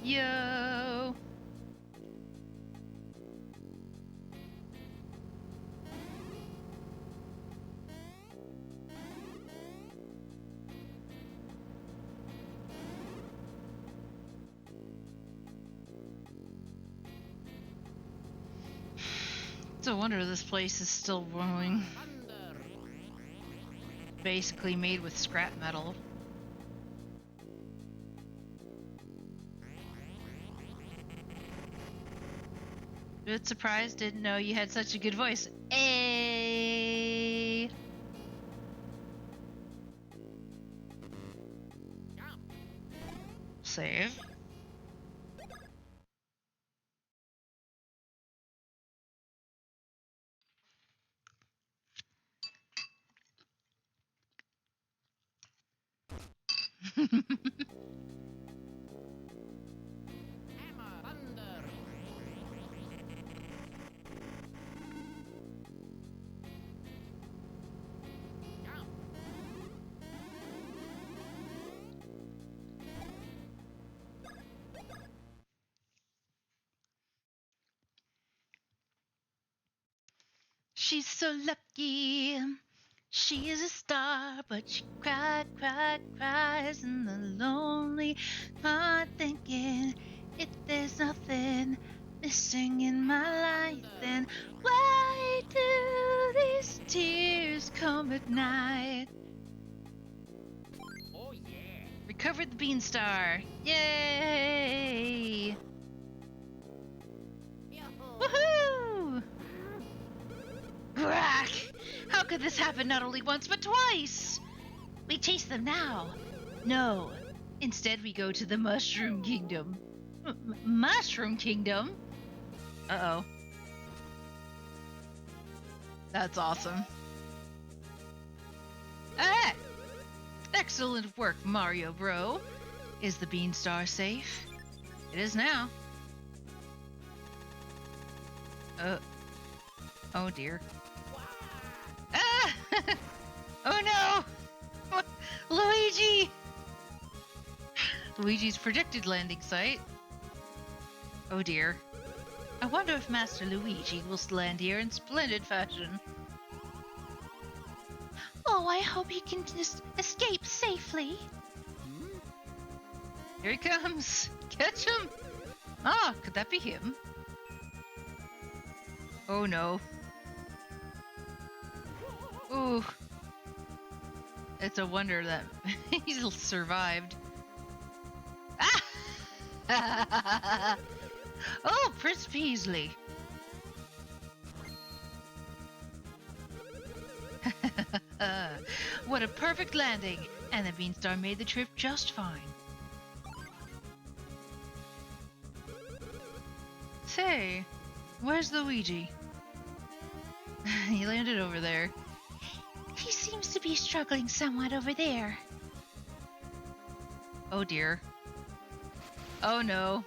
Yo! It's a wonder this place is still rolling. Thunder. Basically made with scrap metal. Bit surprised, didn't know you had such a good voice. Hey! Jump. Save. Hammer, thunder. Jump. She's so lucky. She is a star, but she cries in the lonely heart, thinking if there's nothing missing in my life, then why do these tears come at night? Oh yeah. Recovered the Beanstar. Yay! Yahoo. back! How could this happen not only once, but twice? We chase them now. No. Instead, we go to the Mushroom Kingdom. Mushroom Kingdom? Uh-oh. That's awesome. Ah! Excellent work, Mario Bro. Is the Beanstar safe? It is now. Oh dear. Ah! Oh no! Luigi! Luigi's predicted landing site. Oh dear. I wonder if Master Luigi will land here in splendid fashion. Oh, I hope he can just escape safely. Here he comes! Catch him! Ah, could that be him? Oh no. Ooh. It's a wonder that he's survived. Ah! Oh, Prince Peasley. What a perfect landing! And the Beanstar made the trip just fine. Say, where's Luigi? He landed over there. He seems to be struggling somewhat over there. Oh dear. Oh no.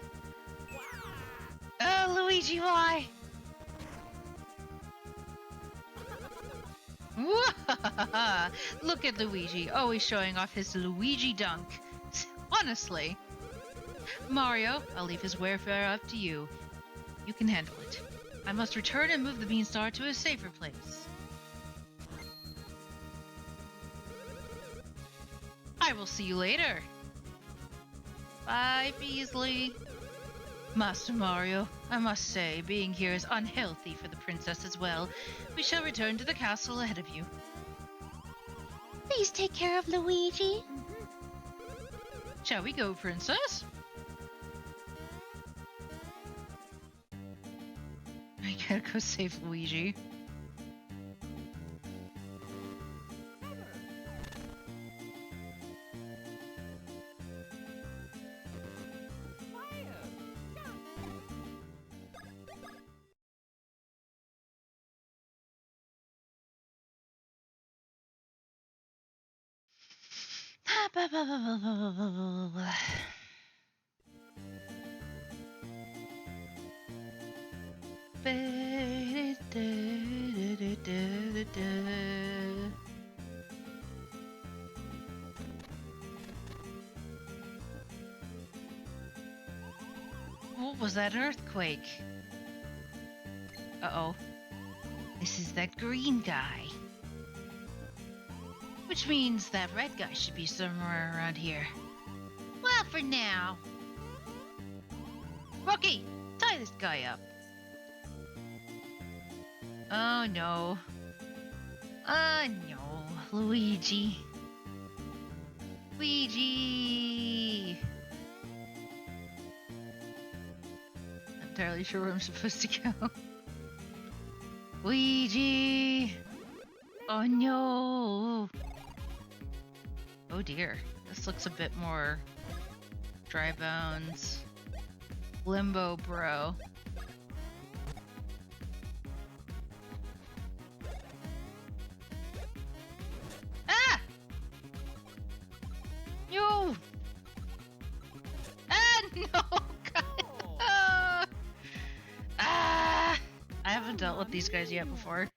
Oh, Luigi, why? Look at Luigi, always showing off his Luigi dunk. Honestly. Mario, I'll leave his warfare up to you. You can handle it. I must return and move the Beanstar to a safer place. I will see you later. Bye, Beasley. Master Mario, I must say, being here is unhealthy for the princess as well. We shall return to the castle ahead of you. Please take care of Luigi. Shall we go, princess? I gotta go save Luigi. What was that earthquake? Uh-oh. This is that green guy. Which means that red guy should be somewhere around here. Well, for now. Rocky, tie this guy up. Oh no. No. Luigi. Luigi! Not entirely sure where I'm supposed to go. Luigi! Oh no! Oh dear. This looks a bit more dry bones. Limbo bro. Ah! No! Ah, no! God. Ah! I haven't dealt with these guys yet before.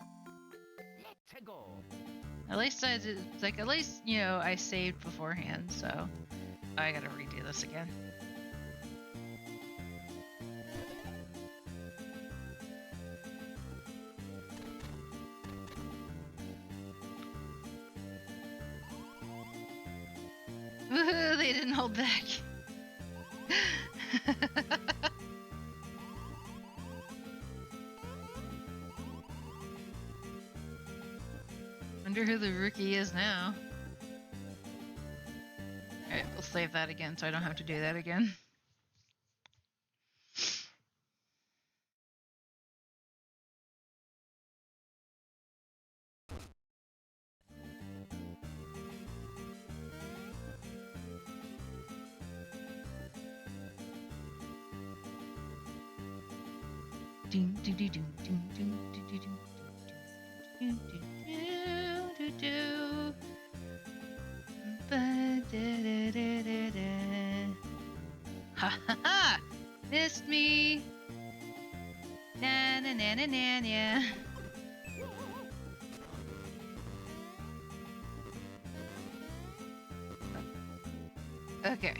Let's go. At least I did, like, at least, you know, I saved beforehand, so I gotta redo this again. Woohoo, they didn't hold back. Wonder who the rookie is now. Alright, we'll save that again so I don't have to do that again. Doom, doo, doo, doom, doom, doom, doo, doo, doom, doom, doo, doo, doo, doo. Ba-da-da-da-da-da. Ha ha ha! Missed me! Na na na na na na. Okay.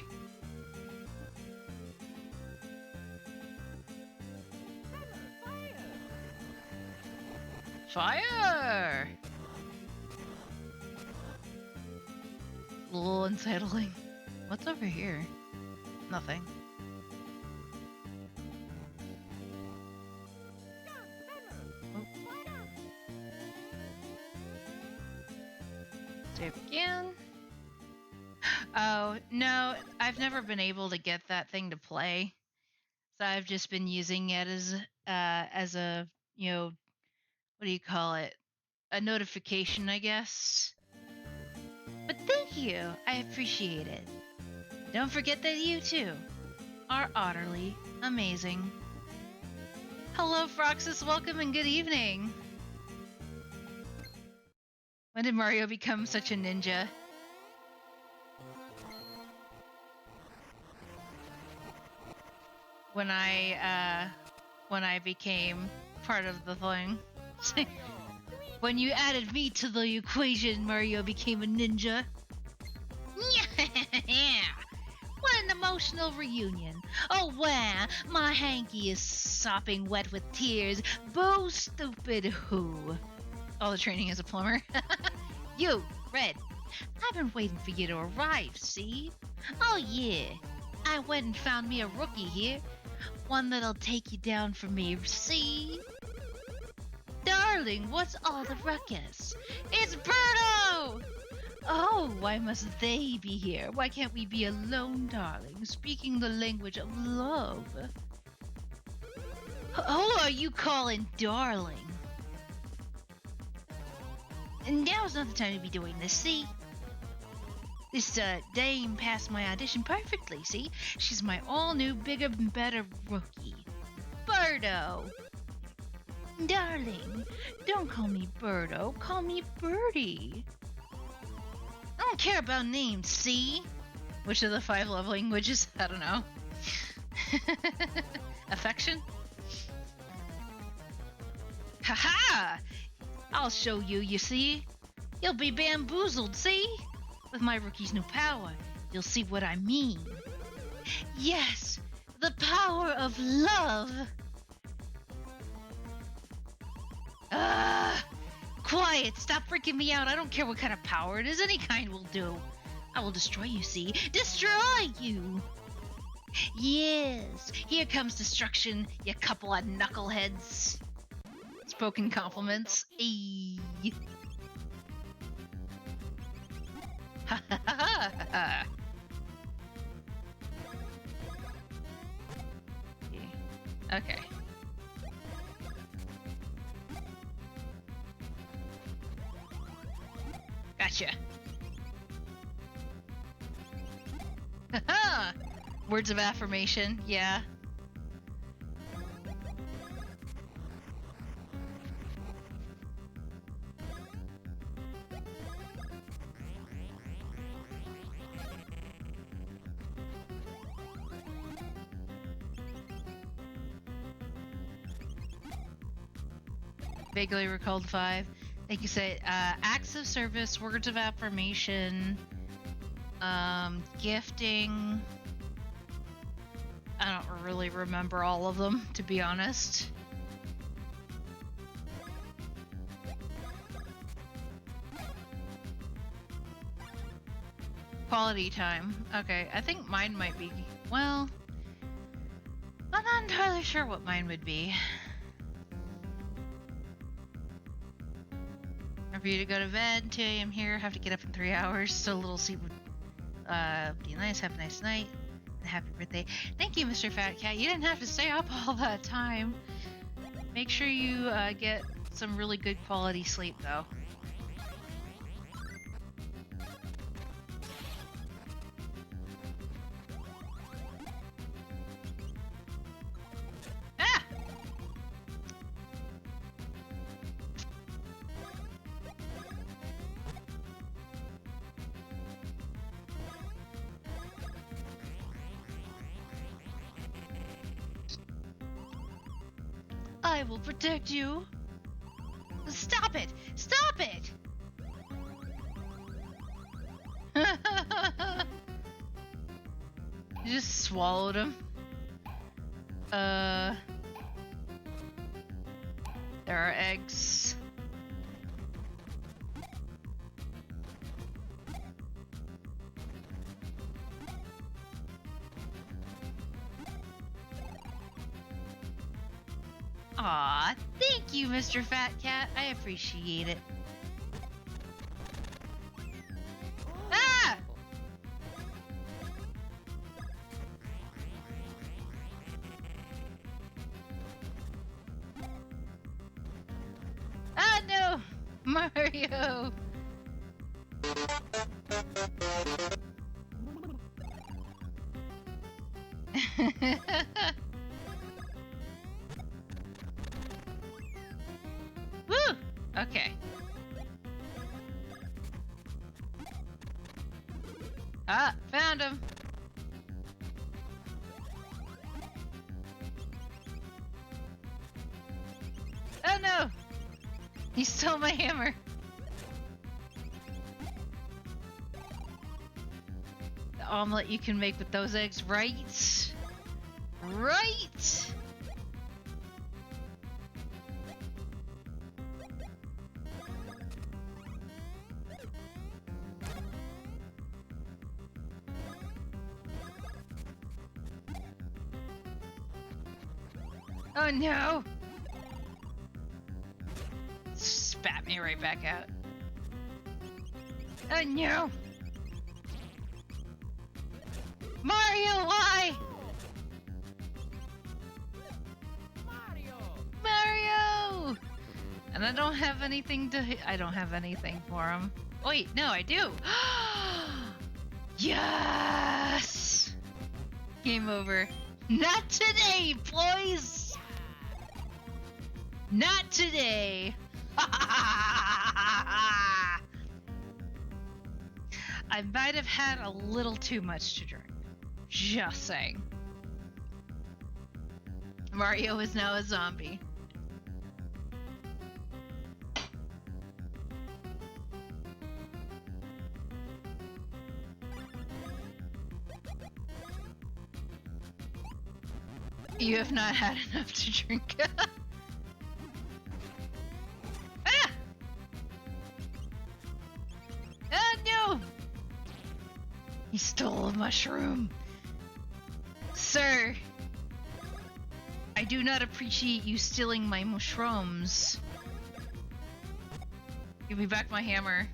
Fire! A little unsettling. What's over here? Nothing. Oh. Save again. Oh, no, I've never been able to get that thing to play. So I've just been using it as a, what do you call it? A notification, I guess. But thank you. I appreciate it. Don't forget that you too are utterly amazing. Hello, Froxus. Welcome and good evening. When did Mario become such a ninja? When I became part of the thing. When you added me to the equation, Mario became a ninja. What an emotional reunion. Oh wow, my hanky is sopping wet with tears. Boo stupid who. All the training as a plumber. You, Red. I've been waiting for you to arrive, see? Oh yeah. I went and found me a rookie here. One that'll take you down for me, see? Darling, what's all the ruckus? It's Birdo! Oh, why must they be here? Why can't we be alone, darling, speaking the language of love? Who are you calling darling? And now's not the time to be doing this, see? This dame passed my audition perfectly, see? She's my all-new, bigger and better rookie. Birdo! Darling, don't call me Birdo, call me Birdie. I don't care about names, see? Which of the 5 love languages? I don't know. Affection? Haha! I'll show you, you see? You'll be bamboozled, see? With my rookie's new power, you'll see what I mean. Yes, the power of love! Quiet! Stop freaking me out. I don't care what kind of power it is. Any kind will do. I will destroy you, see? Destroy you! Yes, here comes destruction, you couple of knuckleheads. Spoken compliments. Eee. Ha ha ha ha. Okay. Gotcha. Haha! Words of affirmation, yeah. Vaguely recalled 5. Like you say, acts of service, words of affirmation, gifting. I don't really remember all of them, to be honest. Quality time. Okay, I think mine might be, well, I'm not entirely sure what mine would be. For you to go to bed, 2 a.m. here, have to get up in 3 hours, so a little sleep would be nice. Have a nice night. Happy birthday. Thank you, Mr. Fat Cat. You didn't have to stay up all that time. Make sure you get some really good quality sleep, though. Ah! I will protect you. Stop it! Stop it! You just swallowed him. There are eggs. Aw, thank you, Mr. Fat Cat. I appreciate it. Ah! Ah, no! Mario! Woo! Okay. Ah, found him. Oh no! He stole my hammer. The omelet you can make with those eggs, right? Right! Oh no! Spat me right back out. Oh no! Mario, why? Mario! Mario! And I don't have anything to I don't have anything for him. Wait, no, I do. Yes! Game over. Not today, boys! Not today! I might have had a little too much to drink. Just saying. Mario is now a zombie. You have not had enough to drink. Ah! Ah, no! He stole a mushroom. Sir, I do not appreciate you stealing my mushrooms. Give me back my hammer.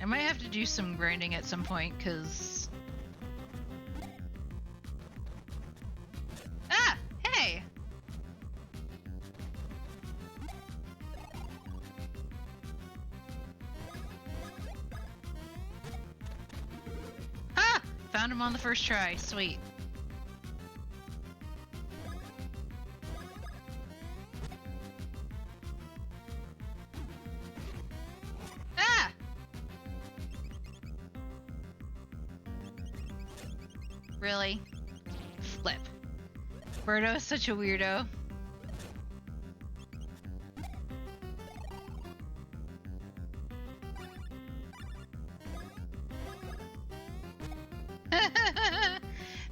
I might have to do some grinding at some point, because... Ah! Hey! Ah! Found him on the first try. Sweet. Ah! Really? Flip. Birdo is such a weirdo.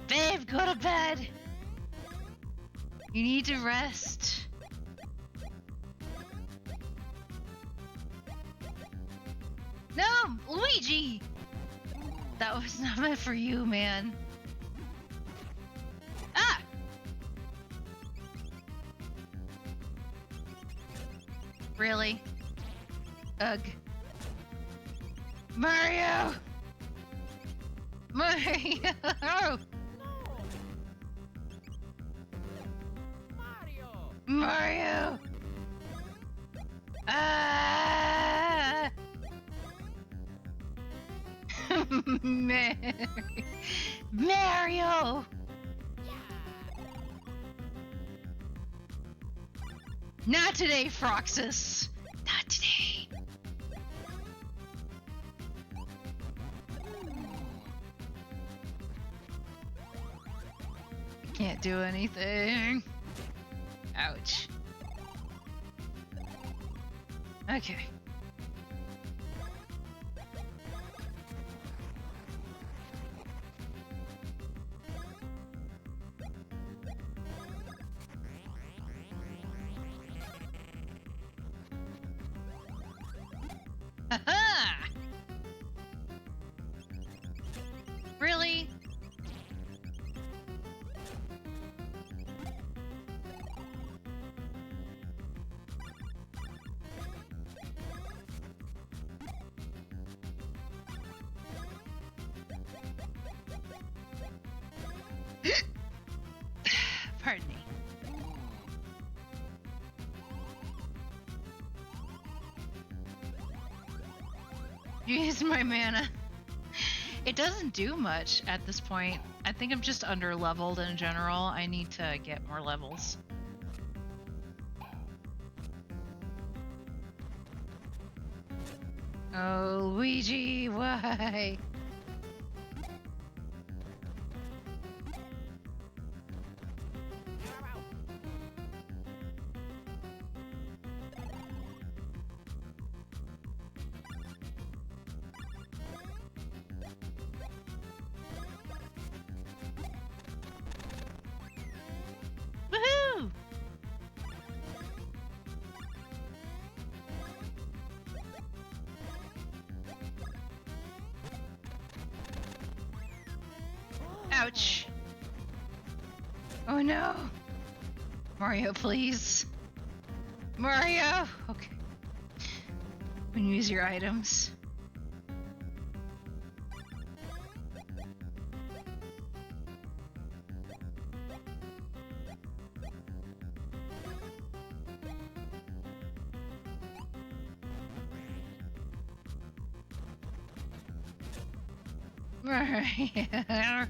Babe, go to bed! You need to rest. No! Luigi! That was not meant for you, man. Ah! Really? Ugh. Mario! Mario! Mario! Mario! Ah! Mario! Not today, Froxus. Not today. Can't do anything. Ouch. Okay. Ha-ha! Really? Pardon me. Use my mana. It doesn't do much at this point. I think I'm just under leveled in general. I need to get more levels. Oh, Luigi, why? Woohoo! Ouch. Oh no. Mario, please. Mario! Okay. When you use your items. Mario.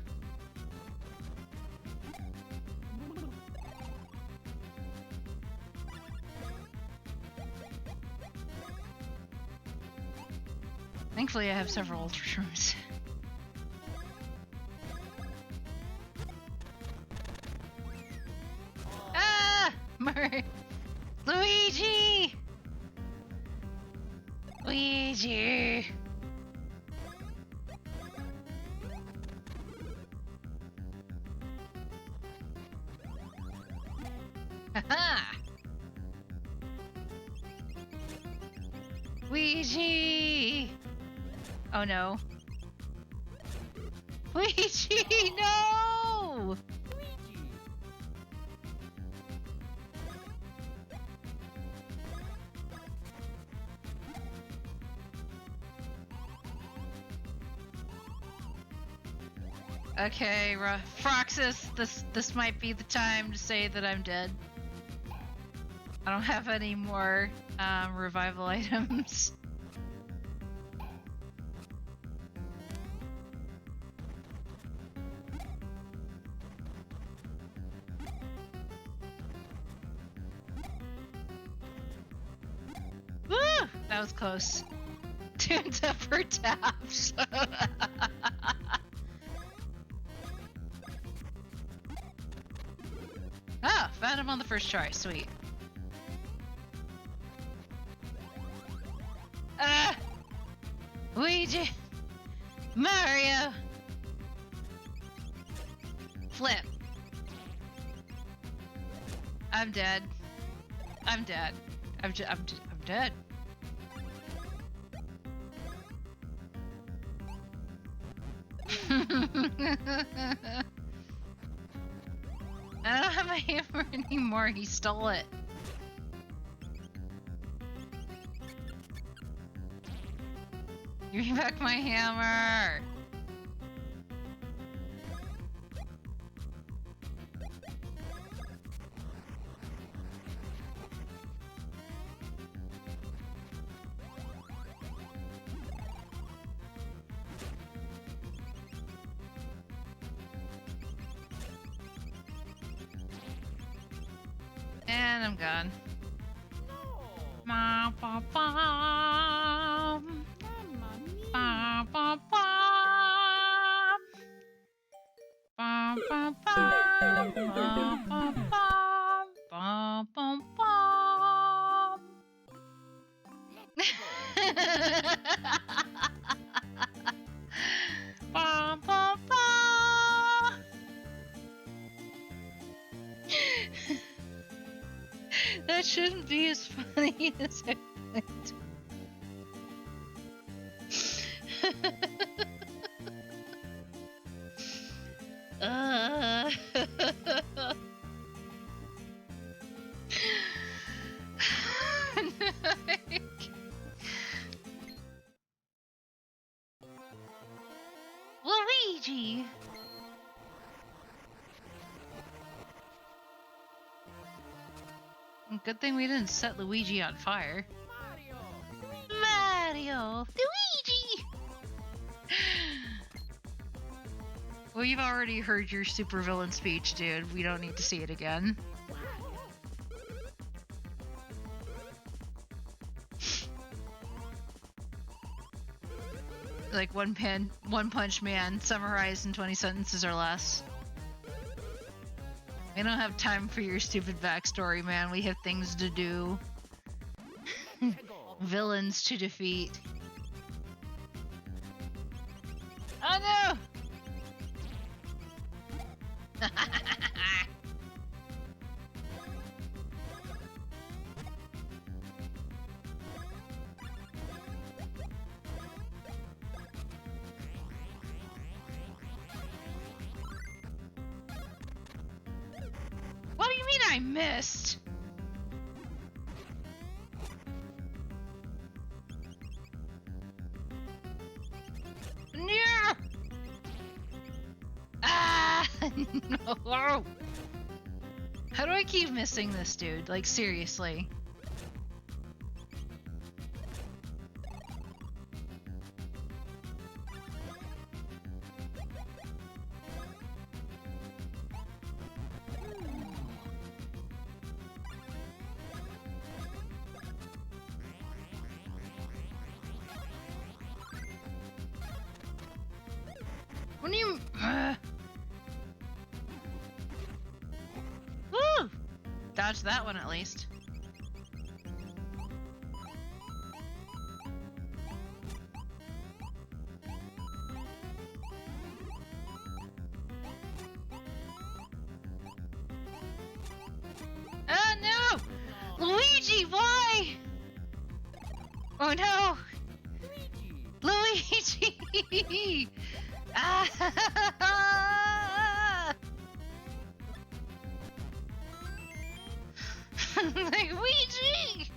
Thankfully, I have several ultra shrooms. Ah! Luigi! Luigi! Haha! Luigi! Oh no. Luigi, no! Okay, Froxus, this might be the time to say that I'm dead. I don't have any more revival items. Woo! That was close. Tunes up for taps. Ah, found him on the first try. Sweet. Luigi! Mario! Flip. I'm dead. I'm dead. I'm dead. I don't have my hammer anymore. He stole it. Give me back my hammer. And I'm gone. Ba, ba, ba. Mamma mia. Ba, ba, ba. Ba, ba, ba. Ba, ba, ba. Ba, ba, ba. Ba, ba, ba. That shouldn't be as funny as I planned. uh... Luigi! Good thing we didn't set Luigi on fire. Mario. Mario! Luigi! We've already heard your supervillain speech, dude. We don't need to see it again. Like One Punch Man summarized in 20 sentences or less. We don't have time for your stupid backstory, man. We have things to do. Villains to defeat. Oh no! What do you mean I missed? No! Ah! No! How do I keep missing this dude? Like, seriously. When you... Woo! Dodged that one at least. Oh no! Luigi, why? Oh no! Luigi! Ah! Luigi!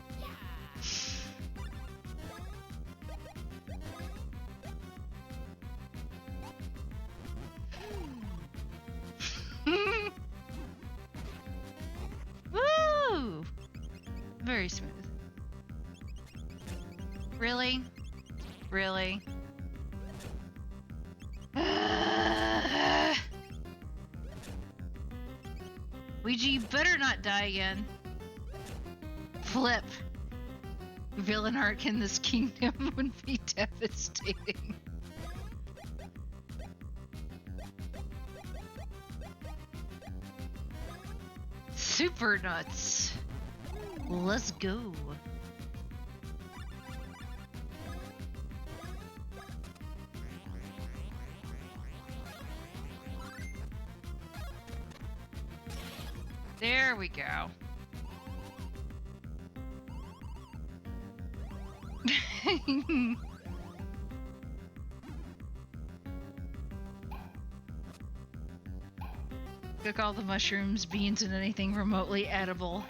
Woo! Very smooth. Really? Really? Luigi, you better not die again. Flip. Villain arc in this kingdom would be devastating. Super nuts. Let's go. There we go. Cook all the mushrooms, beans, and anything remotely edible.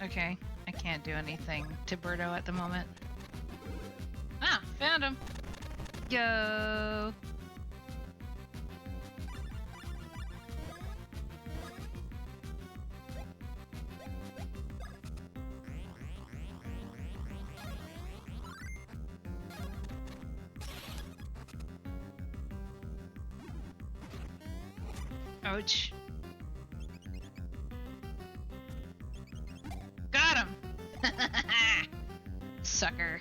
Okay, I can't do anything to Birdo at the moment. Ah, found him. Go. Ouch. Got him! Sucker.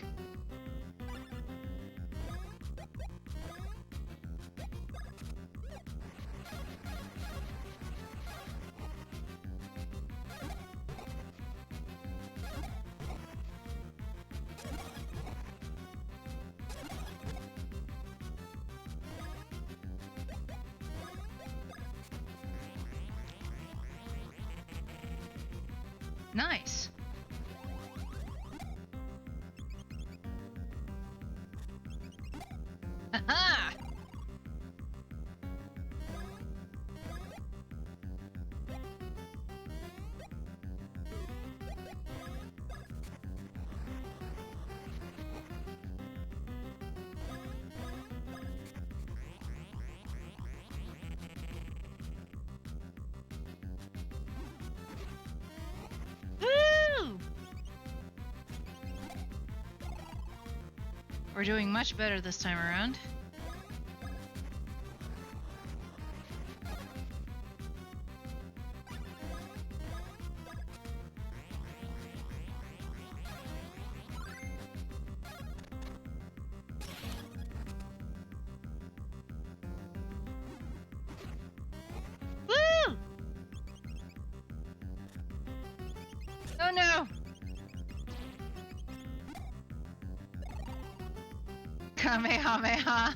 Nice. Ha-ha! Woo! We're doing much better this time around. Woo! Oh no! Kamehameha!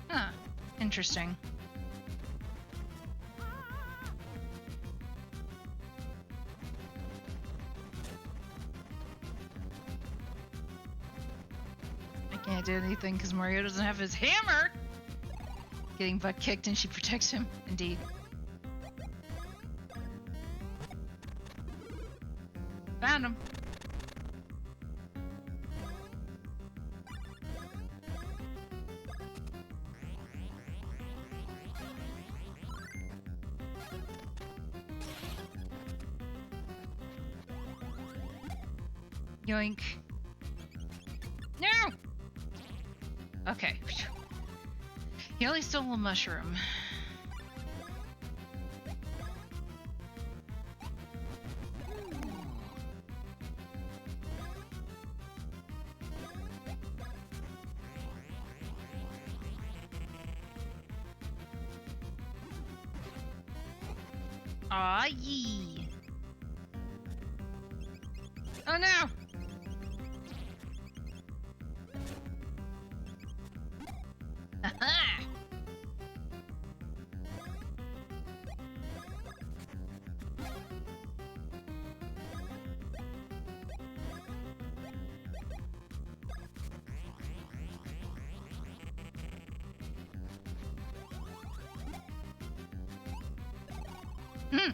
Huh. Interesting. I can't do anything because Mario doesn't have his hammer! Getting butt kicked and she protects him, indeed. Found him. Yoink. No! Okay. He only stole a mushroom. Aw, yee. Oh no! Aha! Hmm.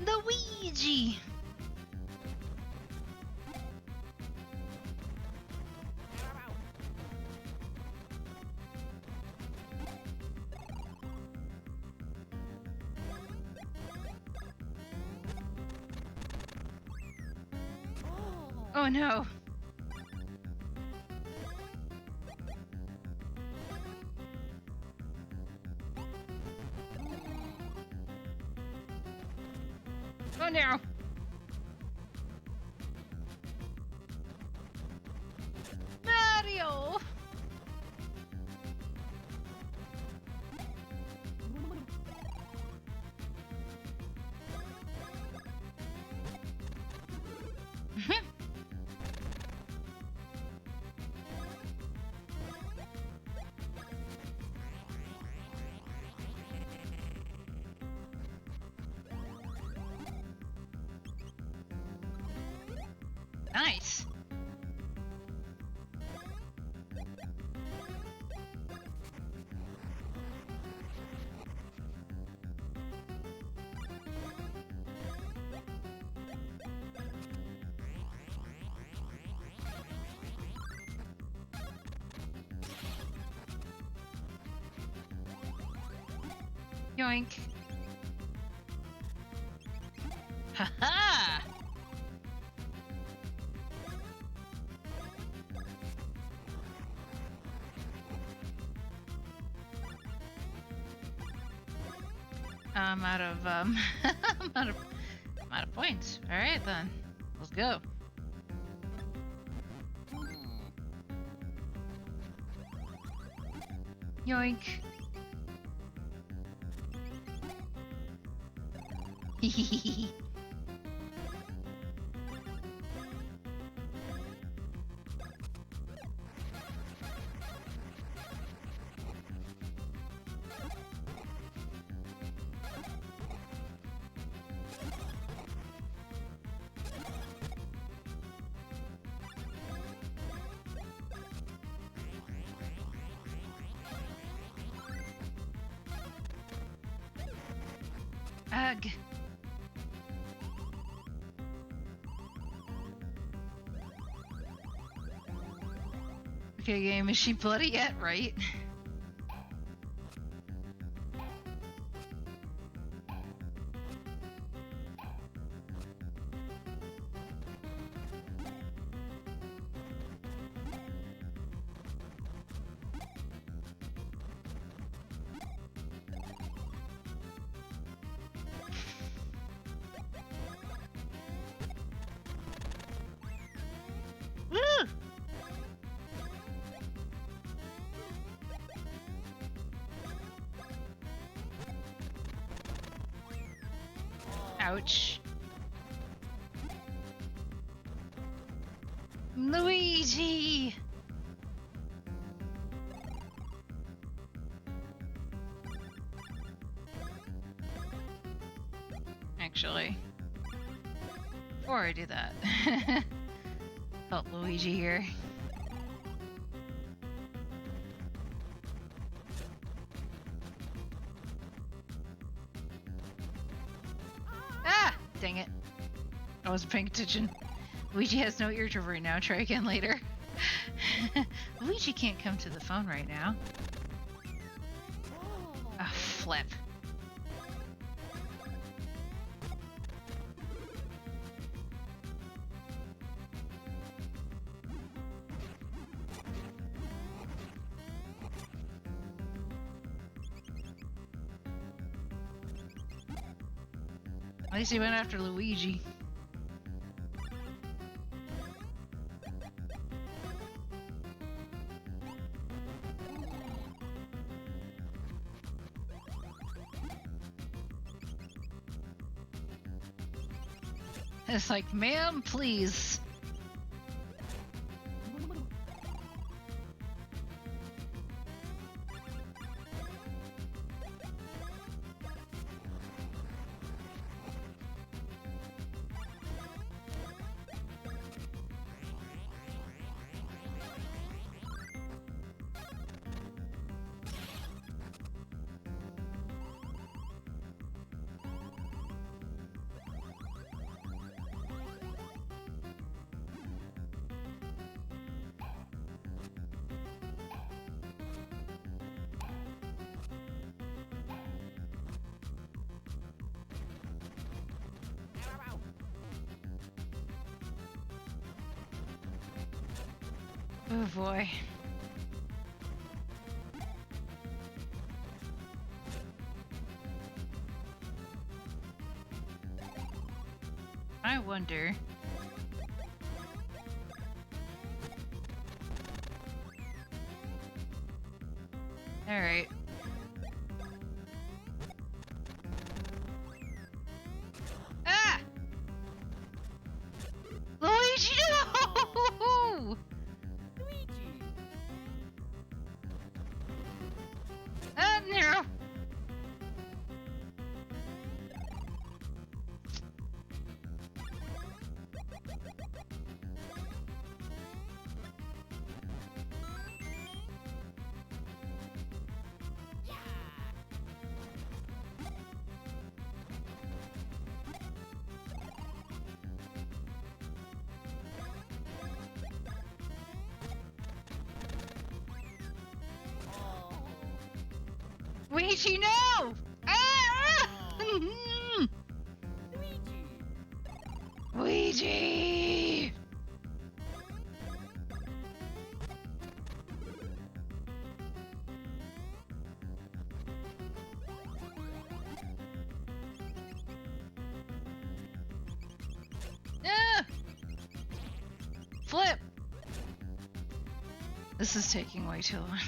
Luigi! Oh no! Oh no! Mario! Nice! Yoink. Ha-ha! I'm out of I'm out of points. All right then, let's go. Yoink. Hehehe. Ugh. Okay, game, is she bloody yet, right? Woo! Ouch. Luigi! Actually, before I do that, help Luigi here. Ah! Dang it. I wasn't paying attention. Luigi has no eardrum right now. Try again later. Luigi can't come to the phone right now. Ah, flip. At least he went after Luigi. It's like, ma'am, please. Oh boy. I wonder. All right. Ah! Luigi, no! Luigi. No. Luigi, no! Ah! Luigi! Ah! Flip! This is taking way too long.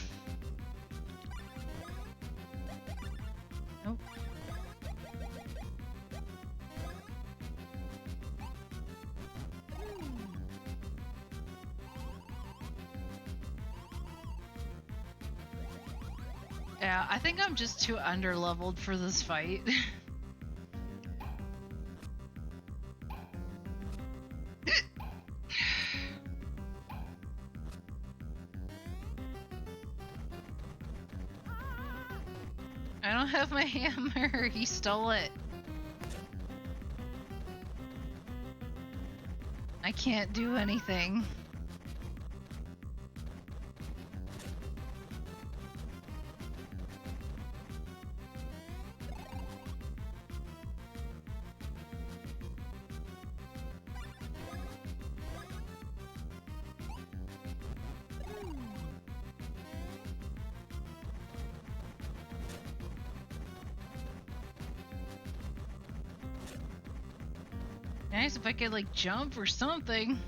Nope. Yeah, I think I'm just too underleveled for this fight. I don't have my hammer. He stole it. I can't do anything. Nice if I could like jump or something.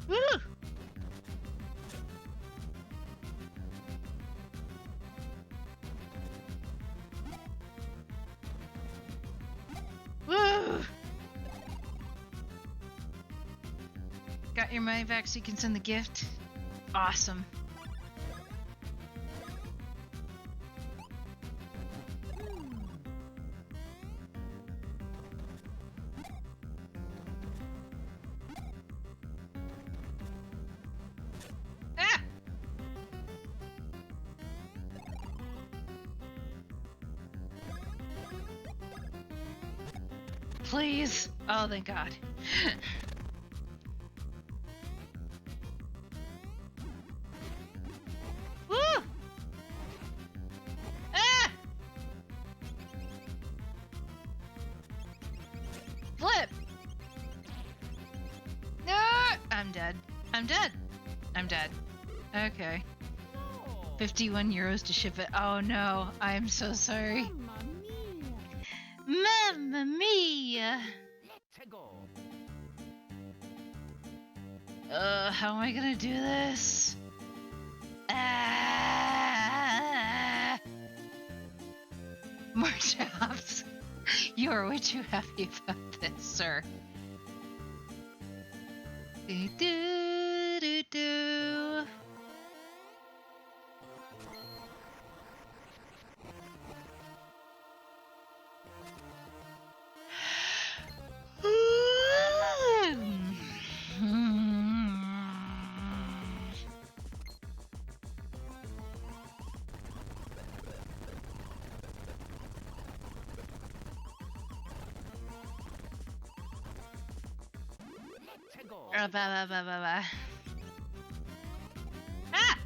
Woo! Woo! Got your money back so you can send the gift? Awesome. Ah! Please. Oh, thank God. Woo! Ah! Flip! No! I'm dead. I'm dead. I'm dead. Okay. 51 euros to ship it. Oh no. I'm so sorry. Mamma mia! Let's go. How am I gonna do this? Ah! More jobs. You are way too happy about this, sir. Do do do do. Blah, blah, blah, blah, blah. Ah!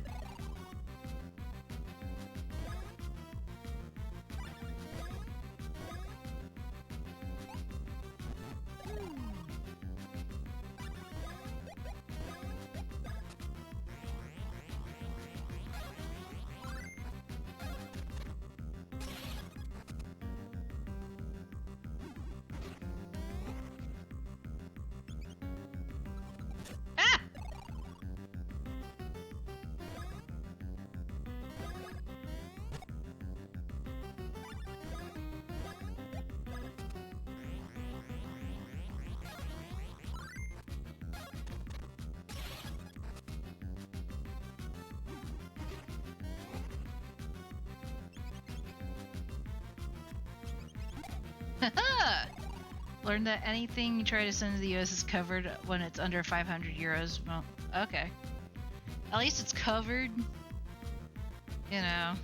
Ah! Learn that anything you try to send to the US is covered when it's under 500 euros. Well, okay. At least it's covered. You know.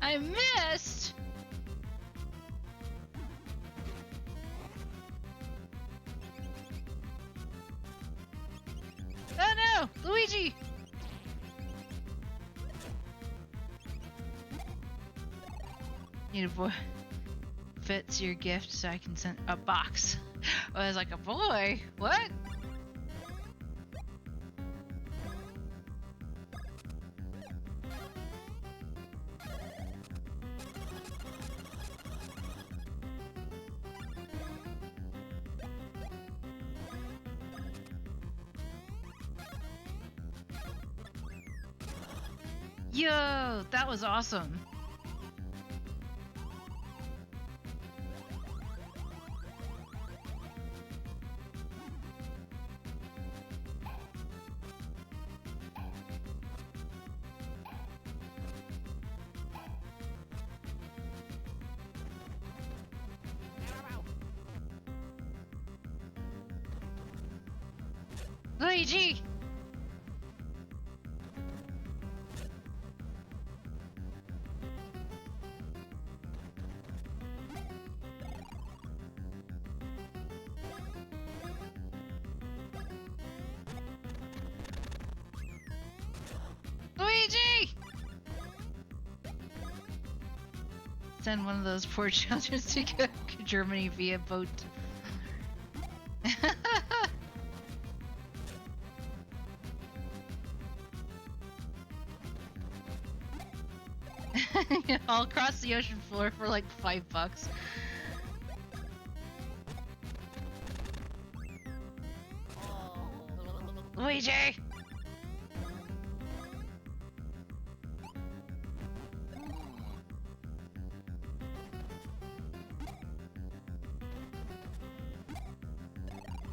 I missed! Oh no! Luigi! Need a boy. Fits your gift so I can send a box. I was like, a boy? What? Yo, that was awesome. Luigi! Luigi! Send one of those poor children to go to Germany via boat. All across the ocean floor for like $5. Luigi!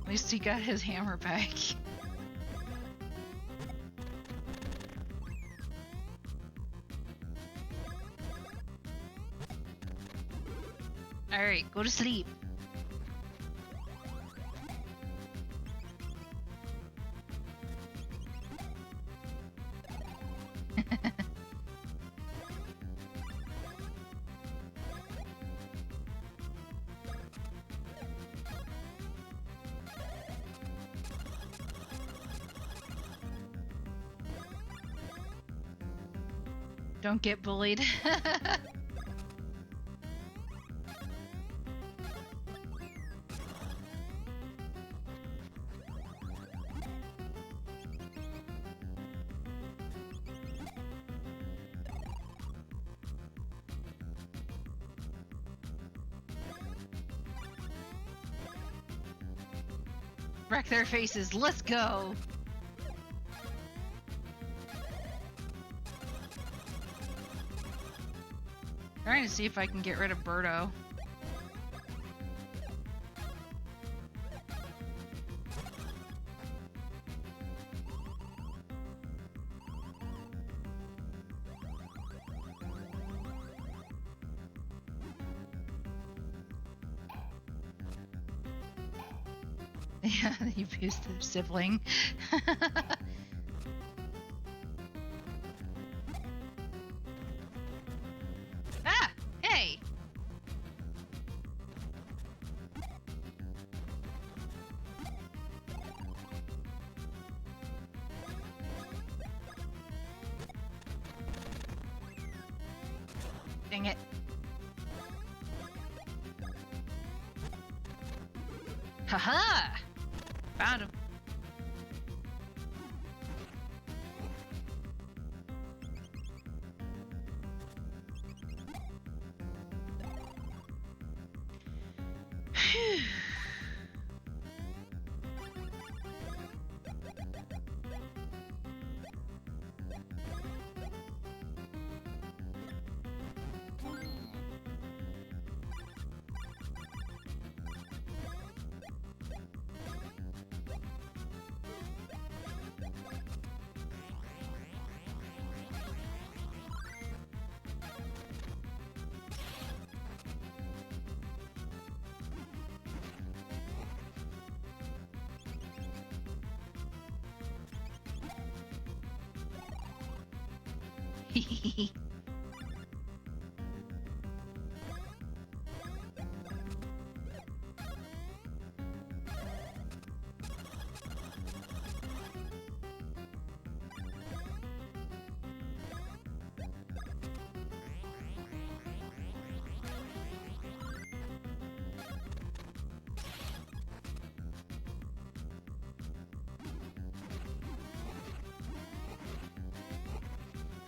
At least he got his hammer back. Alright, go to sleep. Don't get bullied. Wreck their faces. Let's go. Trying to see if I can get rid of Birdo. Yeah, the abusive sibling. Ah! Hey! Dang it. Haha! Found him. Phew.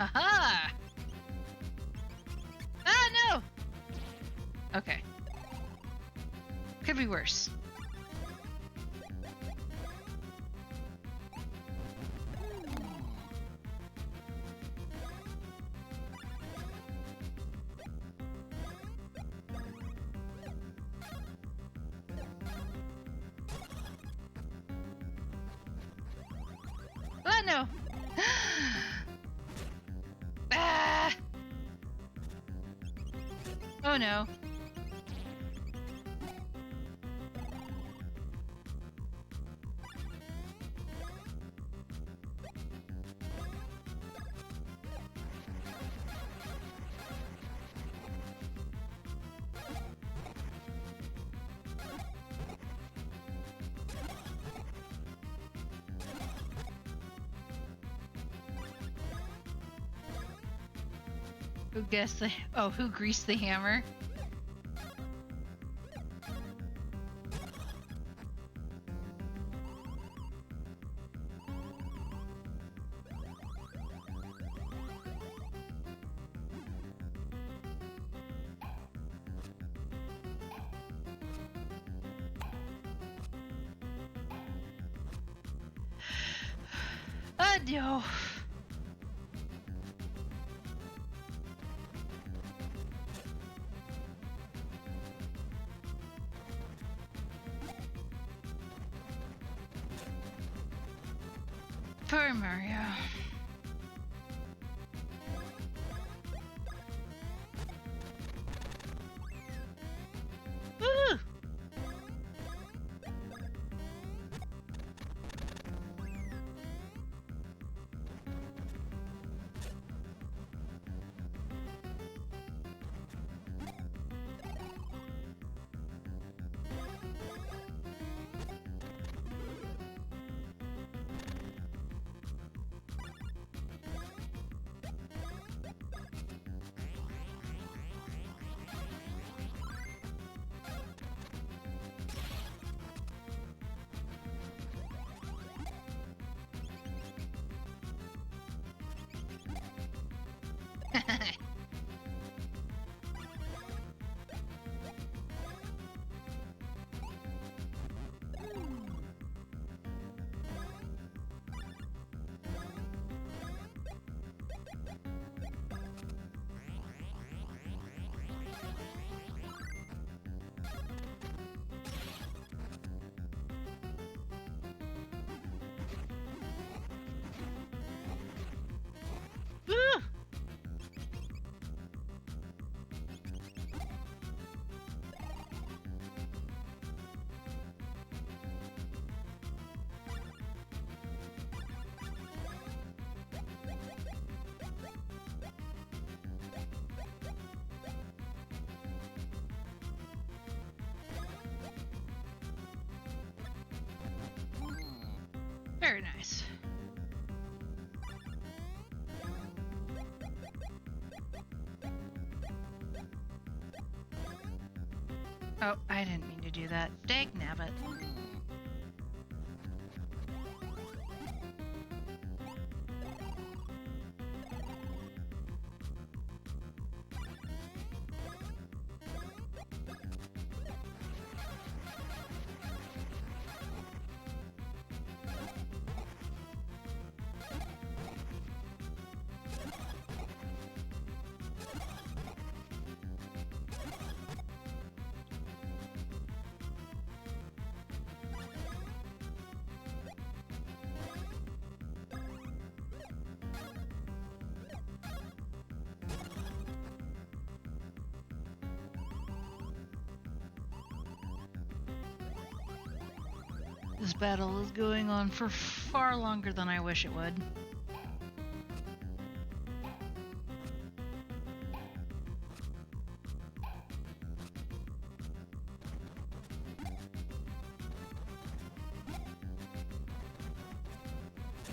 Aha! Ah, no! Okay. Could be worse. Ah, no! Ah! Oh, no. Who guessed the... Oh, who greased the hammer? Oh, no. Poor Mario. Woo! Very nice. Oh, I didn't mean to do that. Dag nabbit. This battle is going on for far longer than I wish it would.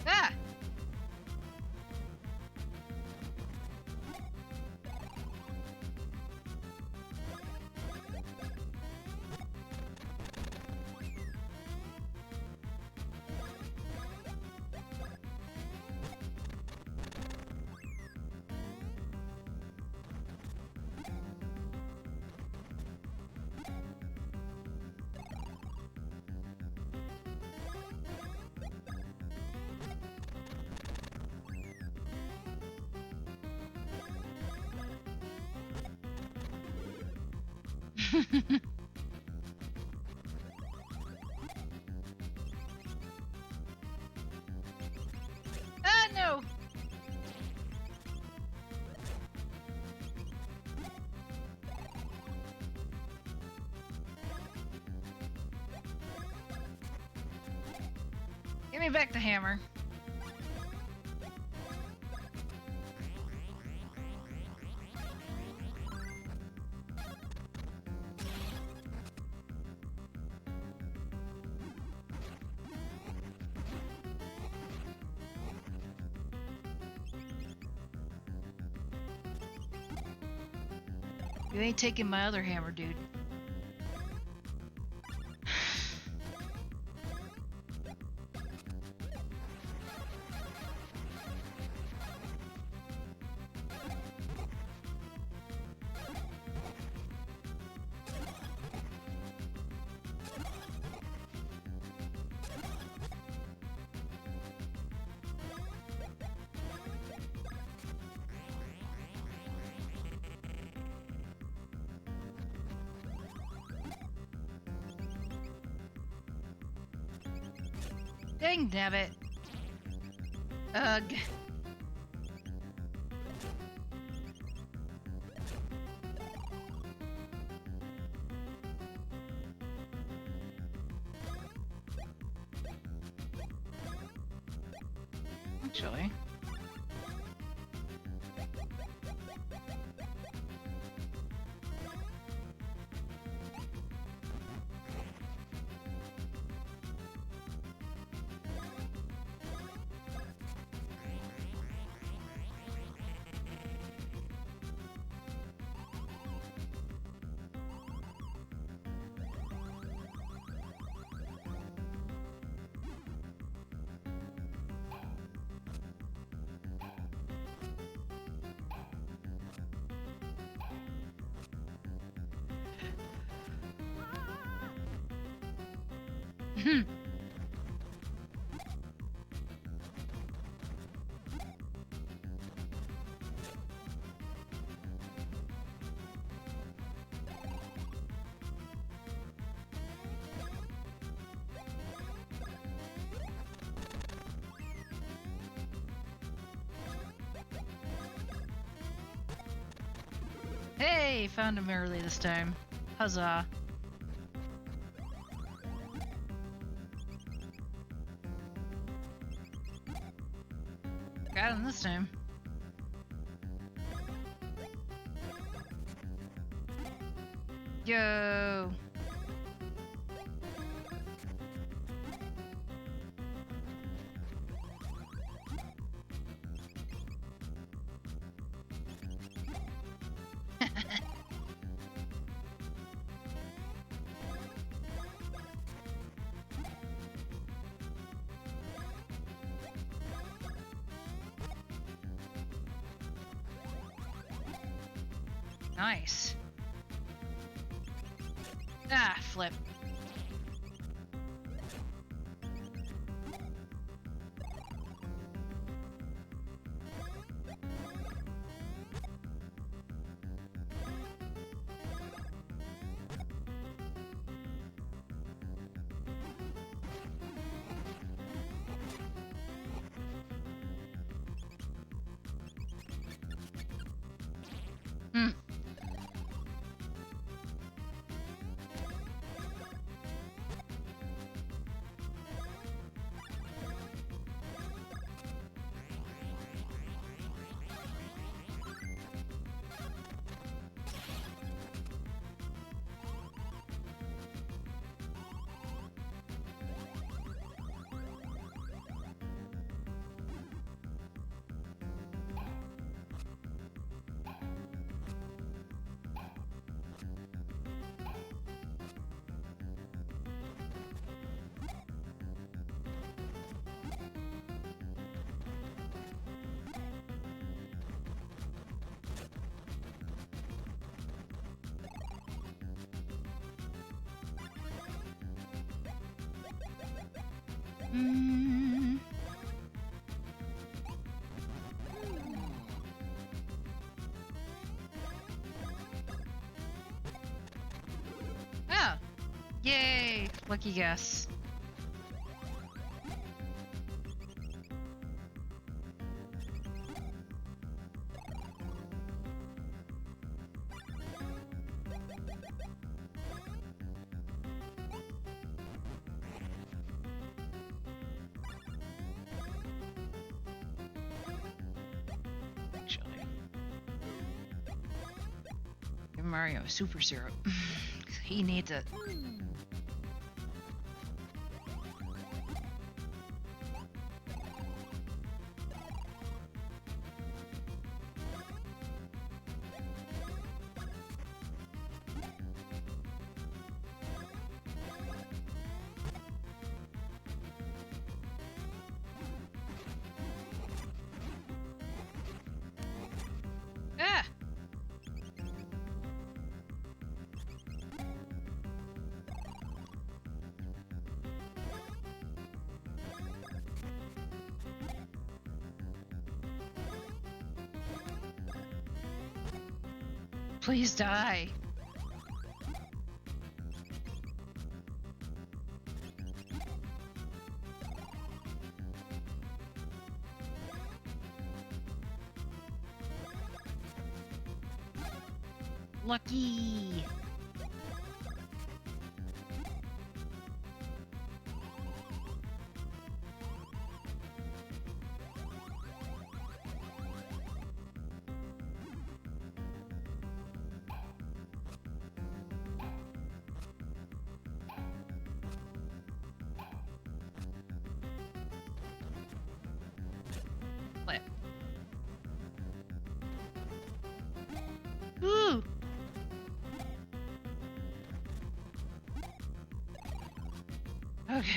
Ah! Ah, no! Give me back the hammer. You ain't taking my other hammer, dude. Dang nabbit. Ugh. Actually. Hey, found him early this time. Huzzah. Got him this time. Yo. Nice. Ah, flip. Hmm. Mm. Oh. Yay! Lucky guess. Actually. Give Mario super syrup. He needs it. Ah! Please die. Lucky. Flip. Ooh. Okay.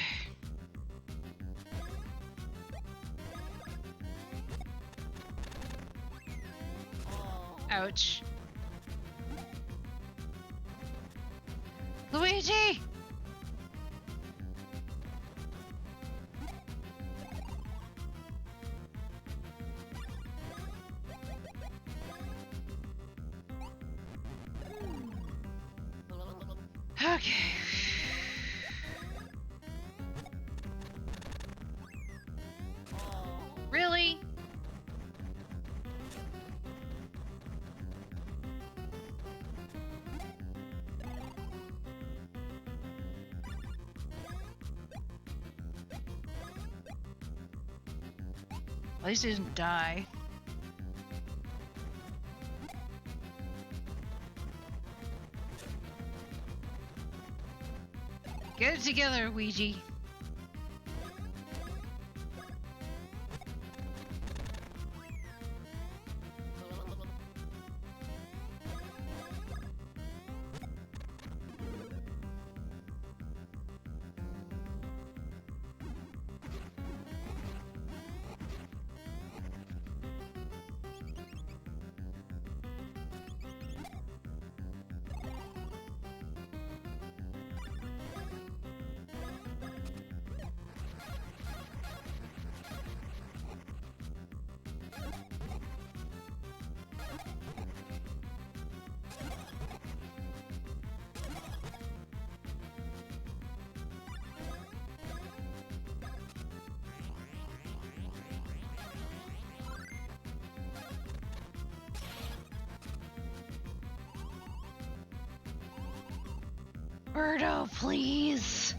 Ouch. Luigi! Okay. Really? At least he doesn't die. Get it together, Ouija. Birdo, please.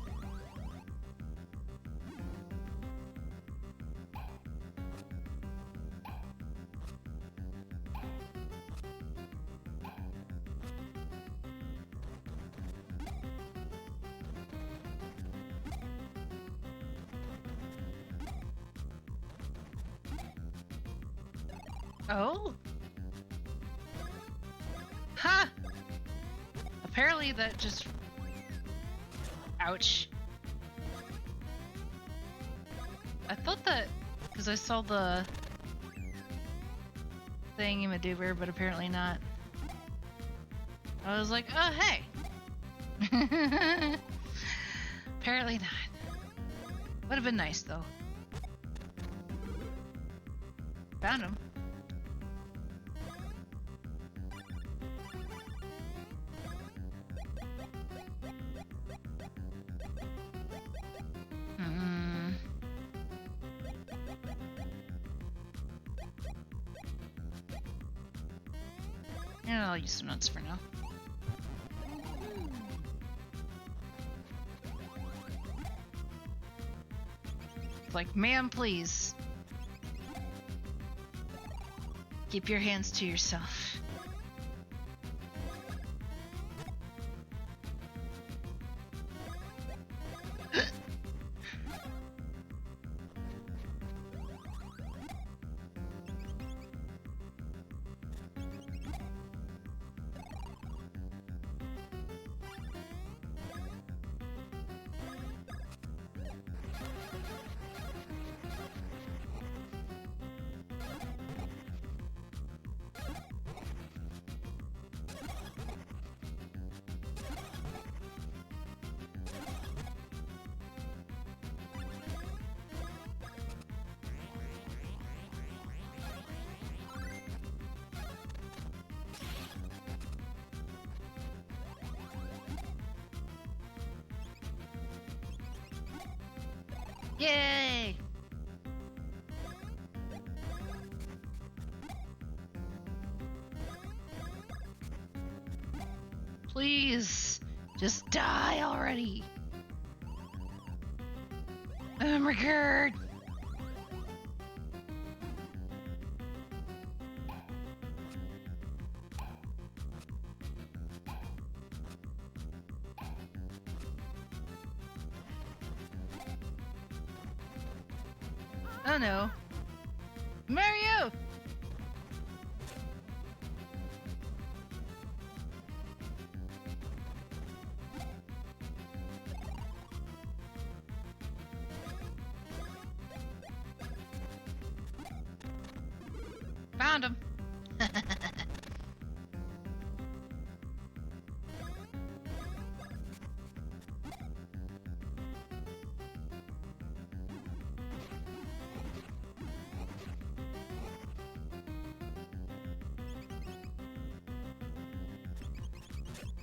Oh? Ha! Apparently that just... Ouch. I thought that... Because I saw the... thingy-madoober, but apparently not. I was like, oh, hey! Apparently not. Would have been nice, though. Found him. Yeah, I'll use some nuts for now. It's like, ma'am, please. Keep your hands to yourself. Yay! Please, just die already. Oh my god. Oh no. Mario! Found him.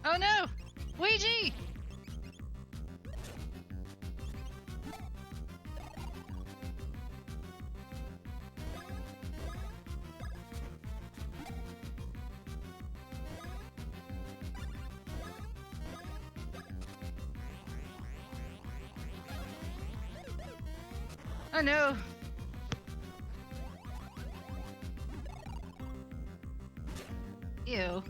Oh no! Ouija! Oh no! Ew.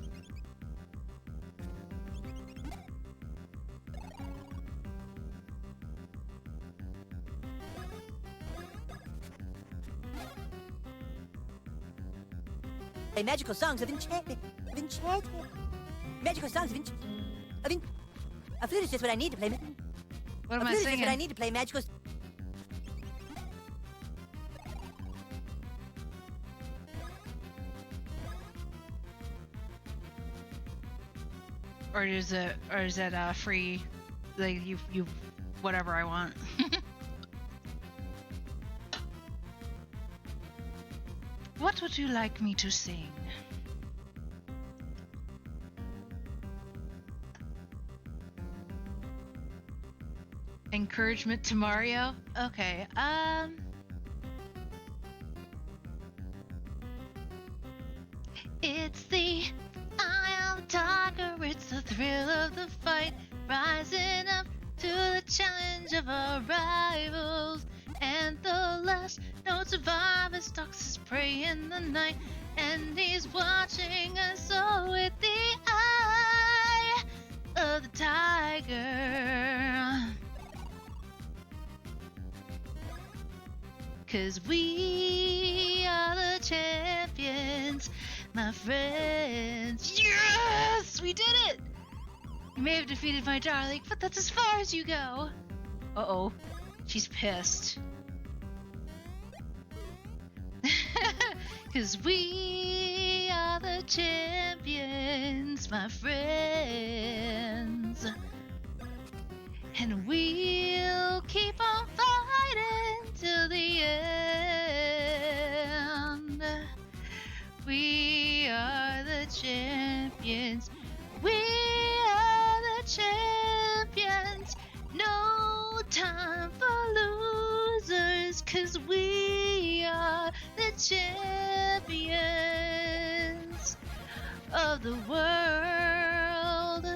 Play magical songs of enchantment. Magical songs of a flute is just what I need to play. What am a I flute is just singing? what I need to play magical. Or is it free? Like you whatever I want. What would you like me to sing? Encouragement to Mario? Okay, It's the eye of the tiger, it's the thrill of the fight, rising up to the challenge of our rivals. And the last known survivor stalks his prey in the night, and he's watching us all with the eye of the tiger. 'Cause we are the champions, my friends. Yes! We did it! You may have defeated my darling, but that's as far as you go. Uh-oh. She's pissed. 'Cause we are the champions, my friends. And we'll keep on fighting till the end. We are the champions. We are the champions. No time for losers, 'cause we are the champions of the world.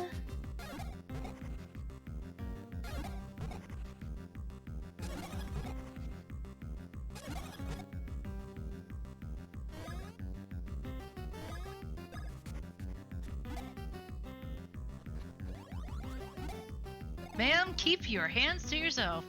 Ma'am, keep your hands to yourself.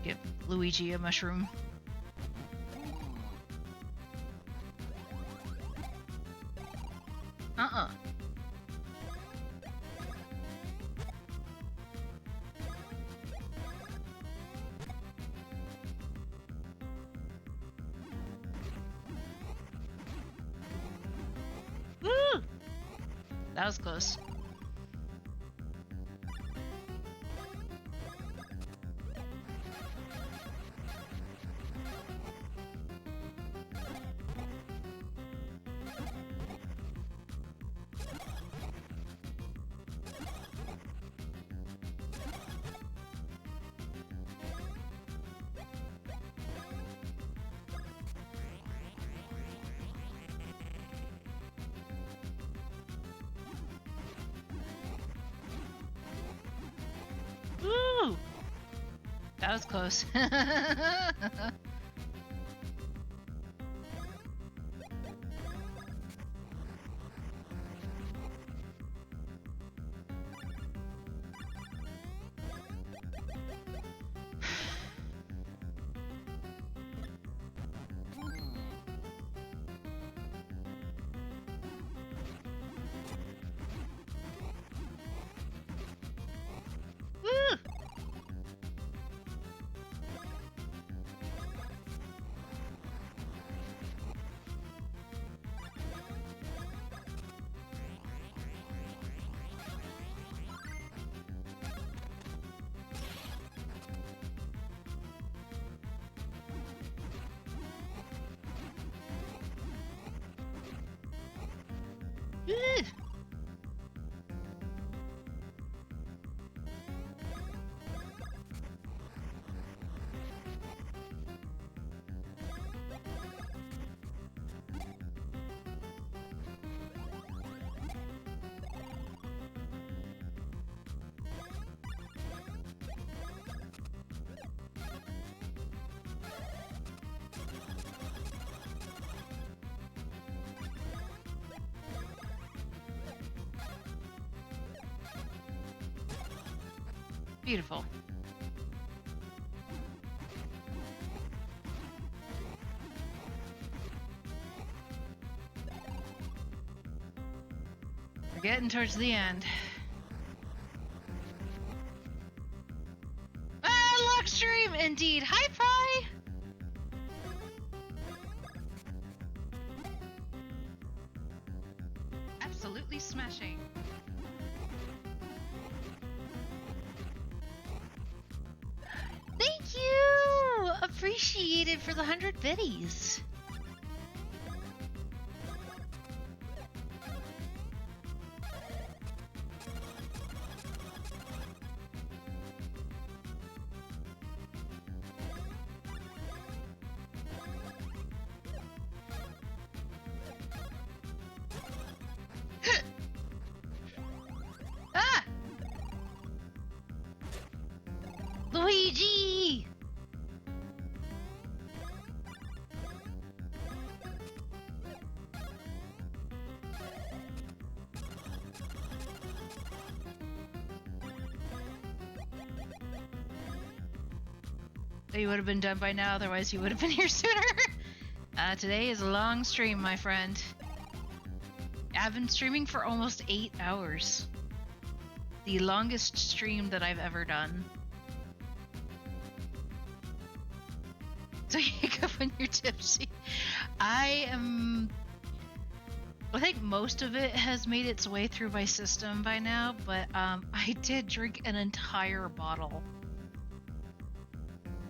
Give Luigi a mushroom. Uh-uh. Woo! That was close. Woo! That was close. Woo! Woo! Beautiful. We're getting towards the end. Ah, luck stream indeed. Hi, Pry. Absolutely smashing. Thank you! Appreciated for the 100 biddies. You would have been done by now, otherwise you would have been here sooner. Today is a long stream, my friend. I've been streaming for almost 8 hours. The longest stream that I've ever done. So you wake up when you're tipsy. I think most of it has made its way through my system by now, but I did drink an entire bottle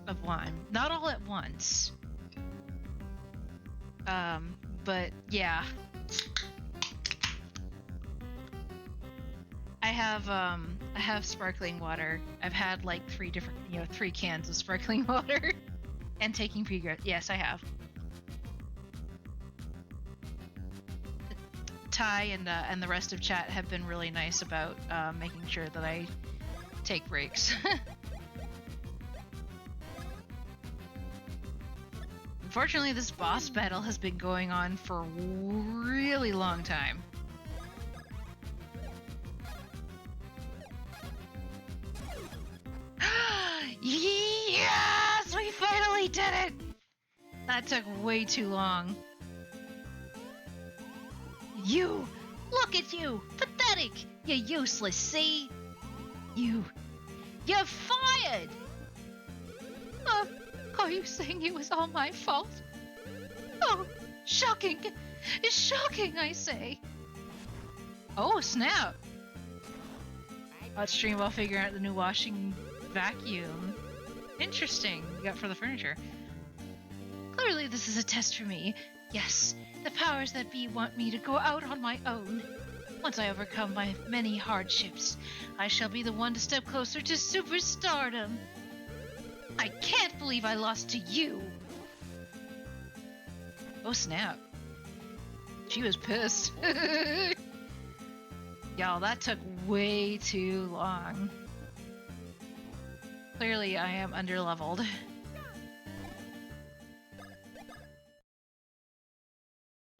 of wine. Not all at once. But yeah. I have sparkling water. I've had like 3 cans of sparkling water and taking pre-growth. Yes, I have. Ty and the rest of chat have been really nice about making sure that I take breaks. Unfortunately, this boss battle has been going on for a really long time. Yes! We finally did it! That took way too long. You! Look at you! Pathetic! You're useless, see? You're fired! Are you saying it was all my fault? Oh, shocking! It's shocking, I say! Oh, snap! Let's stream while figuring out the new washing vacuum. Interesting. You got for the furniture. Clearly this is a test for me. Yes, the powers that be want me to go out on my own. Once I overcome my many hardships, I shall be the one to step closer to superstardom. I can't believe I lost to you. Oh snap. She was pissed. Y'all, that took way too long. Clearly I am underleveled.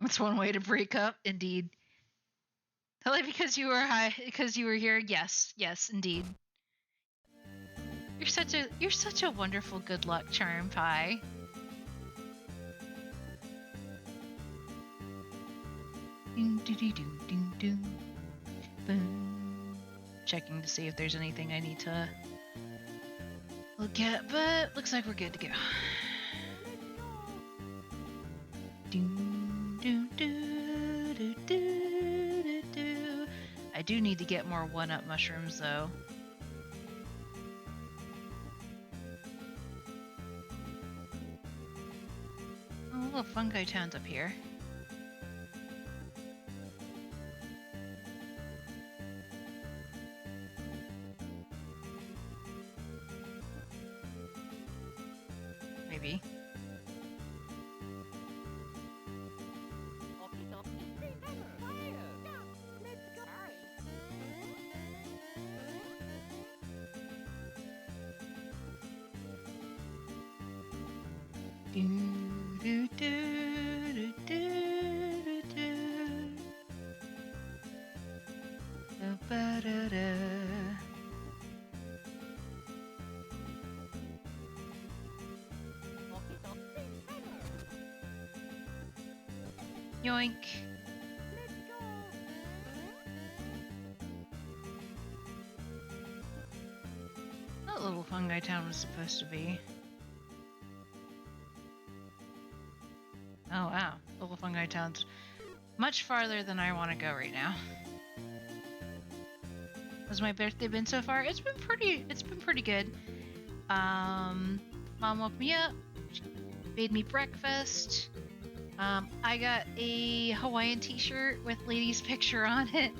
That's one way to break up, indeed. Only because you were here. Yes, indeed. You're such a wonderful good luck charm, Pie. Checking to see if there's anything I need to look at, but looks like we're good to go. I do need to get more 1-up mushrooms though. Oh, little fungi town's up here. Maybe. Yoink. That little fungi town was supposed to be. Oh wow, little fungi town's much farther than I want to go right now. How's my birthday been so far? It's been pretty good. Mom woke me up, made me breakfast. I got a Hawaiian t-shirt with Lady's picture on it,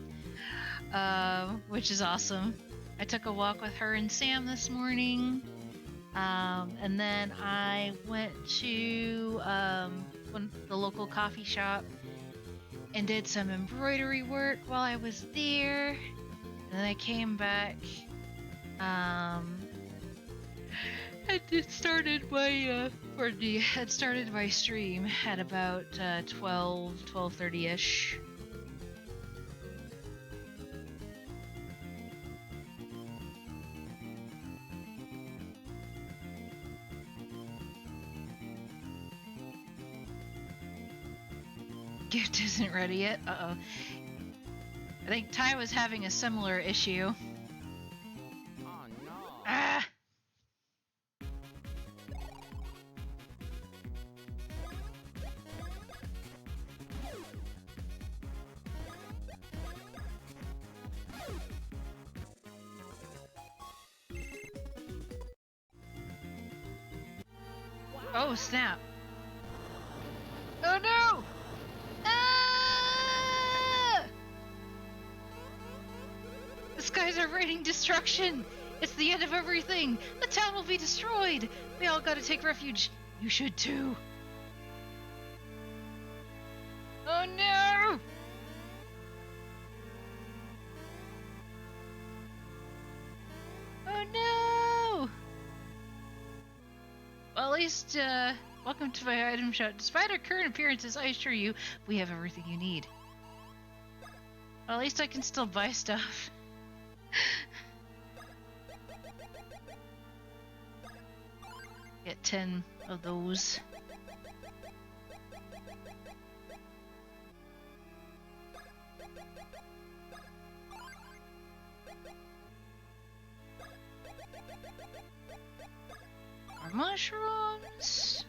which is awesome. I took a walk with her and Sam this morning, and then I went to the local coffee shop and did some embroidery work while I was there, and then I came back It started my stream at about 12:30ish. gift isn't ready yet. Uh-oh. I think Ty was having a similar issue. Oh no. Ah! Oh, snap. Oh no! Ah! The skies are raining destruction! It's the end of everything! The town will be destroyed! We all gotta take refuge. You should too. Oh no! Oh no! Well, at least, welcome to my item shop. Despite our current appearances, I assure you, we have everything you need. Well, at least I can still buy stuff. Get 10 of those. More mushrooms.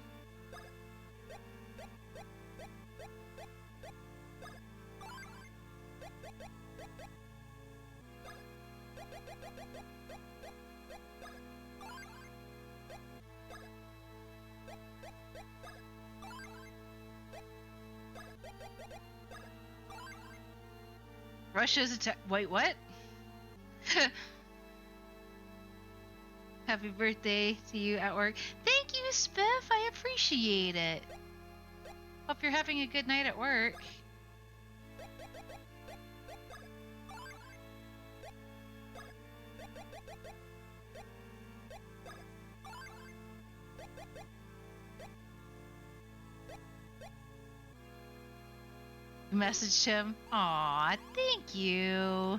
Russia's attack. Wait, what? Happy birthday to you at work. Thank you, Spiff. I appreciate it. Hope you're having a good night at work. You messaged him. Aw, thank you.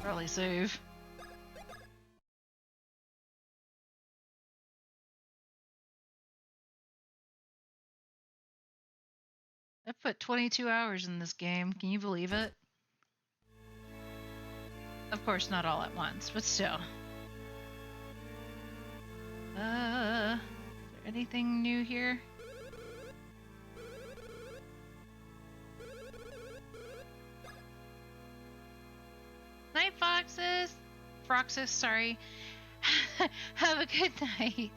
Probably save. I put 22 hours in this game. Can you believe it? Of course, not all at once, but still. Is there anything new here? Night foxes! Froxus, sorry. Have a good night.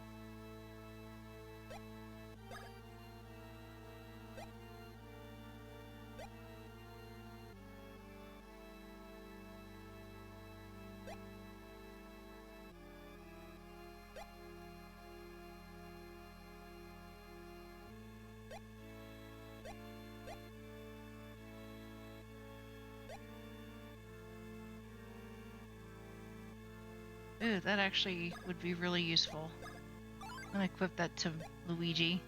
Ooh, that actually would be really useful. I'm gonna equip that to Luigi.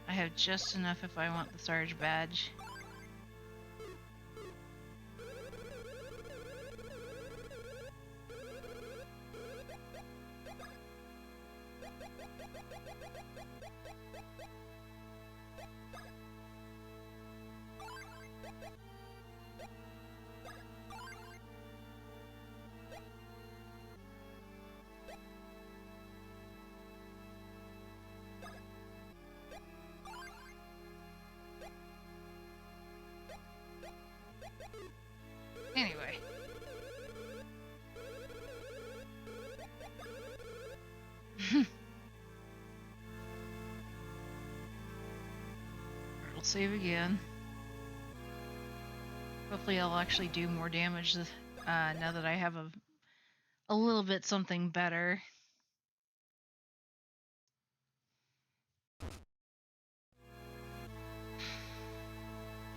I have just enough if I want the Sarge badge. save again. Hopefully I'll actually do more damage now that I have a little bit something better.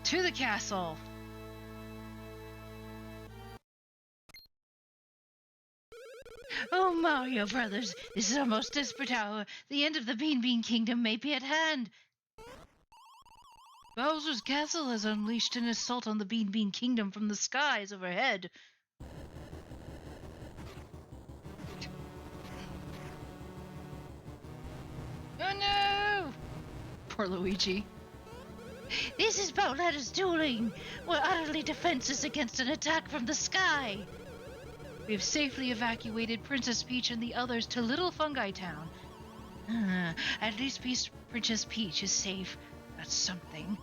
To the castle! Oh, Mario Brothers, this is our most desperate hour. The end of the Bean Kingdom may be at hand. Bowser's castle has unleashed an assault on the Bean Kingdom from the skies overhead. Oh no! Poor Luigi. This is Bowletter's dueling. We're utterly defenseless against an attack from the sky. We have safely evacuated Princess Peach and the others to Little Fungi Town. At least Princess Peach is safe. That's something.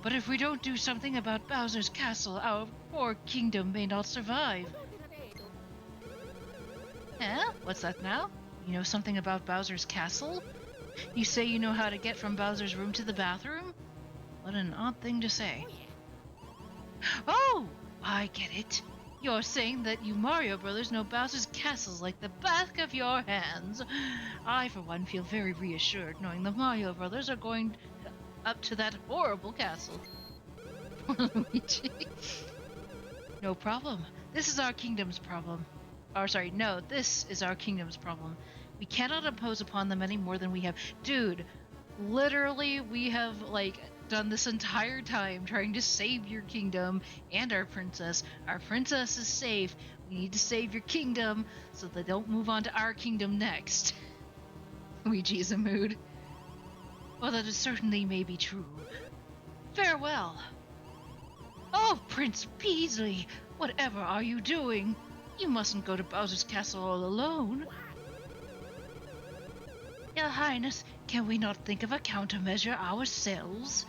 But if we don't do something about Bowser's castle, our poor kingdom may not survive. Eh? What's that now? You know something about Bowser's castle? You say you know how to get from Bowser's room to the bathroom? What an odd thing to say. Oh! I get it. You're saying that you Mario Brothers know Bowser's castle like the back of your hands. I, for one, feel very reassured knowing the Mario Brothers are going up to that horrible castle. Luigi. No problem. This is our kingdom's problem. This is our kingdom's problem. We cannot impose upon them any more than we have. Dude, literally, we have, done this entire time trying to save your kingdom and our princess. Our princess is safe. We need to save your kingdom so they don't move on to our kingdom next. Luigi's in a mood. Well, that is certainly may be true. Farewell. Oh, Prince Peasley, whatever are you doing? You mustn't go to Bowser's castle all alone. Your Highness, can we not think of a countermeasure ourselves?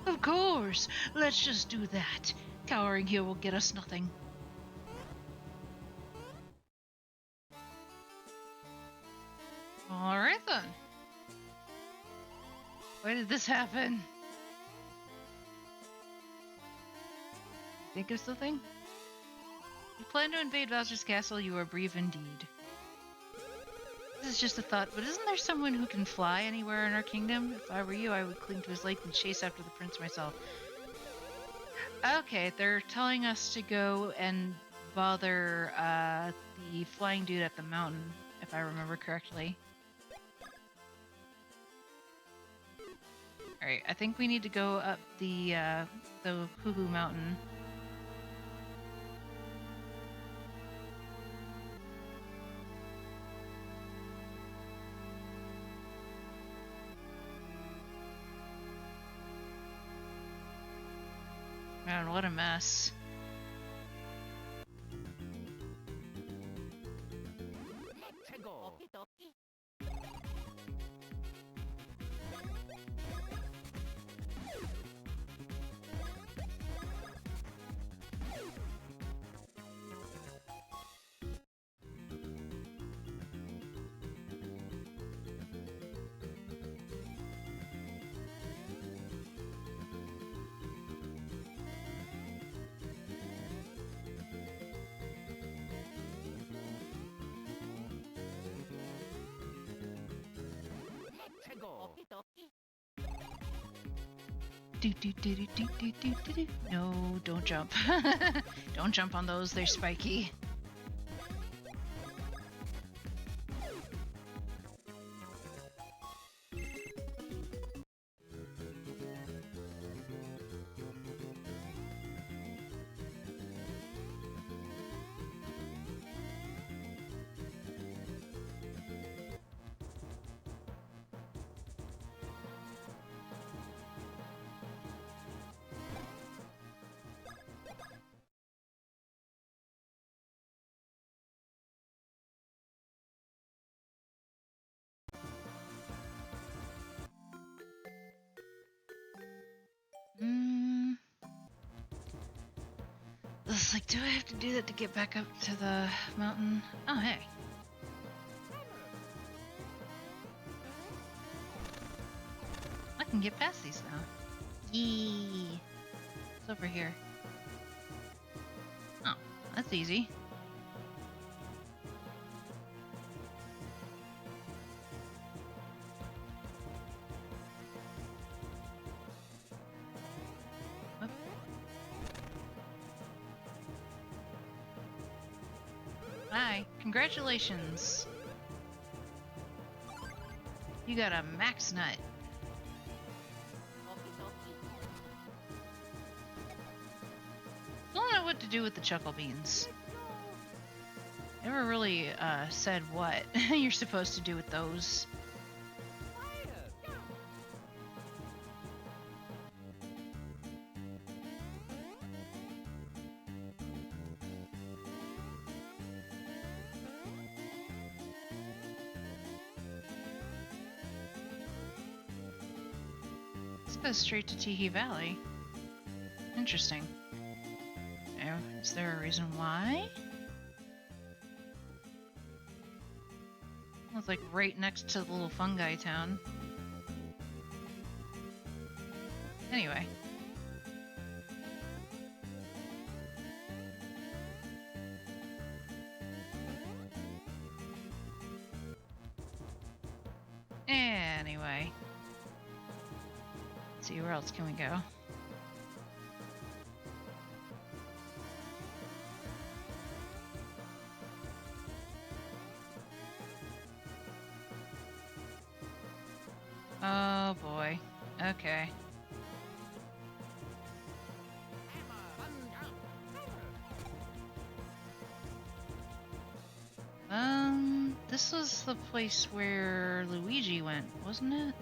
Of course. Let's just do that. Cowering here will get us nothing. Alright then. Why did this happen? Think of something? You plan to invade Bowser's castle, you are brave indeed. This is just a thought, but isn't there someone who can fly anywhere in our kingdom? If I were you, I would cling to his leg and chase after the prince myself. Okay, they're telling us to go and bother the flying dude at the mountain, if I remember correctly. Alright, I think we need to go up the Hoo-Hoo Mountain. Man, what a mess. Let's go. Let's go. No, don't jump. Don't jump on those, they're spiky. It's like, do I have to do that to get back up to the mountain? Oh, hey. I can get past these now. Yee. It's over here. Oh, that's easy. Whoop. Hi, congratulations. You got a max nut. Don't know what to do with the chuckle beans. Never really said what you're supposed to do with those. This goes straight to Teehee Valley. Interesting. Oh, is there a reason why? It's like right next to the little fungi town. Anyway. Anyway. Let's see, where else can we go? Oh boy. Okay. This was the place where Luigi went, wasn't it?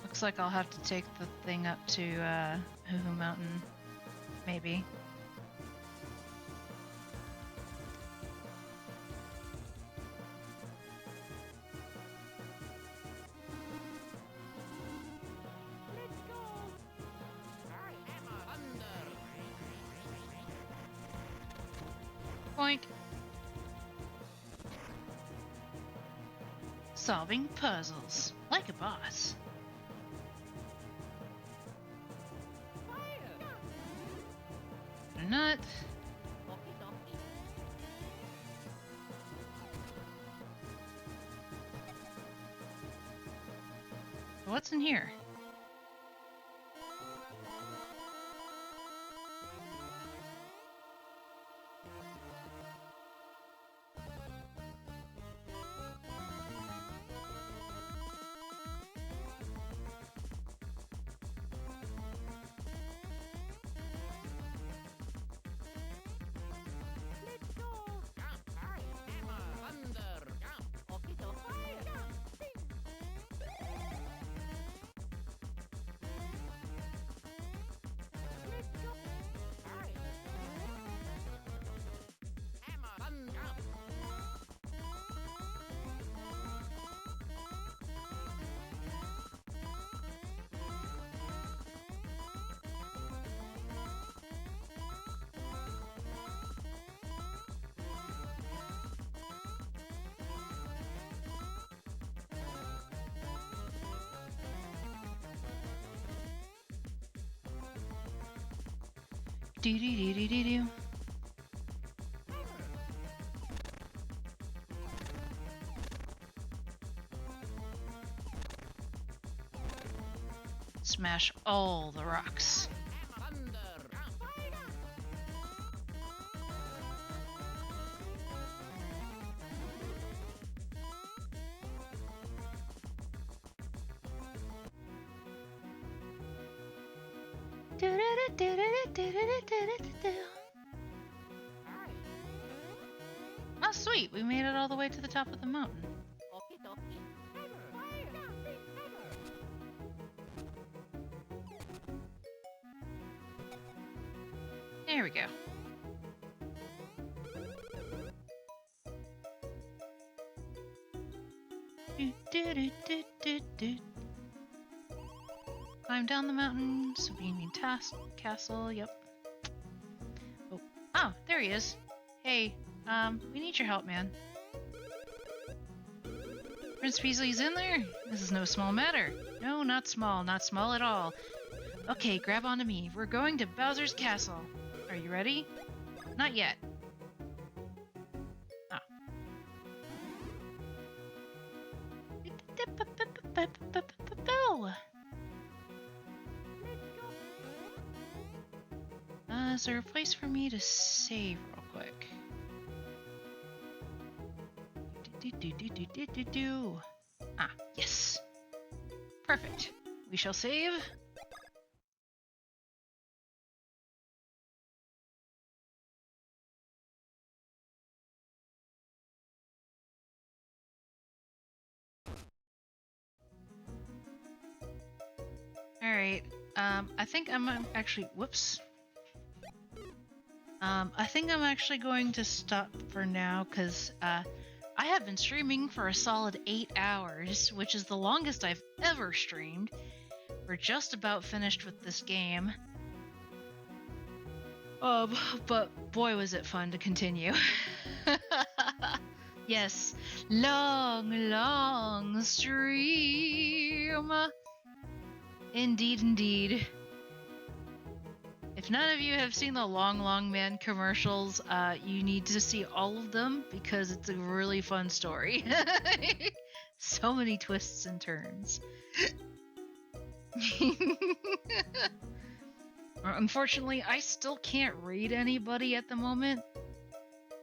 Looks like I'll have to take the thing up to Hoo-Hoo Mountain, maybe. Boink. Solving puzzles like a boss. Nut. What's in here? Do do do do do do. Smash all the rocks. Oh, sweet! We made it all the way to the top of the mountain. There we go. Climb down the mountain. Sabine Castle. Yep. Oh, there he is. Hey, we need your help, man. Prince Peasley's in there? This is no small matter. No, not small. Not small at all. Okay, grab onto me. We're going to Bowser's Castle. Are you ready? Not yet. Ah. Is there a place for me to save real quick? Ah, yes. Perfect. We shall save. Alright, I think I'm actually, whoops. I think I'm actually going to stop for now, because, I have been streaming for a solid 8 hours, which is the longest I've ever streamed. We're just about finished with this game. But boy was it fun to continue. Yes, long stream. Indeed, indeed. If none of you have seen the Long Man commercials, you need to see all of them because it's a really fun story. So many twists and turns. Unfortunately, I still can't read anybody at the moment.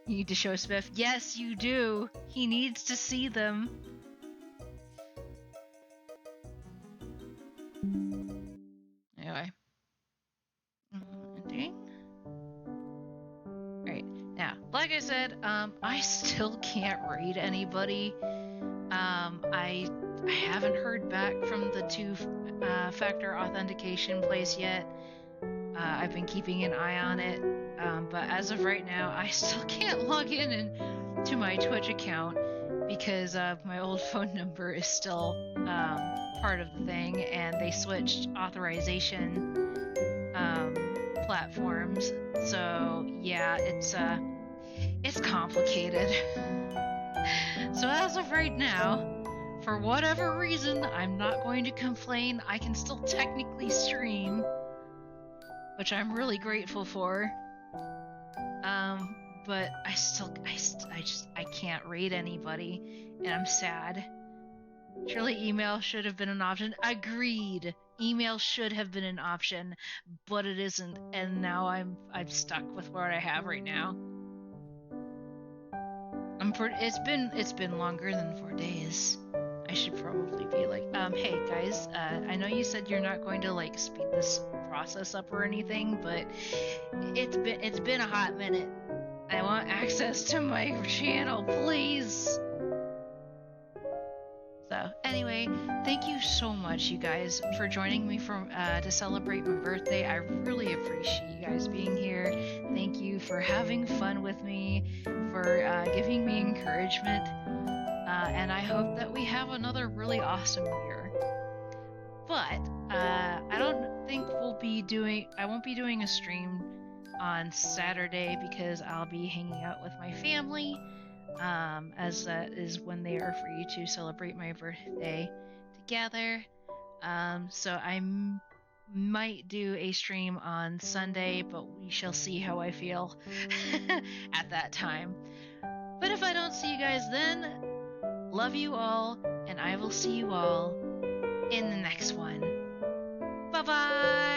You need to show Spiff. Yes, you do. He needs to see them. Anyway. Ending. Alright, now, like I said, I still can't read anybody. I haven't heard back from the two-factor authentication place yet. I've been keeping an eye on it, but as of right now, I still can't log in to my Twitch account because my old phone number is still part of the thing, and they switched authorization platforms. So yeah, it's complicated. So as of right now, for whatever reason, I'm not going to complain. I can still technically stream, which I'm really grateful for. But I can't rate anybody, and I'm sad. Surely email should have been an option. Agreed. Email should have been an option, but it isn't, and now I'm stuck with what I have right now. It's been longer than 4 days. I should probably be like, hey guys, I know you said you're not going to like speed this process up or anything, but it's been a hot minute. I want access to my channel, please. So anyway, thank you so much, you guys, for joining me to celebrate my birthday. I really appreciate you guys being here. Thank you for having fun with me, for giving me encouragement, and I hope that we have another really awesome year. But I don't think I won't be doing a stream on Saturday because I'll be hanging out with my family. As that is when they are free to celebrate my birthday together. So I might do a stream on Sunday, but we shall see how I feel at that time. But if I don't see you guys then, love you all, and I will see you all in the next one. Bye-bye!